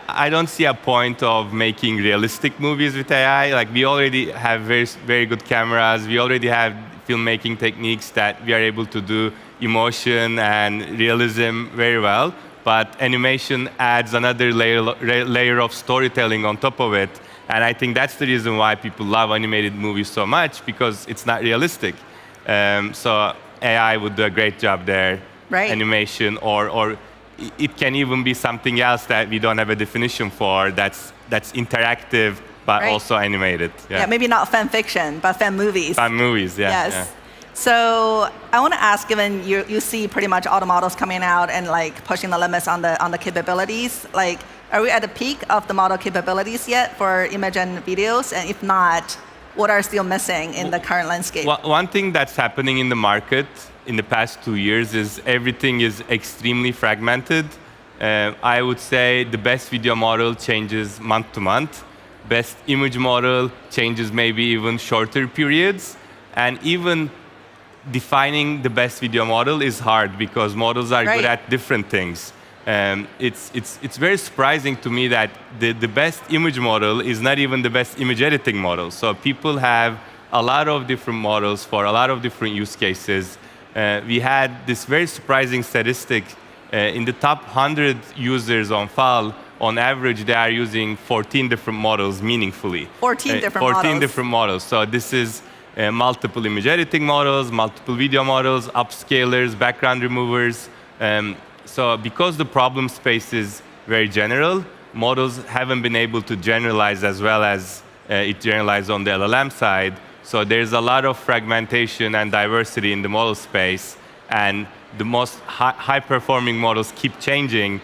I don't see a point of making realistic movies with AI. Like, we already have very, very good cameras. We already have filmmaking techniques that we are able to do emotion and realism very well. But animation adds another layer of storytelling on top of it. And I think that's the reason why people love animated movies so much, because it's not realistic. So AI would do a great job there. Right. Animation, or it can even be something else that we don't have a definition for, that's interactive, but also animated. Yeah, maybe not fan fiction, but fan movies. Fan movies, Yes. Yeah. So I want to ask, given you see pretty much all the models coming out and like pushing the limits on the capabilities, like, are we at the peak of the model capabilities yet for image and videos? And if not, what are still missing in the current landscape? One thing that's happening in the market in the past 2 years is everything is extremely fragmented. I would say the best video model changes month to month. Best image model changes maybe even shorter periods. And even defining the best video model is hard because models are good at different things. It's very surprising to me that the best image model is not even the best image editing model. So people have a lot of different models for a lot of different use cases. We had this very surprising statistic. In the top 100 users on FAL, on average, they are using 14 different models meaningfully. 14 different models. 14 different models. So this is multiple image editing models, multiple video models, upscalers, background removers. So because the problem space is very general, models haven't been able to generalize as well as it generalized on the LLM side. So there's a lot of fragmentation and diversity in the model space. And the most high-performing models keep changing.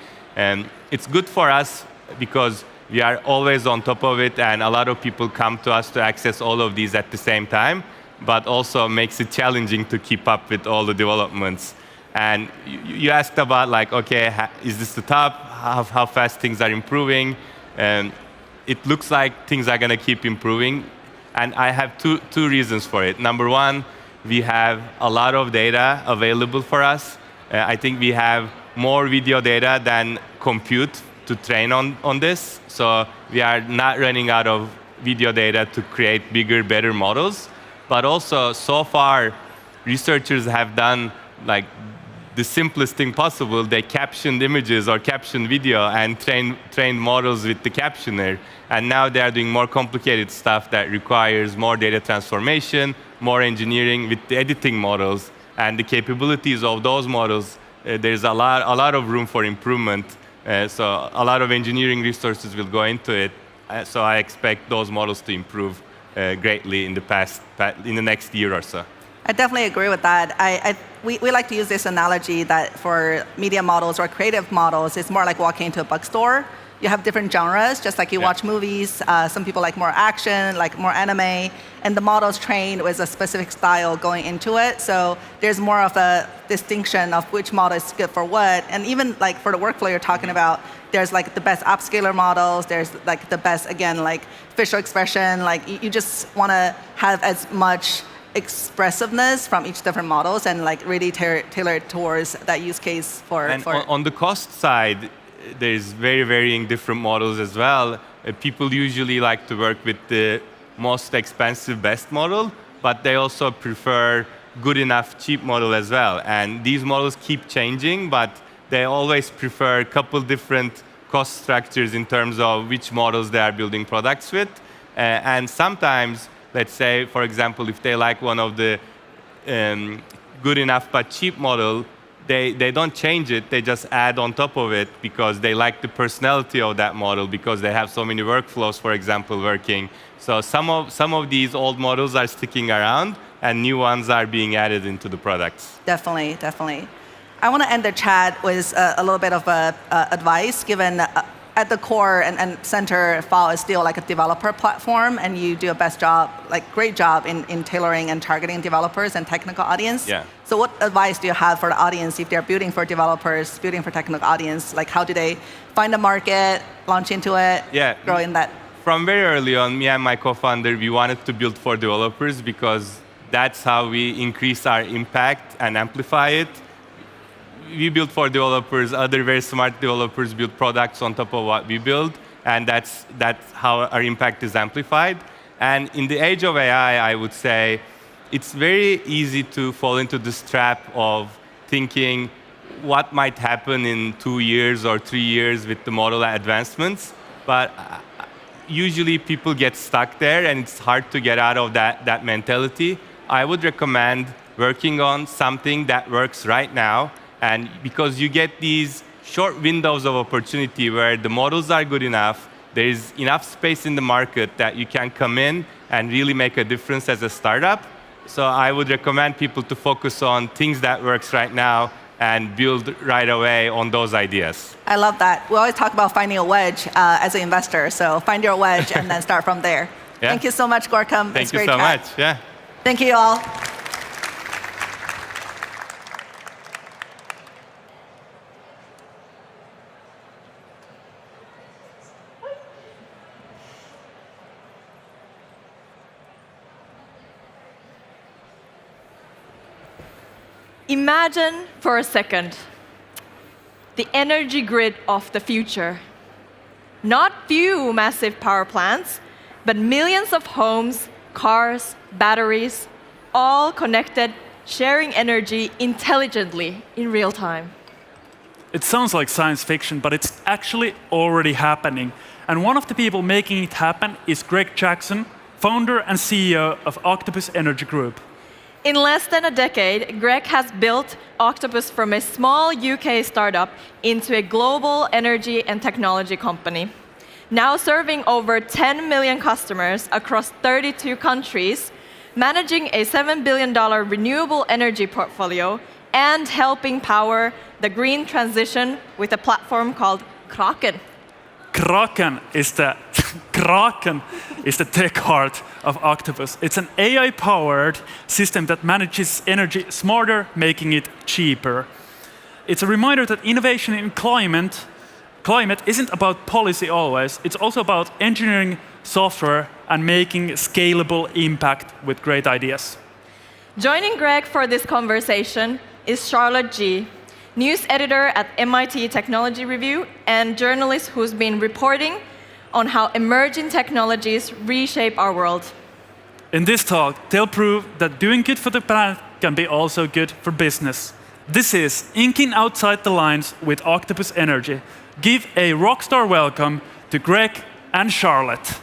It's good for us because we are always on top of it, and a lot of people come to us to access all of these at the same time, but also makes it challenging to keep up with all the developments. And you asked about, like, okay, is this the top? How fast things are improving? It looks like things are going to keep improving. And I have two reasons for it. Number one, we have a lot of data available for us. I think we have more video data than compute to train on this. So we are not running out of video data to create bigger, better models. But also, so far, researchers have done like the simplest thing possible. They captioned images or captioned video and trained models with the captioner. And now they are doing more complicated stuff that requires more data transformation, more engineering with the editing models. And the capabilities of those models, there's a lot of room for improvement. So a lot of engineering resources will go into it. So I expect those models to improve greatly in the next year or so. I definitely agree with that. We like to use this analogy that for media models or creative models, it's more like walking into a bookstore. You have different genres, just like you watch movies. Some people like more action, like more anime, and the model's trained with a specific style going into it. So there's more of a distinction of which model is good for what. And even like for the workflow you're talking about, there's like the best upscaler models. There's like the best, again, like facial expression. Like you just want to have as much expressiveness from each different models and like really tailor it towards that use case for. And on the cost side, there's very varying different models as well. People usually like to work with the most expensive, best model, but they also prefer good enough, cheap model as well. And these models keep changing, but they always prefer a couple different cost structures in terms of which models they are building products with. And sometimes, let's say, for example, if they like one of the good enough but cheap model, they don't change it, they just add on top of it because they like the personality of that model, because they have so many workflows, for example, working. So some of these old models are sticking around and new ones are being added into the products. Definitely, definitely. I want to end the chat with a little bit of advice, given at the core and center, FAL is still like a developer platform, and you do a great job in tailoring and targeting developers and technical audience. Yeah. So what advice do you have for the audience if they're building for developers, building for technical audience? Like how do they find a market, launch into it, grow in that? From very early on, me and my co-founder, we wanted to build for developers because that's how we increase our impact and amplify it. We build for developers, other very smart developers build products on top of what we build, and that's how our impact is amplified. And in the age of AI, I would say it's very easy to fall into this trap of thinking what might happen in 2 years or 3 years with the model advancements. But usually people get stuck there, and it's hard to get out of that mentality. I would recommend working on something that works right now. And because you get these short windows of opportunity where the models are good enough, there is enough space in the market that you can come in and really make a difference as a startup. So I would recommend people to focus on things that works right now and build right away on those ideas. I love that. We always talk about finding a wedge as an investor. So find your wedge and then start from there. Yeah. Thank you so much, Gorkam. Thank you so much. Yeah. Thank you all. Imagine for a second the energy grid of the future. Not few massive power plants, but millions of homes, cars, batteries, all connected, sharing energy intelligently in real time. It sounds like science fiction, but it's actually already happening. And one of the people making it happen is Greg Jackson, founder and CEO of Octopus Energy Group. In less than a decade, Greg has built Octopus from a small UK startup into a global energy and technology company, now serving over 10 million customers across 32 countries, managing a $7 billion renewable energy portfolio, and helping power the green transition with a platform called Kraken. Kraken is the tech heart of Octopus. It's an AI-powered system that manages energy smarter, making it cheaper. It's a reminder that innovation in climate isn't about policy always. It's also about engineering software and making scalable impact with great ideas. Joining Greg for this conversation is Charlotte G., news editor at MIT Technology Review and journalist who's been reporting on how emerging technologies reshape our world. In this talk, they'll prove that doing good for the planet can be also good for business. This is Inking Outside the Lines with Octopus Energy. Give a rockstar welcome to Greg and Charlotte.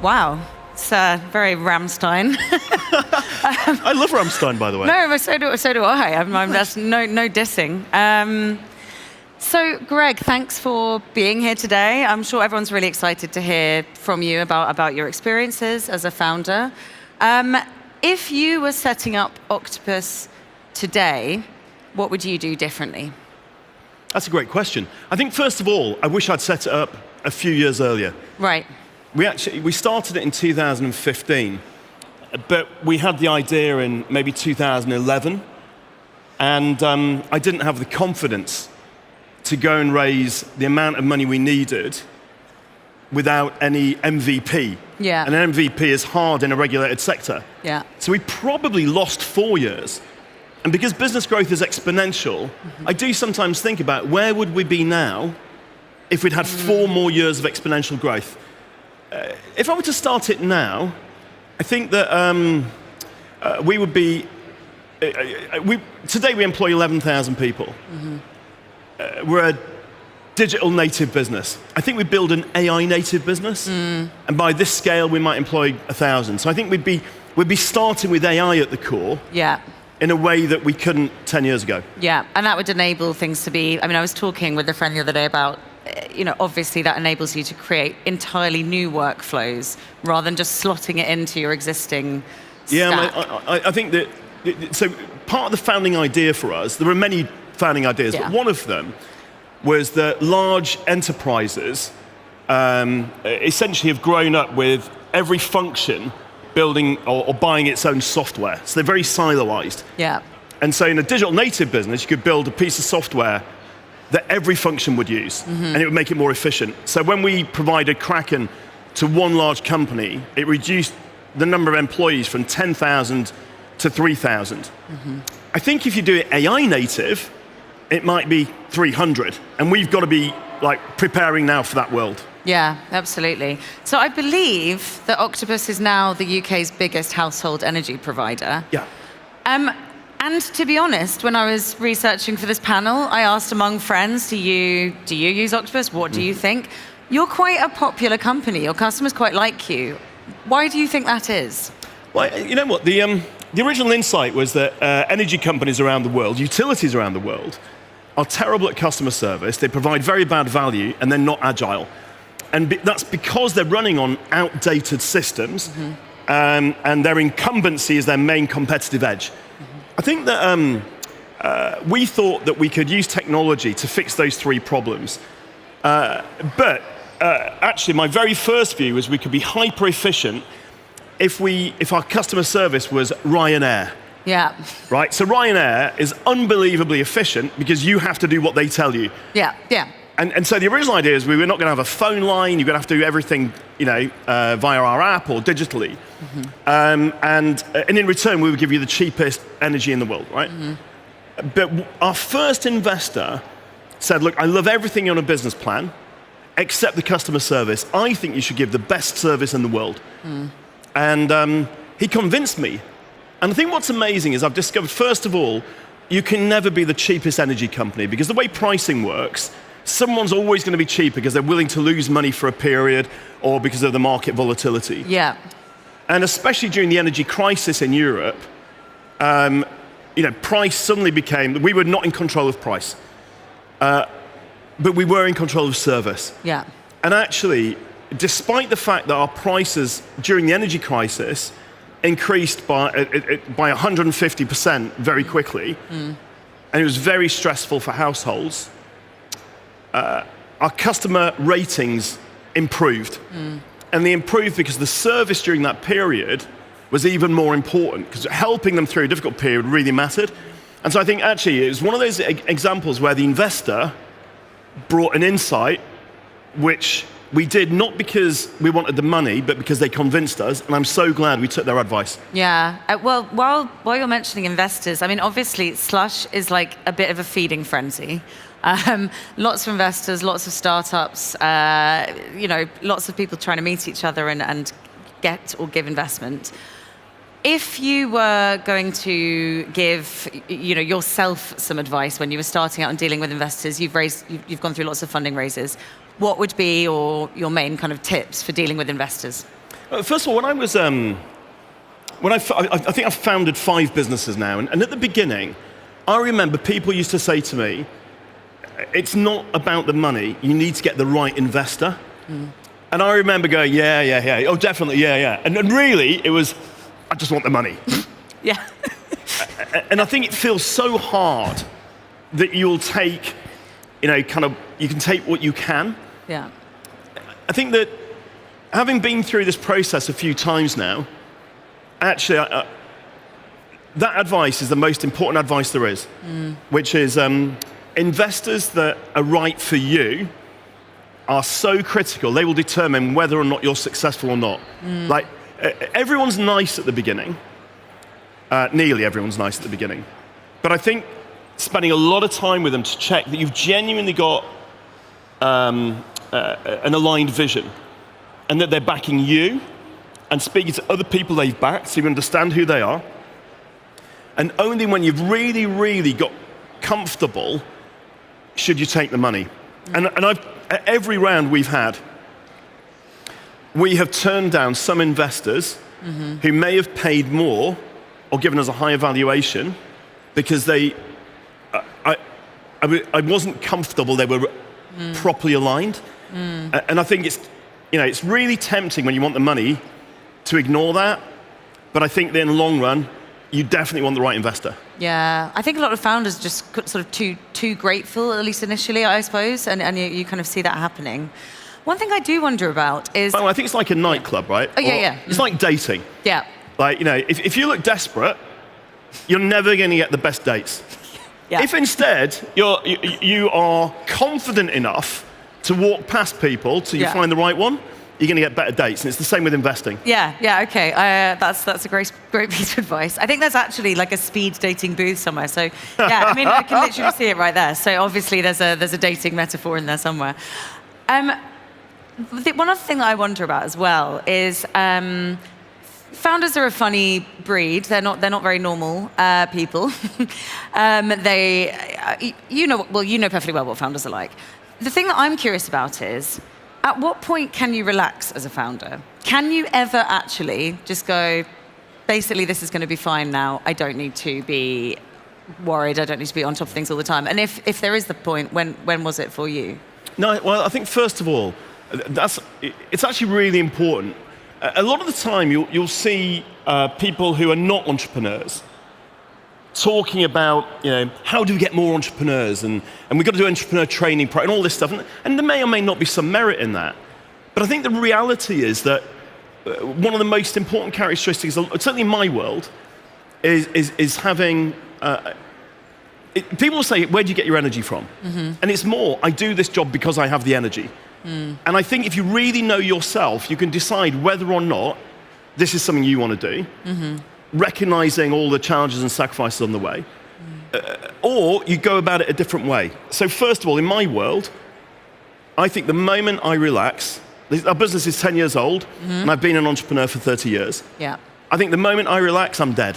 Wow, it's very Rammstein. I love Rammstein, by the way. No, so do I. That's no dissing. So, Greg, thanks for being here today. I'm sure everyone's really excited to hear from you about your experiences as a founder. If you were setting up Octopus today, what would you do differently? That's a great question. I think, first of all, I wish I'd set it up a few years earlier. Right. We started it in 2015, but we had the idea in maybe 2011, and I didn't have the confidence to go and raise the amount of money we needed without any MVP. Yeah. And an MVP is hard in a regulated sector. Yeah. So we probably lost 4 years. And because business growth is exponential, I do sometimes think about where would we be now if we'd had 4 more years of exponential growth. If I were to start it now, I think that we would be... today we employ 11,000 people. We're a digital native business. I think we build an AI native business, and by this scale we might employ 1,000. So I think we'd be starting with AI at the core. Yeah. In a way that we couldn't 10 years ago. Yeah, and that would enable things to be... I was talking with a friend the other day about, obviously that enables you to create entirely new workflows rather than just slotting it into your existing stack. Yeah, I think that... So part of the founding idea for us, there were many founding ideas, but one of them was that large enterprises essentially have grown up with every function building or buying its own software. So they're very siloized. Yeah. And so in a digital native business, you could build a piece of software that every function would use, and it would make it more efficient. So when we provided Kraken to one large company, it reduced the number of employees from 10,000 to 3,000. I think if you do it AI native, it might be 300. And we've got to be preparing now for that world. Yeah, absolutely. So I believe that Octopus is now the UK's biggest household energy provider. Yeah. And to be honest, when I was researching for this panel, I asked among friends, do you use Octopus? What do you think? You're quite a popular company. Your customers quite like you. Why do you think that is? Well, you know what? The original insight was that energy companies around the world, utilities around the world, are terrible at customer service. They provide very bad value, and they're not agile. And that's because they're running on outdated systems, and their incumbency is their main competitive edge. I think that we thought that we could use technology to fix those 3 problems. But actually, my very first view was we could be hyper efficient if our customer service was Ryanair. Yeah. Right? So Ryanair is unbelievably efficient because you have to do what they tell you. Yeah, yeah. And so the original idea is we were not going to have a phone line. You're going to have to do everything, via our app or digitally. And in return, we would give you the cheapest energy in the world, right? But our first investor said, look, I love everything on a business plan, except the customer service. I think you should give the best service in the world. And he convinced me. And I think what's amazing is I've discovered, first of all, you can never be the cheapest energy company because the way pricing works, someone's always going to be cheaper because they're willing to lose money for a period or because of the market volatility. Yeah. And especially during the energy crisis in Europe, price suddenly became, we were not in control of price, but we were in control of service. Yeah. And actually, despite the fact that our prices during the energy crisis increased by 150% very quickly, and it was very stressful for households, our customer ratings improved. And they improved because the service during that period was even more important, because helping them through a difficult period really mattered. And so I think actually it was one of those examples where the investor brought an insight which we did not because we wanted the money, but because they convinced us, and I'm so glad we took their advice. Yeah. Well, while you're mentioning investors, I mean, obviously, Slush is like a bit of a feeding frenzy. Lots of investors, lots of startups, lots of people trying to meet each other and get or give investment. If you were going to give, yourself some advice when you were starting out and dealing with investors, you've gone through lots of funding raises. What would be your main kind of tips for dealing with investors? First of all, when I was, I think I've founded 5 businesses now, and at the beginning, I remember people used to say to me, it's not about the money, you need to get the right investor. And I remember going, yeah, oh, definitely, yeah. And really, it was, I just want the money. Yeah. And I think it feels so hard that you'll take, you can take what you can. Yeah. I think that having been through this process a few times now, actually, that advice is the most important advice there is, which is investors that are right for you are so critical. They will determine whether or not you're successful or not. Like, everyone's nice at the beginning. Nearly everyone's nice at the beginning. But I think spending a lot of time with them to check that you've genuinely got an aligned vision and that they're backing you and speaking to other people they've backed so you understand who they are. And only when you've really, really got comfortable should you take the money. And at every round we've had, we have turned down some investors who may have paid more or given us a higher valuation because I wasn't comfortable they were properly aligned. And I think it's really tempting when you want the money to ignore that. But I think that in the long run, you definitely want the right investor. Yeah, I think a lot of founders are just sort of too grateful, at least initially, I suppose, and you kind of see that happening. One thing I do wonder about is... Well, I think it's like a nightclub, right? Oh, yeah. It's like dating. Yeah. Like, if you look desperate, you're never going to get the best dates. Yeah. If instead you are confident enough to walk past people till you find the right one, you're going to get better dates. And it's the same with investing. Yeah, okay. That's a great piece of advice. I think there's actually like a speed dating booth somewhere. So yeah, I mean, I can literally see it right there. So obviously there's a dating metaphor in there somewhere. One other thing that I wonder about as well is founders are a funny breed. They're not very normal people. You know perfectly well what founders are like. The thing that I'm curious about is, at what point can you relax as a founder? Can you ever actually just go, basically, this is going to be fine now. I don't need to be worried. I don't need to be on top of things all the time. And if there is the point, when was it for you? No, well, I think first of all, it's actually really important. A lot of the time, you'll see people who are not entrepreneurs talking about, how do we get more entrepreneurs, and we've got to do entrepreneur training and all this stuff, and there may or may not be some merit in that. But I think the reality is that one of the most important characteristics, certainly in my world, is having. People will say, where do you get your energy from? And it's more, I do this job because I have the energy. And I think if you really know yourself, you can decide whether or not this is something you want to do, recognizing all the challenges and sacrifices on the way, or you go about it a different way. So first of all, in my world, I think the moment I relax, our business is 10 years old, and I've been an entrepreneur for 30 years. Yeah. I think the moment I relax, I'm dead,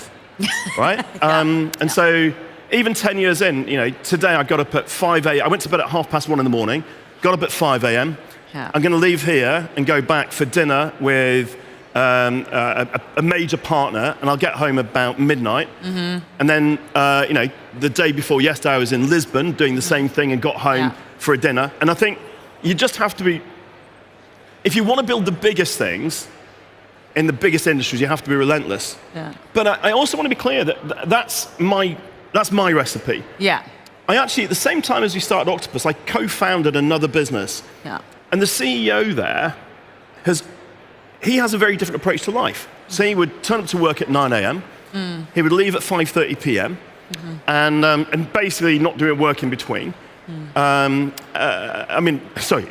right? And so even 10 years in, today I got up at 5 a.m. I went to bed at 1:30 in the morning, got up at 5 a.m. Yeah. I'm going to leave here and go back for dinner with a major partner, and I'll get home about midnight. And then, the day before yesterday, I was in Lisbon doing the same thing and got home for a dinner. And I think you just have to be, if you want to build the biggest things in the biggest industries, you have to be relentless. Yeah. But I also want to be clear that that's my recipe. Yeah. I actually, at the same time as we started Octopus, I co-founded another business. Yeah. And the CEO there he has a very different approach to life. So he would turn up to work at 9 a.m. He would leave at 5:30 p.m. And basically not do work in between. He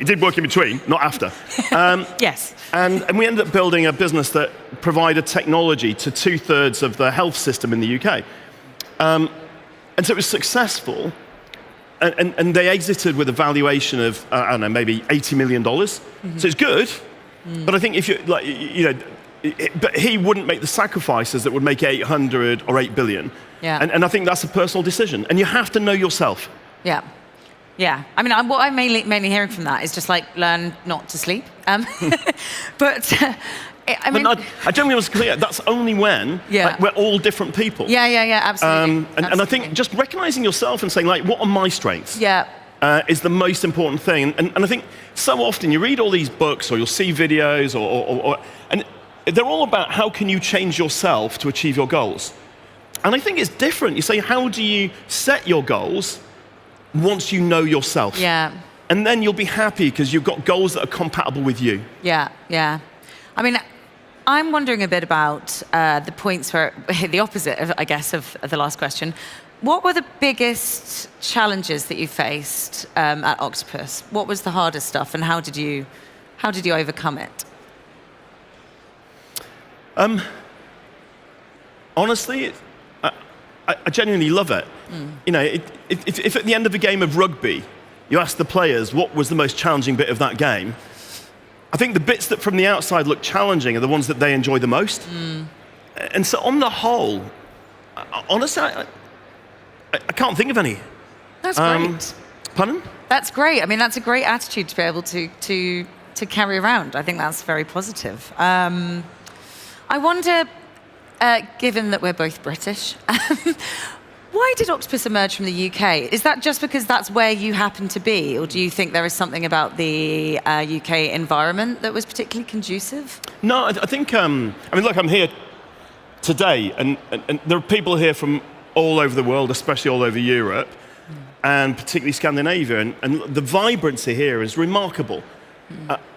did work in between, not after. Yes. And we ended up building a business that provided technology to 2/3 of the health system in the UK. And so it was successful. And they exited with a valuation of, maybe $80 million. So it's good. But I think if but he wouldn't make the sacrifices that would make 800 or 8 billion. Yeah. And I think that's a personal decision. And you have to know yourself. Yeah. Yeah. I mean, what I'm mainly hearing from that is just learn not to sleep. But I mean, I generally want to clear, that's only when we're all different people. Yeah, absolutely. And I think just recognizing yourself and saying, what are my strengths? Yeah. Is the most important thing. And I think so often you read all these books or you'll see videos and they're all about how can you change yourself to achieve your goals. And I think it's different. You say, how do you set your goals once you know yourself? Yeah. And then you'll be happy because you've got goals that are compatible with you. Yeah. I mean, I'm wondering a bit about the points where the opposite, I guess, of the last question. What were the biggest challenges that you faced at Octopus? What was the hardest stuff, and how did you overcome it? Honestly, I genuinely love it. If at the end of a game of rugby, you ask the players what was the most challenging bit of that game, I think the bits that from the outside look challenging are the ones that they enjoy the most. And so on the whole, honestly, I can't think of any. That's great. Pardon? That's great. I mean, that's a great attitude to be able to carry around. I think that's very positive. I wonder, given that we're both British, why did Octopus emerge from the UK? Is that just because that's where you happen to be, or do you think there is something about the UK environment that was particularly conducive? No, I think, look, I'm here today, and there are people here from all over the world, especially all over Europe, and particularly Scandinavia, and the vibrancy here is remarkable.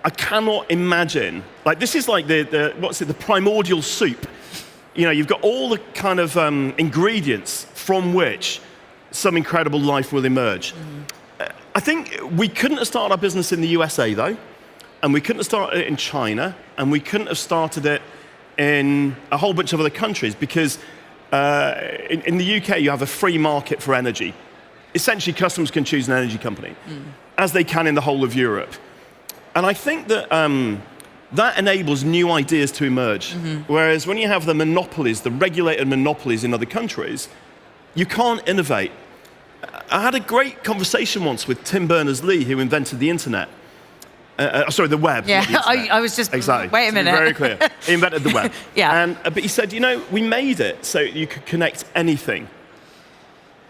I cannot imagine, this is like the primordial soup. You've got all the kind of ingredients from which some incredible life will emerge. I think we couldn't have started our business in the USA, though, and we couldn't have started it in China, and we couldn't have started it in a whole bunch of other countries, because in the UK, you have a free market for energy. Essentially, customers can choose an energy company, as they can in the whole of Europe. And I think that that enables new ideas to emerge. Whereas when you have the monopolies, the regulated monopolies in other countries, you can't innovate. I had a great conversation once with Tim Berners-Lee, who invented the internet. The web. Yeah, I was just, exactly. Wait a minute. To be very clear. He invented the web. Yeah. But he said, we made it so you could connect anything.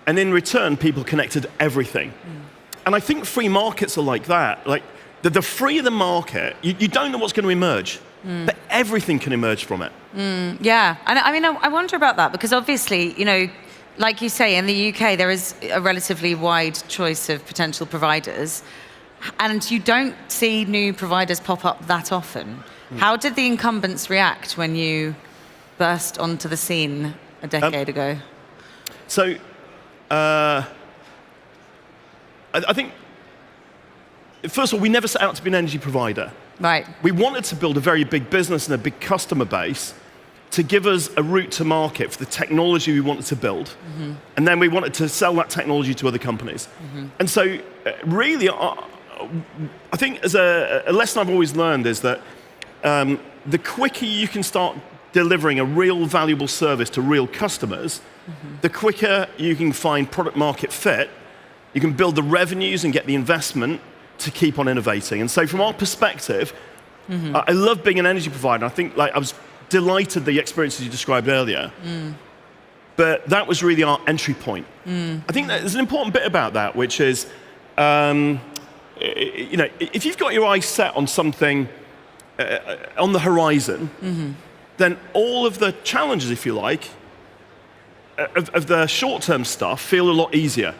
And in return, people connected everything. And I think free markets are like that. The freer the market, you don't know what's going to emerge, but everything can emerge from it. Yeah, and I mean, I wonder about that, because obviously, like you say, in the UK, there is a relatively wide choice of potential providers, and you don't see new providers pop up that often. How did the incumbents react when you burst onto the scene a decade ago? So, I think, first of all, we never set out to be an energy provider. Right. We wanted to build a very big business and a big customer base to give us a route to market for the technology we wanted to build. Mm-hmm. And then we wanted to sell that technology to other companies. Mm-hmm. And so, really, I think as a lesson I've always learned is that the quicker you can start delivering a real valuable service to real customers, the quicker you can find product market fit, you can build the revenues and get the investment to keep on innovating. And so from our perspective, I love being an energy provider. I think I was delighted the experiences you described earlier, but that was really our entry point. I think that there's an important bit about that, which is, if you've got your eyes set on something on the horizon, then all of the challenges, if you like, of the short-term stuff feel a lot easier.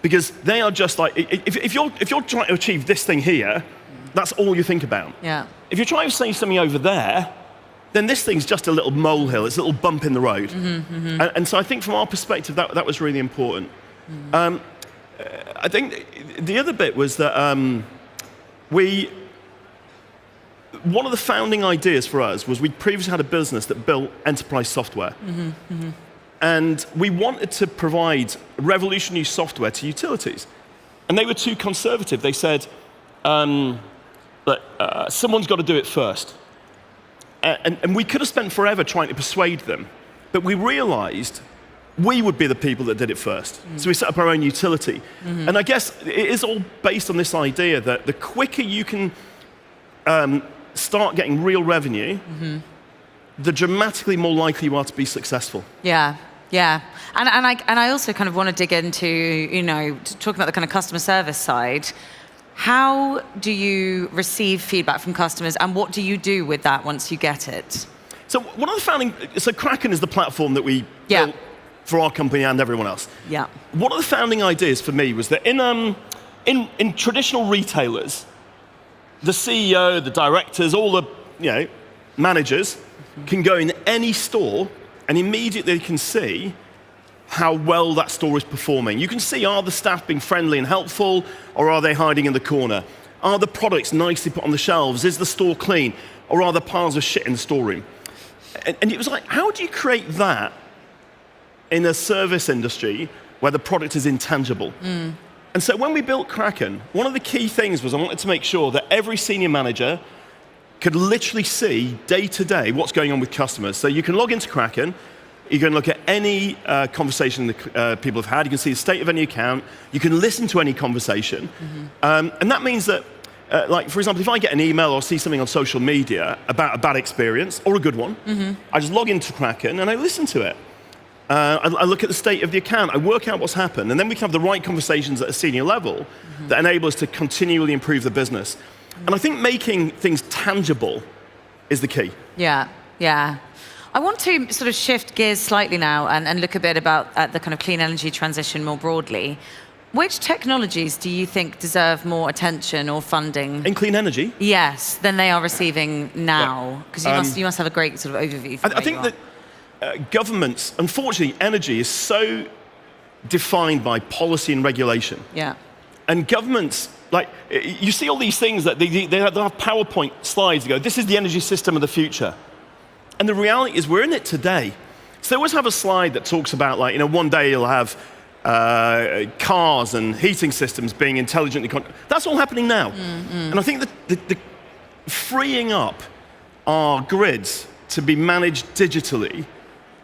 Because they are just like, if you're trying to achieve this thing here, that's all you think about. Yeah. If you're trying to say something over there, then this thing's just a little molehill, it's a little bump in the road. And so I think from our perspective, that was really important. I think the other bit was that one of the founding ideas for us was we previously had a business that built enterprise software. And we wanted to provide revolutionary software to utilities. And they were too conservative. They said, someone's got to do it first. And we could have spent forever trying to persuade them. But we realized we would be the people that did it first. So we set up our own utility. And I guess it is all based on this idea that the quicker you can start getting real revenue, the dramatically more likely you are to be successful. Yeah. Yeah, and I also kind of want to dig into, talking about the kind of customer service side. How do you receive feedback from customers, and what do you do with that once you get it? So one of the Kraken is the platform that we built for our company and everyone else. Yeah. One of the founding ideas for me was that in traditional retailers, the CEO, the directors, all the managers can go in any store and immediately can see how well that store is performing. You can see, are the staff being friendly and helpful, or are they hiding in the corner? Are the products nicely put on the shelves? Is the store clean? Or are there piles of shit in the storeroom? And it was like, how do you create that in a service industry where the product is intangible? And so when we built Kraken, one of the key things was I wanted to make sure that every senior manager could literally see day to day what's going on with customers. So you can log into Kraken, you can look at any conversation that people have had, you can see the state of any account, you can listen to any conversation. And that means that, for example, if I get an email or see something on social media about a bad experience, or a good one, I just log into Kraken and I listen to it. I look at the state of the account, I work out what's happened, and then we can have the right conversations at a senior level that enable us to continually improve the business. And I think making things tangible is the key. Yeah, yeah. I want to sort of shift gears slightly now and look a bit about the kind of clean energy transition more broadly. Which technologies do you think deserve more attention or funding? In clean energy? Yes, than they are receiving now. Because you must have a great sort of overview. I think that governments, unfortunately, energy is so defined by policy and regulation. Yeah. And governments, you see all these things that they have PowerPoint slides that go, this is the energy system of the future. And the reality is we're in it today. So they always have a slide that talks about, one day you'll have cars and heating systems being intelligently that's all happening now. And I think that the freeing up our grids to be managed digitally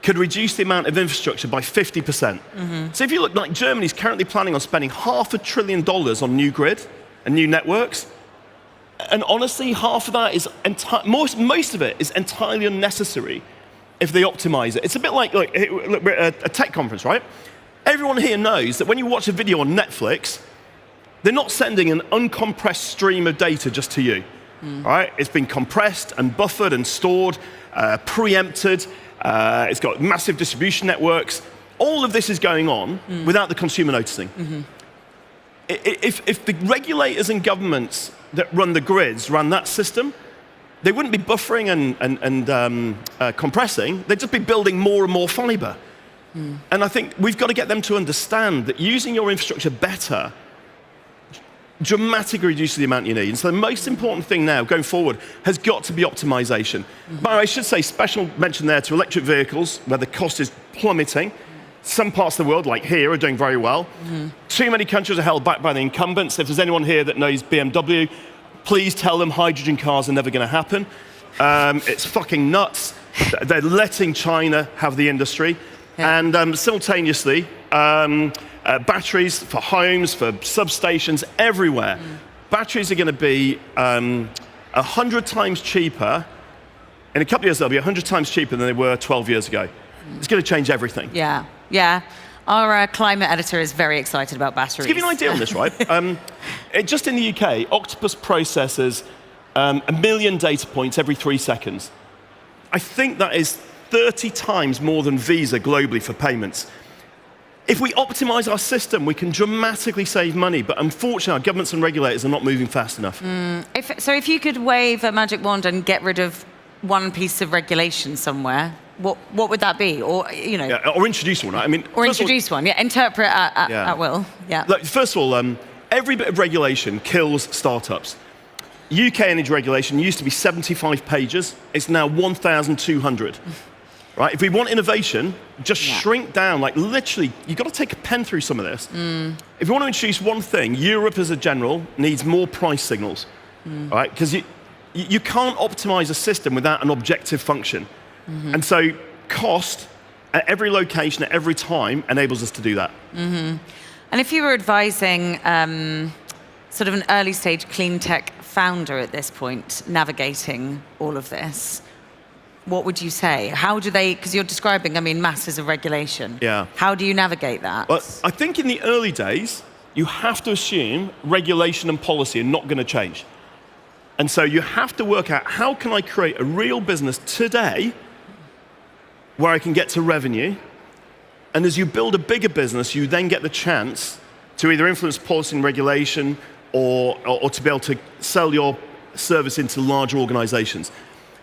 could reduce the amount of infrastructure by 50%. So if you look, Germany's currently planning on spending $500 billion on new grid and new networks. And honestly, half of that is most of it is entirely unnecessary if they optimize it. It's a bit like we're at a tech conference, right? Everyone here knows that when you watch a video on Netflix, they're not sending an uncompressed stream of data just to you. Right? It's been compressed and buffered and stored, preempted. It's got massive distribution networks. all of this is going on without the consumer noticing. If the regulators and governments that run the grids ran that system, they wouldn't be buffering and compressing. They'd just be building more and more fiber. And I think we've got to get them to understand that using your infrastructure better dramatically reduces the amount you need. And so the most important thing now, going forward, has got to be optimization. But I should say special mention there to electric vehicles, where the cost is plummeting. Some parts of the world, like here, are doing very well. Too many countries are held back by the incumbents. If there's anyone here that knows BMW, please tell them hydrogen cars are never going to happen. It's fucking nuts. They're letting China have the industry. And simultaneously, batteries for homes, for substations, everywhere. Batteries are going to be 100 times cheaper. In a couple of years, they'll be 100 times cheaper than they were 12 years ago. It's going to change everything. Yeah, yeah. Our climate editor is very excited about batteries. To give you an idea on this, right? Just in the UK, Octopus processes 1 million data points every 3 seconds. I think that is 30 times more than Visa globally for payments. If we optimize our system, we can dramatically save money, but unfortunately, our governments and regulators are not moving fast enough. If you could wave a magic wand and get rid of one piece of regulation somewhere, what would that be? Or, you know, or introduce one. I mean, or introduce one. Yeah, interpret at will. Yeah. Look, first of all, every bit of regulation kills startups. UK energy regulation used to be 75 pages. It's now 1,200. Right? If we want innovation, just shrink down. Like literally, you've got to take a pen through some of this. If you want to introduce one thing, Europe as a general needs more price signals, right? Because you can't optimize a system without an objective function. And so cost at every location, at every time, enables us to do that. And if you were advising sort of an early stage clean tech founder at this point, navigating all of this, what would you say? How do they, because you're describing, I mean, masses of regulation. Yeah. How do you navigate that? Well, I think in the early days, you have to assume regulation and policy are not going to change. And so you have to work out, how can I create a real business today where I can get to revenue? And as you build a bigger business, you then get the chance to either influence policy and regulation or to be able to sell your service into larger organizations.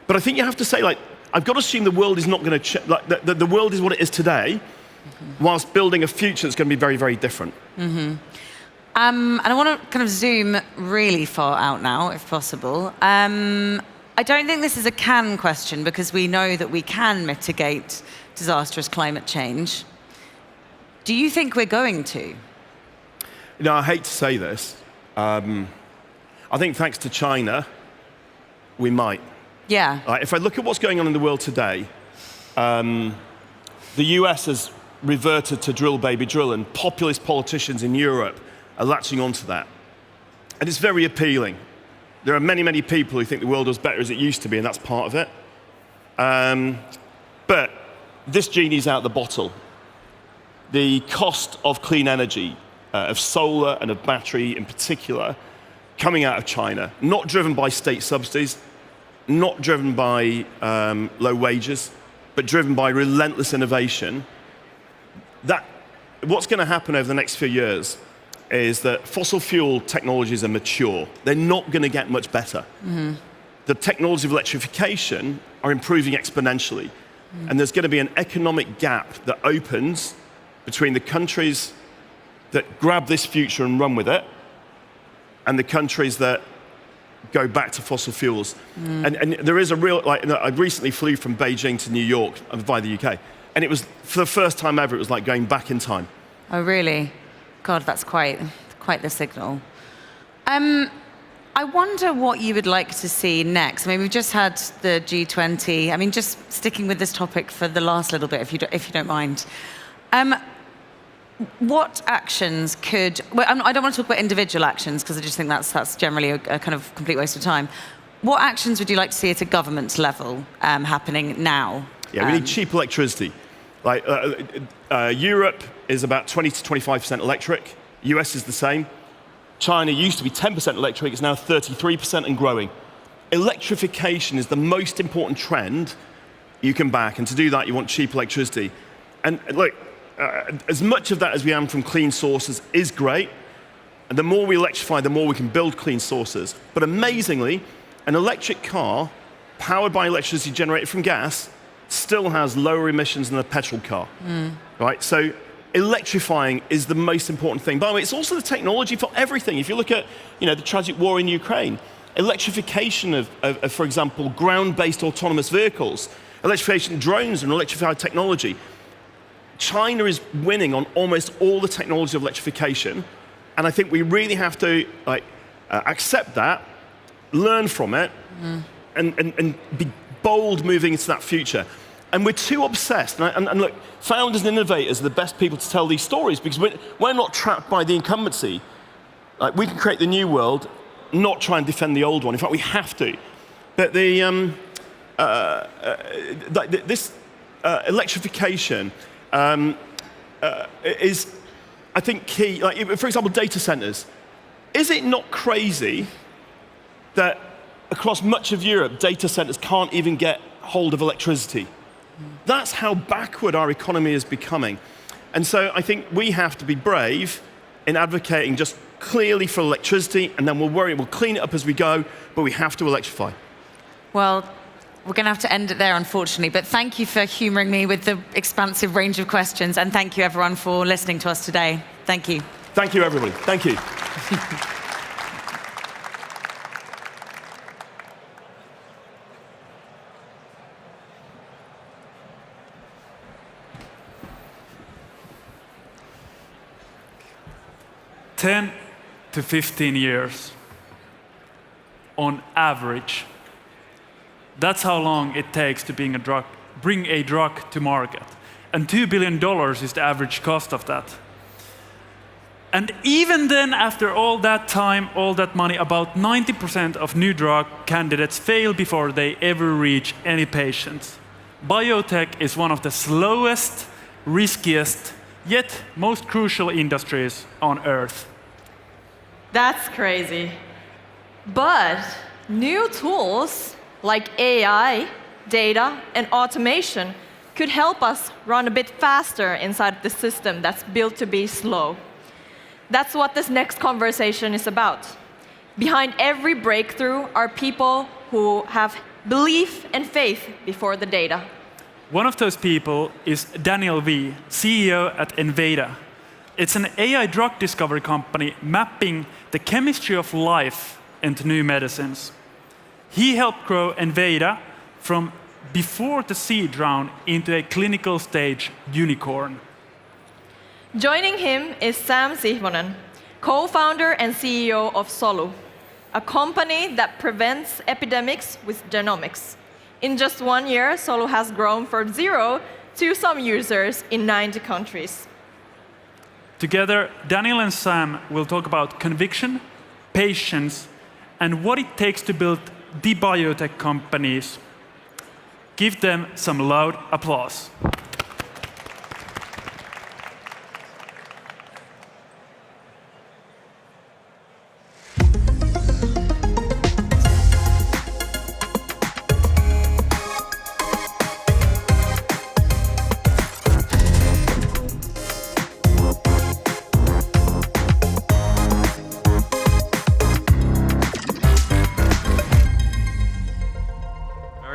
But I think you have to say, like, I've got to assume the world is not going to like the world is what it is today, whilst building a future that's going to be very, very different. And I want to kind of zoom really far out now, if possible. I don't think this is a can question, because we know that we can mitigate disastrous climate change. Do you think we're going to? You know, I hate to say this. I think thanks to China, we might. Yeah. If I look at what's going on in the world today, the US has reverted to drill, baby, drill, and populist politicians in Europe are latching onto that. And it's very appealing. There are many, many people who think the world was better as it used to be, and that's part of it. But this genie's out the bottle. The cost of clean energy, of solar and of battery in particular, coming out of China, not driven by state subsidies, not driven by low wages, but driven by relentless innovation. What's going to happen over the next few years is that fossil fuel technologies are mature. They're not going to get much better. The technology of electrification are improving exponentially. And there's going to be an economic gap that opens between the countries that grab this future and run with it and the countries that go back to fossil fuels. And there is a real, like, I recently flew from Beijing to New York via the UK, and it was, for the first time ever, it was like going back in time. Oh, really? God, that's quite the signal. I wonder what you would like to see next. I mean, we've just had the G20. I mean, just sticking with this topic for the last little bit, if you don't mind. What actions could... Well, I don't want to talk about individual actions, because I just think that's generally a kind of complete waste of time. What actions would you like to see at a government level happening now? Yeah, we need cheap electricity. Like, Europe is about 20 to 25% electric. US is the same. China used to be 10% electric. It's now 33% and growing. Electrification is the most important trend you can back. And to do that, you want cheap electricity. And look, as much of that as we am from clean sources is great. And the more we electrify, the more we can build clean sources. But amazingly, an electric car powered by electricity generated from gas still has lower emissions than a petrol car. Right? So electrifying is the most important thing. By the way, it's also the technology for everything. If you look at the tragic war in Ukraine, electrification of, for example, ground-based autonomous vehicles, electrification of drones and electrified technology. China is winning on almost all the technology of electrification, and I think we really have to accept that, learn from it, and be bold moving into that future. And we're too obsessed. And look, founders and innovators are the best people to tell these stories because we're not trapped by the incumbency. We can create the new world, not try and defend the old one. In fact, we have to. But this electrification is, I think, key. For example, data centers. Is it not crazy that across much of Europe, data centers can't even get hold of electricity? That's how backward our economy is becoming. And so I think we have to be brave in advocating just clearly for electricity, and then we'll clean it up as we go, but we have to electrify. Well, we're going to have to end it there, unfortunately, but thank you for humoring me with the expansive range of questions, and thank you, everyone, for listening to us today. Thank you. Thank you, everybody. Thank you. "10 to 15 years on average. That's how long it takes to bring a drug to market. And $2 billion is the average cost of that. And even then, after all that time, all that money, about 90% of new drug candidates fail before they ever reach any patients. Biotech is one of the slowest, riskiest, yet most crucial industries on Earth." That's crazy. But new tools like AI, data, and automation could help us run a bit faster inside the system that's built to be slow. That's what this next conversation is about. Behind every breakthrough are people who have belief and faith before the data. One of those people is Daniel V., CEO at Enveda. It's an AI drug discovery company mapping the chemistry of life into new medicines. He helped grow Enveda from before the seed round into a clinical stage unicorn. Joining him is Sam Sihvonen, co-founder and CEO of Solu, a company that prevents epidemics with genomics. In just 1 year, Solu has grown from 0 to some users in 90 countries. Together, Daniel and Sam will talk about conviction, patience, and what it takes to build the biotech companies. Give them some loud applause.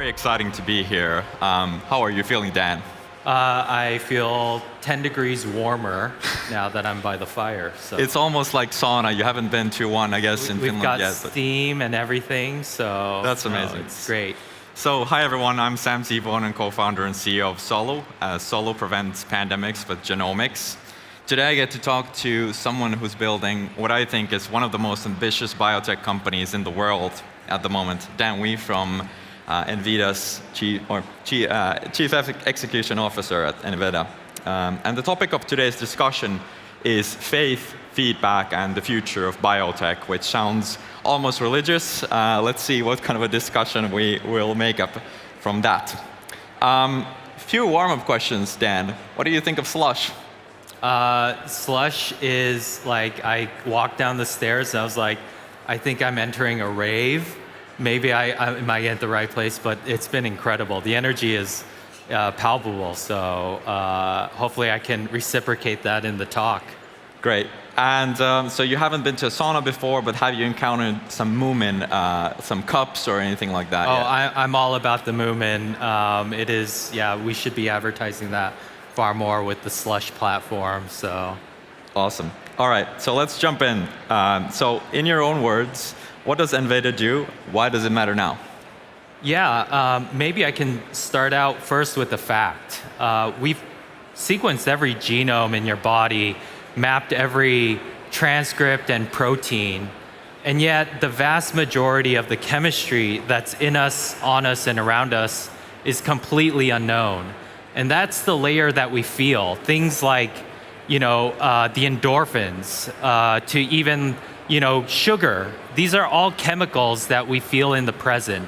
Exciting to be here. How are you feeling, Dan? I feel 10 degrees warmer now that I'm by the fire. So. It's almost like sauna. You haven't been to one, I guess, in Finland yet. We've got steam and everything, so that's amazing. It's great. So, hi everyone. I'm Sam Sihvonen, co-founder and CEO of Solu. Solu prevents pandemics with genomics. Today I get to talk to someone who's building what I think is one of the most ambitious biotech companies in the world at the moment, Dan Wee from Enveda's Chief Execution Officer at Enveda. And the topic of today's discussion is faith, feedback, and the future of biotech, which sounds almost religious. Let's see what kind of a discussion we will make up from that. Few warm-up questions, Dan. What do you think of Slush? Slush is like, I walked down the stairs and I was like, I think I'm entering a rave. Maybe I might get the right place, but it's been incredible. The energy is palpable. So hopefully I can reciprocate that in the talk. Great. And so you haven't been to a sauna before, but have you encountered some Moomin, some cups or anything like that? I'm all about the Moomin. It is, we should be advertising that far more with the Slush platform. So awesome. All right, so let's jump in. So in your own words, what does Enveda do? Why does it matter now? Maybe I can start out first with the fact. We've sequenced every genome in your body, mapped every transcript and protein, and yet the vast majority of the chemistry that's in us, on us, and around us is completely unknown. And that's the layer that we feel. Things like, the endorphins, to even, sugar. These are all chemicals that we feel in the present.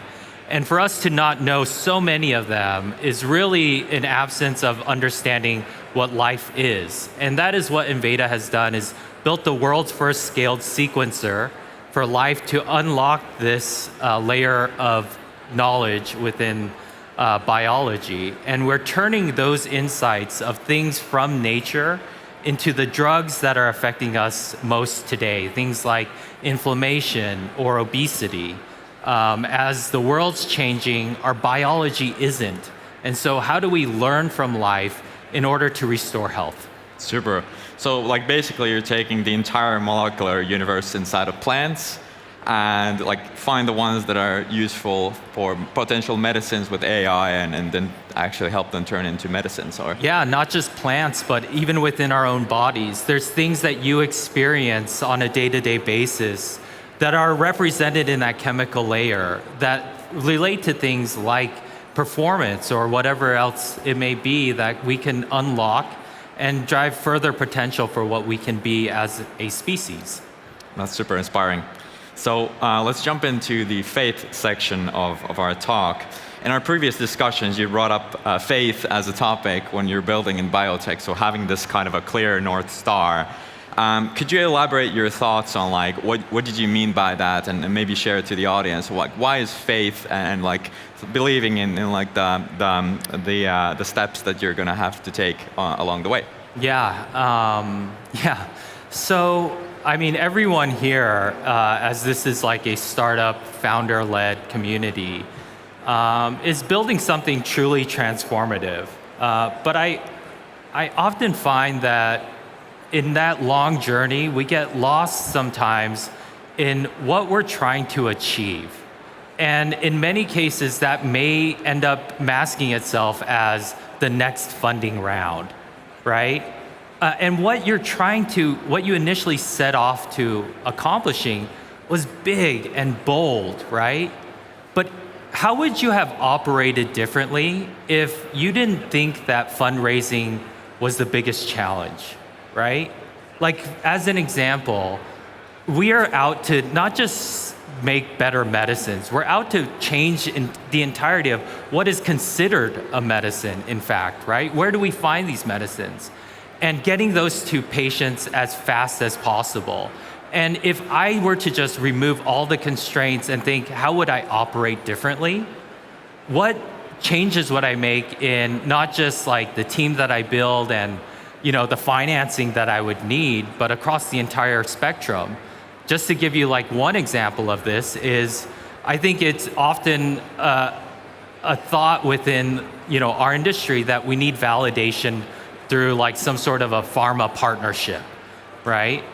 And for us to not know so many of them is really an absence of understanding what life is. And that is what Enveda has done, is built the world's first scaled sequencer for life to unlock this layer of knowledge within biology. And we're turning those insights of things from nature into the drugs that are affecting us most today, things like inflammation or obesity. As the world's changing, our biology isn't. And so how do we learn from life in order to restore health? Super. So basically you're taking the entire molecular universe inside of plants and find the ones that are useful for potential medicines with AI and then actually help them turn into medicines. Not just plants, but even within our own bodies. There's things that you experience on a day-to-day basis that are represented in that chemical layer that relate to things like performance or whatever else it may be that we can unlock and drive further potential for what we can be as a species. That's super inspiring. So let's jump into the faith section of our talk. In our previous discussions, you brought up faith as a topic when you're building in biotech, so having this kind of a clear North Star. Could you elaborate your thoughts on what did you mean by that, and maybe share it to the audience? Why is faith and believing in the steps that you're going to have to take along the way? So everyone here, as this is a startup founder-led community, is building something truly transformative. But I often find that in that long journey, we get lost sometimes in what we're trying to achieve. And in many cases, that may end up masking itself as the next funding round, right? And what you initially set off to accomplishing was big and bold, right? But how would you have operated differently if you didn't think that fundraising was the biggest challenge? Right? As an example, we are out to not just make better medicines, we're out to change the entirety of what is considered a medicine, in fact, right? Where do we find these medicines? And getting those to patients as fast as possible. And if I were to just remove all the constraints and think, how would I operate differently? What changes would I make in not just the team that I build and the financing that I would need, but across the entire spectrum? Just to give you one example of this is, I think it's often a thought within our industry that we need validation through some sort of a pharma partnership, right?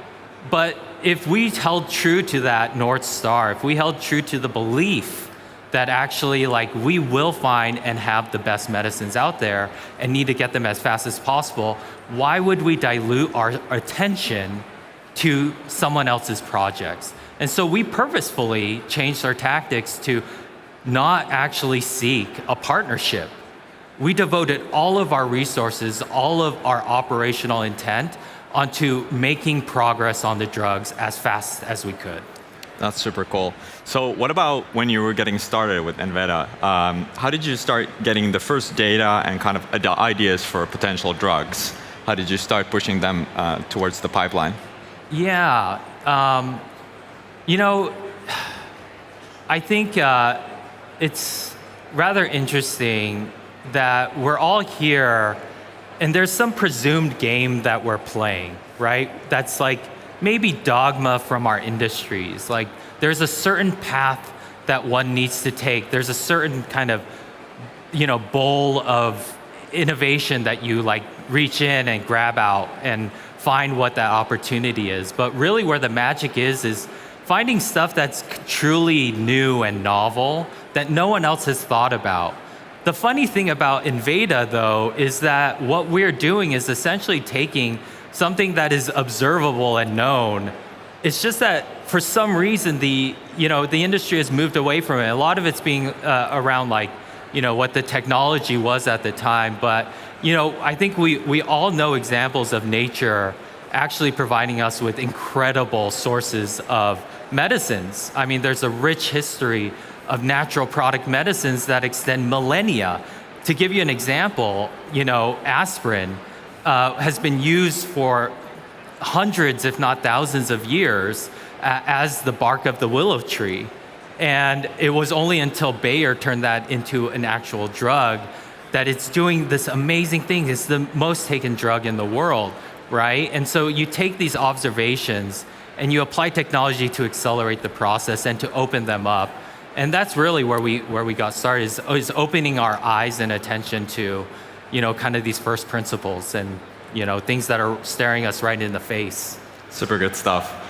But if we held true to that North Star, if we held true to the belief that actually we will find and have the best medicines out there and need to get them as fast as possible, why would we dilute our attention to someone else's projects? And so we purposefully changed our tactics to not actually seek a partnership. We devoted all of our resources, all of our operational intent onto making progress on the drugs as fast as we could. That's super cool. So what about when you were getting started with Enveda? How did you start getting the first data and kind of ideas for potential drugs? How did you start pushing them towards the pipeline? I think it's rather interesting that we're all here and there's some presumed game that we're playing, right? That's like maybe dogma from our industries. Like there's a certain path that one needs to take. There's a certain kind of, bowl of innovation that you like reach in and grab out and find what that opportunity is. But really where the magic is finding stuff that's truly new and novel that no one else has thought about. The funny thing about Inveda, though, is that what we're doing is essentially taking something that is observable and known. It's just that for some reason the industry has moved away from it. A lot of it's being around like, what the technology was at the time. But I think we all know examples of nature actually providing us with incredible sources of medicines. I mean, there's a rich history of natural product medicines that extend millennia. To give you an example, aspirin has been used for hundreds, if not thousands of years as the bark of the willow tree. And it was only until Bayer turned that into an actual drug that it's doing this amazing thing. It's the most taken drug in the world, right? And so you take these observations and you apply technology to accelerate the process and to open them up. And that's really where we got started, is opening our eyes and attention to, kind of these first principles and, things that are staring us right in the face. Super good stuff.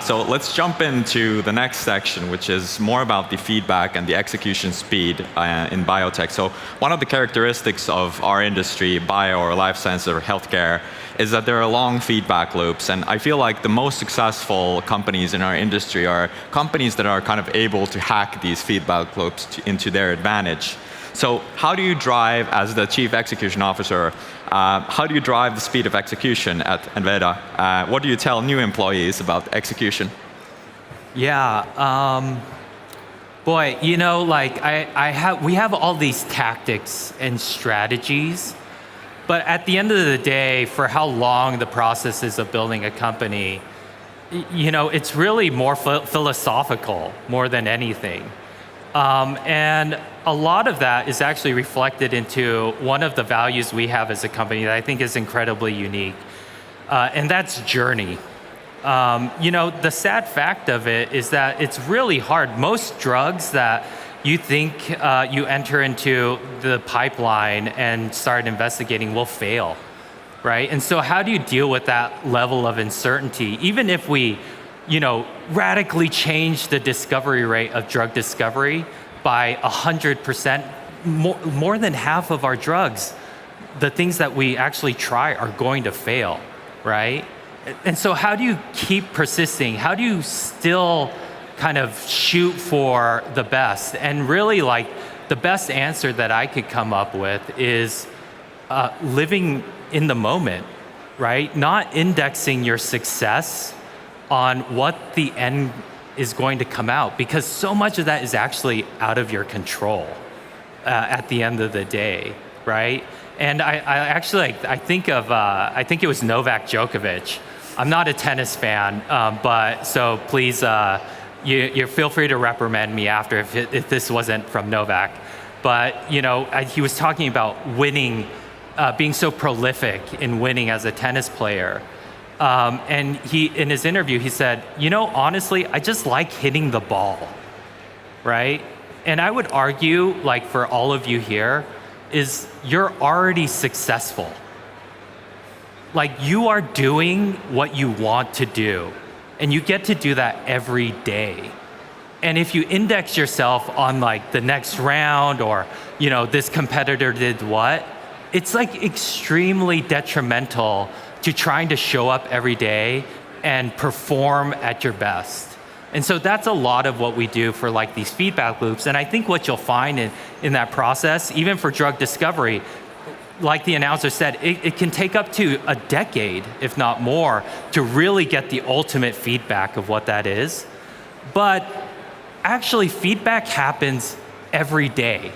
So let's jump into the next section, which is more about the feedback and the execution speed in biotech. So one of the characteristics of our industry, bio or life sciences or healthcare, is that there are long feedback loops. And I feel like the most successful companies in our industry are companies that are kind of able to hack these feedback loops into their advantage. So how do you drive, as the Chief Execution Officer, how do you drive the speed of execution at Inveda? What do you tell new employees about execution? Yeah, boy, we have all these tactics and strategies, but at the end of the day, for how long the process is of building a company, it's really more philosophical more than anything. And a lot of that is actually reflected into one of the values we have as a company that I think is incredibly unique, and that's journey. The sad fact of it is that it's really hard. Most drugs that you think you enter into the pipeline and start investigating will fail, right? And so how do you deal with that level of uncertainty? Even if we radically change the discovery rate of drug discovery by 100%, more than half of our drugs, the things that we actually try are going to fail, right? And so how do you keep persisting? How do you still kind of shoot for the best? And really, like, the best answer that I could come up with is living in the moment, right? Not indexing your success on what the end is going to come out, because so much of that is actually out of your control at the end of the day, right? And I think it was Novak Djokovic. I'm not a tennis fan, but so please, you feel free to reprimand me after if this wasn't from Novak. But he was talking about winning, being so prolific in winning as a tennis player. And in his interview, he said, honestly, I just like hitting the ball, right? And I would argue, like for all of you here, is you're already successful. Like you are doing what you want to do, and you get to do that every day. And if you index yourself on like the next round or, this competitor did what, it's like extremely detrimental to trying to show up every day and perform at your best. And so that's a lot of what we do for like these feedback loops. And I think what you'll find in that process, even for drug discovery, like the announcer said, it can take up to a decade, if not more, to really get the ultimate feedback of what that is. But actually, feedback happens every day.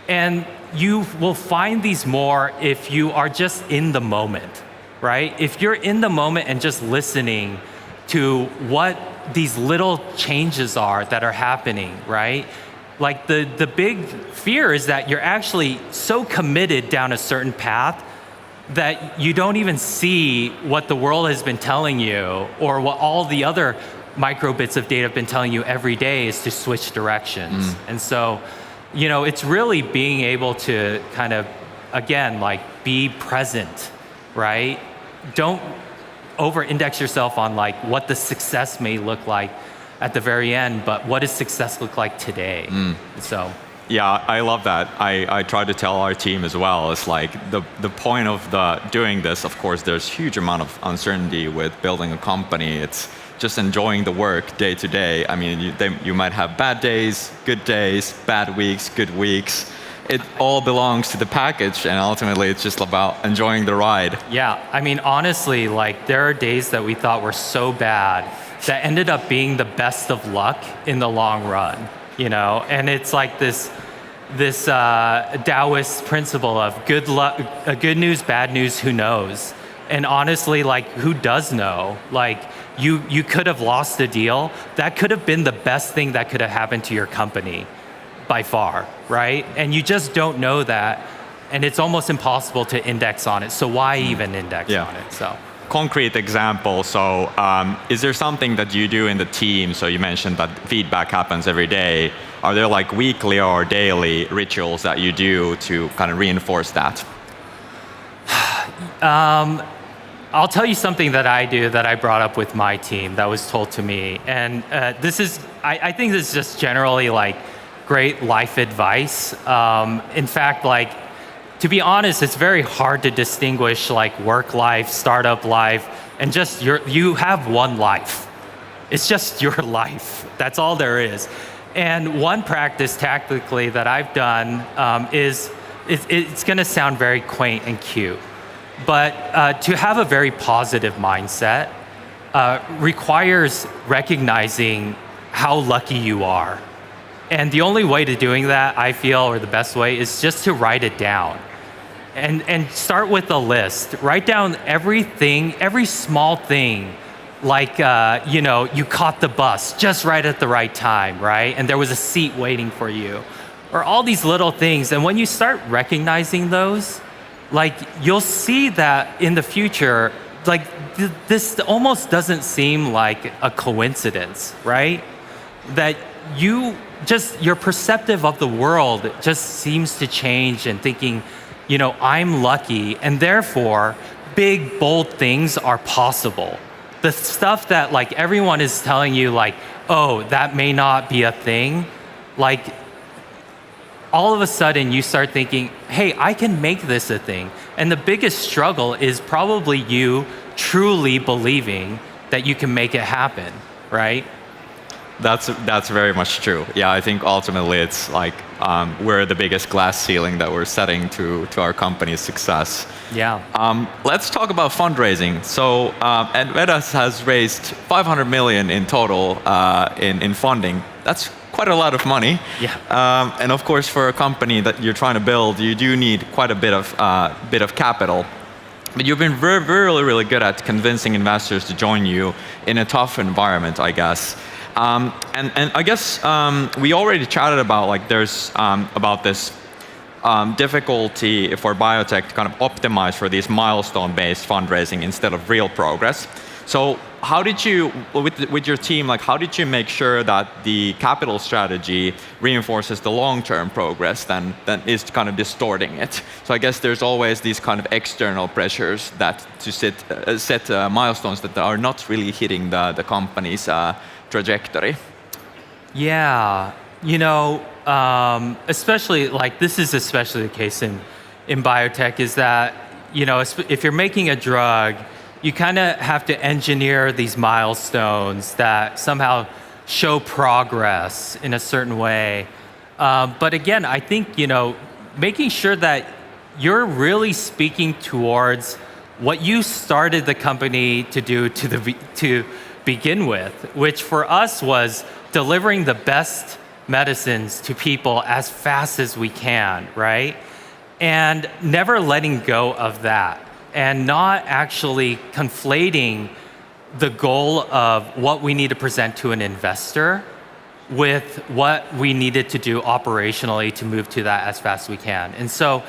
And you will find these more if you are just in the moment, right? If you're in the moment and just listening to what these little changes are that are happening, right? Like the big fear is that you're actually so committed down a certain path that you don't even see what the world has been telling you or what all the other micro bits of data have been telling you every day is to switch directions. And so, you know, it's really being able to kind of, again, like be present, right? Don't over-index yourself on like what the success may look like at the very end, but what does success look like today? So. Yeah, I love that. I try to tell our team as well. It's like the point of doing this, of course, there's huge amount of uncertainty with building a company. It's just enjoying the work day to day. I mean, you might have bad days, bad weeks, good weeks. It all belongs to the package, and ultimately it's just about enjoying the ride. Yeah, I mean, honestly, like there are days that we thought were so bad that ended up being the best of luck in the long run, you know? And it's like this Taoist principle of good luck, good news, bad news, who knows? And honestly, like who does know? Like you could have lost a deal. That could have been the best thing that could have happened to your company by far, right? And you just don't know that. And it's almost impossible to index on it. So why even index on it? So. Concrete example, so is there something that you do in the team? So you mentioned that feedback happens every day. Are there like weekly or daily rituals that you do to kind of reinforce that? I'll tell you something that I do that I brought up with my team that was told to me. And this is, I think this is just generally like great life advice. In fact, like, to be honest, it's very hard to distinguish like work life, startup life, and just you have one life. It's just your life. That's all there is. And one practice tactically that I've done is, it's gonna sound very quaint and cute, but to have a very positive mindset requires recognizing how lucky you are. And the only way to doing that, I feel, or the best way, is just to write it down. And start with a list. Write down everything, every small thing, like, you know, you caught the bus just right at the right time, right? And there was a seat waiting for you. Or all these little things. And when you start recognizing those, like, you'll see that in the future, like, this almost doesn't seem like a coincidence, right? That your perspective of the world just seems to change, and thinking, you know, I'm lucky, and therefore big, bold things are possible. The stuff that like everyone is telling you like, oh, that may not be a thing, like all of a sudden you start thinking, hey, I can make this a thing. And the biggest struggle is probably you truly believing that you can make it happen, right? That's very much true. Yeah, I think ultimately it's like we're the biggest glass ceiling that we're setting to our company's success. Yeah. Let's talk about fundraising. So Advetas has raised 500 million in total in funding. That's quite a lot of money. Yeah. And of course, for a company that you're trying to build, you do need quite a bit of capital. But you've been really good at convincing investors to join you in a tough environment, I guess. And I guess we already chatted about like there's about this difficulty for biotech to kind of optimize for these milestone-based fundraising instead of real progress. So how did you, with your team, like how did you make sure that the capital strategy reinforces the long-term progress than is kind of distorting it? So I guess there's always these kind of external pressures that to set milestones that are not really hitting the company's trajectory. Yeah, you know, especially like this is especially the case in biotech, is that, you know, if you're making a drug, you kind of have to engineer these milestones that somehow show progress in a certain way. But again, I think, you know, making sure that you're really speaking towards what you started the company to do to begin with, which for us was delivering the best medicines to people as fast as we can, right? And never letting go of that, and not actually conflating the goal of what we need to present to an investor with what we needed to do operationally to move to that as fast as we can. And so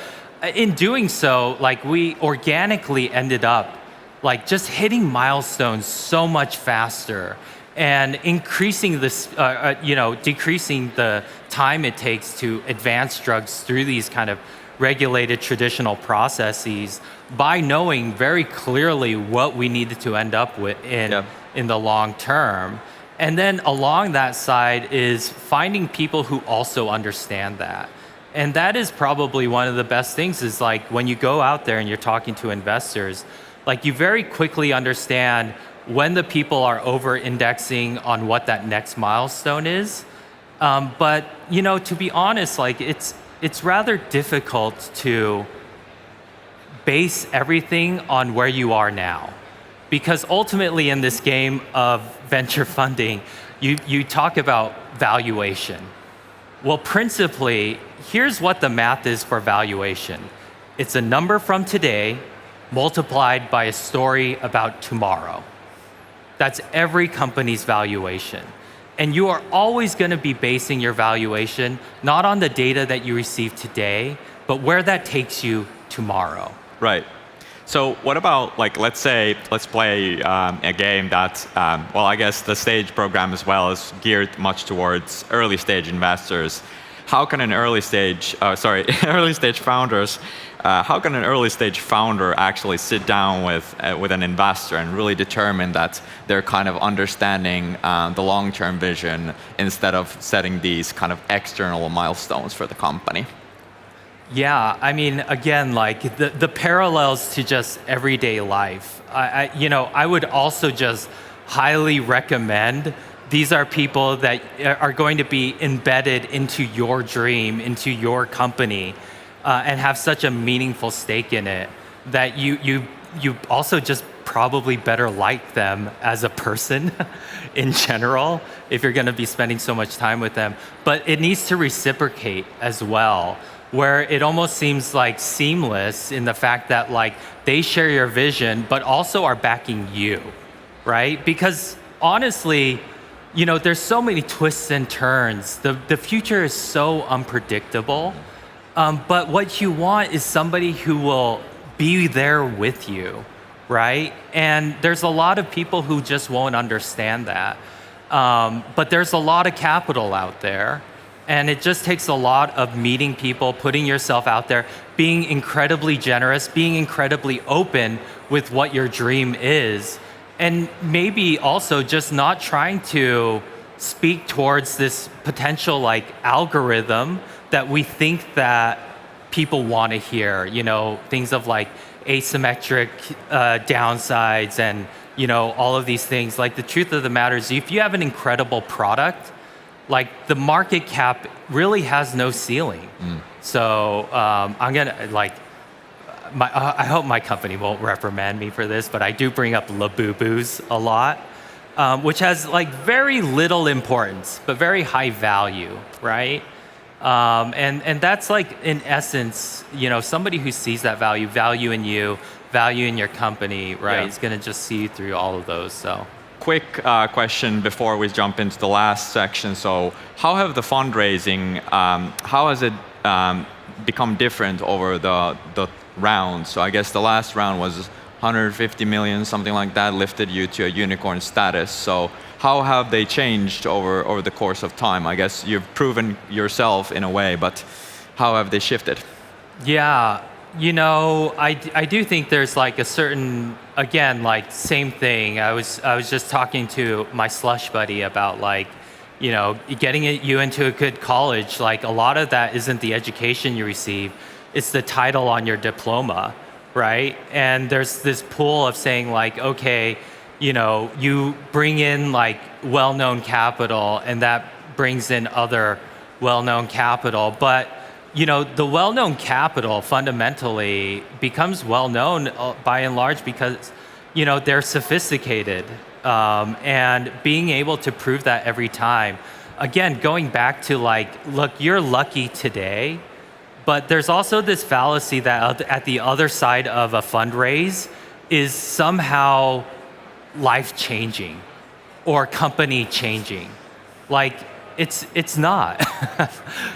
in doing so, like we organically ended up like just hitting milestones so much faster and increasing this, decreasing the time it takes to advance drugs through these kind of regulated traditional processes by knowing very clearly what we needed to end up with in the long term. And then along that side is finding people who also understand that. And that is probably one of the best things is like when you go out there and you're talking to investors, like you very quickly understand when the people are over-indexing on what that next milestone is. But to be honest, like it's rather difficult to base everything on where you are now. Because ultimately in this game of venture funding, you talk about valuation. Well, principally, here's what the math is for valuation. It's a number from today multiplied by a story about tomorrow. That's every company's valuation. And you are always going to be basing your valuation not on the data that you receive today, but where that takes you tomorrow. Right. So what about, like, let's play a game that, I guess the stage program as well is geared much towards early stage investors. How can an early stage founders, how can an early stage founder actually sit down with an investor and really determine that they're kind of understanding the long-term vision instead of setting these kind of external milestones for the company? Yeah, I mean, again, like the parallels to just everyday life. I would also just highly recommend these are people that are going to be embedded into your dream, into your company, and have such a meaningful stake in it that you also just probably better like them as a person in general if you're going to be spending so much time with them. But it needs to reciprocate as well, where it almost seems like seamless in the fact that like they share your vision, but also are backing you, right? Because honestly, there's so many twists and turns. The future is so unpredictable. But what you want is somebody who will be there with you, right? And there's a lot of people who just won't understand that. But there's a lot of capital out there. And it just takes a lot of meeting people, putting yourself out there, being incredibly generous, being incredibly open with what your dream is. And maybe also just not trying to speak towards this potential like algorithm that we think that people want to hear, things of like asymmetric downsides and, all of these things. Like the truth of the matter is if you have an incredible product, like the market cap really has no ceiling. So I'm gonna I hope my company won't reprimand me for this, but I do bring up Labubu's a lot, which has like very little importance, but very high value, right? And that's like in essence, somebody who sees that value in you, value in your company, right? Is gonna just see you through all of those, so. Quick question before we jump into the last section. So how have the fundraising, how has it become different over the rounds? So I guess the last round was 150 million, something like that, lifted you to a unicorn status. So how have they changed over the course of time? I guess you've proven yourself in a way, but how have they shifted? Yeah, I do think there's like a certain, again, like same thing. I was just talking to my Slush buddy about like, getting you into a good college. Like a lot of that isn't the education you receive, it's the title on your diploma, right? And there's this pool of saying like, okay, you bring in like well-known capital and that brings in other well-known capital, but the well-known capital fundamentally becomes well-known by and large because, they're sophisticated and being able to prove that every time. Again, going back to like, look, you're lucky today, but there's also this fallacy that at the other side of a fundraise is somehow life-changing or company-changing. Like, it's not.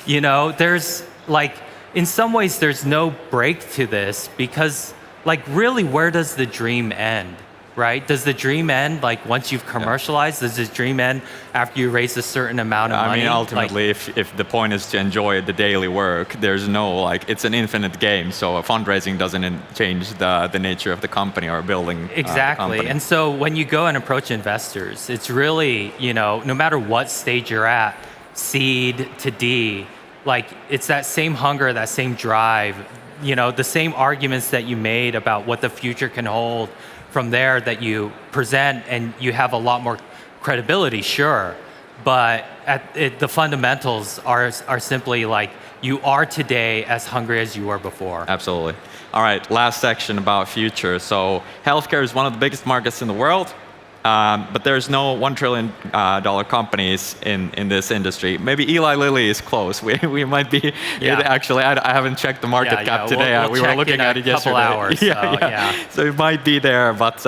You know, there's like, in some ways, there's no break to this because, like, really, where does the dream end, right? Does the dream end like once you've commercialized? Does the dream end after you raise a certain amount of money? I mean, ultimately, if the point is to enjoy the daily work, there's no, like, it's an infinite game. So fundraising doesn't change the nature of the company or building Exactly. the company. And so when you go and approach investors, it's really, you know, no matter what stage you're at, seed to D, like, it's that same hunger, that same drive, you know, the same arguments that you made about what the future can hold from there that you present, and you have a lot more credibility, sure, but the fundamentals are simply like, you are today as hungry as you were before. Absolutely. All right, last section about future. So healthcare is one of the biggest markets in the world. But there's no $1 trillion companies in this industry. Maybe Eli Lilly is close. We might be, actually, I haven't checked the market cap today. We'll we were looking at it yesterday. Hours, So it might be there, but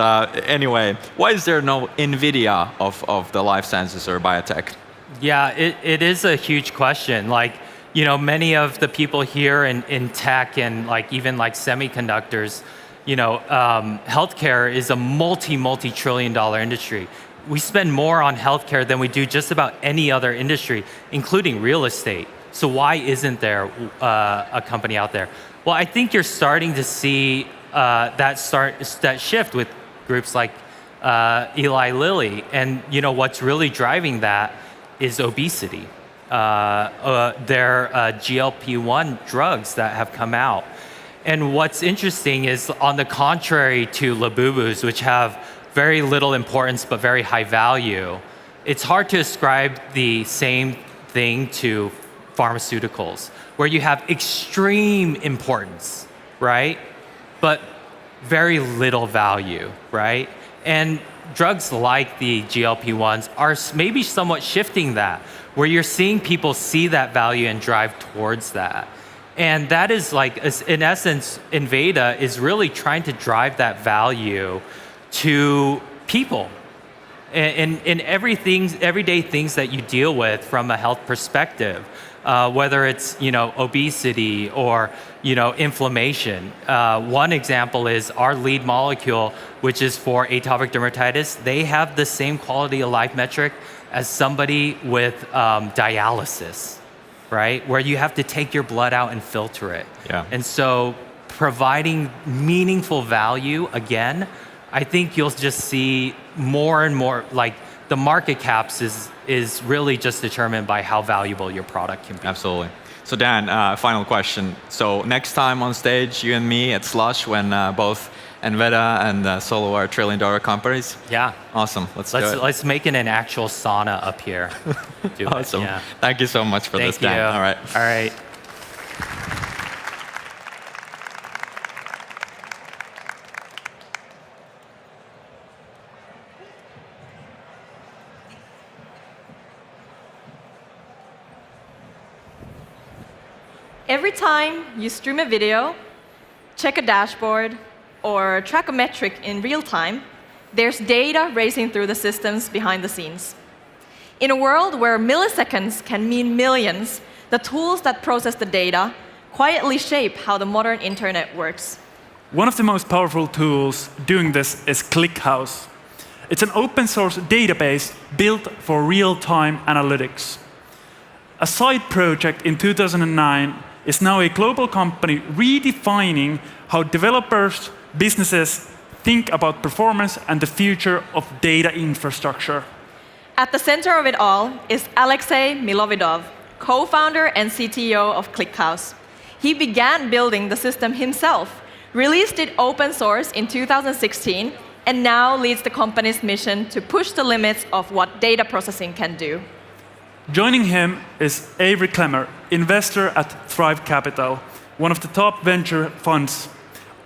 anyway, why is there no NVIDIA of the life sciences or biotech? Yeah, it is a huge question. Like, you know, many of the people here in tech and like even like semiconductors, you know, healthcare is a multi-trillion-dollar industry. We spend more on healthcare than we do just about any other industry, including real estate. So why isn't there a company out there? Well, I think you're starting to see that shift with groups like Eli Lilly, and you know what's really driving that is obesity. Their GLP-1 drugs that have come out. And what's interesting is, on the contrary to Labubus, which have very little importance but very high value, it's hard to ascribe the same thing to pharmaceuticals, where you have extreme importance, right? But very little value, right? And drugs like the GLP-1s are maybe somewhat shifting that, where you're seeing people see that value and drive towards that. And that is like, in essence, Enveda is really trying to drive that value to people in everyday things that you deal with from a health perspective, whether it's, you know, obesity or, you know, inflammation. One example is our lead molecule, which is for atopic dermatitis. They have the same quality of life metric as somebody with dialysis, right? Where you have to take your blood out and filter it. Yeah. And so providing meaningful value, again, I think you'll just see more and more, like, the market caps is really just determined by how valuable your product can be. Absolutely. So Dan, final question. So next time on stage, you and me at Slush, when both Enveda and Solo are $1 trillion companies? Yeah. Awesome. Let's do it. Let's make it an actual sauna up here. Awesome. Yeah. Thank you so much for this, Dan. Thank you. All right. All right. Every time you stream a video, check a dashboard, or track a metric in real time, there's data racing through the systems behind the scenes. In a world where milliseconds can mean millions, the tools that process the data quietly shape how the modern internet works. One of the most powerful tools doing this is ClickHouse. It's an open source database built for real-time analytics. A side project in 2009 is now a global company redefining how developers, businesses think about performance and the future of data infrastructure. At the center of it all is Alexey Milovidov, co-founder and CTO of ClickHouse. He began building the system himself, released it open source in 2016, and now leads the company's mission to push the limits of what data processing can do. Joining him is Avery Clemmer, investor at Thrive Capital, one of the top venture funds.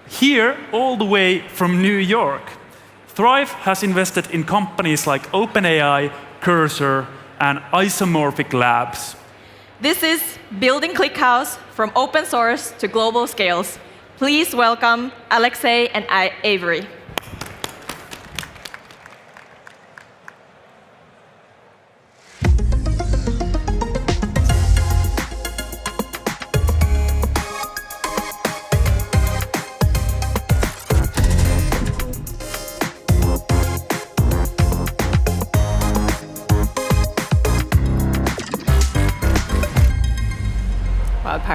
Here, all the way from New York, Thrive has invested in companies like OpenAI, Cursor, and Isomorphic Labs. This is building ClickHouse from open source to global scales. Please welcome Alexey and Avery.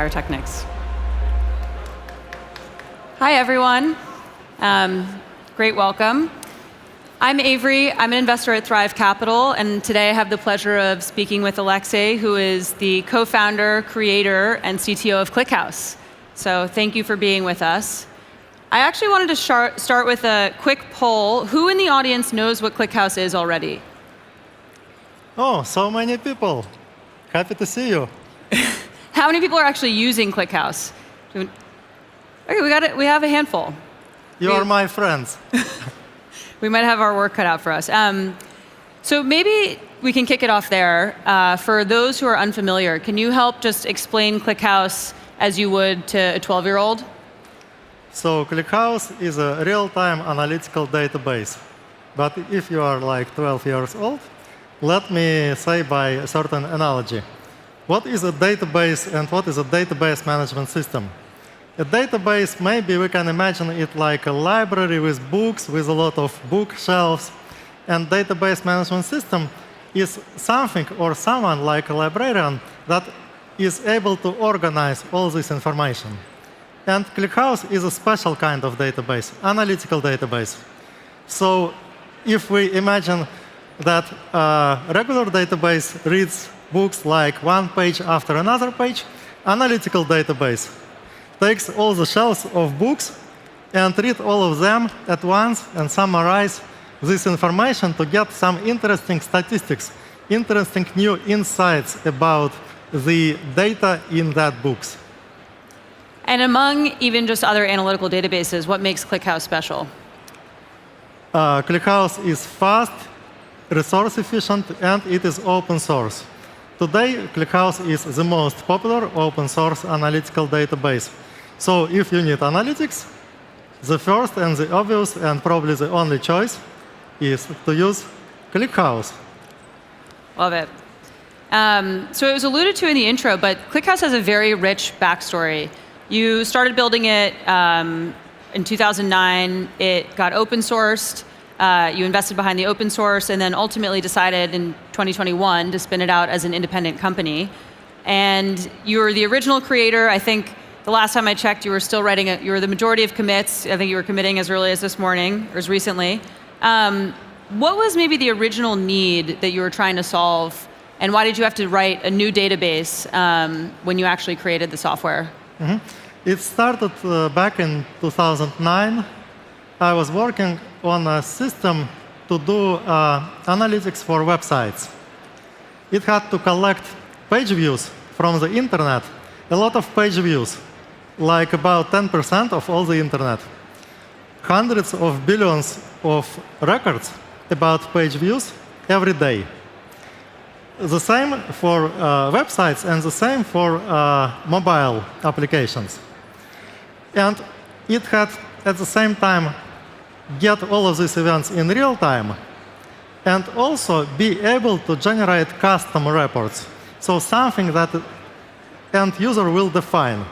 Pyrotechnics. Hi, everyone. Great welcome. I'm Avery. I'm an investor at Thrive Capital, and today I have the pleasure of speaking with Alexei, who is the co-founder, creator, and CTO of ClickHouse. So thank you for being with us. I actually wanted to start with a quick poll. Who in the audience knows what ClickHouse is already? Oh, so many people. Happy to see you. How many people are actually using ClickHouse? Okay, we have a handful. You are my friends. We might have our work cut out for us. So maybe we can kick it off there. For those who are unfamiliar, can you help just explain ClickHouse as you would to a 12-year-old? So ClickHouse is a real-time analytical database. But if you are like 12 years old, let me say by a certain analogy. What is a database and what is a database management system? A database, maybe we can imagine it like a library with books, with a lot of bookshelves. And database management system is something or someone like a librarian that is able to organize all this information. And ClickHouse is a special kind of database, analytical database. So if we imagine that a regular database reads books like one page after another page, analytical database takes all the shelves of books and read all of them at once and summarize this information to get some interesting statistics, interesting new insights about the data in that books. And among even just other analytical databases, what makes ClickHouse special? ClickHouse is fast, resource efficient, and it is open source. Today, ClickHouse is the most popular open source analytical database. So if you need analytics, the first and the obvious and probably the only choice is to use ClickHouse. Love it. So it was alluded to in the intro, but ClickHouse has a very rich backstory. You started building it in 2009. It got open sourced. You invested behind the open source, and then ultimately decided in 2021 to spin it out as an independent company. And you were the original creator. I think the last time I checked, you were still writing it. You were the majority of commits. I think you were committing as early as this morning, or as recently. What was maybe the original need that you were trying to solve, and why did you have to write a new database when you actually created the software? Mm-hmm. It started back in 2009. I was working on a system to do analytics for websites. It had to collect page views from the internet, a lot of page views, like about 10% of all the internet. Hundreds of billions of records about page views every day. The same for websites and the same for mobile applications. And it had, at the same time, get all of these events in real time and also be able to generate custom reports. So something that end user will define.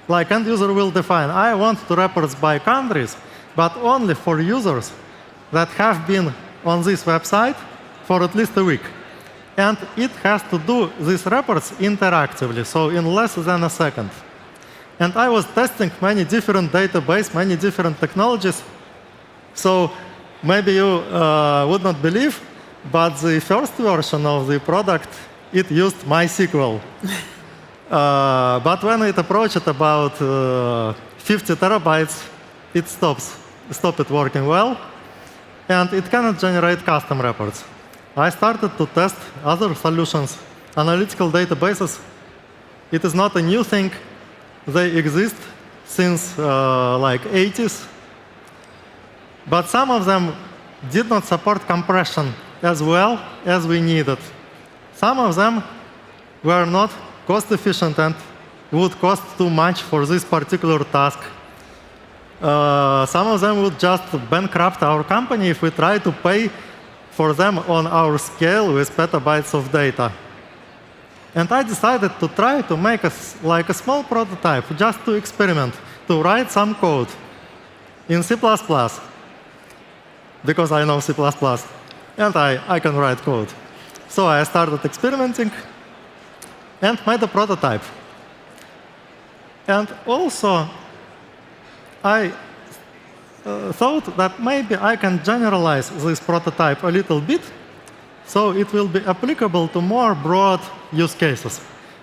Like end user will define, I want to reports by countries, but only for users that have been on this website for at least a week. And it has to do these reports interactively, so in less than a second. And I was testing many different databases, many different technologies. So maybe you would not believe, but the first version of the product, it used MySQL. But when it approached about 50 terabytes, it stopped working well, and it cannot generate custom reports. I started to test other solutions, analytical databases. It is not a new thing. They exist since like 80s. But some of them did not support compression as well as we needed. Some of them were not cost efficient and would cost too much for this particular task. Some of them would just bankrupt our company if we try to pay for them on our scale with petabytes of data. And I decided to try to make a small prototype just to experiment, to write some code in C++, because I know C++, and I can write code. So I started experimenting and made a prototype. And also, I thought that maybe I can generalize this prototype a little bit, so it will be applicable to more broad use cases.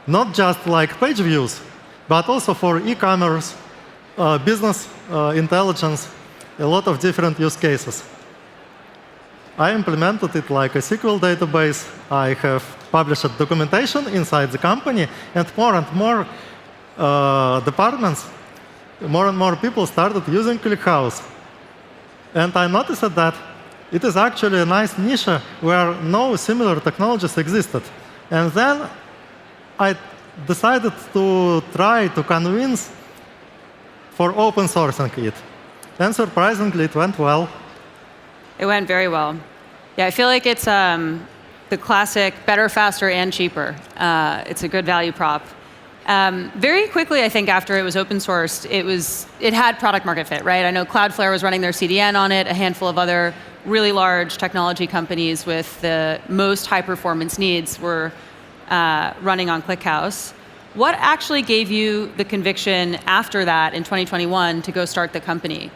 Not just like page views, but also for e-commerce, business intelligence, a lot of different use cases. I implemented it like a SQL database. I have published documentation inside the company, and more departments, more and more people started using ClickHouse. And I noticed that it is actually a nice niche where no similar technologies existed. And then I decided to try to convince for open sourcing it. And surprisingly, it went well. It went very well. Yeah, I feel like it's the classic better, faster, and cheaper. It's a good value prop. Very quickly, I think, after it was open sourced, it had product market fit, right? I know Cloudflare was running their CDN on it, a handful of other really large technology companies with the most high performance needs were running on ClickHouse. What actually gave you the conviction after that in 2021 to go start the company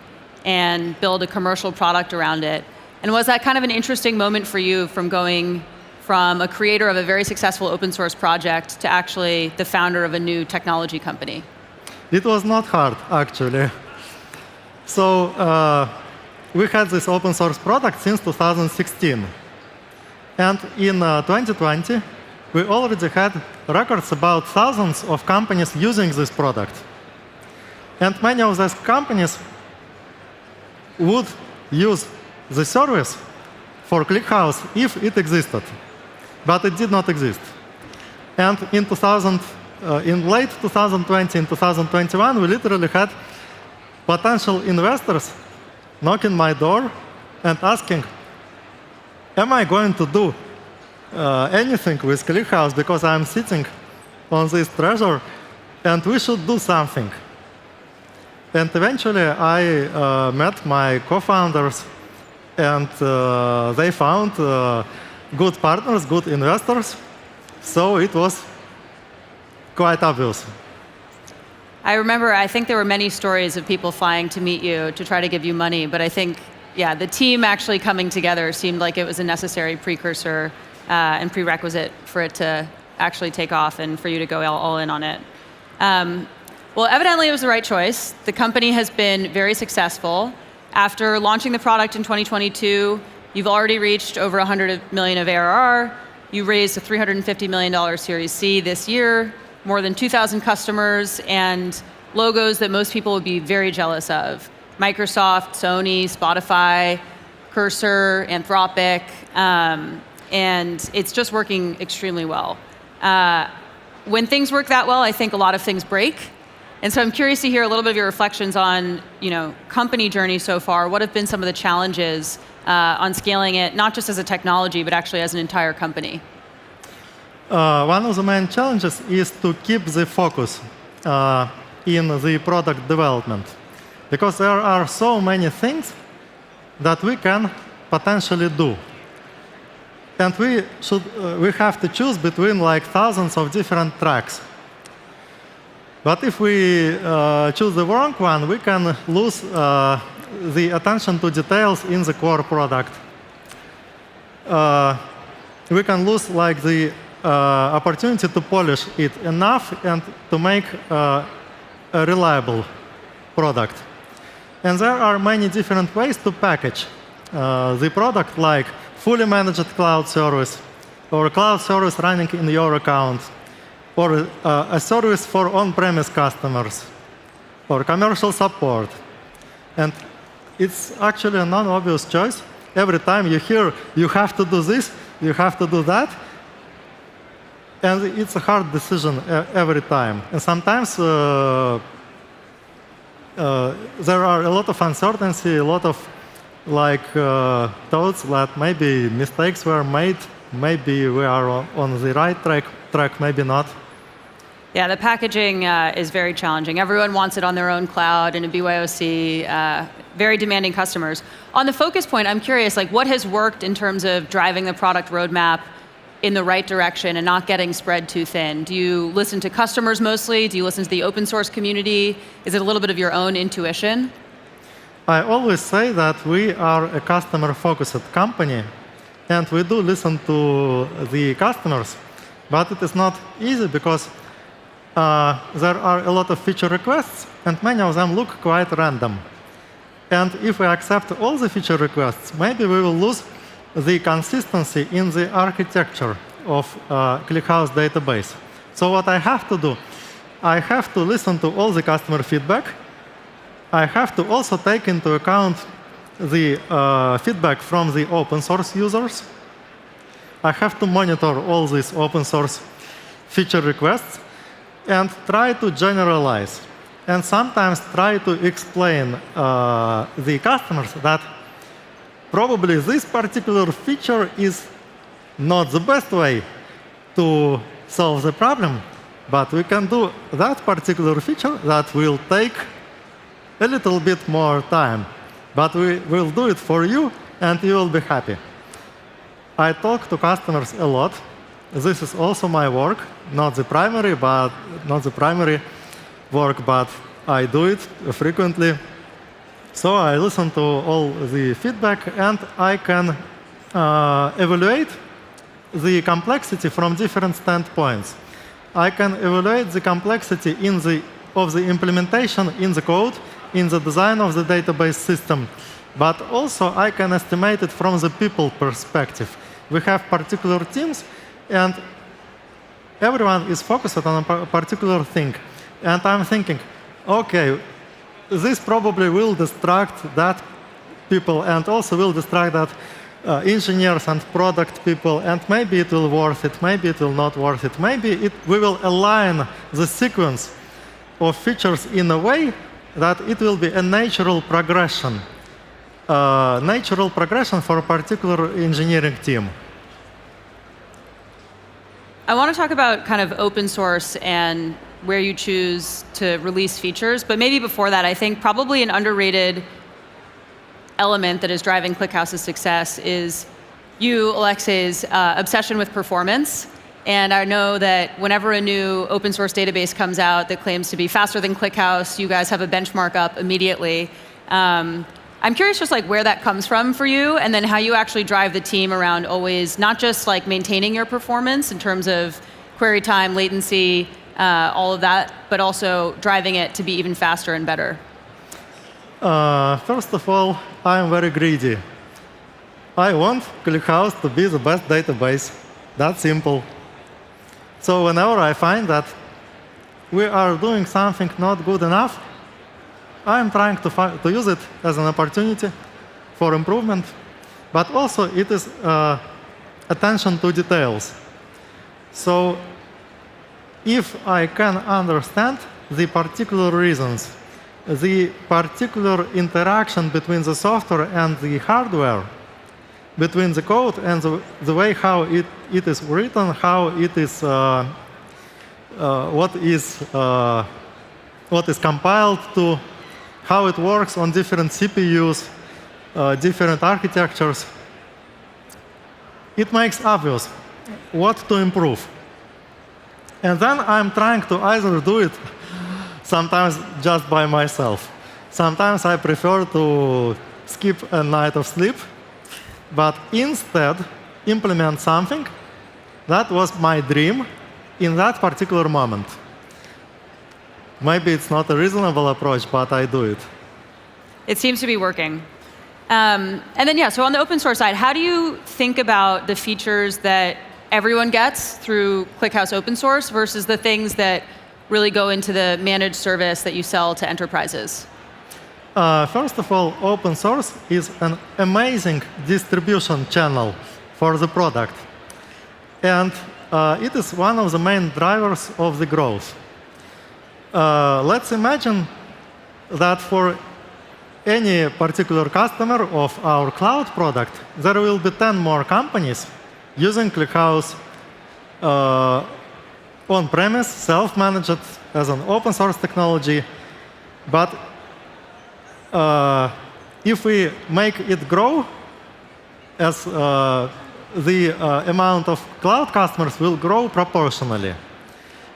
and build a commercial product around it? And was that kind of an interesting moment for you from going from a creator of a very successful open source project to actually the founder of a new technology company? It was not hard, actually. So we had this open source product since 2016. And in 2020, we already had records about thousands of companies using this product. And many of those companies would use the service for ClickHouse if it existed. But it did not exist. And in late 2020 and 2021, we literally had potential investors knocking my door and asking, am I going to do anything with ClickHouse because I'm sitting on this treasure and we should do something. And eventually I met my co-founders and they found good partners, good investors. So it was quite obvious. I remember, I think there were many stories of people flying to meet you to try to give you money, but I think, yeah, the team actually coming together seemed like it was a necessary precursor and prerequisite for it to actually take off and for you to go all in on it. Well, evidently it was the right choice. The company has been very successful. After launching the product in 2022, you've already reached over 100 million of ARR. You raised a $350 million Series C this year, more than 2,000 customers, and logos that most people would be very jealous of. Microsoft, Sony, Spotify, Cursor, Anthropic, and it's just working extremely well. When things work that well, I think a lot of things break. And so I'm curious to hear a little bit of your reflections on, company journey so far. What have been some of the challenges on scaling it, not just as a technology, but actually as an entire company? One of the main challenges is to keep the focus in the product development, because there are so many things that we can potentially do. And we have to choose between like thousands of different tracks. But if we choose the wrong one, we can lose the attention to details in the core product. We can lose like the opportunity to polish it enough and to make a reliable product. And there are many different ways to package the product, like fully managed cloud service, or a cloud service running in your account, or a service for on-premise customers, or commercial support. And it's actually a non-obvious choice. Every time you hear, you have to do this, you have to do that. And it's a hard decision every time. And sometimes there are a lot of uncertainty, a lot of thoughts that maybe mistakes were made, maybe we are on the right track, maybe not. Yeah, the packaging is very challenging. Everyone wants it on their own cloud in a BYOC, very demanding customers. On the focus point, I'm curious, what has worked in terms of driving the product roadmap in the right direction and not getting spread too thin? Do you listen to customers mostly? Do you listen to the open source community? Is it a little bit of your own intuition? I always say that we are a customer-focused company, and we do listen to the customers, but it is not easy because there are a lot of feature requests, and many of them look quite random. And if we accept all the feature requests, maybe we will lose the consistency in the architecture of ClickHouse database. So what I have to do, I have to listen to all the customer feedback. I have to also take into account the feedback from the open source users. I have to monitor all these open source feature requests and try to generalize. And sometimes try to explain the customers that probably this particular feature is not the best way to solve the problem, but we can do that particular feature that will take a little bit more time. But we will do it for you, and you will be happy. I talk to customers a lot. This is also my work, not the primary work, but I do it frequently. So I listen to all the feedback, and I can evaluate the complexity from different standpoints. I can evaluate the complexity of the implementation in the code, in the design of the database system, but also I can estimate it from the people perspective. We have particular teams, and everyone is focused on a particular thing. And I'm thinking, okay, this probably will distract that people and also will distract that engineers and product people, and maybe it will worth it, maybe it will not worth it. Maybe we will align the sequence of features in a way that it will be a natural progression for a particular engineering team. I want to talk about kind of open source and where you choose to release features, but maybe before that, I think probably an underrated element that is driving ClickHouse's success is you, Alexei's, obsession with performance. And I know that whenever a new open source database comes out that claims to be faster than ClickHouse, you guys have a benchmark up immediately. I'm curious just like where that comes from for you, and then how you actually drive the team around always not just like maintaining your performance in terms of query time, latency, all of that, but also driving it to be even faster and better. First of all, I'm very greedy. I want ClickHouse to be the best database. That's simple. So whenever I find that we are doing something not good enough, I'm trying to use it as an opportunity for improvement. But also it is attention to details. So if I can understand the particular reasons, the particular interaction between the software and the hardware, between the code and the way how it is written, how it is, what is compiled to, how it works on different CPUs, different architectures, it makes obvious what to improve. And then I'm trying to either do it sometimes just by myself. Sometimes I prefer to skip a night of sleep, but instead implement something that was my dream in that particular moment. Maybe it's not a reasonable approach, but I do it. It seems to be working. And then, yeah, so on the open source side, how do you think about the features that everyone gets through ClickHouse open source versus the things that really go into the managed service that you sell to enterprises? First of all, open source is an amazing distribution channel for the product. And it is one of the main drivers of the growth. Let's imagine that for any particular customer of our cloud product, there will be 10 more companies using ClickHouse on-premise, self-managed as an open source technology. But if we make it grow as the amount of cloud customers will grow proportionally.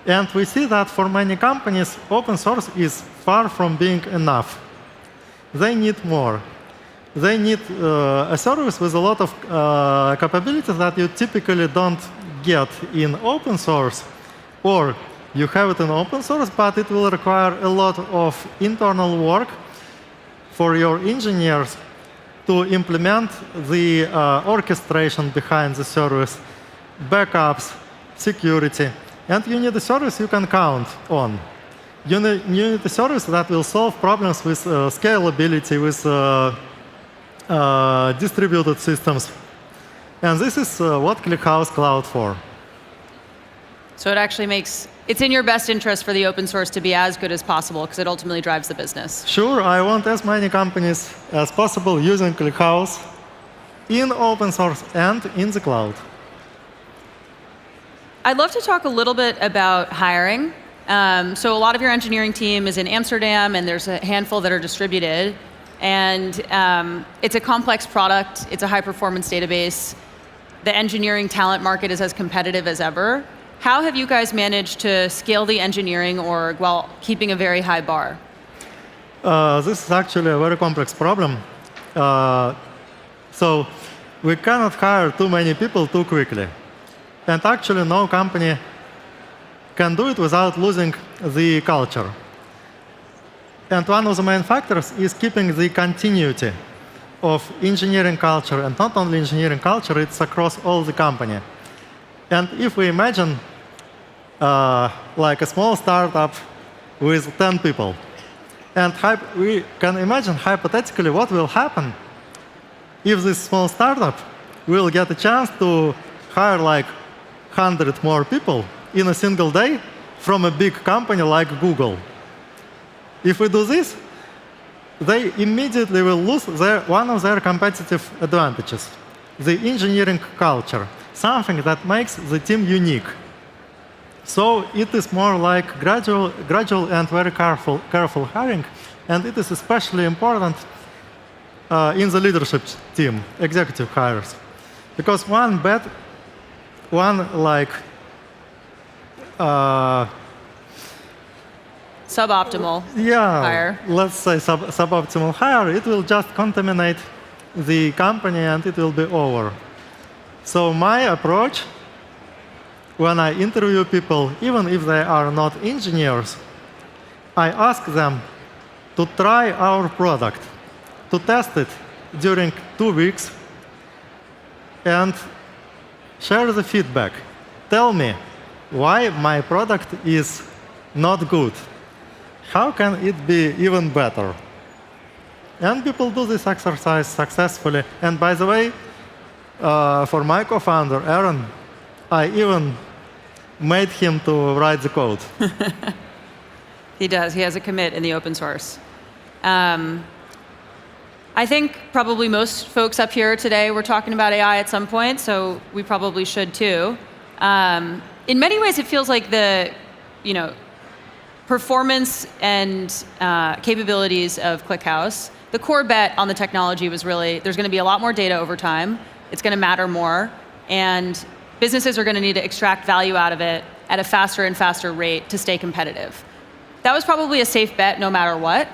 And we see that for many companies, open source is far from being enough. They need more. They need a service with a lot of capabilities that you typically don't get in open source, or you have it in open source, but it will require a lot of internal work for your engineers to implement the orchestration behind the service, backups, security. And you need a service you can count on. You need a service that will solve problems with scalability, with distributed systems. And this is what ClickHouse Cloud for. So it actually makes, it's in your best interest for the open source to be as good as possible because it ultimately drives the business. Sure, I want as many companies as possible using ClickHouse in open source and in the cloud. I'd love to talk a little bit about hiring. So a lot of your engineering team is in Amsterdam, and there's a handful that are distributed. And it's a complex product. It's a high-performance database. The engineering talent market is as competitive as ever. How have you guys managed to scale the engineering org while keeping a very high bar? This is actually a very complex problem. So we cannot hire too many people too quickly. And actually, no company can do it without losing the culture. And one of the main factors is keeping the continuity of engineering culture. And not only engineering culture, it's across all the company. And if we imagine like a small startup with 10 people, and we can imagine hypothetically what will happen if this small startup will get a chance to hire like 100 more people in a single day from a big company like Google. If we do this, they immediately will lose one of their competitive advantages, the engineering culture, something that makes the team unique. So it is more like gradual and very careful hiring, and it is especially important in the leadership team, executive hires, because one suboptimal hire. Let's say suboptimal hire, it will just contaminate the company and it will be over. So my approach when I interview people, even if they are not engineers, I ask them to try our product, to test it during 2 weeks and share the feedback. Tell me why my product is not good. How can it be even better? And people do this exercise successfully. And by the way, for my co-founder, Aaron, I even made him to write the code. He does. He has a commit in the open source. I think probably most folks up here today were talking about AI at some point, so we probably should too. In many ways, it feels like the performance and capabilities of ClickHouse, the core bet on the technology was really there's going to be a lot more data over time. It's going to matter more, and businesses are going to need to extract value out of it at a faster and faster rate to stay competitive. That was probably a safe bet no matter what,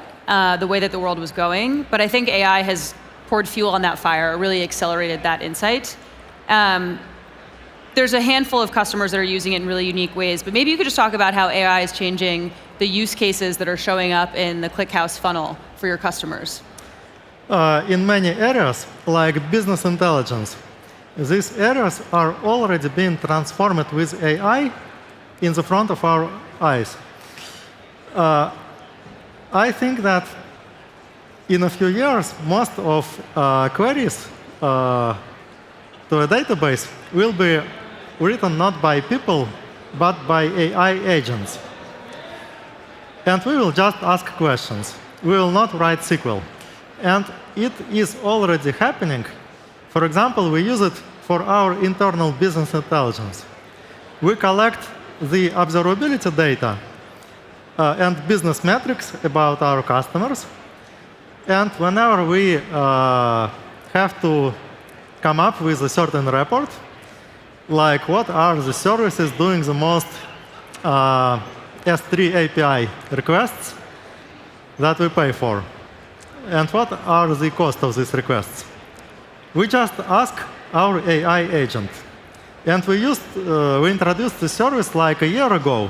the way that the world was going. But I think AI has poured fuel on that fire, really accelerated that insight. There's a handful of customers that are using it in really unique ways, but maybe you could just talk about how AI is changing the use cases that are showing up in the ClickHouse funnel for your customers. In many areas, like business intelligence, these areas are already being transformed with AI in the front of our eyes. I think that in a few years, most of queries to a database will be written not by people, but by AI agents. And we will just ask questions. We will not write SQL. And it is already happening. For example, we use it for our internal business intelligence. We collect the observability data and business metrics about our customers. And whenever we have to come up with a certain report, like what are the services doing the most S3 API requests that we pay for, and what are the costs of these requests. We just ask our AI agent. And we introduced the service like a year ago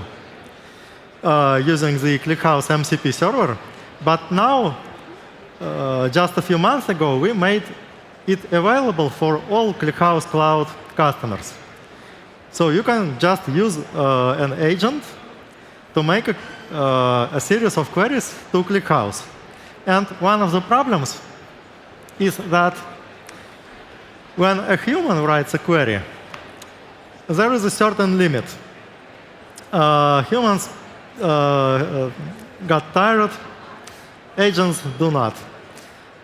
using the ClickHouse MCP server. But now, just a few months ago, we made it available for all ClickHouse Cloud customers. So you can just use an agent to make a series of queries to ClickHouse. And one of the problems is that when a human writes a query, there is a certain limit. Humans got tired, agents do not.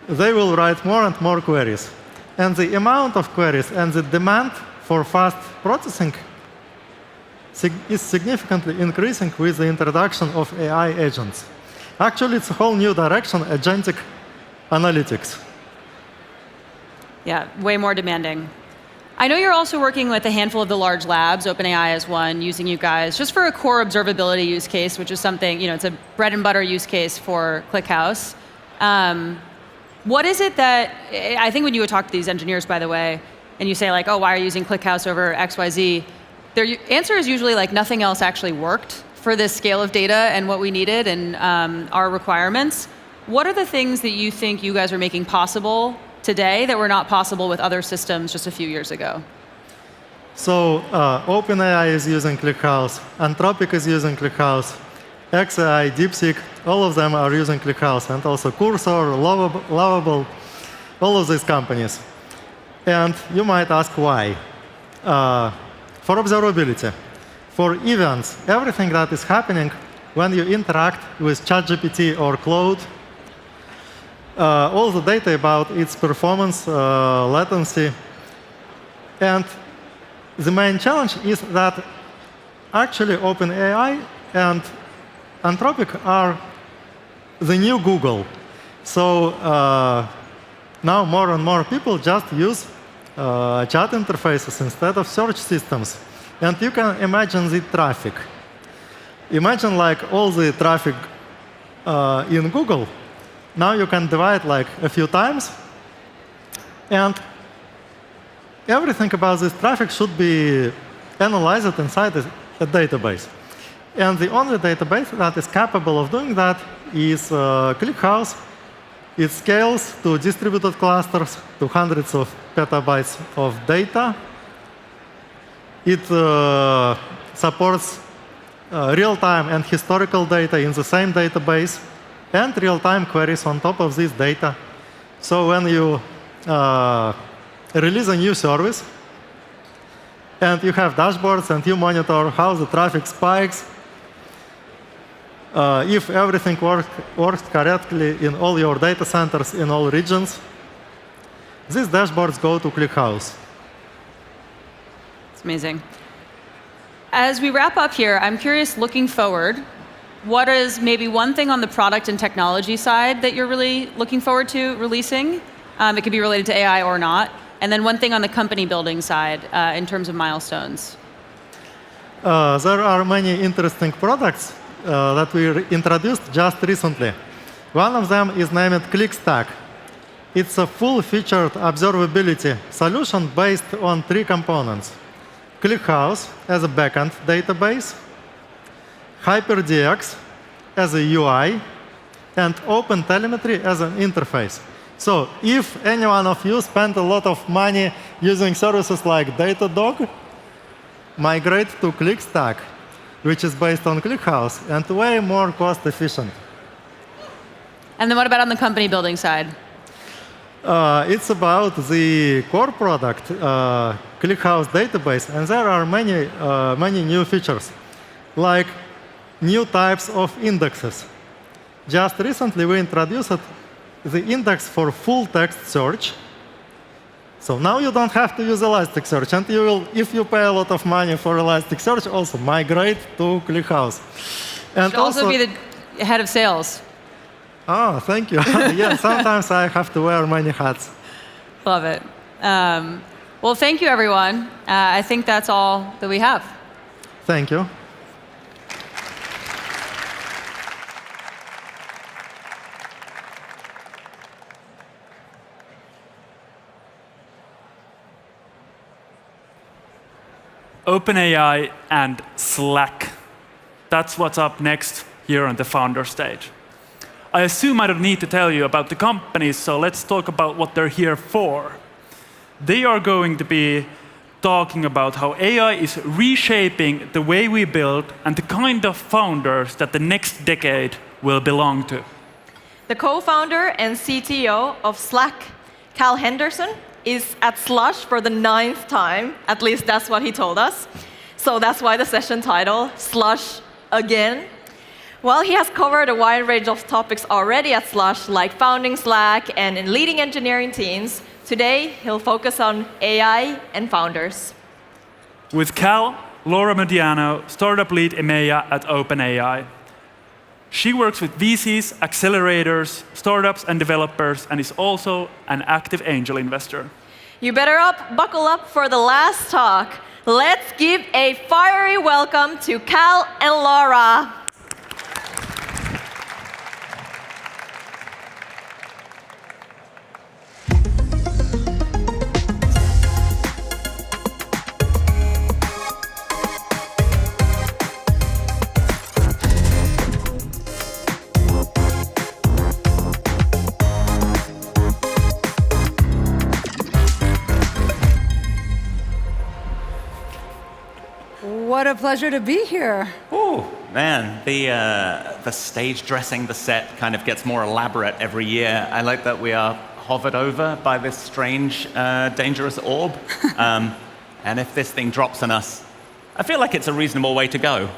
They will write more and more queries. And the amount of queries and the demand for fast processing is significantly increasing with the introduction of AI agents. Actually, it's a whole new direction, agentic analytics. Yeah, way more demanding. I know you're also working with a handful of the large labs, OpenAI is one, using you guys just for a core observability use case, which is something, it's a bread and butter use case for ClickHouse. What is it that, I think when you would talk to these engineers, by the way, and you say like, oh, why are you using ClickHouse over XYZ? Their answer is usually like nothing else actually worked for this scale of data and what we needed and our requirements. What are the things that you think you guys are making possible today that were not possible with other systems just a few years ago? So OpenAI is using ClickHouse, Anthropic is using ClickHouse, XAI, DeepSeek, all of them are using ClickHouse, and also Cursor, Lovable, all of these companies. And you might ask why. For observability, for events, everything that is happening when you interact with ChatGPT or Claude, all the data about its performance, latency. And the main challenge is that actually OpenAI and Anthropic are the new Google. So now more and more people just use chat interfaces instead of search systems. And you can imagine the traffic. Imagine like all the traffic in Google. Now you can divide like a few times, and everything about this traffic should be analyzed inside a database. And the only database that is capable of doing that is ClickHouse. It scales to distributed clusters, to hundreds of petabytes of data. It supports real-time and historical data in the same database, and real-time queries on top of this data. So when you release a new service, and you have dashboards, and you monitor how the traffic spikes, if everything works correctly in all your data centers in all regions, these dashboards go to ClickHouse. It's amazing. As we wrap up here, I'm curious, looking forward, what is maybe one thing on the product and technology side that you're really looking forward to releasing? It could be related to AI or not. And then one thing on the company building side in terms of milestones. There are many interesting products that we introduced just recently. One of them is named ClickStack. It's a full-featured observability solution based on 3 components. ClickHouse as a backend database, HyperDX as a UI, and OpenTelemetry as an interface. So if any one of you spent a lot of money using services like Datadog, migrate to ClickStack, which is based on ClickHouse and way more cost efficient. And then what about on the company building side? It's about the core product, ClickHouse database, and there are many new features, like new types of indexes. Just recently, we introduced the index for full text search. So now you don't have to use Elasticsearch, and you will, if you pay a lot of money for Elasticsearch, also migrate to ClickHouse. And also be the head of sales. Oh, thank you. Yeah, sometimes I have to wear many hats. Love it. Well, thank you, everyone. I think that's all that we have. Thank you. OpenAI and Slack. That's what's up next here on the founder stage. I assume I don't need to tell you about the companies, so let's talk about what they're here for. They are going to be talking about how AI is reshaping the way we build and the kind of founders that the next decade will belong to. The co-founder and CTO of Slack, Cal Henderson, is at Slush for the 9th time. At least that's what he told us. So that's why the session title, Slush Again. Well, he has covered a wide range of topics already at Slush, like founding Slack and in leading engineering teams. Today, he'll focus on AI and founders. With Cal, Laura Modiano, startup lead EMEA at OpenAI. She works with VCs, accelerators, startups, and developers, and is also an active angel investor. You better buckle up for the last talk. Let's give a fiery welcome to Cal and Laura. What a pleasure to be here. Oh, man, the stage dressing, the set kind of gets more elaborate every year. I like that we are hovered over by this strange, dangerous orb. And if this thing drops on us, I feel like it's a reasonable way to go.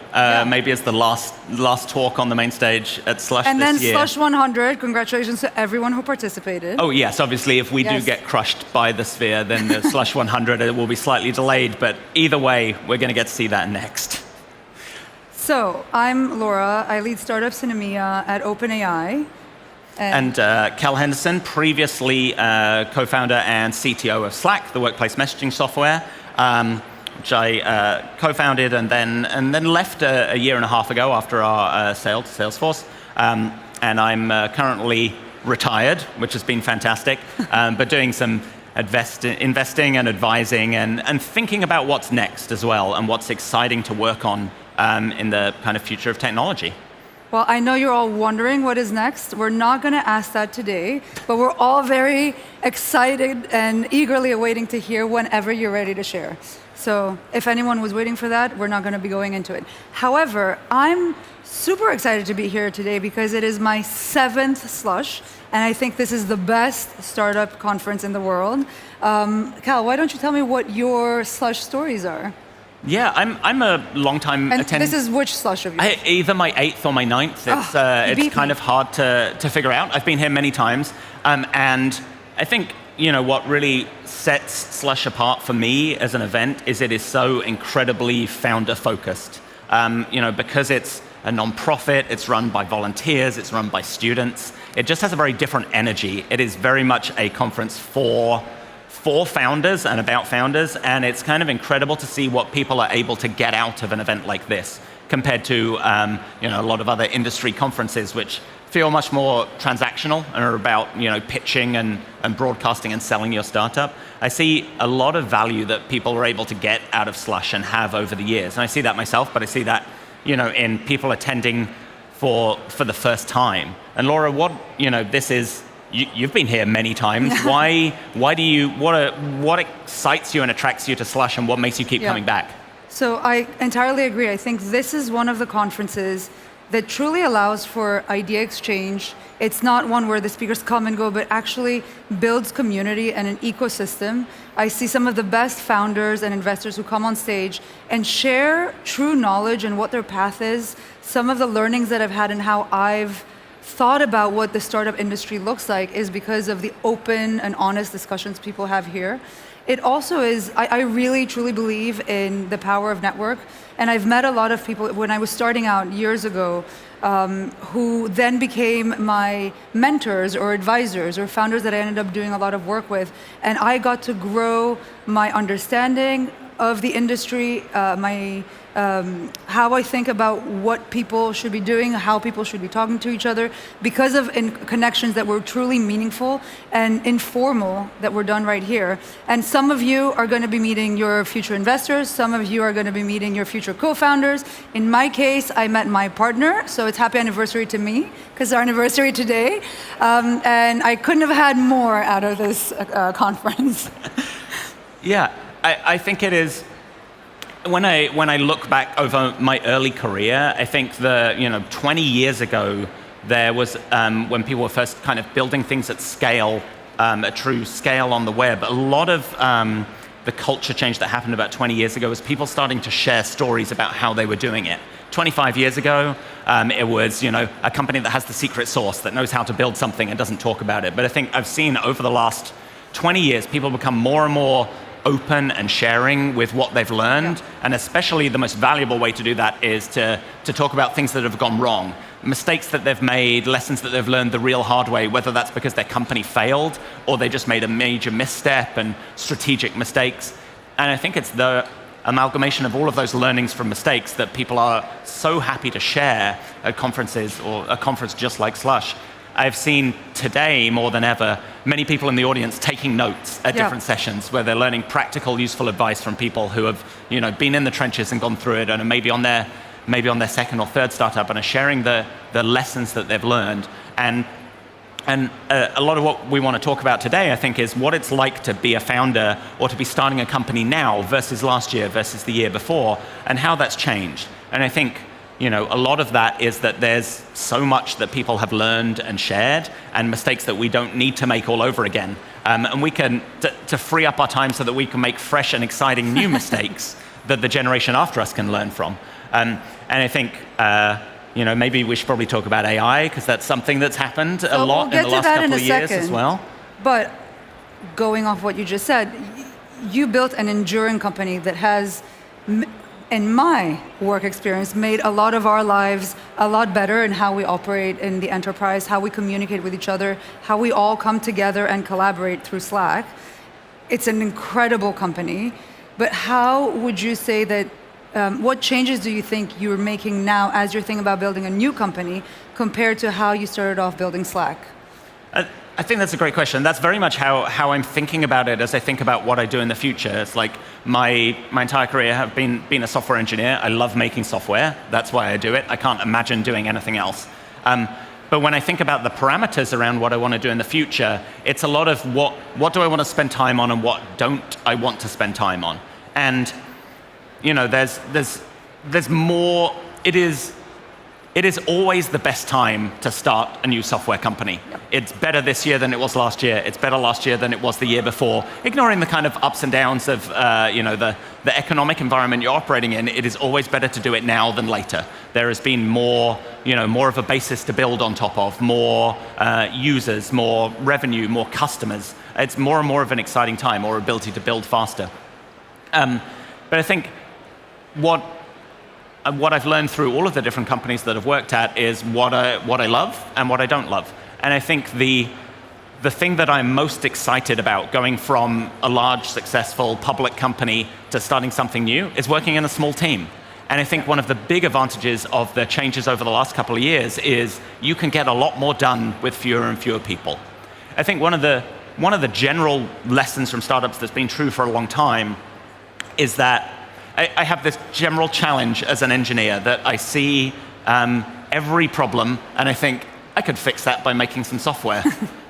Maybe as the last talk on the main stage at Slush And this then year. Slush 100, congratulations to everyone who participated. Oh yes, obviously if we do get crushed by the sphere, then the Slush 100 will be slightly delayed, but either way, we're going to get to see that next. So, I'm Laura, I lead startups in EMEA at OpenAI. And Cal Henderson, previously co-founder and CTO of Slack, the workplace messaging software, which I co-founded and then left a year and a half ago after our sale to Salesforce. And I'm currently retired, which has been fantastic, but doing some investing and advising and thinking about what's next as well and what's exciting to work on in the kind of future of technology. Well, I know you're all wondering what is next. We're not going to ask that today, but we're all very excited and eagerly awaiting to hear whenever you're ready to share. So if anyone was waiting for that, we're not going to be going into it. However, I'm super excited to be here today because it is my 7th Slush, and I think this is the best startup conference in the world. Cal, why don't you tell me what your Slush stories are? Yeah, I'm a long-time And attendee. this is which Slush of yours? Either my 8th or my 9th. It's kind of hard to figure out. I've been here many times, and I think what really sets Slush apart for me as an event is it is so incredibly founder-focused. Because it's a non-profit, it's run by volunteers, it's run by students. It just has a very different energy. It is very much a conference for founders and about founders, and it's kind of incredible to see what people are able to get out of an event like this compared to a lot of other industry conferences which feel much more transactional and are about pitching and broadcasting and selling your startup. I see a lot of value that people are able to get out of Slush and have over the years, and I see that myself, but I see that in people attending for the first time. And Laura, this is. You've been here many times. What excites you and attracts you to Slush, and what makes you keep coming back? So I entirely agree. I think this is one of the conferences that truly allows for idea exchange. It's not one where the speakers come and go, but actually builds community and an ecosystem. I see some of the best founders and investors who come on stage and share true knowledge and what their path is, some of the learnings that I've had and how I've thought about what the startup industry looks like is because of the open and honest discussions people have here. It also is, I really truly believe in the power of network. And I've met a lot of people when I was starting out years ago who then became my mentors or advisors or founders that I ended up doing a lot of work with. And I got to grow my understanding of the industry, how I think about what people should be doing, how people should be talking to each other, because of connections that were truly meaningful and informal that were done right here. And some of you are going to be meeting your future investors. Some of you are going to be meeting your future co-founders. In my case, I met my partner, so it's happy anniversary to me, because our anniversary today. And I couldn't have had more out of this conference. Yeah, I think it is. When I look back over my early career, I think 20 years ago, there was when people were first kind of building things at scale, a true scale on the web. A lot of the culture change that happened about 20 years ago was people starting to share stories about how they were doing it. 25 years ago, it was a company that has the secret sauce, that knows how to build something and doesn't talk about it. But I think I've seen over the last 20 years, people become more and more open and sharing with what they've learned, and especially the most valuable way to do that is to talk about things that have gone wrong, mistakes that they've made, lessons that they've learned the real hard way, whether that's because their company failed or they just made a major misstep and strategic mistakes. And I think it's the amalgamation of all of those learnings from mistakes that people are so happy to share at conferences, or a conference just like Slush. I've seen today more than ever many people in the audience taking notes at different sessions where they're learning practical, useful advice from people who have been in the trenches and gone through it, and are maybe on their second or third startup, and are sharing the lessons that they've learned. And a lot of what we want to talk about today, I think, is what it's like to be a founder or to be starting a company now versus last year versus the year before, and how that's changed. And I think a lot of that is that there's so much that people have learned and shared, and mistakes that we don't need to make all over again. And we can, to free up our time so that we can make fresh and exciting new mistakes that the generation after us can learn from. And I think, maybe we should probably talk about AI, because that's something that's happened a lot in the last couple of years as well. But going off what you just said, you built an enduring company that has, in my work experience, made a lot of our lives a lot better in how we operate in the enterprise, how we communicate with each other, how we all come together and collaborate through Slack. It's an incredible company, but how would you say that, what changes do you think you're making now as you're thinking about building a new company compared to how you started off building Slack? I think that's a great question. That's very much how I'm thinking about it as I think about what I do in the future. It's like my entire career have been a software engineer. I love making software. That's why I do it. I can't imagine doing anything else. But when I think about the parameters around what I want to do in the future, it's a lot of what do I want to spend time on and what don't I want to spend time on. And there's more. It is always the best time to start a new software company. Yep. It's better this year than it was last year. It's better last year than it was the year before. Ignoring the kind of ups and downs of the economic environment you're operating in, it is always better to do it now than later. There has been more of a basis to build on top of, more users, more revenue, more customers. It's more and more of an exciting time, or ability to build faster. But I think what I've learned through all of the different companies that I've worked at is what I love and what I don't love. And I think the thing that I'm most excited about going from a large, successful public company to starting something new is working in a small team. And I think one of the big advantages of the changes over the last couple of years is you can get a lot more done with fewer and fewer people. I think one of the general lessons from startups that's been true for a long time is that I have this general challenge as an engineer that I see every problem and I think, I could fix that by making some software.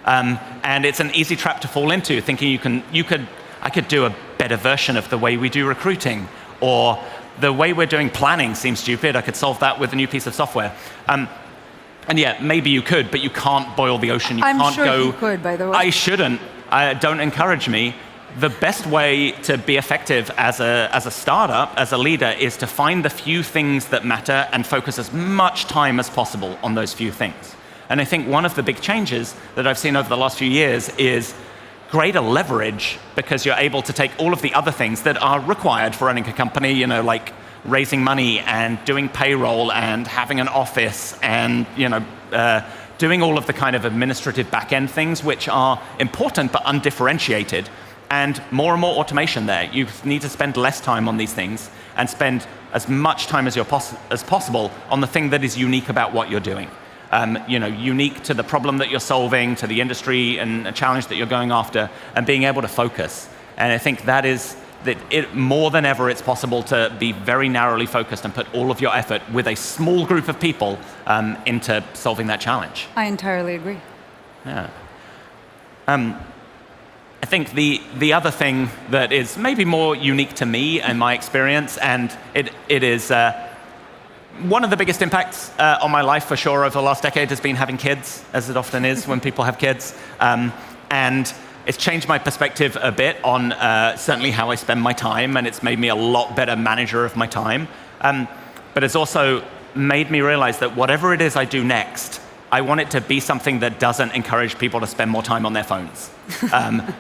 And it's an easy trap to fall into, thinking I could do a better version of the way we do recruiting, or the way we're doing planning seems stupid, I could solve that with a new piece of software. And yeah, maybe you could, but you can't boil the ocean. I'm sure you could, by the way. I shouldn't. Don't encourage me. The best way to be effective as a startup, as a leader, is to find the few things that matter and focus as much time as possible on those few things. And I think one of the big changes that I've seen over the last few years is greater leverage, because you're able to take all of the other things that are required for running a company, you know, like raising money and doing payroll and having an office and, you know, doing all of the kind of administrative back-end things which are important but undifferentiated, and more automation there. You need to spend less time on these things and spend as much time as possible on the thing that is unique about what you're doing. You know, unique to the problem that you're solving, to the industry and a challenge that you're going after, and being able to focus. And I think that is, more than ever, it's possible to be very narrowly focused and put all of your effort with a small group of people into solving that challenge. I entirely agree. Yeah. I think the other thing that is maybe more unique to me and my experience, and it is one of the biggest impacts on my life for sure over the last decade has been having kids, as it often is when people have kids. And it's changed my perspective a bit on certainly how I spend my time, and it's made me a lot better manager of my time. But it's also made me realize that whatever it is I do next, I want it to be something that doesn't encourage people to spend more time on their phones,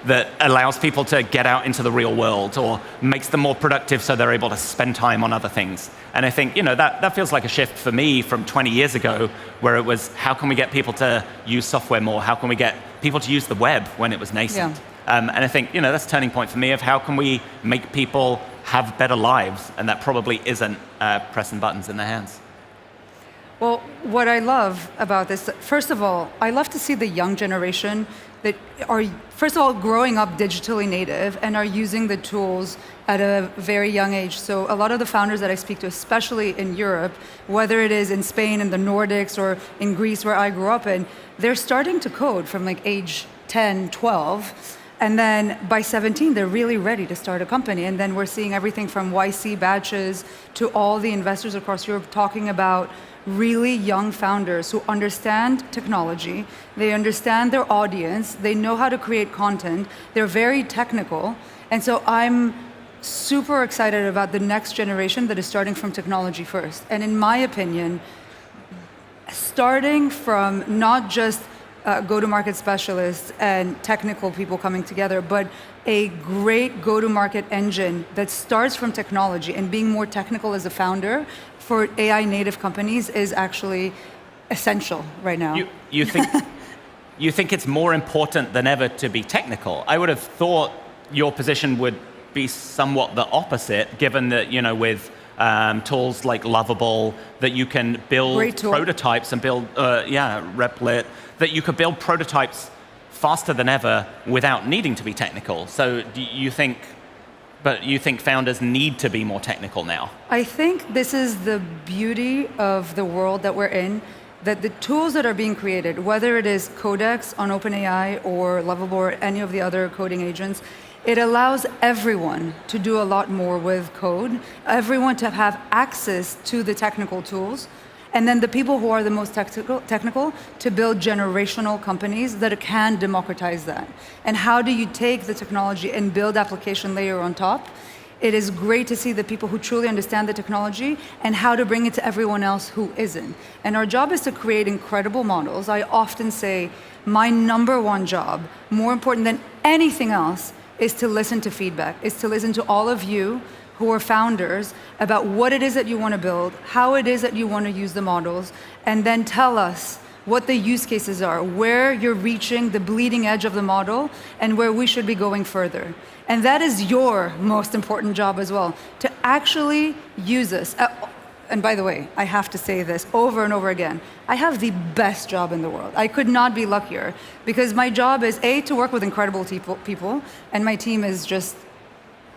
that allows people to get out into the real world or makes them more productive so they're able to spend time on other things. And I think, you know, that feels like a shift for me from 20 years ago, where it was, how can we get people to use software more? How can we get people to use the web when it was nascent? Yeah. And I think, you know, that's a turning point for me of how can we make people have better lives? And that probably isn't pressing buttons in their hands. Well, what I love about this, first of all, I love to see the young generation that are, first of all, growing up digitally native and are using the tools at a very young age. So a lot of the founders that I speak to, especially in Europe, whether it is in Spain, in the Nordics, or in Greece, where I grew up in, they're starting to code from like age 10, 12. And then by 17, they're really ready to start a company. And then we're seeing everything from YC batches to all the investors across Europe talking about really young founders who understand technology, they understand their audience, they know how to create content, they're very technical. And so I'm super excited about the next generation that is starting from technology first. And in my opinion, starting from not just go-to-market specialists and technical people coming together, but a great go-to-market engine that starts from technology and being more technical as a founder for AI native companies is actually essential right now. You think it's more important than ever to be technical? I would have thought your position would be somewhat the opposite, given that, you know, with tools like Lovable, that you can build prototypes and build, Replit, that you could build prototypes faster than ever without needing to be technical. So do you think founders need to be more technical now? I think this is the beauty of the world that we're in, that the tools that are being created, whether it is Codex on OpenAI or Lovable or any of the other coding agents, it allows everyone to do a lot more with code, everyone to have access to the technical tools, and then the people who are the most technical to build generational companies that can democratize that. And how do you take the technology and build application layer on top? It is great to see the people who truly understand the technology and how to bring it to everyone else who isn't. And our job is to create incredible models. I often say my number one job, more important than anything else, is to listen to feedback, is to listen to all of you who are founders about what it is that you want to build, how it is that you want to use the models, and then tell us what the use cases are, where you're reaching the bleeding edge of the model, and where we should be going further. And that is your most important job as well, to actually use this. And by the way, I have to say this over and over again. I have the best job in the world. I could not be luckier, because my job is A, to work with incredible people, and my team is just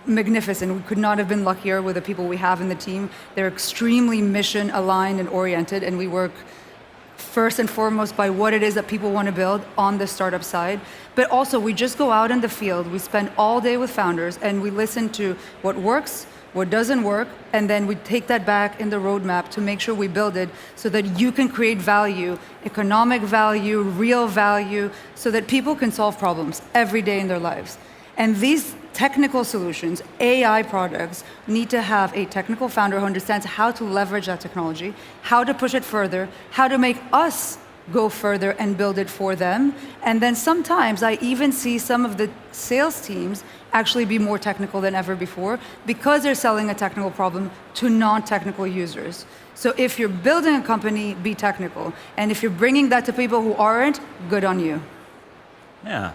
magnificent. We could not have been luckier with the people we have in the team. They're extremely mission aligned and oriented, and we work first and foremost by what it is that people want to build on the startup side. But also, we just go out in the field, we spend all day with founders, and we listen to what works, what doesn't work, and then we take that back in the roadmap to make sure we build it so that you can create value, economic value, real value, so that people can solve problems every day in their lives. And these technical solutions, AI products, need to have a technical founder who understands how to leverage that technology, how to push it further, how to make us go further and build it for them. And then sometimes I even see some of the sales teams actually be more technical than ever before because they're selling a technical problem to non-technical users. So if you're building a company, be technical. And if you're bringing that to people who aren't, good on you. Yeah,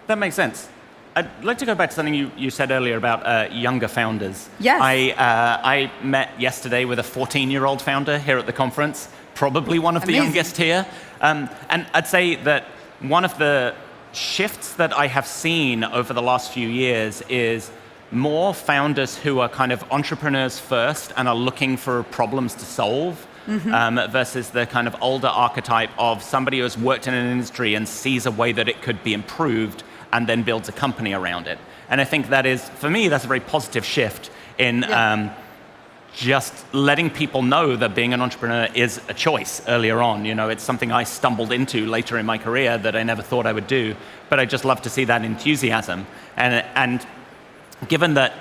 that makes sense. I'd like to go back to something you said earlier about younger founders. Yes. I met yesterday with a 14-year-old founder here at the conference, probably one of the youngest here. And I'd say that one of the shifts that I have seen over the last few years is more founders who are kind of entrepreneurs first and are looking for problems to solve. Versus the kind of older archetype of somebody who has worked in an industry and sees a way that it could be improved and then builds a company around it. And I think that is, for me, that's a very positive shift in just letting people know that being an entrepreneur is a choice earlier on. You know, it's something I stumbled into later in my career that I never thought I would do, but I just love to see that enthusiasm. And given that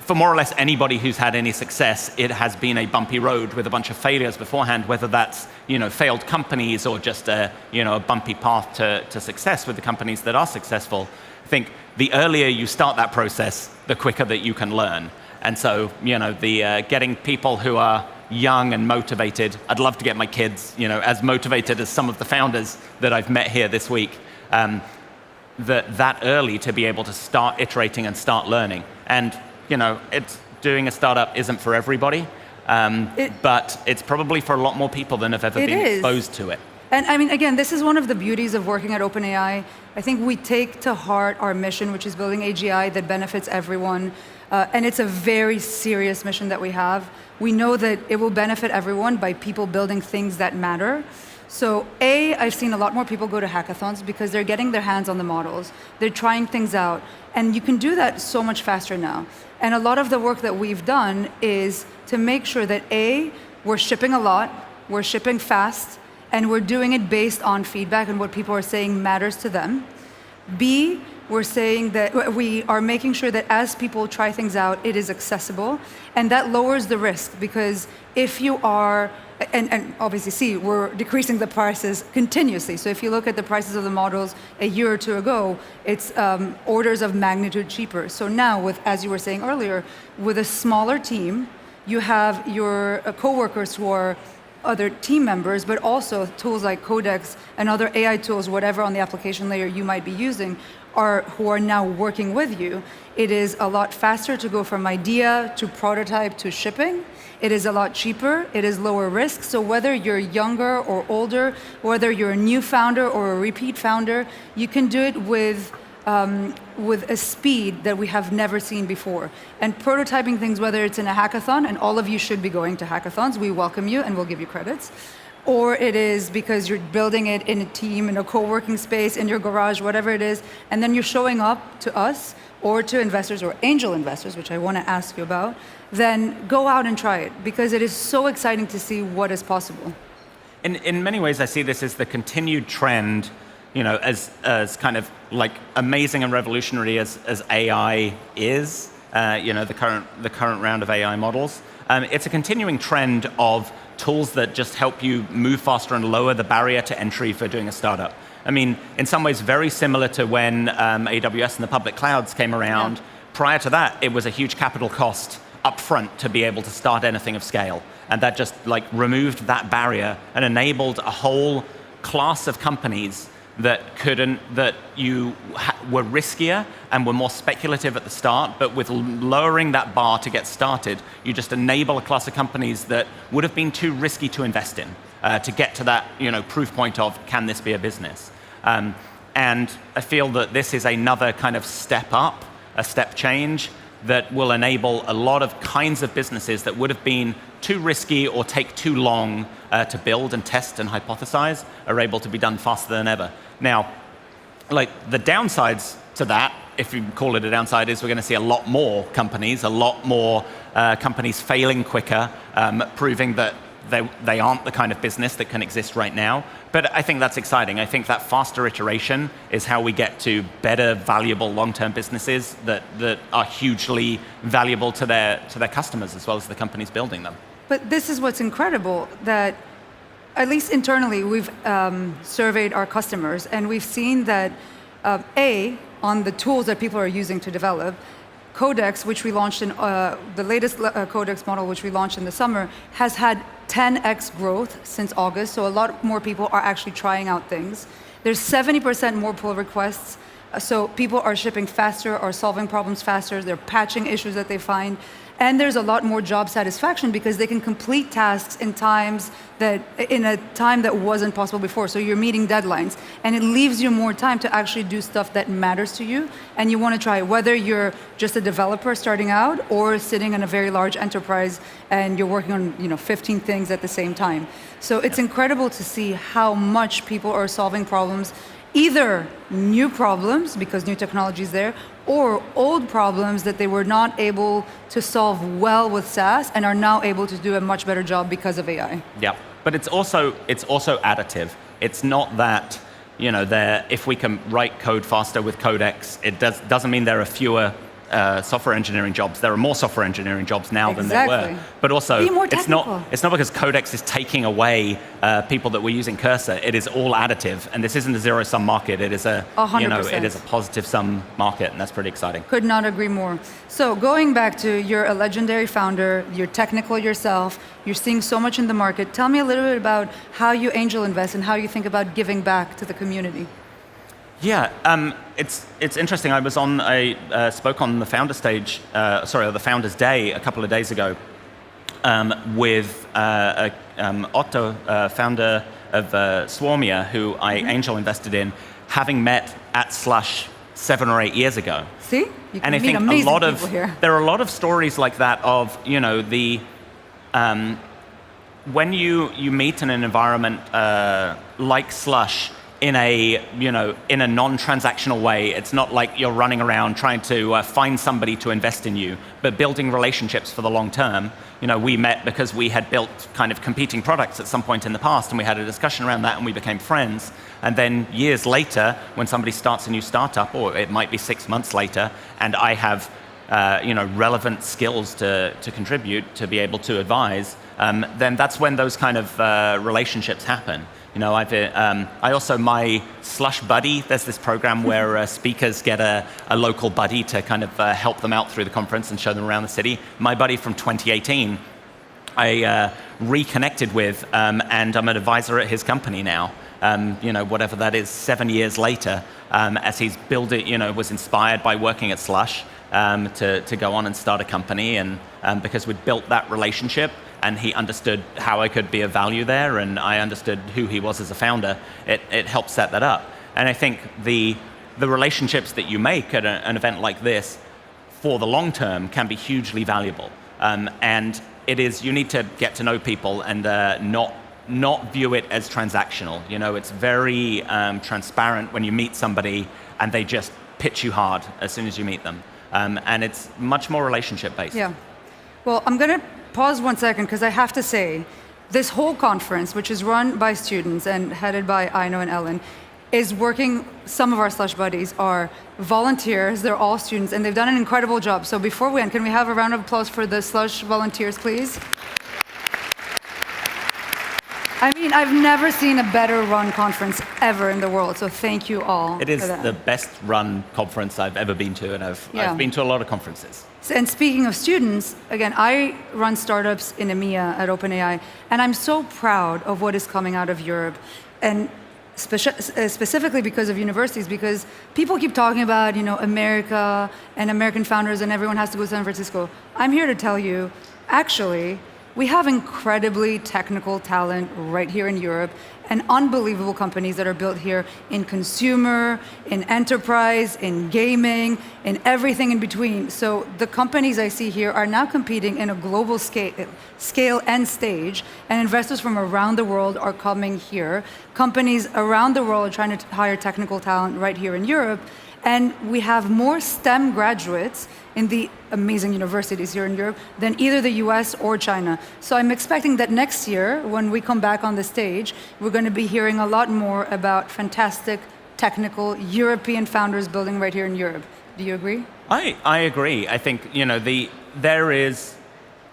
for more or less anybody who's had any success, it has been a bumpy road with a bunch of failures beforehand, whether that's, you know, failed companies or just a, you know, a bumpy path to success with the companies that are successful. I think the earlier you start that process, the quicker that you can learn. And so, you know, the getting people who are young and motivated, I'd love to get my kids, you know, as motivated as some of the founders that I've met here this week, that early to be able to start iterating and start learning. And you know, doing a startup isn't for everybody, but it's probably for a lot more people than have ever been exposed to it. And I mean, again, this is one of the beauties of working at OpenAI. I think we take to heart our mission, which is building AGI that benefits everyone. And it's a very serious mission that we have. We know that it will benefit everyone by people building things that matter. So I've seen a lot more people go to hackathons because they're getting their hands on the models. They're trying things out. And you can do that so much faster now. And a lot of the work that we've done is to make sure that we're shipping a lot, we're shipping fast, and we're doing it based on feedback and what people are saying matters to them. B, we're saying that we are making sure that as people try things out, it is accessible. And that lowers the risk because if you are, and obviously C, we're decreasing the prices continuously. So if you look at the prices of the models a year or two ago, it's orders of magnitude cheaper. So now with, as you were saying earlier, with a smaller team, you have your coworkers who are other team members, but also tools like Codex and other AI tools, whatever on the application layer you might be using, who are now working with you. It is a lot faster to go from idea to prototype to shipping. It is a lot cheaper. It is lower risk. So whether you're younger or older, whether you're a new founder or a repeat founder, you can do it with a speed that we have never seen before. And prototyping things, whether it's in a hackathon, and all of you should be going to hackathons, we welcome you and we'll give you credits, or it is because you're building it in a team, in a co-working space, in your garage, whatever it is, and then you're showing up to us or to investors or angel investors, which I want to ask you about, then go out and try it, because it is so exciting to see what is possible. In many ways, I see this as the continued trend, you know, as kind of like amazing and revolutionary as AI is, you know, the current round of AI models. It's a continuing trend of tools that just help you move faster and lower the barrier to entry for doing a startup. I mean, in some ways, very similar to when AWS and the public clouds came around. Yeah. Prior to that, it was a huge capital cost upfront to be able to start anything of scale. And that just like removed that barrier and enabled a whole class of companies that were riskier and were more speculative at the start, but with lowering that bar to get started, you just enable a class of companies that would have been too risky to invest in to get to that, you know, proof point of, can this be a business? And I feel that this is another kind of step up, a step change that will enable a lot of kinds of businesses that would have been too risky or take too long to build and test and hypothesize are able to be done faster than ever. Now, like the downsides to that, if you call it a downside, is we're going to see a lot more companies failing quicker, proving that they aren't the kind of business that can exist right now. But I think that's exciting. I think that faster iteration is how we get to better, valuable long-term businesses that are hugely valuable to their customers as well as the companies building them. But this is what's incredible, that at least internally, we've surveyed our customers, and we've seen that on the tools that people are using to develop, Codex, which we launched in the latest Codex model, which we launched in the summer, has had 10x growth since August. So a lot more people are actually trying out things. There's 70% more pull requests. So people are shipping faster, are solving problems faster. They're patching issues that they find. And there's a lot more job satisfaction because they can complete tasks in a time that wasn't possible before. So you're meeting deadlines, and it leaves you more time to actually do stuff that matters to you and you want to try, whether you're just a developer starting out or sitting in a very large enterprise and you're working on 15 things at the same time. So it's incredible to see how much people are solving problems, either new problems because new technology is there, or old problems that they were not able to solve well with SaaS and are now able to do a much better job because of AI. Yeah, but it's also additive. It's not that, if we can write code faster with Codex, it doesn't mean there are fewer software engineering jobs. There are more software engineering jobs now than there were. But also, it's not because Codex is taking away people that were using Cursor. It is all additive, and this isn't a zero-sum market. It is a 100%. It is a positive-sum market, and that's pretty exciting. Could not agree more. So going back to, you're a legendary founder, you're technical yourself, you're seeing so much in the market. Tell me a little bit about how you angel invest and how you think about giving back to the community. Yeah, it's interesting. I spoke on the founder stage, the Founders Day a couple of days ago with Otto, founder of Swarmia, who I angel invested in, having met at Slush 7 or 8 years ago. See, you can and I meet think amazing people here. There are a lot of stories like that of when you meet in an environment like Slush. In a non-transactional way. It's not like you're running around trying to find somebody to invest in you, but building relationships for the long term. We met because we had built kind of competing products at some point in the past, and we had a discussion around that, and we became friends. And then years later, when somebody starts a new startup, or it might be 6 months later, and I have relevant skills to contribute, to be able to advise, then that's when those kind of relationships happen. I also, my Slush buddy, there's this program where speakers get a local buddy to kind of help them out through the conference and show them around the city. My buddy from 2018, I reconnected with, and I'm an advisor at his company now. Whatever that is, 7 years later, as he's was inspired by working at Slush to go on and start a company, and because we'd built that relationship, and he understood how I could be of value there, and I understood who he was as a founder, it helped set that up. And I think the relationships that you make at an event like this, for the long term, can be hugely valuable. And you need to get to know people and not view it as transactional. It's very transparent when you meet somebody and they just pitch you hard as soon as you meet them. And it's much more relationship-based. Yeah. Well, I'm going to pause 1 second because I have to say, this whole conference, which is run by students and headed by Aino and Ellen, is working, some of our Slush buddies are volunteers, they're all students, and they've done an incredible job. So before we end, can we have a round of applause for the Slush volunteers, please? I mean, I've never seen a better run conference ever in the world, so thank you all. It is the best run conference I've ever been to, and I've been to a lot of conferences. And speaking of students, again, I run startups in EMEA at OpenAI, and I'm so proud of what is coming out of Europe, and specifically because of universities, because people keep talking about, America and American founders and everyone has to go to San Francisco. I'm here to tell you, actually, we have incredibly technical talent right here in Europe and unbelievable companies that are built here in consumer, in enterprise, in gaming, in everything in between. So the companies I see here are now competing in a global scale and stage, and investors from around the world are coming here. Companies around the world are trying to hire technical talent right here in Europe. And we have more STEM graduates in the amazing universities here in Europe than either the US or China. So I'm expecting that next year, when we come back on the stage, we're going to be hearing a lot more about fantastic, technical European founders building right here in Europe. Do you agree? I agree. I think, there is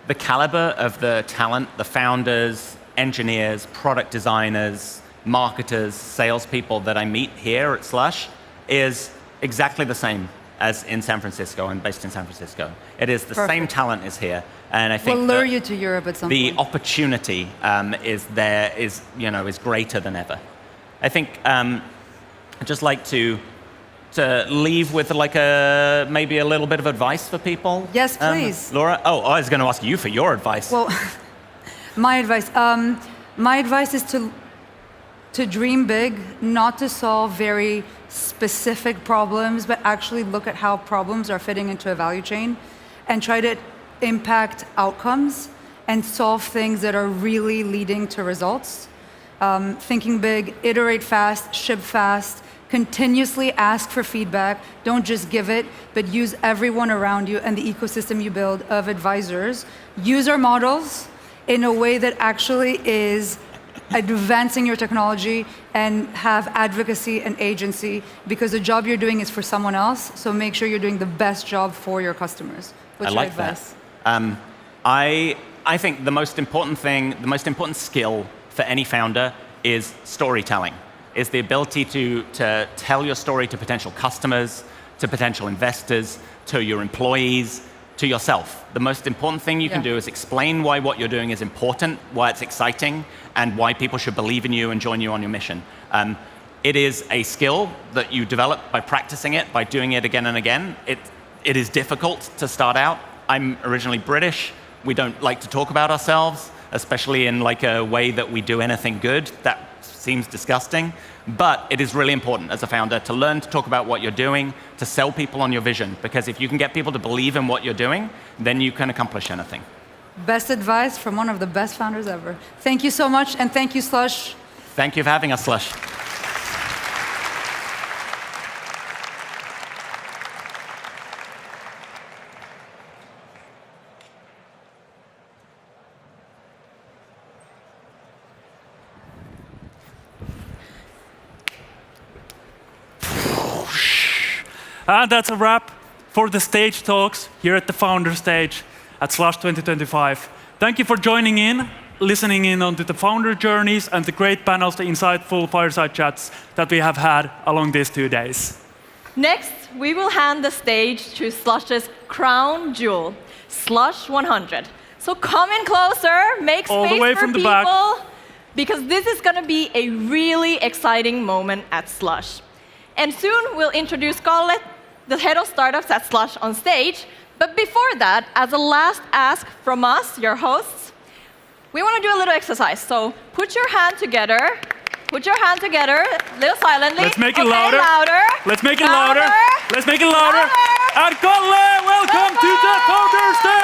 the caliber of the talent, the founders, engineers, product designers, marketers, salespeople that I meet here at Slush is exactly the same as in San Francisco. I'm based in San Francisco. It is the same talent is here, and I think we'll lure you to Europe at some the point. opportunity is there is greater than ever. I think I'd just like to leave with like maybe a little bit of advice for people. Yes, please. Laura? Oh, I was going to ask you for your advice. Well, my advice is to dream big, not to solve very specific problems, but actually look at how problems are fitting into a value chain and try to impact outcomes and solve things that are really leading to results. Thinking big, iterate fast, ship fast, continuously ask for feedback. Don't just give it, but use everyone around you and the ecosystem you build of advisors. Use our models in a way that actually is advancing your technology and have advocacy and agency, because the job you're doing is for someone else, so make sure you're doing the best job for your customers. What's your advice? I think the most important thing, the most important skill for any founder is storytelling, is the ability to tell your story to potential customers, to potential investors, to your employees, to yourself. The most important thing you can do is explain why what you're doing is important, why it's exciting, and why people should believe in you and join you on your mission. It is a skill that you develop by practicing it, by doing it again and again. It is difficult to start out. I'm originally British. We don't like to talk about ourselves, especially in like a way that we do anything good. That seems disgusting. But it is really important as a founder to learn to talk about what you're doing, to sell people on your vision. Because if you can get people to believe in what you're doing, then you can accomplish anything. Best advice from one of the best founders ever. Thank you so much, and thank you, Slush. Thank you for having us, Slush. And that's a wrap for the stage talks here at the Founder Stage at Slush 2025. Thank you for joining in, listening in onto the founder journeys and the great panels, the insightful fireside chats that we have had along these 2 days. Next, we will hand the stage to Slush's crown jewel, Slush 100. So come in closer, make space All the way for from the people, back. because this is going to be a really exciting moment at Slush. And soon we'll introduce Kalle, the head of startups at Slush, on stage. But before that, as a last ask from us, your hosts, we want to do a little exercise. So put your hand together. Put your hand together, a little silently. Let's make it okay, louder. Louder. Let's make it louder. Let's make it louder. And Kalle, welcome to the Founder Stage!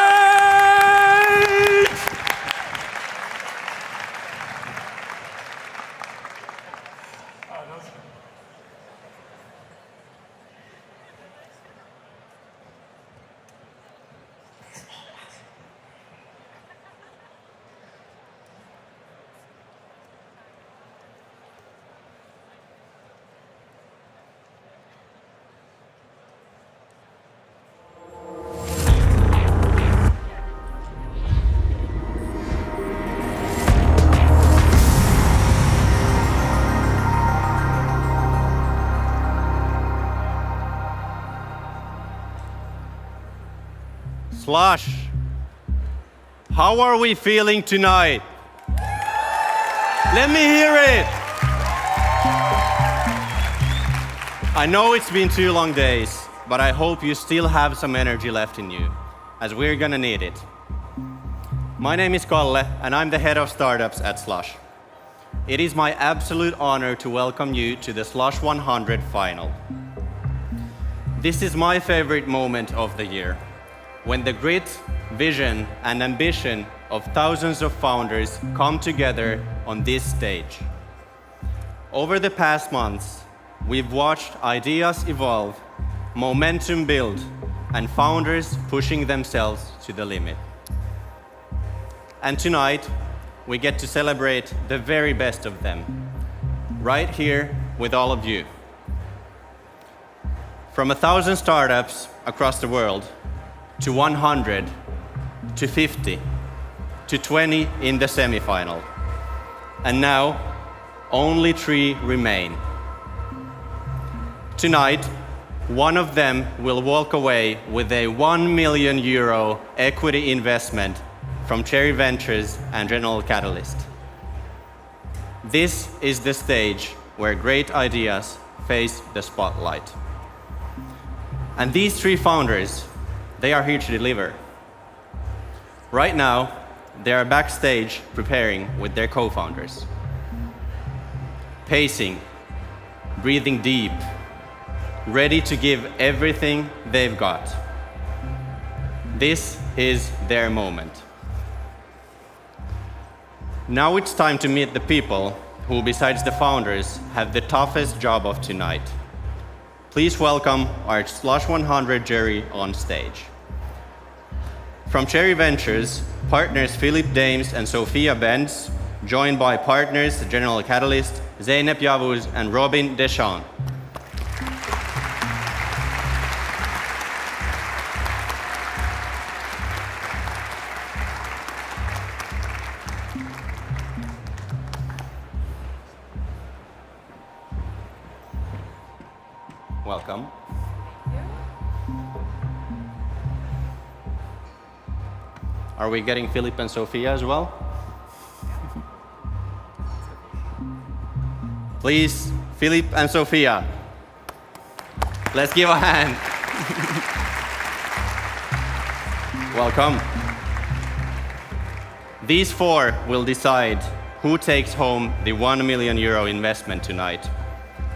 Slush, how are we feeling tonight? Let me hear it. I know it's been 2 long days, but I hope you still have some energy left in you, as we're gonna need it. My name is Kalle, and I'm the head of startups at Slush. It is my absolute honor to welcome you to the Slush 100 final. This is my favorite moment of the year, when the grit, vision, and ambition of thousands of founders come together on this stage. Over the past months, we've watched ideas evolve, momentum build, and founders pushing themselves to the limit. And tonight, we get to celebrate the very best of them, right here with all of you. From 1,000 startups across the world, to 100, to 50, to 20 in the semifinal. and now only 3 remain. Tonight, one of them will walk away with a €1 million equity investment from Cherry Ventures and General Catalyst. This is the stage where great ideas face the spotlight. And these 3 founders, they are here to deliver. Right now, they are backstage preparing with their co-founders. Pacing, breathing deep, ready to give everything they've got. This is their moment. Now it's time to meet the people who, besides the founders, have the toughest job of tonight. Please welcome our Slush 100 jury on stage. From Cherry Ventures, partners Philip Dames and Sophia Benz, joined by partners General Catalyst, Zeynep Yavuz and Robin Deschamps. Welcome. Are we getting Philip and Sophia as well? Please, Philip and Sophia. Let's give a hand. Welcome. These 4 will decide who takes home the €1 million investment tonight.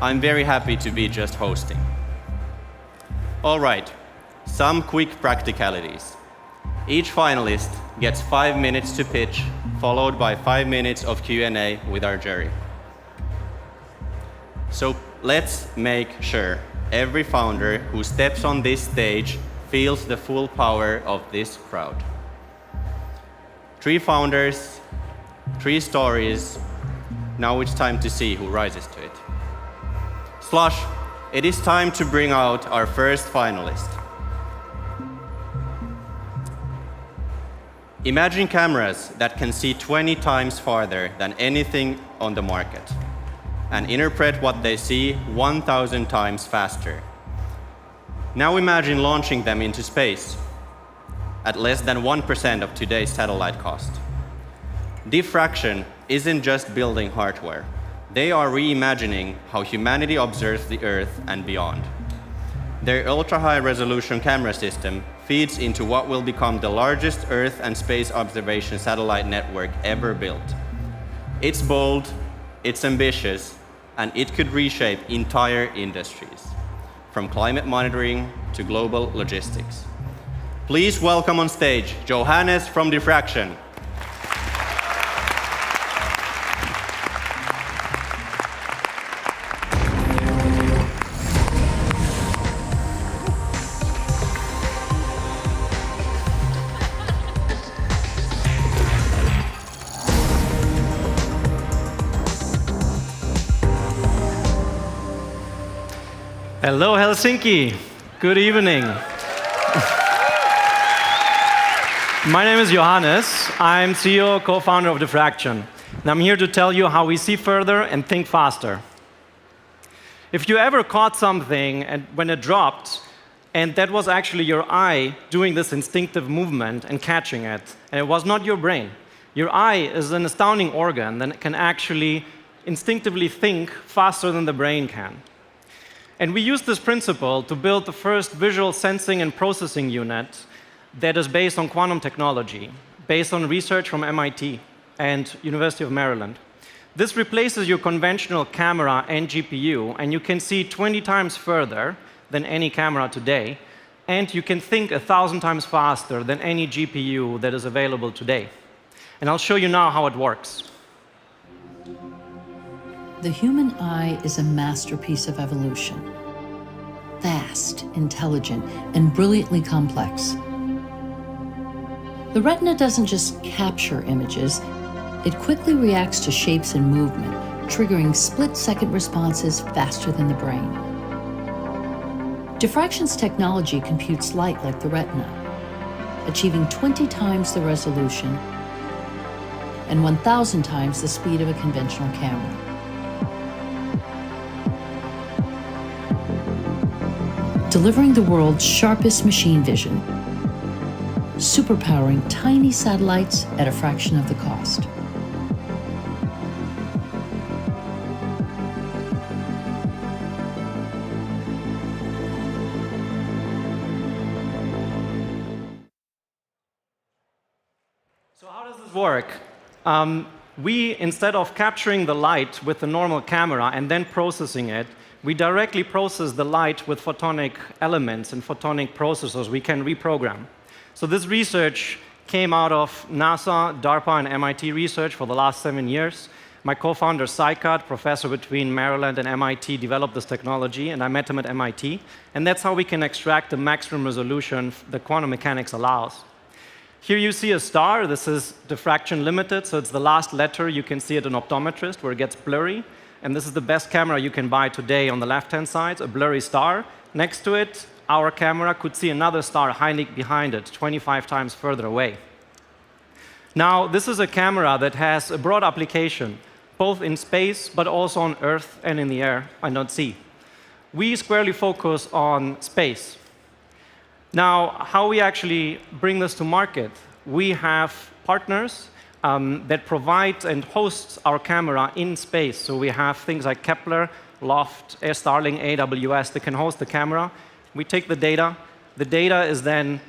I'm very happy to be just hosting. All right, some quick practicalities. Each finalist gets 5 minutes to pitch, followed by 5 minutes of Q&A with our jury. So let's make sure every founder who steps on this stage feels the full power of this crowd. 3 founders, 3 stories. Now it's time to see who rises to it. Slush, it is time to bring out our first finalist. Imagine cameras that can see 20 times farther than anything on the market and interpret what they see 1,000 times faster. Now imagine launching them into space at less than 1% of today's satellite cost. Diffraction isn't just building hardware. They are reimagining how humanity observes the Earth and beyond. Their ultra-high resolution camera system feeds into what will become the largest Earth and space observation satellite network ever built. It's bold, it's ambitious, and it could reshape entire industries, from climate monitoring to global logistics. Please welcome on stage Johannes from Diffraction. Hello, Helsinki. Good evening. My name is Johannes. I'm CEO, co-founder of Diffraction. And I'm here to tell you how we see further and think faster. If you ever caught something and when it dropped, and that was actually your eye doing this instinctive movement and catching it, and it was not your brain. Your eye is an astounding organ that can actually instinctively think faster than the brain can. And we use this principle to build the first visual sensing and processing unit that is based on quantum technology, based on research from MIT and University of Maryland. This replaces your conventional camera and GPU, and you can see 20 times further than any camera today, and you can think 1,000 times faster than any GPU that is available today. And I'll show you now how it works. The human eye is a masterpiece of evolution. Fast, intelligent, and brilliantly complex. The retina doesn't just capture images, it quickly reacts to shapes and movement, triggering split-second responses faster than the brain. Diffraction's technology computes light like the retina, achieving 20 times the resolution and 1,000 times the speed of a conventional camera. Delivering the world's sharpest machine vision, superpowering tiny satellites at a fraction of the cost. So how does this work? We, instead of capturing the light with the normal camera and then processing it, we directly process the light with photonic elements and photonic processors we can reprogram. So this research came out of NASA, DARPA, and MIT research for the last 7 years. My co-founder, Saikat, professor between Maryland and MIT, developed this technology, and I met him at MIT. And that's how we can extract the maximum resolution that quantum mechanics allows. Here you see a star. This is diffraction limited, so it's the last letter. You can see it in optometrist, where it gets blurry. And this is the best camera you can buy today on the left-hand side, a blurry star. Next to it, our camera could see another star hiding behind it, 25 times further away. Now, this is a camera that has a broad application, both in space, but also on Earth and in the air and on sea. We squarely focus on space. Now, how we actually bring this to market, we have partners that provide and host our camera in space. So we have things like Kepler, Loft, Starlink, AWS that can host the camera. We take the data. The data is then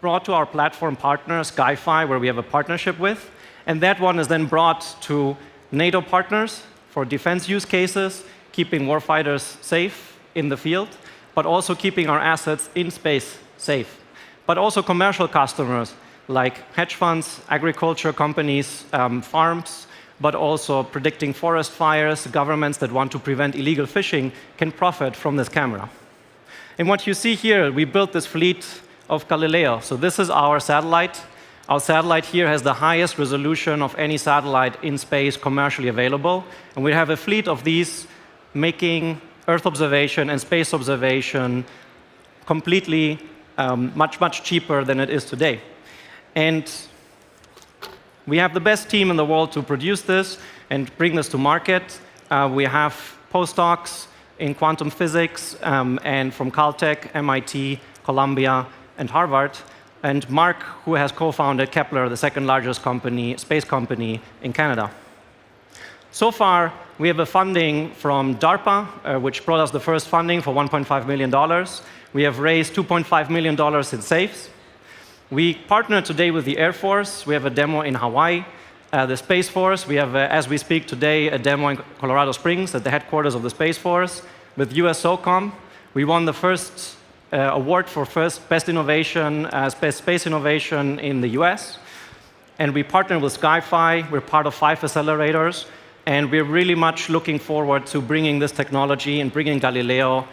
brought to our platform partner, Skyfi, where we have a partnership with. And that one is then brought to NATO partners for defense use cases, keeping warfighters safe in the field, but also keeping our assets in space safe. But also commercial customers like hedge funds, agriculture companies, farms, but also predicting forest fires. Governments that want to prevent illegal fishing can profit from this camera. And what you see here, we built this fleet of Galileo. So this is our satellite. Our satellite here has the highest resolution of any satellite in space commercially available. And we have a fleet of these making Earth observation and space observation completely much cheaper than it is today. And we have the best team in the world to produce this and bring this to market. We have postdocs in quantum physics and from Caltech, MIT, Columbia, and Harvard. And Mark, who has co-founded Kepler, the second largest space company in Canada. So far, we have a funding from DARPA, which brought us the first funding for $1.5 million. We have raised $2.5 million in safes. We partner today with the Air Force. We have a demo in Hawaii. The Space Force, we have, as we speak today, a demo in Colorado Springs at the headquarters of the Space Force. With US SOCOM, we won the first award for best innovation, space innovation in the US. And we partner with Skyfi. We're part of 5 accelerators. And we're really much looking forward to bringing this technology and bringing Galileo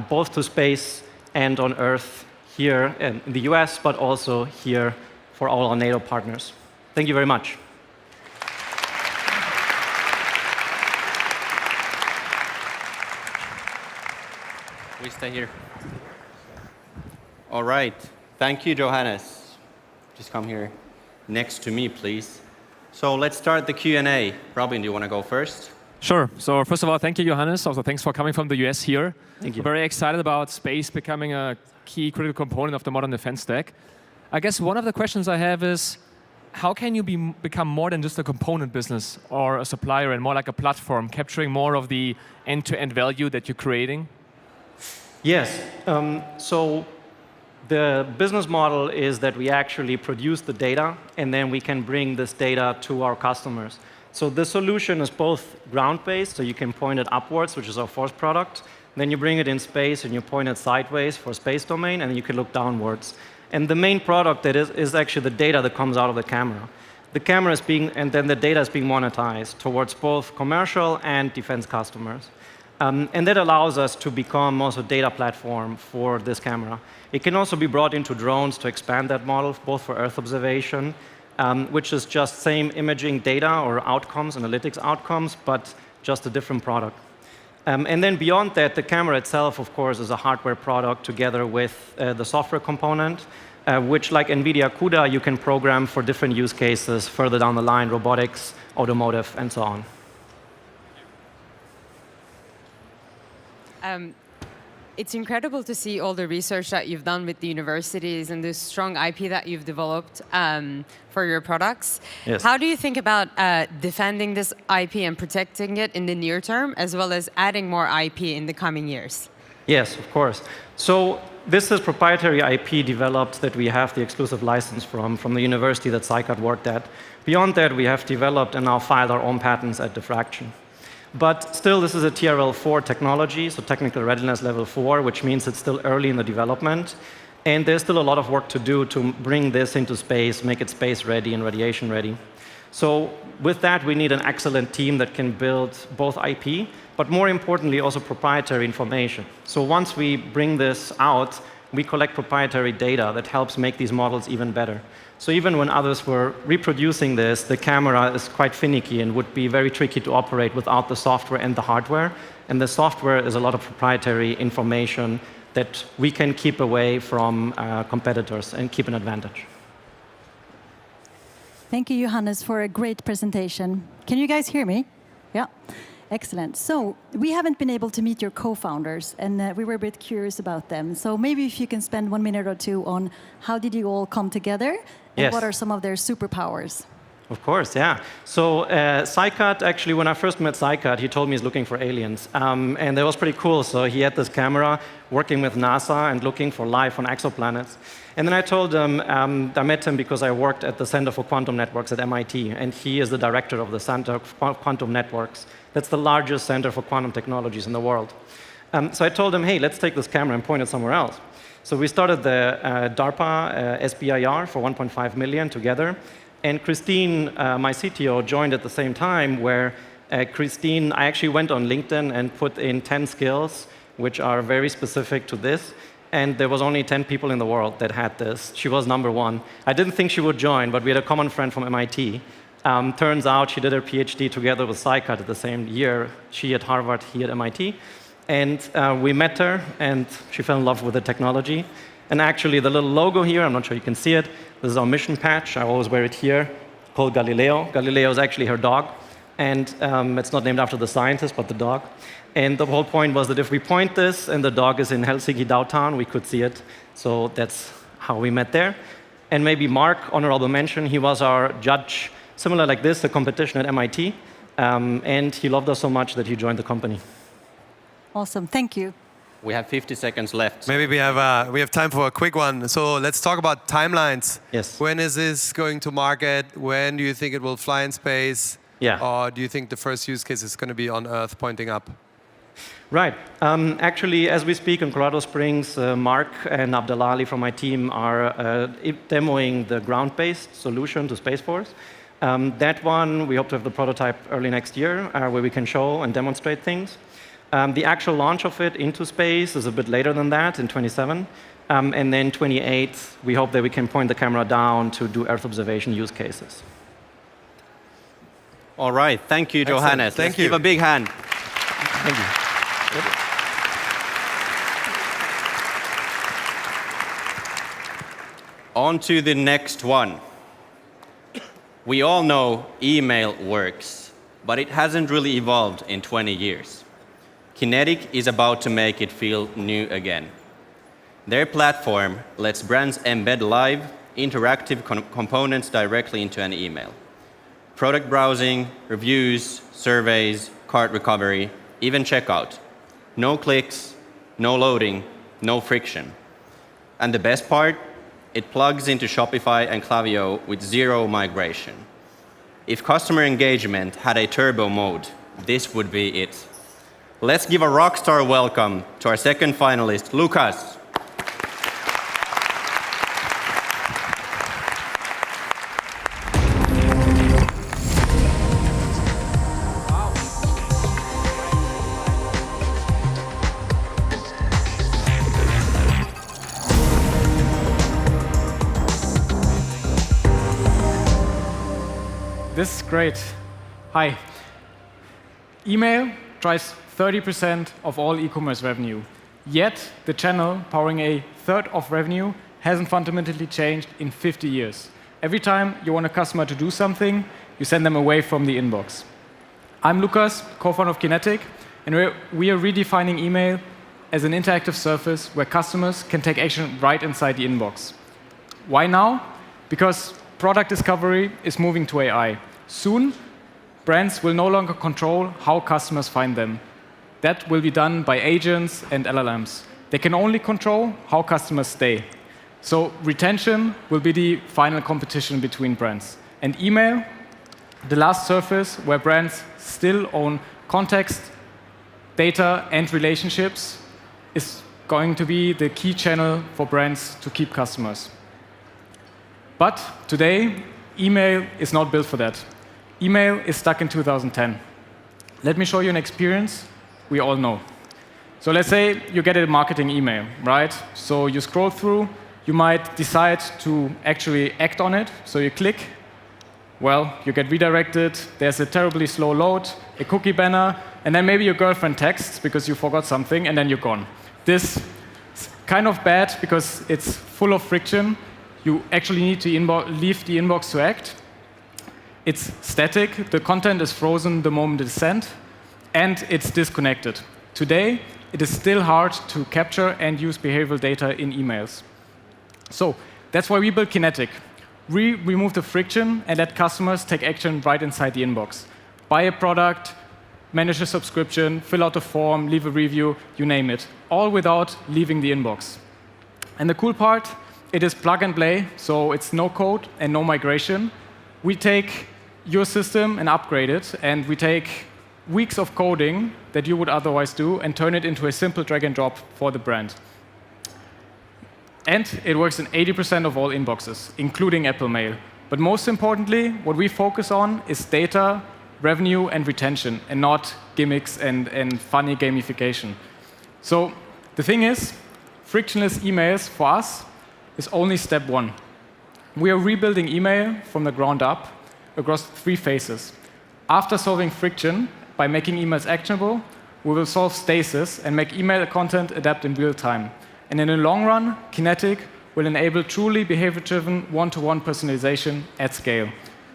both to space and on Earth here in the US, but also here for all our NATO partners. Thank you very much. We stay here. All right. Thank you, Johannes. Just come here next to me, please. So let's start the Q&A. Robin, do you want to go first? Sure. So first of all, thank you, Johannes. Also, thanks for coming from the US here. Thank you. Very excited about space becoming a key critical component of the modern defense stack. I guess one of the questions I have is, how can you become more than just a component business or a supplier and more like a platform, capturing more of the end-to-end value that you're creating? Yes. So the business model is that we actually produce the data, and then we can bring this data to our customers. So the solution is both ground-based, so you can point it upwards, which is our fourth product. Then you bring it in space, and you point it sideways for space domain, and then you can look downwards. And the main product that is actually the data that comes out of the camera. The camera is and then the data is being monetized towards both commercial and defense customers. And that allows us to become also a data platform for this camera. It can also be brought into drones to expand that model, both for Earth observation, which is just same imaging data or outcomes, analytics outcomes, but just a different product. And then beyond that, the camera itself, of course, is a hardware product together with the software component. which, like NVIDIA CUDA, you can program for different use cases further down the line, robotics, automotive, and so on. It's incredible to see all the research that you've done with the universities and the strong IP that you've developed for your products. Yes. How do you think about defending this IP and protecting it in the near term, as well as adding more IP in the coming years? Yes, of course. So this is proprietary IP developed that we have the exclusive license from the university that Sycad worked at. Beyond that, we have developed and now filed our own patents at Diffraction. But still, this is a TRL 4 technology, so technical readiness level 4, which means it's still early in the development. And there's still a lot of work to do to bring this into space, make it space ready and radiation ready. So with that, we need an excellent team that can build both IP, but more importantly, also proprietary information. So once we bring this out, we collect proprietary data that helps make these models even better. So even when others were reproducing this, the camera is quite finicky and would be very tricky to operate without the software and the hardware. And the software is a lot of proprietary information that we can keep away from competitors and keep an advantage. Thank you, Johannes, for a great presentation. Can you guys hear me? Yeah. Excellent. So we haven't been able to meet your co-founders, and we were a bit curious about them. So maybe if you can spend 1 minute or two on how did you all come together, and Yes. what are some of their superpowers? Of course, yeah. So Sycad, actually, when I first met Sycad, he told me he's looking for aliens. And that was pretty cool. So he had this camera working with NASA and looking for life on exoplanets. And then I told him, I met him because I worked at the Center for Quantum Networks at MIT, and he is the director of the Center for Quantum Networks. That's the largest center for quantum technologies in the world. So I told him, hey, let's take this camera and point it somewhere else. So we started the DARPA SBIR for 1.5 million together. And Christine, my CTO, joined at the same time, where Christine, I actually went on LinkedIn and put in 10 skills, which are very specific to this. And there was only 10 people in the world that had this. She was number one. I didn't think she would join, but we had a common friend from MIT. Turns out she did her PhD together with Sycad at the same year. She at Harvard, he at MIT. And we met her, and she fell in love with the technology. And actually, the little logo here, I'm not sure you can see it, this is our mission patch. I always wear it here, called Galileo. Galileo is actually her dog. And it's not named after the scientist, but the dog. And the whole point was that if we point this, and the dog is in Helsinki downtown, we could see it. So that's how we met there. And maybe Mark, honorable mention, he was our judge, similar like this, a competition at MIT. And he loved us so much that he joined the company. Awesome. Thank you. We have 50 seconds left. Maybe we have time for a quick one. So let's talk about timelines. Yes. When is this going to market? When do you think it will fly in space? Yeah. Or do you think the first use case is going to be on Earth pointing up? Right. Actually, as we speak in Colorado Springs, Mark and Abdalali from my team are demoing the ground-based solution to Space Force. That one, we hope to have the prototype early next year, where we can show and demonstrate things. The actual launch of it into space is a bit later than that, in 27. And then 28, we hope that we can point the camera down to do Earth observation use cases. All right. Thank you, Excellent. Johannes. Thank Let's you. give a big hand. Thank you. On to the next one. We all know email works, but it hasn't really evolved in 20 years. Kinetic is about to make it feel new again. Their platform lets brands embed live, interactive components directly into an email. Product browsing, reviews, surveys, cart recovery, even checkout. No clicks, no loading, no friction. And the best part? It plugs into Shopify and Klaviyo with zero migration. If customer engagement had a turbo mode, this would be it. Let's give a rockstar welcome to our second finalist, Lucas. This is great. Hi. Email drives 30% of all e-commerce revenue. Yet, the channel powering a third of revenue hasn't fundamentally changed in 50 years. Every time you want a customer to do something, you send them away from the inbox. I'm Lukas, co-founder of Kinetic, and we are redefining email as an interactive surface where customers can take action right inside the inbox. Why now? Because product discovery is moving to AI. Soon, brands will no longer control how customers find them. That will be done by agents and LLMs. They can only control how customers stay. So retention will be the final competition between brands. And email, the last surface where brands still own context, data, and relationships, is going to be the key channel for brands to keep customers. But today, email is not built for that. Email is stuck in 2010. Let me show you an experience we all know. So let's say you get a marketing email, right? So you scroll through, you might decide to actually act on it, so you click. Well, you get redirected, there's a terribly slow load, a cookie banner, and then maybe your girlfriend texts because you forgot something, and then you're gone. This is kind of bad because it's full of friction. You actually need to leave the inbox to act. It's static, the content is frozen the moment it is sent, and it's disconnected. Today, it is still hard to capture and use behavioral data in emails. So that's why we built Kinetic. We remove the friction and let customers take action right inside the inbox. Buy a product, manage a subscription, fill out a form, leave a review, you name it, all without leaving the inbox. And the cool part, it is plug and play, so it's no code and no migration. We take your system and upgrade it, and we take weeks of coding that you would otherwise do and turn it into a simple drag and drop for the brand. And it works in 80% of all inboxes, including Apple Mail. But most importantly, what we focus on is data, revenue, and retention, and not gimmicks and funny gamification. So the thing is, frictionless emails for us is only step one. We are rebuilding email from the ground up across 3 phases. After solving friction by making emails actionable, we will solve stasis and make email content adapt in real time. And in the long run, Kinetic will enable truly behavior-driven one-to-one personalization at scale.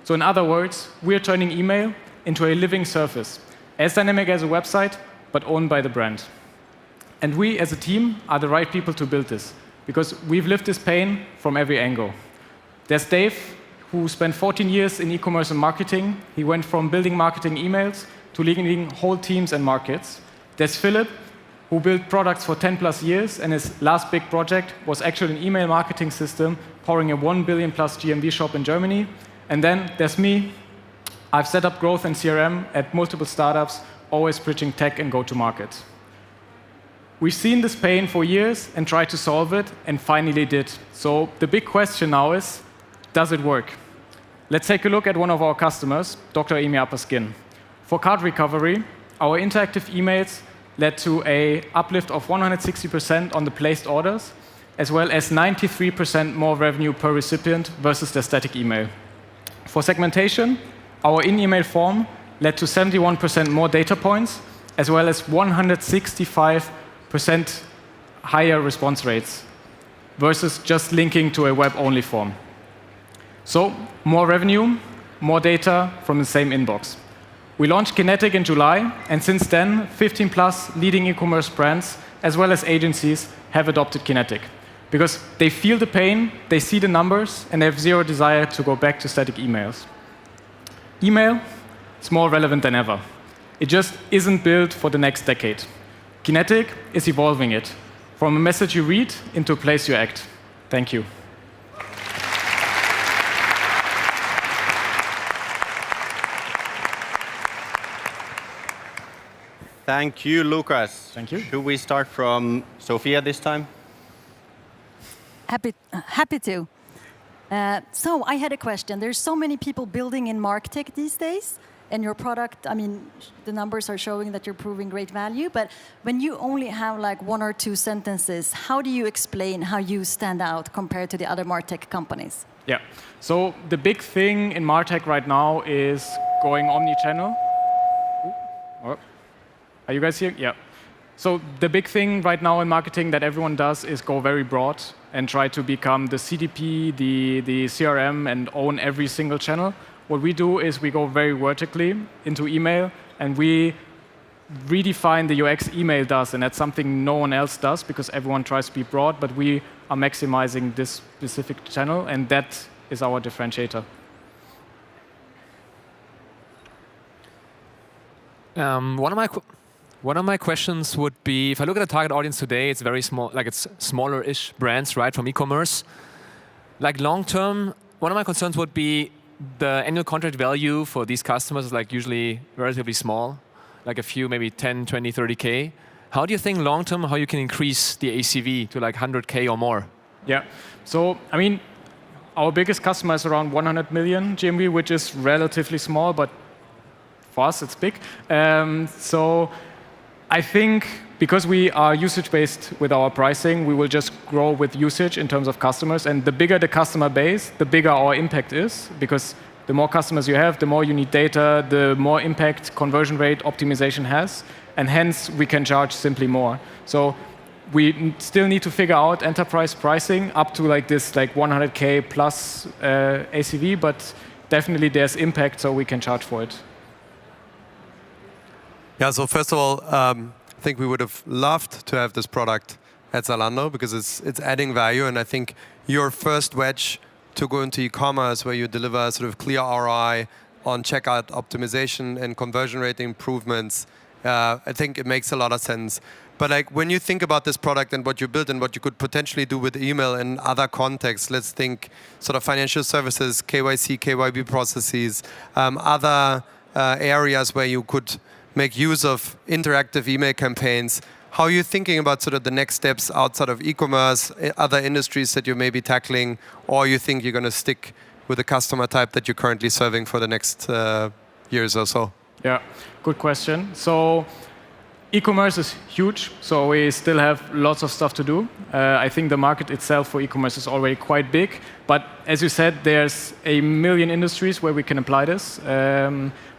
So in other words, we are turning email into a living surface, as dynamic as a website, but owned by the brand. And we, as a team, are the right people to build this, because we've lived this pain from every angle. There's Dave, who spent 14 years in e-commerce and marketing. He went from building marketing emails to leading whole teams and markets. There's Philip, who built products for 10 plus years, and his last big project was actually an email marketing system powering a 1 billion plus GMV shop in Germany. And then there's me. I've set up growth and CRM at multiple startups, always bridging tech and go-to-market. We've seen this pain for years and tried to solve it, and finally did. So the big question now is, does it work? Let's take a look at one of our customers, Dr. Amy Upperskin. For card recovery, our interactive emails led to an uplift of 160% on the placed orders, as well as 93% more revenue per recipient versus the static email. For segmentation, our in-email form led to 71% more data points, as well as 165% higher response rates versus just linking to a web-only form. So more revenue, more data from the same inbox. We launched Kinetic in July, and since then, 15 plus leading e-commerce brands, as well as agencies, have adopted Kinetic. Because they feel the pain, they see the numbers, and they have zero desire to go back to static emails. Email is more relevant than ever. It just isn't built for the next decade. Kinetic is evolving it, from a message you read into a place you act. Thank you. Thank you, Lukas. Thank you. Should we start from Sophia this time? Happy to. So I had a question. There's so many people building in MarTech these days, and your product, I mean, the numbers are showing that you're proving great value, but when you only have like 1 or 2 sentences, how do you explain how you stand out compared to the other MarTech companies? Yeah, so the big thing in MarTech right now is going omni-channel. Are you guys here? Yeah. So the big thing right now in marketing that everyone does is go very broad and try to become the CDP, the CRM, and own every single channel. What we do is we go very vertically into email, and we redefine the UX email does, and that's something no one else does because everyone tries to be broad, but we are maximizing this specific channel, and that is our differentiator. One of my questions would be, if I look at the target audience today, it's very small, like it's smaller-ish brands, right, from e-commerce. Like long term, one of my concerns would be the annual contract value for these customers is like usually relatively small, like a few, maybe 10, 20, 30K. How do you think long term, how you can increase the ACV to like 100K or more? Yeah, so I mean, our biggest customer is around 100 million GMV, which is relatively small, but for us it's big. So I think because we are usage-based with our pricing, we will just grow with usage in terms of customers. And the bigger the customer base, the bigger our impact is, because the more customers you have, the more you need data, the more impact conversion rate optimization has. And hence, we can charge simply more. So we still need to figure out enterprise pricing up to like this like 100K plus ACV, but definitely there's impact, so we can charge for it. Yeah, so first of all, I think we would have loved to have this product at Zalando because it's adding value, and I think your first wedge to go into e-commerce where you deliver sort of clear ROI on checkout optimization and conversion rate improvements, I think it makes a lot of sense. But like when you think about this product and what you built and what you could potentially do with email in other contexts, let's think sort of financial services, KYC, KYB processes, other areas where you could make use of interactive email campaigns. How are you thinking about sort of the next steps outside of e-commerce, other industries that you may be tackling, or you think you're going to stick with the customer type that you're currently serving for the next years or so? Yeah, good question. So e-commerce is huge, so we still have lots of stuff to do. I think the market itself for e-commerce is already quite big, but as you said, there's a million industries where we can apply this.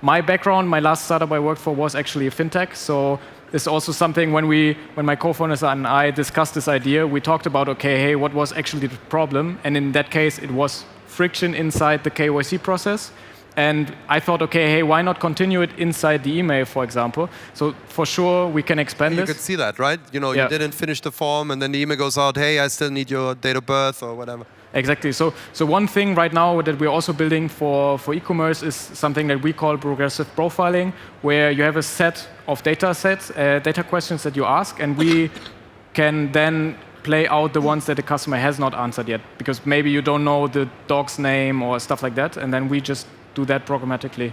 My background, my last startup I worked for was actually a fintech, so it's also something when my co-founders and I discussed this idea, we talked about, okay, hey, what was actually the problem? And in that case, it was friction inside the KYC process. And I thought, okay, hey, why not continue it inside the email, for example? So for sure, we can expand this. You could see that, right? You know, you didn't finish the form, and then the email goes out, hey, I still need your date of birth or whatever. Exactly. So one thing right now that we're also building for e-commerce is something that we call progressive profiling, where you have a set of data questions that you ask, and we can then play out the ones that the customer has not answered yet, because maybe you don't know the dog's name or stuff like that, and then we just do that programmatically.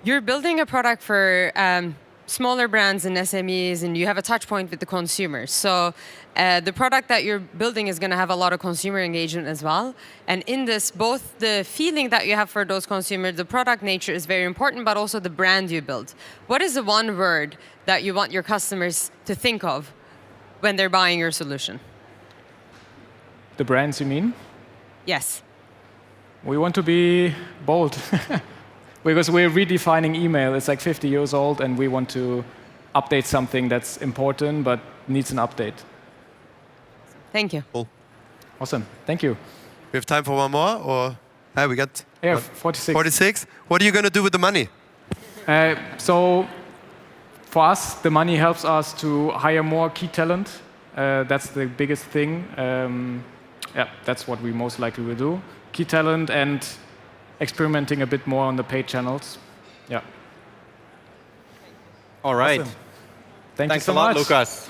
You're building a product for smaller brands and SMEs, and you have a touch point with the consumers. So the product that you're building is going to have a lot of consumer engagement as well. And in this, both the feeling that you have for those consumers, the product nature is very important, but also the brand you build. What is the one word that you want your customers to think of when they're buying your solution? The brands, you mean? Yes. We want to be bold. Because we're redefining email. It's like 50 years old, and we want to update something that's important but needs an update. Thank you. Cool. Awesome. Thank you. We have time for one more, or we got 46. 46. What are you going to do with the money? So for us, the money helps us to hire more key talent. That's the biggest thing. That's what we most likely will do. Key talent and experimenting a bit more on the paid channels. Yeah. All right. Awesome. Thanks a lot, much. Lucas.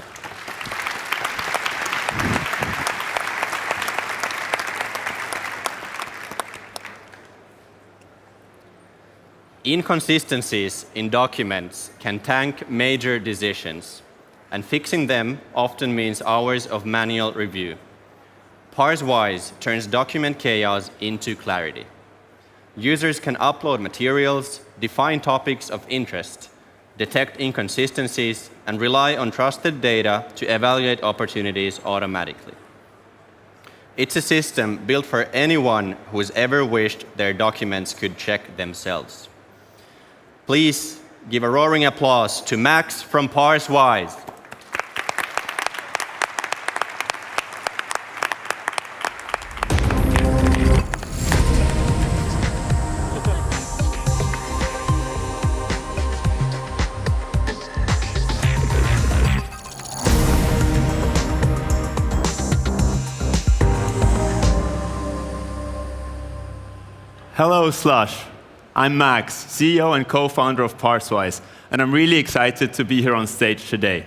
Inconsistencies in documents can tank major decisions, and fixing them often means hours of manual review. Parsewise turns document chaos into clarity. Users can upload materials, define topics of interest, detect inconsistencies, and rely on trusted data to evaluate opportunities automatically. It's a system built for anyone who's ever wished their documents could check themselves. Please give a roaring applause to Max from Parswise. Hello, Slush. I'm Max, CEO and co-founder of Parswise, and I'm really excited to be here on stage today.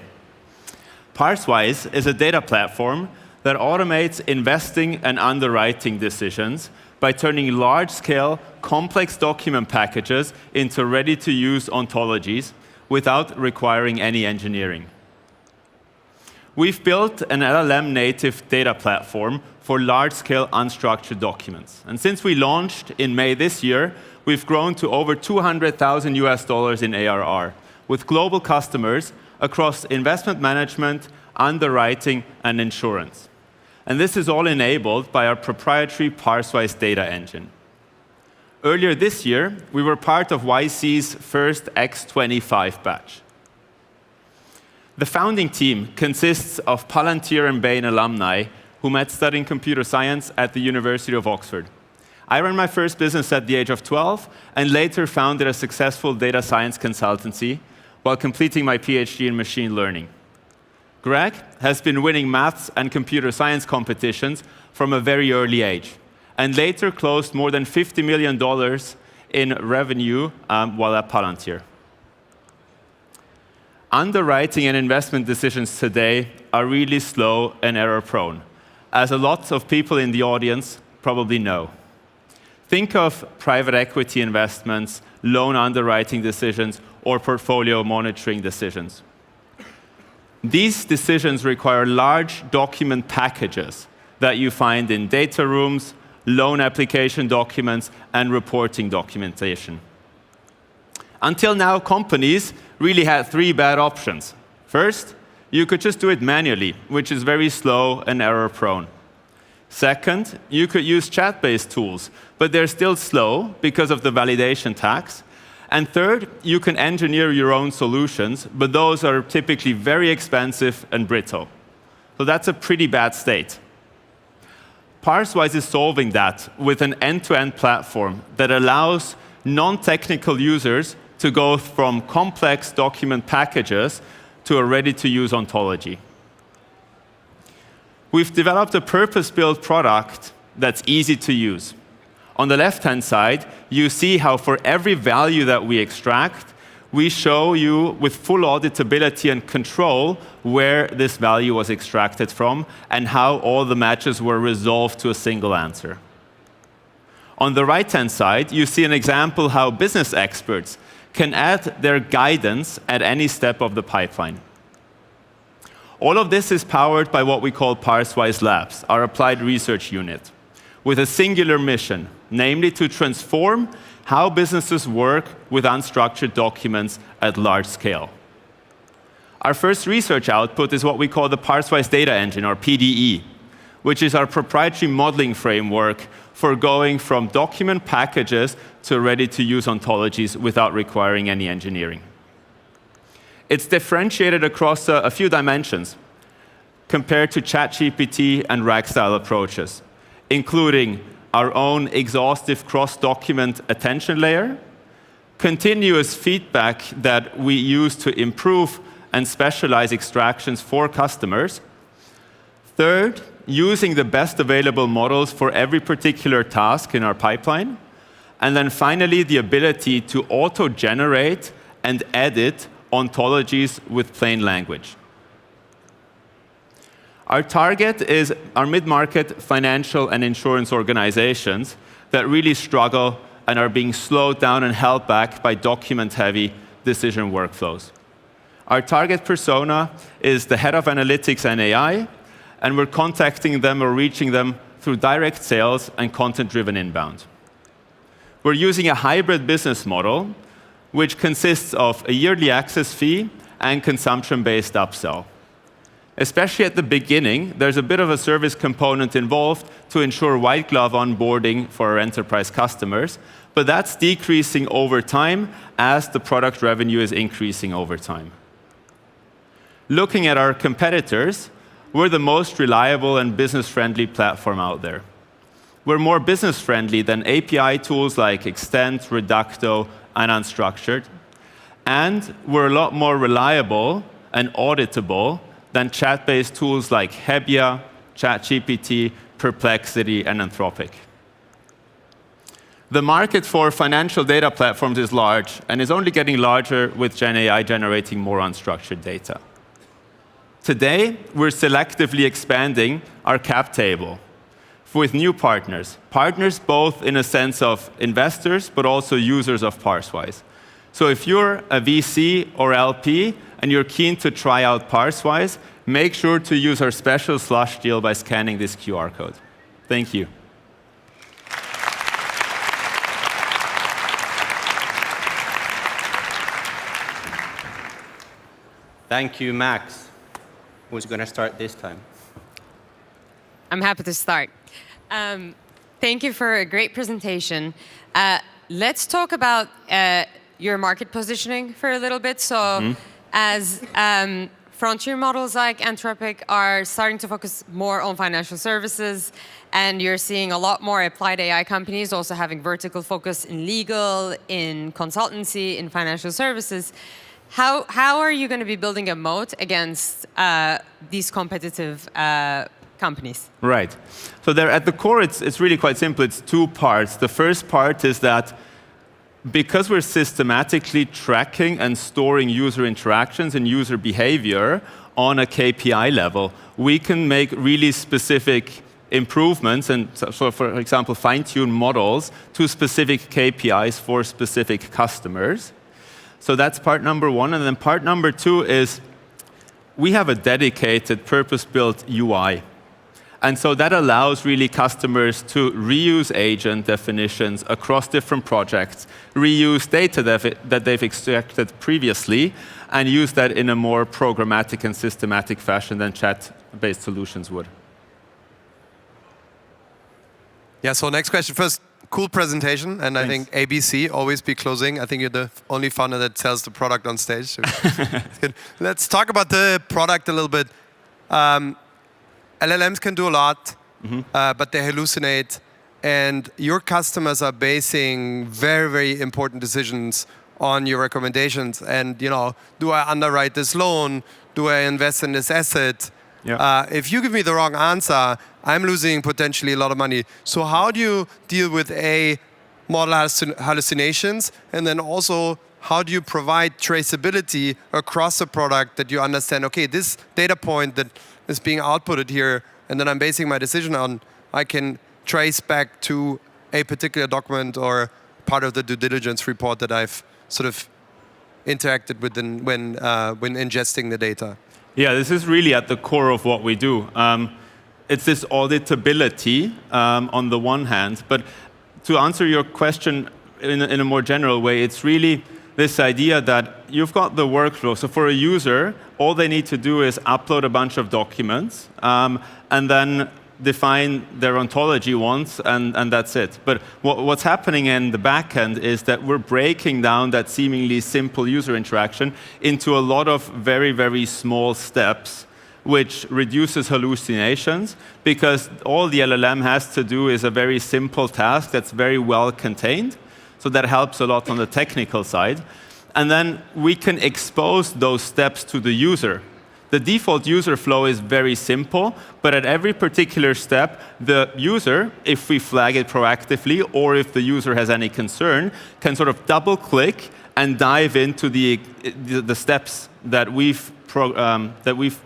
Parswise is a data platform that automates investing and underwriting decisions by turning large-scale, complex document packages into ready-to-use ontologies without requiring any engineering. We've built an LLM-native data platform for large-scale unstructured documents. And since we launched in May this year, we've grown to over $200,000 in ARR, with global customers across investment management, underwriting, and insurance. And this is all enabled by our proprietary Parswise data engine. Earlier this year, we were part of YC's first X25 batch. The founding team consists of Palantir and Bain alumni who met studying computer science at the University of Oxford. I ran my first business at the age of 12 and later founded a successful data science consultancy while completing my PhD in machine learning. Greg has been winning maths and computer science competitions from a very early age and later closed more than $50 million in revenue while at Palantir. Underwriting and investment decisions today are really slow and error-prone, as a lot of people in the audience probably know. Think of private equity investments, loan underwriting decisions, or portfolio monitoring decisions. These decisions require large document packages that you find in data rooms, loan application documents, and reporting documentation. Until now, companies really had three bad options. First, you could just do it manually, which is very slow and error-prone. Second, you could use chat-based tools, but they're still slow because of the validation tax. And third, you can engineer your own solutions, but those are typically very expensive and brittle. So that's a pretty bad state. Parswise is solving that with an end-to-end platform that allows non-technical users to go from complex document packages to a ready-to-use ontology. We've developed a purpose-built product that's easy to use. On the left-hand side, you see how for every value that we extract, we show you with full auditability and control where this value was extracted from and how all the matches were resolved to a single answer. On the right-hand side, you see an example how business experts can add their guidance at any step of the pipeline. All of this is powered by what we call Parswise Labs, our applied research unit, with a singular mission, namely to transform how businesses work with unstructured documents at large scale. Our first research output is what we call the Parswise Data Engine, or PDE, which is our proprietary modeling framework for going from document packages to ready-to-use ontologies without requiring any engineering. It's differentiated across a few dimensions compared to ChatGPT and RAG-style approaches, including our own exhaustive cross-document attention layer, continuous feedback that we use to improve and specialize extractions for customers. Third, using the best available models for every particular task in our pipeline. And then finally, the ability to auto-generate and edit ontologies with plain language. Our target is our mid-market financial and insurance organizations that really struggle and are being slowed down and held back by document-heavy decision workflows. Our target persona is the head of analytics and AI, and we're contacting them or reaching them through direct sales and content-driven inbound. We're using a hybrid business model, which consists of a yearly access fee and consumption-based upsell. Especially at the beginning, there's a bit of a service component involved to ensure white glove onboarding for our enterprise customers, but that's decreasing over time as the product revenue is increasing over time. Looking at our competitors, we're the most reliable and business-friendly platform out there. We're more business-friendly than API tools like Extend, Reducto, and Unstructured, and we're a lot more reliable and auditable than chat-based tools like Hebbia, ChatGPT, Perplexity, and Anthropic. The market for financial data platforms is large and is only getting larger with GenAI generating more unstructured data. Today, we're selectively expanding our cap table with new partners. Partners both in a sense of investors, but also users of Parswise. So if you're a VC or LP and you're keen to try out Parswise, make sure to use our special Slush deal by scanning this QR code. Thank you. Thank you, Max. Who's going to start this time? I'm happy to start. Thank you for a great presentation. Let's talk about your market positioning for a little bit. So as frontier models like Anthropic are starting to focus more on financial services, and you're seeing a lot more applied AI companies also having vertical focus in legal, in consultancy, in financial services, how are you going to be building a moat against these competitive companies? Right. So there, at the core, it's really quite simple. It's two parts. The first part is that because we're systematically tracking and storing user interactions and user behavior on a KPI level, we can make really specific improvements and, so for example, fine-tune models to specific KPIs for specific customers. So that's part number one. And then part number two is we have a dedicated purpose-built UI. And so that allows really customers to reuse agent definitions across different projects, reuse data that they've extracted previously, and use that in a more programmatic and systematic fashion than chat-based solutions would. Yeah, so next question. First, cool presentation, and I think ABC, always be closing. I think you're the only founder that sells the product on stage. So good. Let's talk about the product a little bit. LLMs can do a lot, but they hallucinate, and your customers are basing very, very important decisions on your recommendations. And do I underwrite this loan? Do I invest in this asset? Yeah. If you give me the wrong answer, I'm losing potentially a lot of money. So how do you deal with model hallucinations, and then also how do you provide traceability across the product that you understand? Okay, this data point that is being outputted here, and then I'm basing my decision on, I can trace back to a particular document or part of the due diligence report that I've sort of interacted with when ingesting the data. Yeah, this is really at the core of what we do. It's this auditability on the one hand, but to answer your question in a more general way, it's really this idea that you've got the workflow. So for a user, all they need to do is upload a bunch of documents and then define their ontology once, and that's it. But what's happening in the back end is that we're breaking down that seemingly simple user interaction into a lot of very, very small steps, which reduces hallucinations, because all the LLM has to do is a very simple task that's very well contained. So that helps a lot on the technical side. And then we can expose those steps to the user. The default user flow is very simple, but at every particular step, the user, if we flag it proactively, or if the user has any concern, can sort of double-click and dive into the steps that we've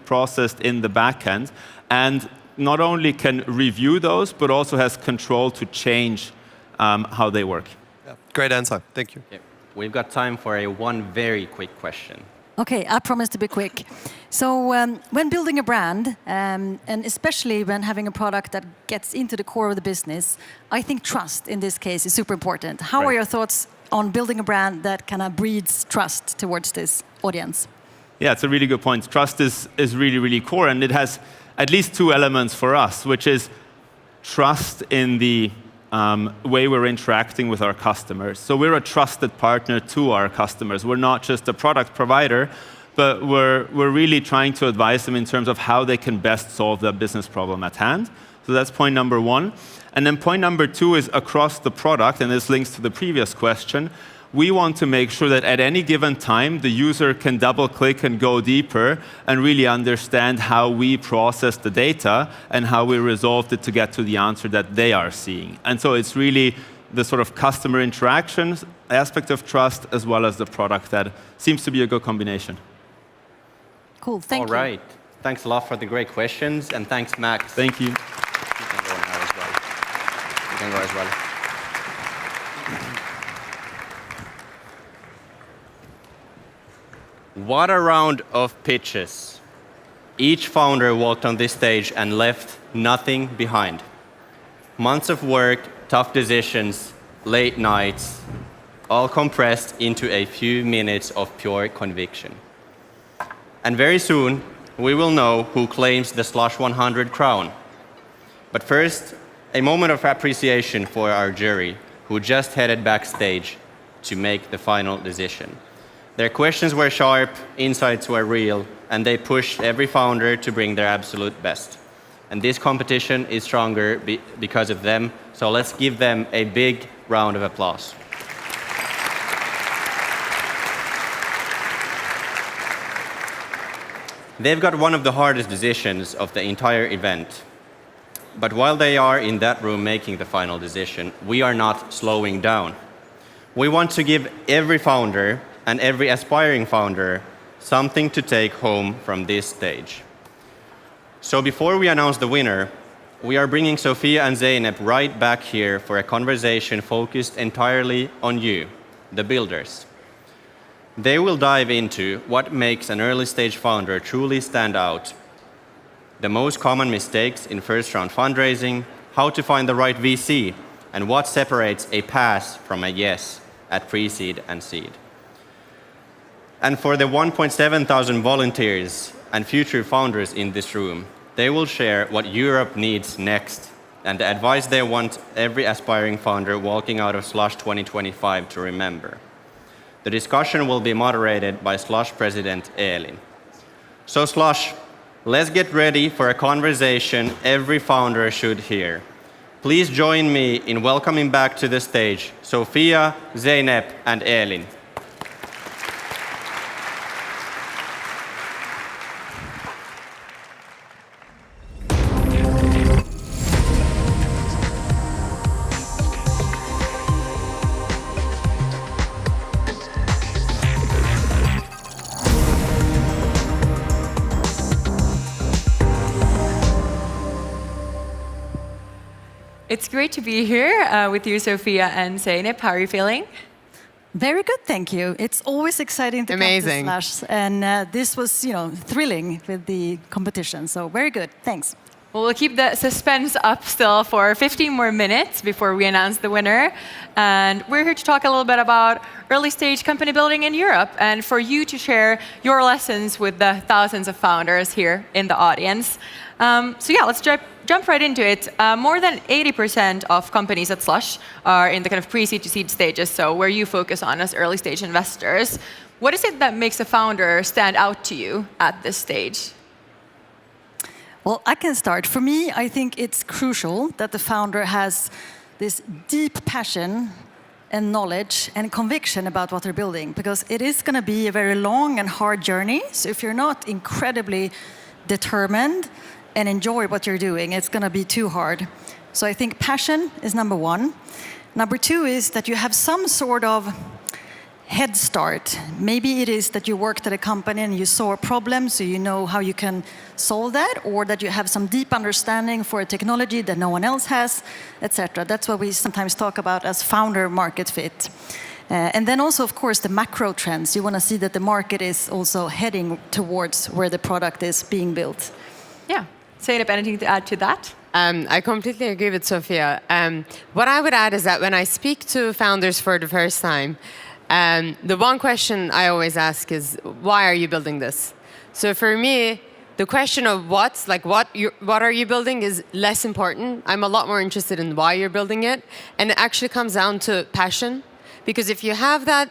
processed in the backend, and not only can review those, but also has control to change how they work. Yeah. Great answer. Thank you. Yeah. We've got time for one very quick question. Okay, I promise to be quick. So when building a brand, and especially when having a product that gets into the core of the business, I think trust in this case is super important. How are your thoughts on building a brand that kind of breeds trust towards this audience? Yeah, it's a really good point. Trust is really, really core, and it has at least two elements for us, which is trust in the way we're interacting with our customers. So we're a trusted partner to our customers. We're not just a product provider, but we're really trying to advise them in terms of how they can best solve the business problem at hand. So that's point number one. And then point number two is across the product, and this links to the previous question. We want to make sure that at any given time, the user can double-click and go deeper and really understand how we process the data and how we resolved it to get to the answer that they are seeing. And so it's really the sort of customer interactions aspect of trust as well as the product that seems to be a good combination. Cool, thank you. All right. Thanks a lot for the great questions, and thanks, Max. Thank you. You can go now as well. You can go as well. What a round of pitches. Each founder walked on this stage and left nothing behind. Months of work, tough decisions, late nights, all compressed into a few minutes of pure conviction. And very soon, we will know who claims the Slush 100 crown. But first, a moment of appreciation for our jury, who just headed backstage to make the final decision. Their questions were sharp, insights were real, and they pushed every founder to bring their absolute best. And this competition is stronger because of them, so let's give them a big round of applause. They've got one of the hardest decisions of the entire event. But while they are in that room making the final decision, we are not slowing down. We want to give every founder and every aspiring founder something to take home from this stage. So before we announce the winner, we are bringing Sophia and Zeynep right back here for a conversation focused entirely on you, the builders. They will dive into what makes an early stage founder truly stand out, the most common mistakes in first round fundraising, how to find the right VC, and what separates a pass from a yes at pre-seed and seed. And for the 1,700 volunteers and future founders in this room, they will share what Europe needs next and the advice they want every aspiring founder walking out of Slush 2025 to remember. The discussion will be moderated by Slush President Elin. So Slush, let's get ready for a conversation every founder should hear. Please join me in welcoming back to the stage Sophia, Zeynep, and Elin. It's great to be here with you, Sophia and Zeynep. How are you feeling? Very good, thank you. It's always exciting to come to Slush, and this was, thrilling with the competition. So very good, thanks. Well, we'll keep the suspense up still for 15 more minutes before we announce the winner. And we're here to talk a little bit about early stage company building in Europe, and for you to share your lessons with the thousands of founders here in the audience. So yeah, let's jump right into it. More than 80% of companies at Slush are in the kind of pre-seed to seed stages, so where you focus on as early stage investors. What is it that makes a founder stand out to you at this stage? Well, I can start. For me, I think it's crucial that the founder has this deep passion and knowledge and conviction about what they're building, because it is going to be a very long and hard journey. So if you're not incredibly determined and enjoy what you're doing, it's going to be too hard. So I think passion is number one. Number two is that you have some sort of head start. Maybe it is that you worked at a company and you saw a problem, so you know how you can solve that, or that you have some deep understanding for a technology that no one else has, etc. That's what we sometimes talk about as founder market fit. And then also, of course, the macro trends. You want to see that the market is also heading towards where the product is being built. Yeah. Zeynep, anything to add to that? I completely agree with Sophia. What I would add is that when I speak to founders for the first time, The one question I always ask is, why are you building this? So for me, the question of what are you building is less important. I'm a lot more interested in why you're building it. And it actually comes down to passion. Because if you have that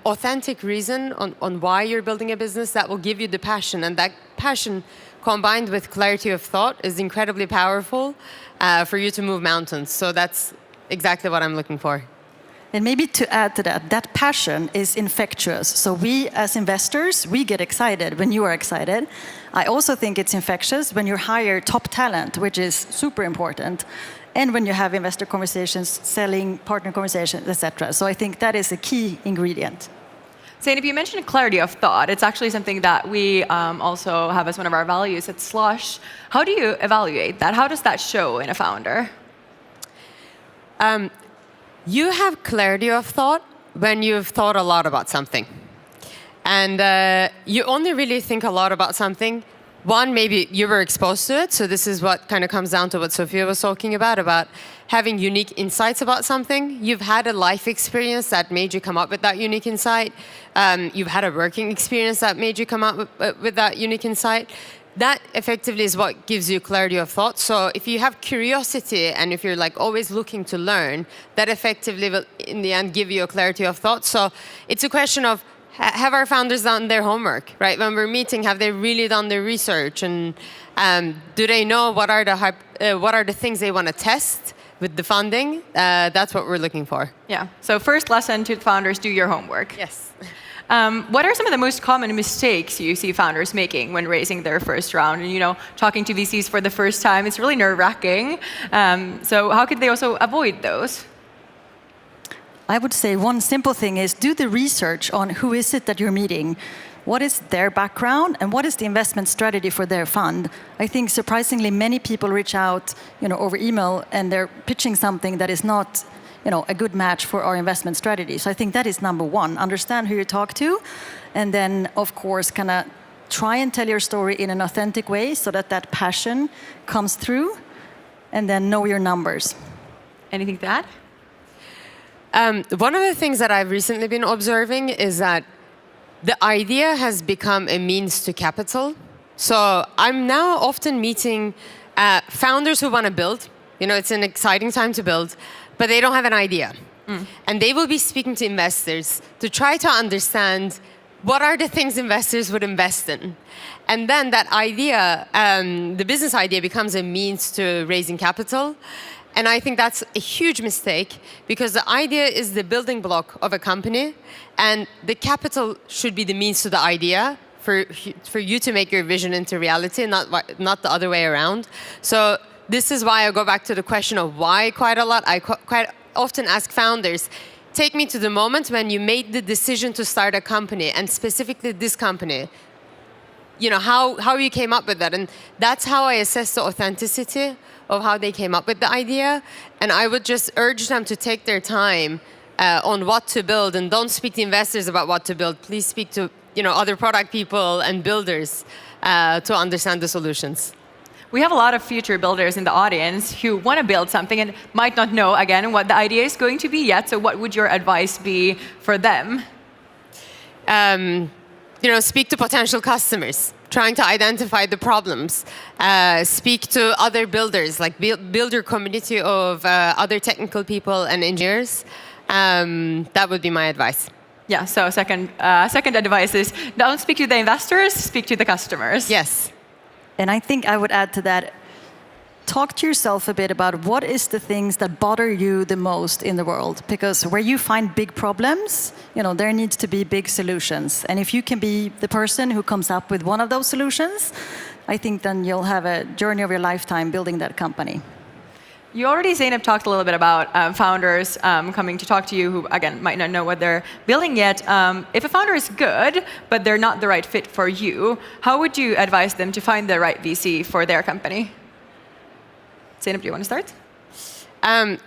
authentic reason on why you're building a business, that will give you the passion. And that passion combined with clarity of thought is incredibly powerful for you to move mountains. So that's exactly what I'm looking for. And maybe to add to that, that passion is infectious. So we, as investors, we get excited when you are excited. I also think it's infectious when you hire top talent, which is super important, and when you have investor conversations, selling, partner conversations, etc. So I think that is a key ingredient. Zeynep, you mentioned clarity of thought. It's actually something that we also have as one of our values at Slush. How do you evaluate that? How does that show in a founder? You have clarity of thought when you've thought a lot about something. And you only really think a lot about something. One, maybe you were exposed to it. So this is what kind of comes down to what Sophia was talking about having unique insights about something. You've had a life experience that made you come up with that unique insight. You've had a working experience that made you come up with that unique insight. That effectively is what gives you clarity of thought. So if you have curiosity and if you're like always looking to learn, that effectively will in the end give you a clarity of thought. So it's a question of, have our founders done their homework, right? When we're meeting, have they really done their research? And do they know what are the things they want to test with the funding? That's what we're looking for. Yeah. So first lesson to founders, do your homework. Yes. What are some of the most common mistakes you see founders making when raising their first round? And talking to VCs for the first time, it's really nerve-wracking. So how could they also avoid those? I would say one simple thing is do the research on who is it that you're meeting. What is their background and what is the investment strategy for their fund? I think surprisingly many people reach out over email and they're pitching something that is not a good match for our investment strategy. So I think that is number one. Understand who you talk to, and then, of course, kind of try and tell your story in an authentic way so that passion comes through, and then know your numbers. Anything to add? One of the things that I've recently been observing is that the idea has become a means to capital. So I'm now often meeting founders who want to build. It's an exciting time to build, but they don't have an idea. And they will be speaking to investors to try to understand what are the things investors would invest in. And then that idea, the business idea, becomes a means to raising capital. And I think that's a huge mistake because the idea is the building block of a company, and the capital should be the means to the idea for you to make your vision into reality, not the other way around. So this is why I go back to the question of why quite a lot. I quite often ask founders, take me to the moment when you made the decision to start a company, and specifically this company. How you came up with that. And that's how I assess the authenticity of how they came up with the idea. And I would just urge them to take their time on what to build, and don't speak to investors about what to build. Please speak to other product people and builders to understand the solutions. We have a lot of future builders in the audience who want to build something and might not know, again, what the idea is going to be yet. So what would your advice be for them? Speak to potential customers, trying to identify the problems. Speak to other builders, like build your community of other technical people and engineers. That would be my advice. Yeah, so second advice is don't speak to the investors, speak to the customers. Yes. And I think I would add to that, talk to yourself a bit about what is the things that bother you the most in the world. Because where you find big problems, there needs to be big solutions. And if you can be the person who comes up with one of those solutions, I think then you'll have a journey of your lifetime building that company. You already, Zeynep, talked a little bit about founders coming to talk to you who, again, might not know what they're building yet. If a founder is good, but they're not the right fit for you, how would you advise them to find the right VC for their company? Zeynep, do you want to start?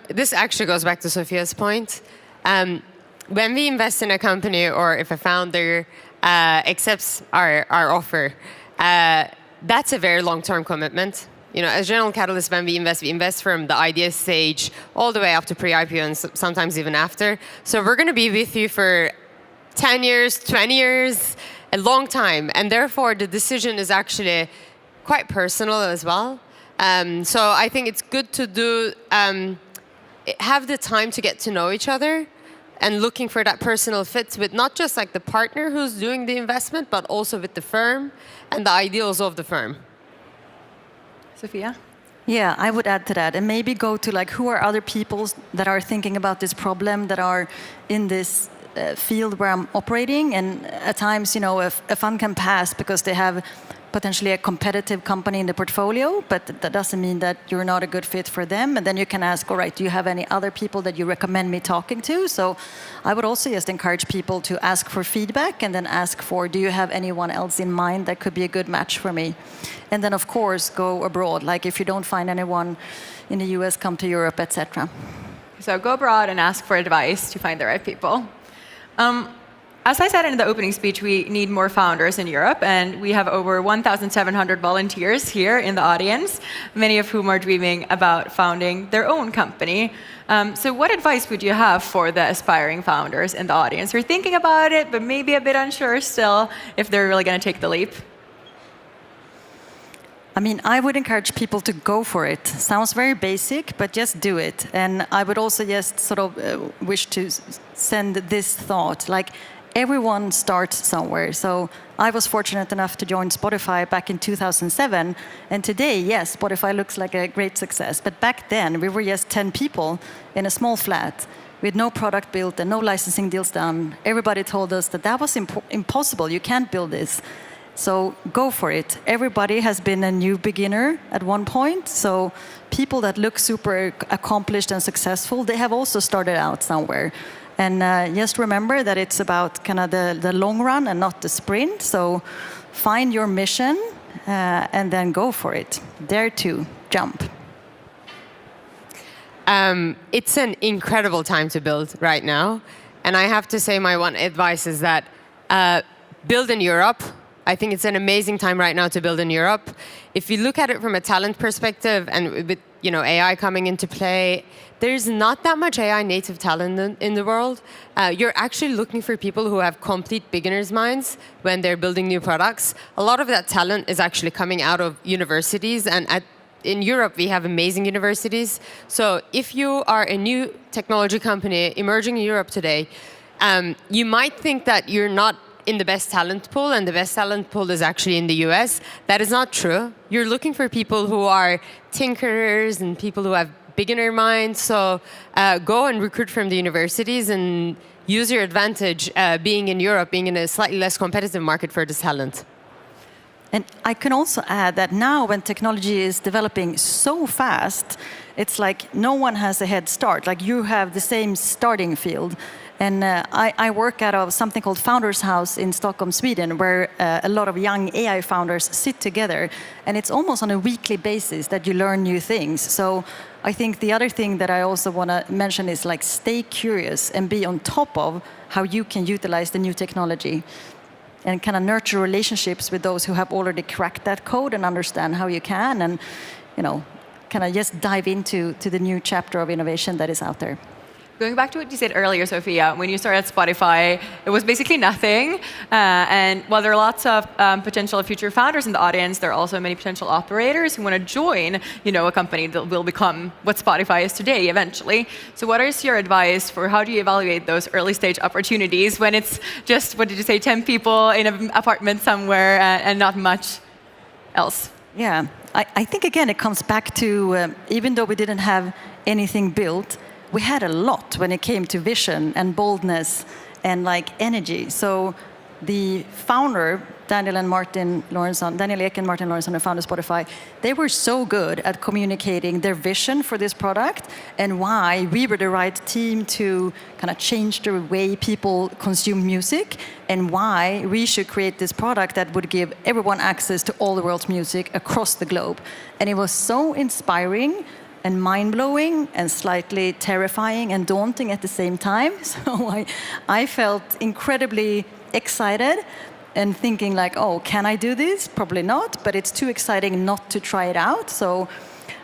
This actually goes back to Sophia's point. When we invest in a company, or if a founder accepts our offer, that's a very long-term commitment. As General Catalyst, when we invest from the idea stage all the way up to pre-IPO and sometimes even after. So we're going to be with you for 10 years, 20 years, a long time. And therefore, the decision is actually quite personal as well. So I think it's good to have the time to get to know each other and looking for that personal fit with not just like the partner who's doing the investment, but also with the firm and the ideals of the firm. Sophia? Yeah, I would add to that, and maybe go to like who are other people that are thinking about this problem, that are in this field where I'm operating. And at times, a fund can pass because they have potentially a competitive company in the portfolio, but that doesn't mean that you're not a good fit for them. And then you can ask, all right, do you have any other people that you recommend me talking to? So I would also just encourage people to ask for feedback and then ask for, do you have anyone else in mind that could be a good match for me? And then, of course, go abroad. Like if you don't find anyone in the US, come to Europe, etc. So go abroad and ask for advice to find the right people. As I said in the opening speech, we need more founders in Europe, and we have over 1,700 volunteers here in the audience, many of whom are dreaming about founding their own company. So what advice would you have for the aspiring founders in the audience who are thinking about it, but maybe a bit unsure still if they're really going to take the leap? I mean, I would encourage people to go for it. Sounds very basic, but just do it. And I would also just sort of wish to send this thought, like everyone starts somewhere. So I was fortunate enough to join Spotify back in 2007. And today, yes, Spotify looks like a great success. But back then, we were just 10 people in a small flat with no product built and no licensing deals done. Everybody told us that was impossible. You can't build this. So go for it. Everybody has been a new beginner at one point. So people that look super accomplished and successful, they have also started out somewhere. And just remember that it's about kind of the long run and not the sprint. So find your mission and then go for it. Dare to jump. It's an incredible time to build right now. And I have to say my one advice is that build in Europe. I think it's an amazing time right now to build in Europe. If you look at it from a talent perspective and with AI coming into play, there's not that much AI native talent in the world. You're actually looking for people who have complete beginner's minds when they're building new products. A lot of that talent is actually coming out of universities, and in Europe we have amazing universities. So if you are a new technology company emerging in Europe today, you might think that you're not in the best talent pool, and the best talent pool is actually in the US. That is not true. You're looking for people who are tinkerers and people who have beginner minds. So go and recruit from the universities and use your advantage being in Europe, being in a slightly less competitive market for this talent. And I can also add that now when technology is developing so fast, it's like no one has a head start. Like you have the same starting field. And I work out of something called Founders House in Stockholm, Sweden, where a lot of young AI founders sit together. And it's almost on a weekly basis that you learn new things. So I think the other thing that I also want to mention is like stay curious and be on top of how you can utilize the new technology. And kind of nurture relationships with those who have already cracked that code and understand how you can. And, kind of just dive into the new chapter of innovation that is out there. Going back to what you said earlier, Sophia, when you started Spotify, it was basically nothing. And while there are lots of potential future founders in the audience, there are also many potential operators who want to join, a company that will become what Spotify is today eventually. So what is your advice for how do you evaluate those early stage opportunities when it's just, 10 people in an apartment somewhere and not much else? Yeah, I think again it comes back to even though we didn't have anything built, we had a lot when it came to vision and boldness and energy. So the founder, Daniel Ek and Martin Lorentzon, who founded Spotify, they were so good at communicating their vision for this product and why we were the right team to kind of change the way people consume music and why we should create this product that would give everyone access to all the world's music across the globe. And it was so inspiring and mind-blowing and slightly terrifying and daunting at the same time. So I felt incredibly excited and thinking can I do this? Probably not, but it's too exciting not to try it out. So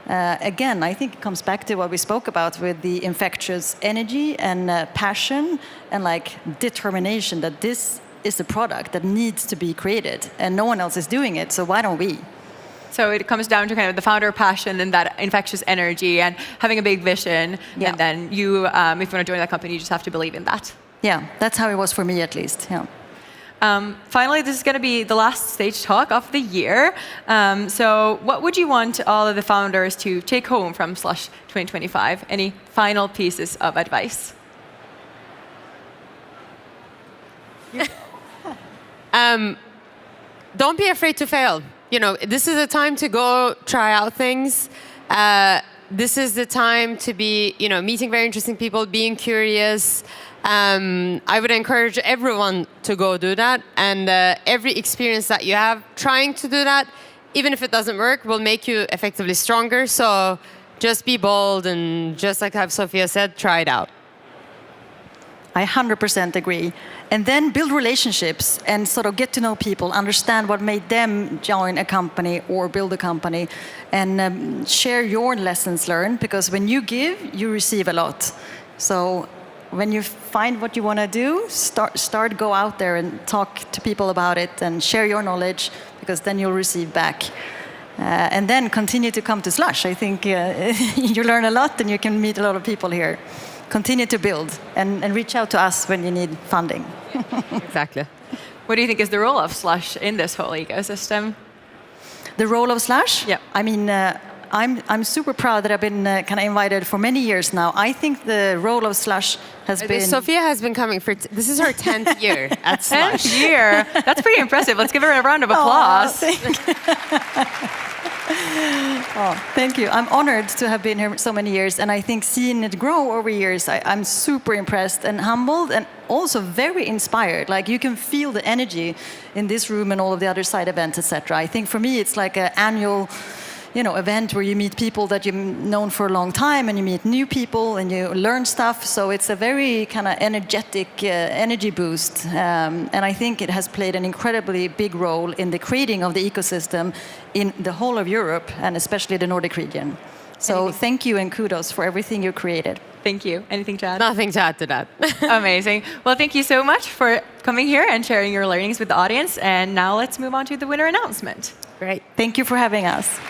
Again, I think it comes back to what we spoke about with the infectious energy and passion and like determination that this is a product that needs to be created and no one else is doing it, so why don't we? So it comes down to kind of the founder passion and that infectious energy and having a big vision. Yeah. And then you, if you want to join that company, you just have to believe in that. Yeah, that's how it was for me at least. Yeah. Finally, this is going to be the last stage talk of the year. So what would you want all of the founders to take home from Slush 2025? Any final pieces of advice? Don't be afraid to fail. You know, this is a time to go try out things. This is the time to be, you know, meeting very interesting people, being curious. I would encourage everyone to go do that. And every experience that you have trying to do that, even if it doesn't work, will make you effectively stronger. So just be bold and just like have Sophia said, try it out. I 100% agree. And then build relationships and sort of get to know people, understand what made them join a company or build a company, and share your lessons learned, because when you give, you receive a lot. So when you find what you want to do, go out there and talk to people about it and share your knowledge, because then you'll receive back. And then continue to come to Slush. I think you learn a lot and you can meet a lot of people here. Continue to build and reach out to us when you need funding. Exactly. What do you think is the role of Slush in this whole ecosystem? The role of Slush? Yeah. I mean, I'm super proud that I've been kind of invited for many years now. I think the role of Slush has been... Sophia has been coming for... This is her 10th year at Slush. 10th year? That's pretty impressive. Let's give her a round of applause. Thank you. I'm honored to have been here so many years, and I think seeing it grow over years, I'm super impressed and humbled and also very inspired. Like, you can feel the energy in this room and all of the other side events, etc. I think for me it's like an annual event where you meet people that you've known for a long time, and you meet new people and you learn stuff. So it's a very kind of energetic energy boost. And I think it has played an incredibly big role in the creating of the ecosystem in the whole of Europe, and especially the Nordic region. So thank you and kudos for everything you created. Thank you. Anything to add? Nothing to add to that. Amazing. Well, thank you so much for coming here and sharing your learnings with the audience. And now let's move on to the winner announcement. Great. Thank you for having us.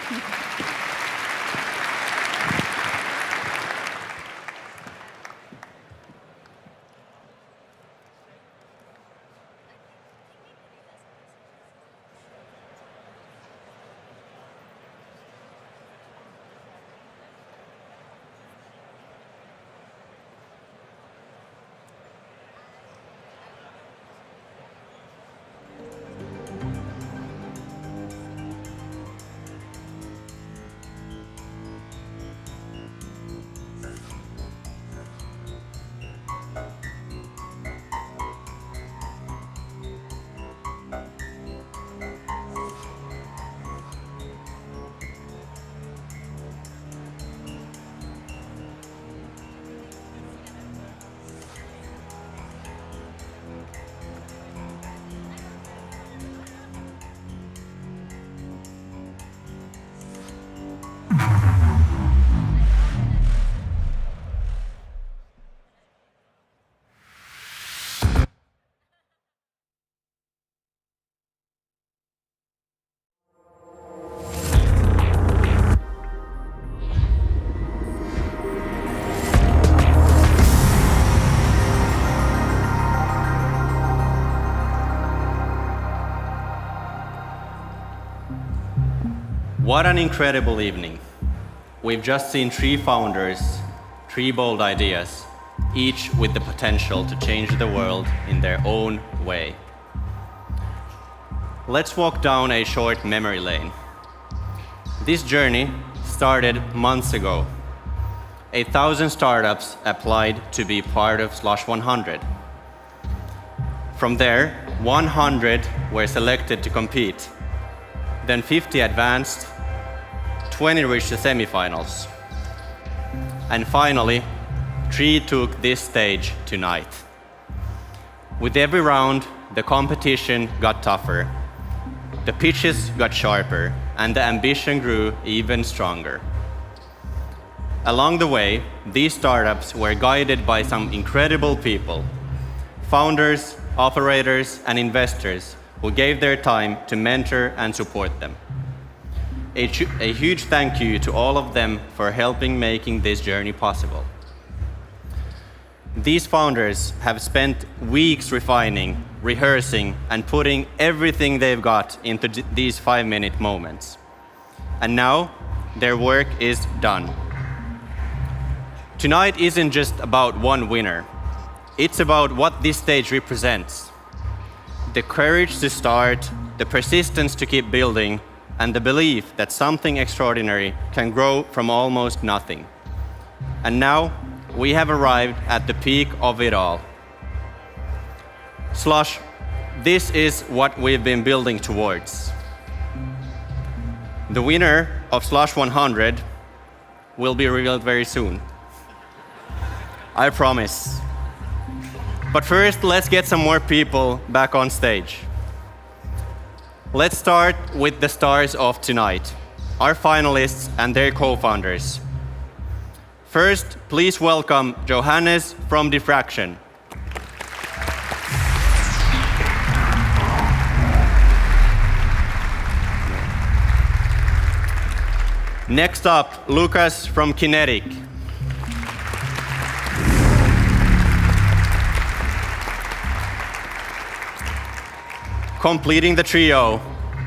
What an incredible evening. We've just seen 3 founders, 3 bold ideas, each with the potential to change the world in their own way. Let's walk down a short memory lane. This journey started months ago. 1,000 startups applied to be part of Slush 100. From there, 100 were selected to compete. Then 50 advanced, 20 reached the semifinals. And finally, 3 took this stage tonight. With every round, the competition got tougher. The pitches got sharper, and the ambition grew even stronger. Along the way, these startups were guided by some incredible people, founders, operators, and investors who gave their time to mentor and support them. A huge thank you to all of them for helping making this journey possible. These founders have spent weeks refining, rehearsing, and putting everything they've got into these 5-minute moments. And now, their work is done. Tonight isn't just about one winner. It's about what this stage represents. The courage to start, the persistence to keep building, and the belief that something extraordinary can grow from almost nothing. And now, we have arrived at the peak of it all. Slush, this is what we've been building towards. The winner of Slush 100 will be revealed very soon. I promise. But first, let's get some more people back on stage. Let's start with the stars of tonight, our finalists and their co-founders. First, please welcome Johannes from Diffraction. Next up, Lucas from Kinetic. Completing the trio,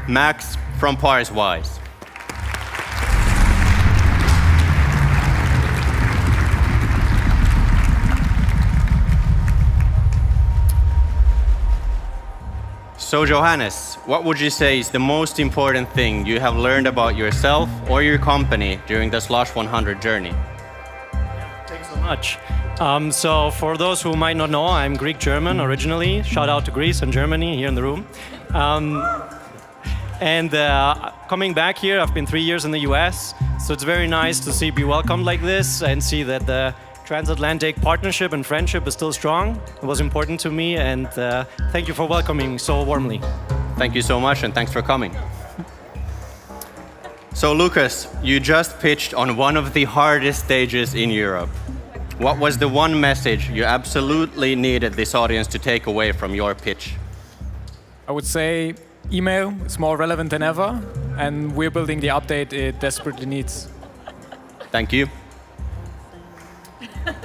Max from Parswise. So Johannes, what would you say is the most important thing you have learned about yourself or your company during the Slush 100 journey? Thanks so much. So for those who might not know, I'm Greek-German originally. Shout out to Greece and Germany here in the room. Coming back here, I've been 3 years in the US, so it's very nice to be welcomed like this and see that the transatlantic partnership and friendship is still strong. It was important to me, and thank you for welcoming me so warmly. Thank you so much, and thanks for coming. So Lucas, you just pitched on one of the hardest stages in Europe. What was the one message you absolutely needed this audience to take away from your pitch? I would say email is more relevant than ever, and we're building the update it desperately needs. Thank you.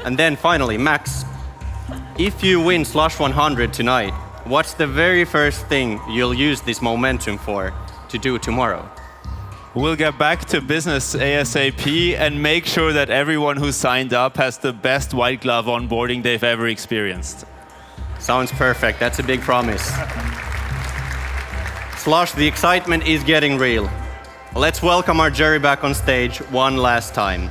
And then finally, Max, if you win Slush 100 tonight, what's the very first thing you'll use this momentum for to do tomorrow? We'll get back to business ASAP and make sure that everyone who signed up has the best white glove onboarding they've ever experienced. Sounds perfect. That's a big promise. Slush, the excitement is getting real. Let's welcome our jury back on stage one last time.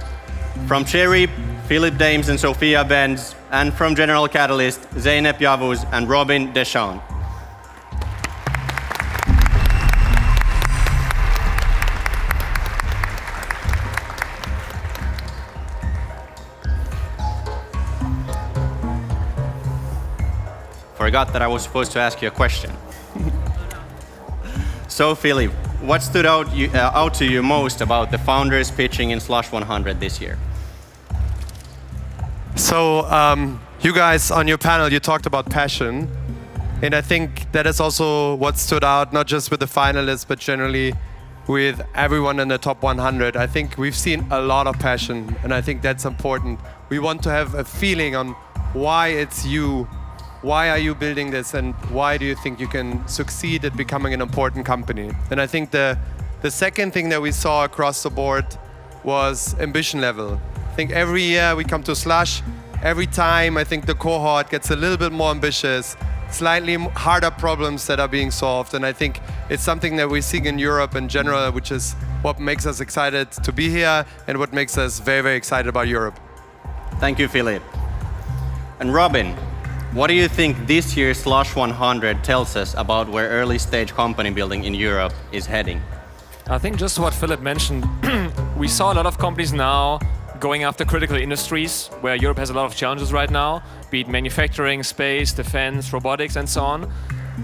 From Cherry, Philip Dames and Sophia Benz, and from General Catalyst, Zeynep Yavuz and Robin Deschamps. Forgot that I was supposed to ask you a question. So, Philip, what stood out to you most about the founders pitching in Slush 100 this year? So, you guys on your panel, you talked about passion. And I think that is also what stood out, not just with the finalists, but generally with everyone in the top 100. I think we've seen a lot of passion, and I think that's important. We want to have a feeling on why it's you. Why are you building this, and why do you think you can succeed at becoming an important company? And I think the second thing that we saw across the board was ambition level. I think every year we come to Slush, every time I think the cohort gets a little bit more ambitious, slightly harder problems that are being solved, and I think it's something that we're seeing in Europe in general, which is what makes us excited to be here and what makes us very, very excited about Europe. Thank you, Philip. And Robin, what do you think this year's Slush 100 tells us about where early stage company building in Europe is heading? I think just what Philip mentioned, we saw a lot of companies now going after critical industries where Europe has a lot of challenges right now, be it manufacturing, space, defense, robotics, and so on.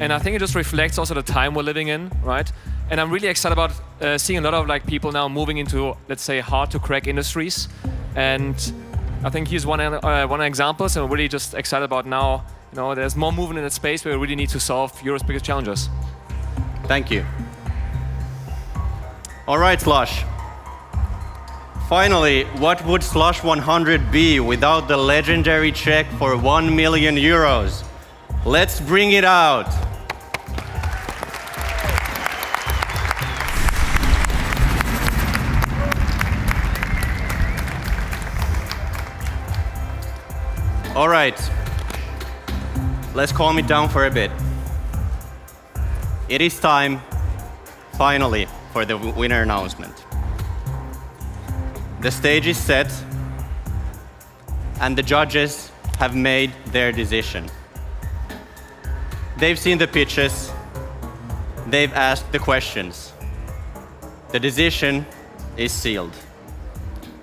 And I think it just reflects also the time we're living in, right? And I'm really excited about seeing a lot of people now moving into, let's say, hard to crack industries. And I think he's one example, so I'm really just excited about now. There's more movement in that space where we really need to solve Europe's biggest challenges. Thank you. All right, Slush. Finally, what would Slush 100 be without the legendary check for 1 million euros? Let's bring it out. All right, let's calm it down for a bit. It is time, finally, for the winner announcement. The stage is set, and the judges have made their decision. They've seen the pitches, they've asked the questions. The decision is sealed.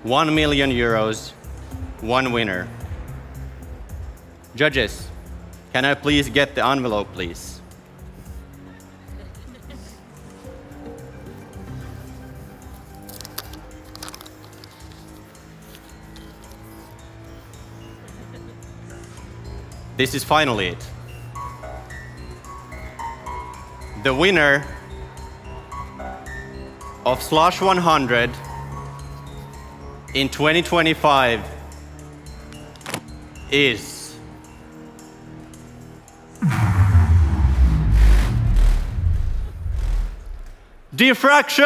1 million euros, one winner. Judges, can I please get the envelope, please? This is finally it. The winner of Slush 100 in 2025 is Diffraction!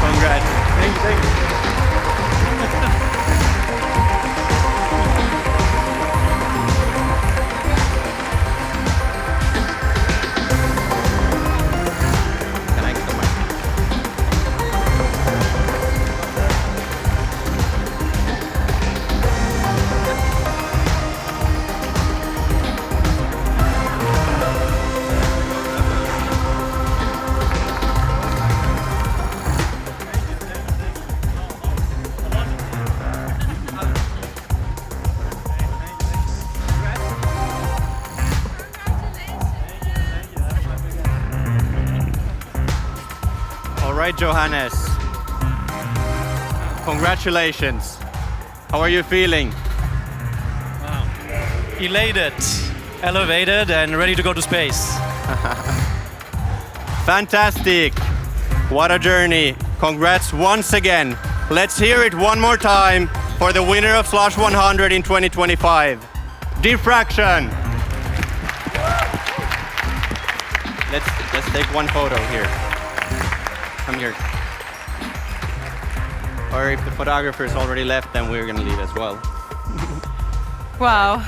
Congrats. Thank you. Can I get the mic? All right, Johannes. Congratulations. How are you feeling? Elated, elevated, and ready to go to space. Fantastic. What a journey. Congrats once again. Let's hear it one more time for the winner of Slush 100 in 2025. Diffraction. Let's take one photo here. Come here. Or if the photographer's already left, then we're gonna leave as well. Wow.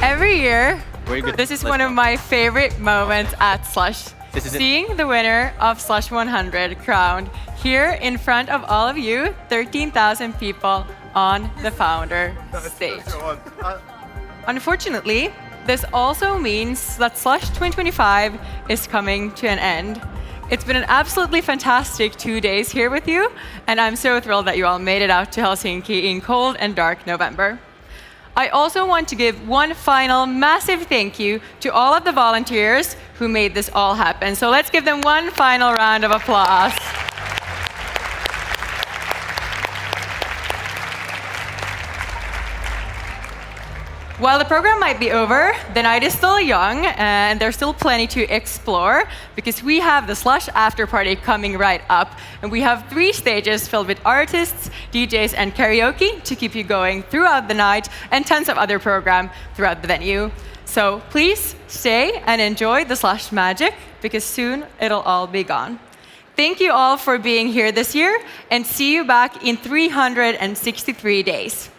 Every year, Very good. this is Let's one of go. my favorite moments at Slush. This is it. Seeing the winner of Slush 100 crowned here in front of all of you, 13,000 people on the founder stage. Unfortunately, this also means that Slush 2025 is coming to an end. It's been an absolutely fantastic 2 days here with you, and I'm so thrilled that you all made it out to Helsinki in cold and dark November. I also want to give one final massive thank you to all of the volunteers who made this all happen. So let's give them one final round of applause. While the program might be over, the night is still young and there's still plenty to explore because we have the Slush after party coming right up. And we have 3 stages filled with artists, DJs, and karaoke to keep you going throughout the night and tons of other program throughout the venue. So please stay and enjoy the Slush magic because soon it'll all be gone. Thank you all for being here this year and see you back in 363 days.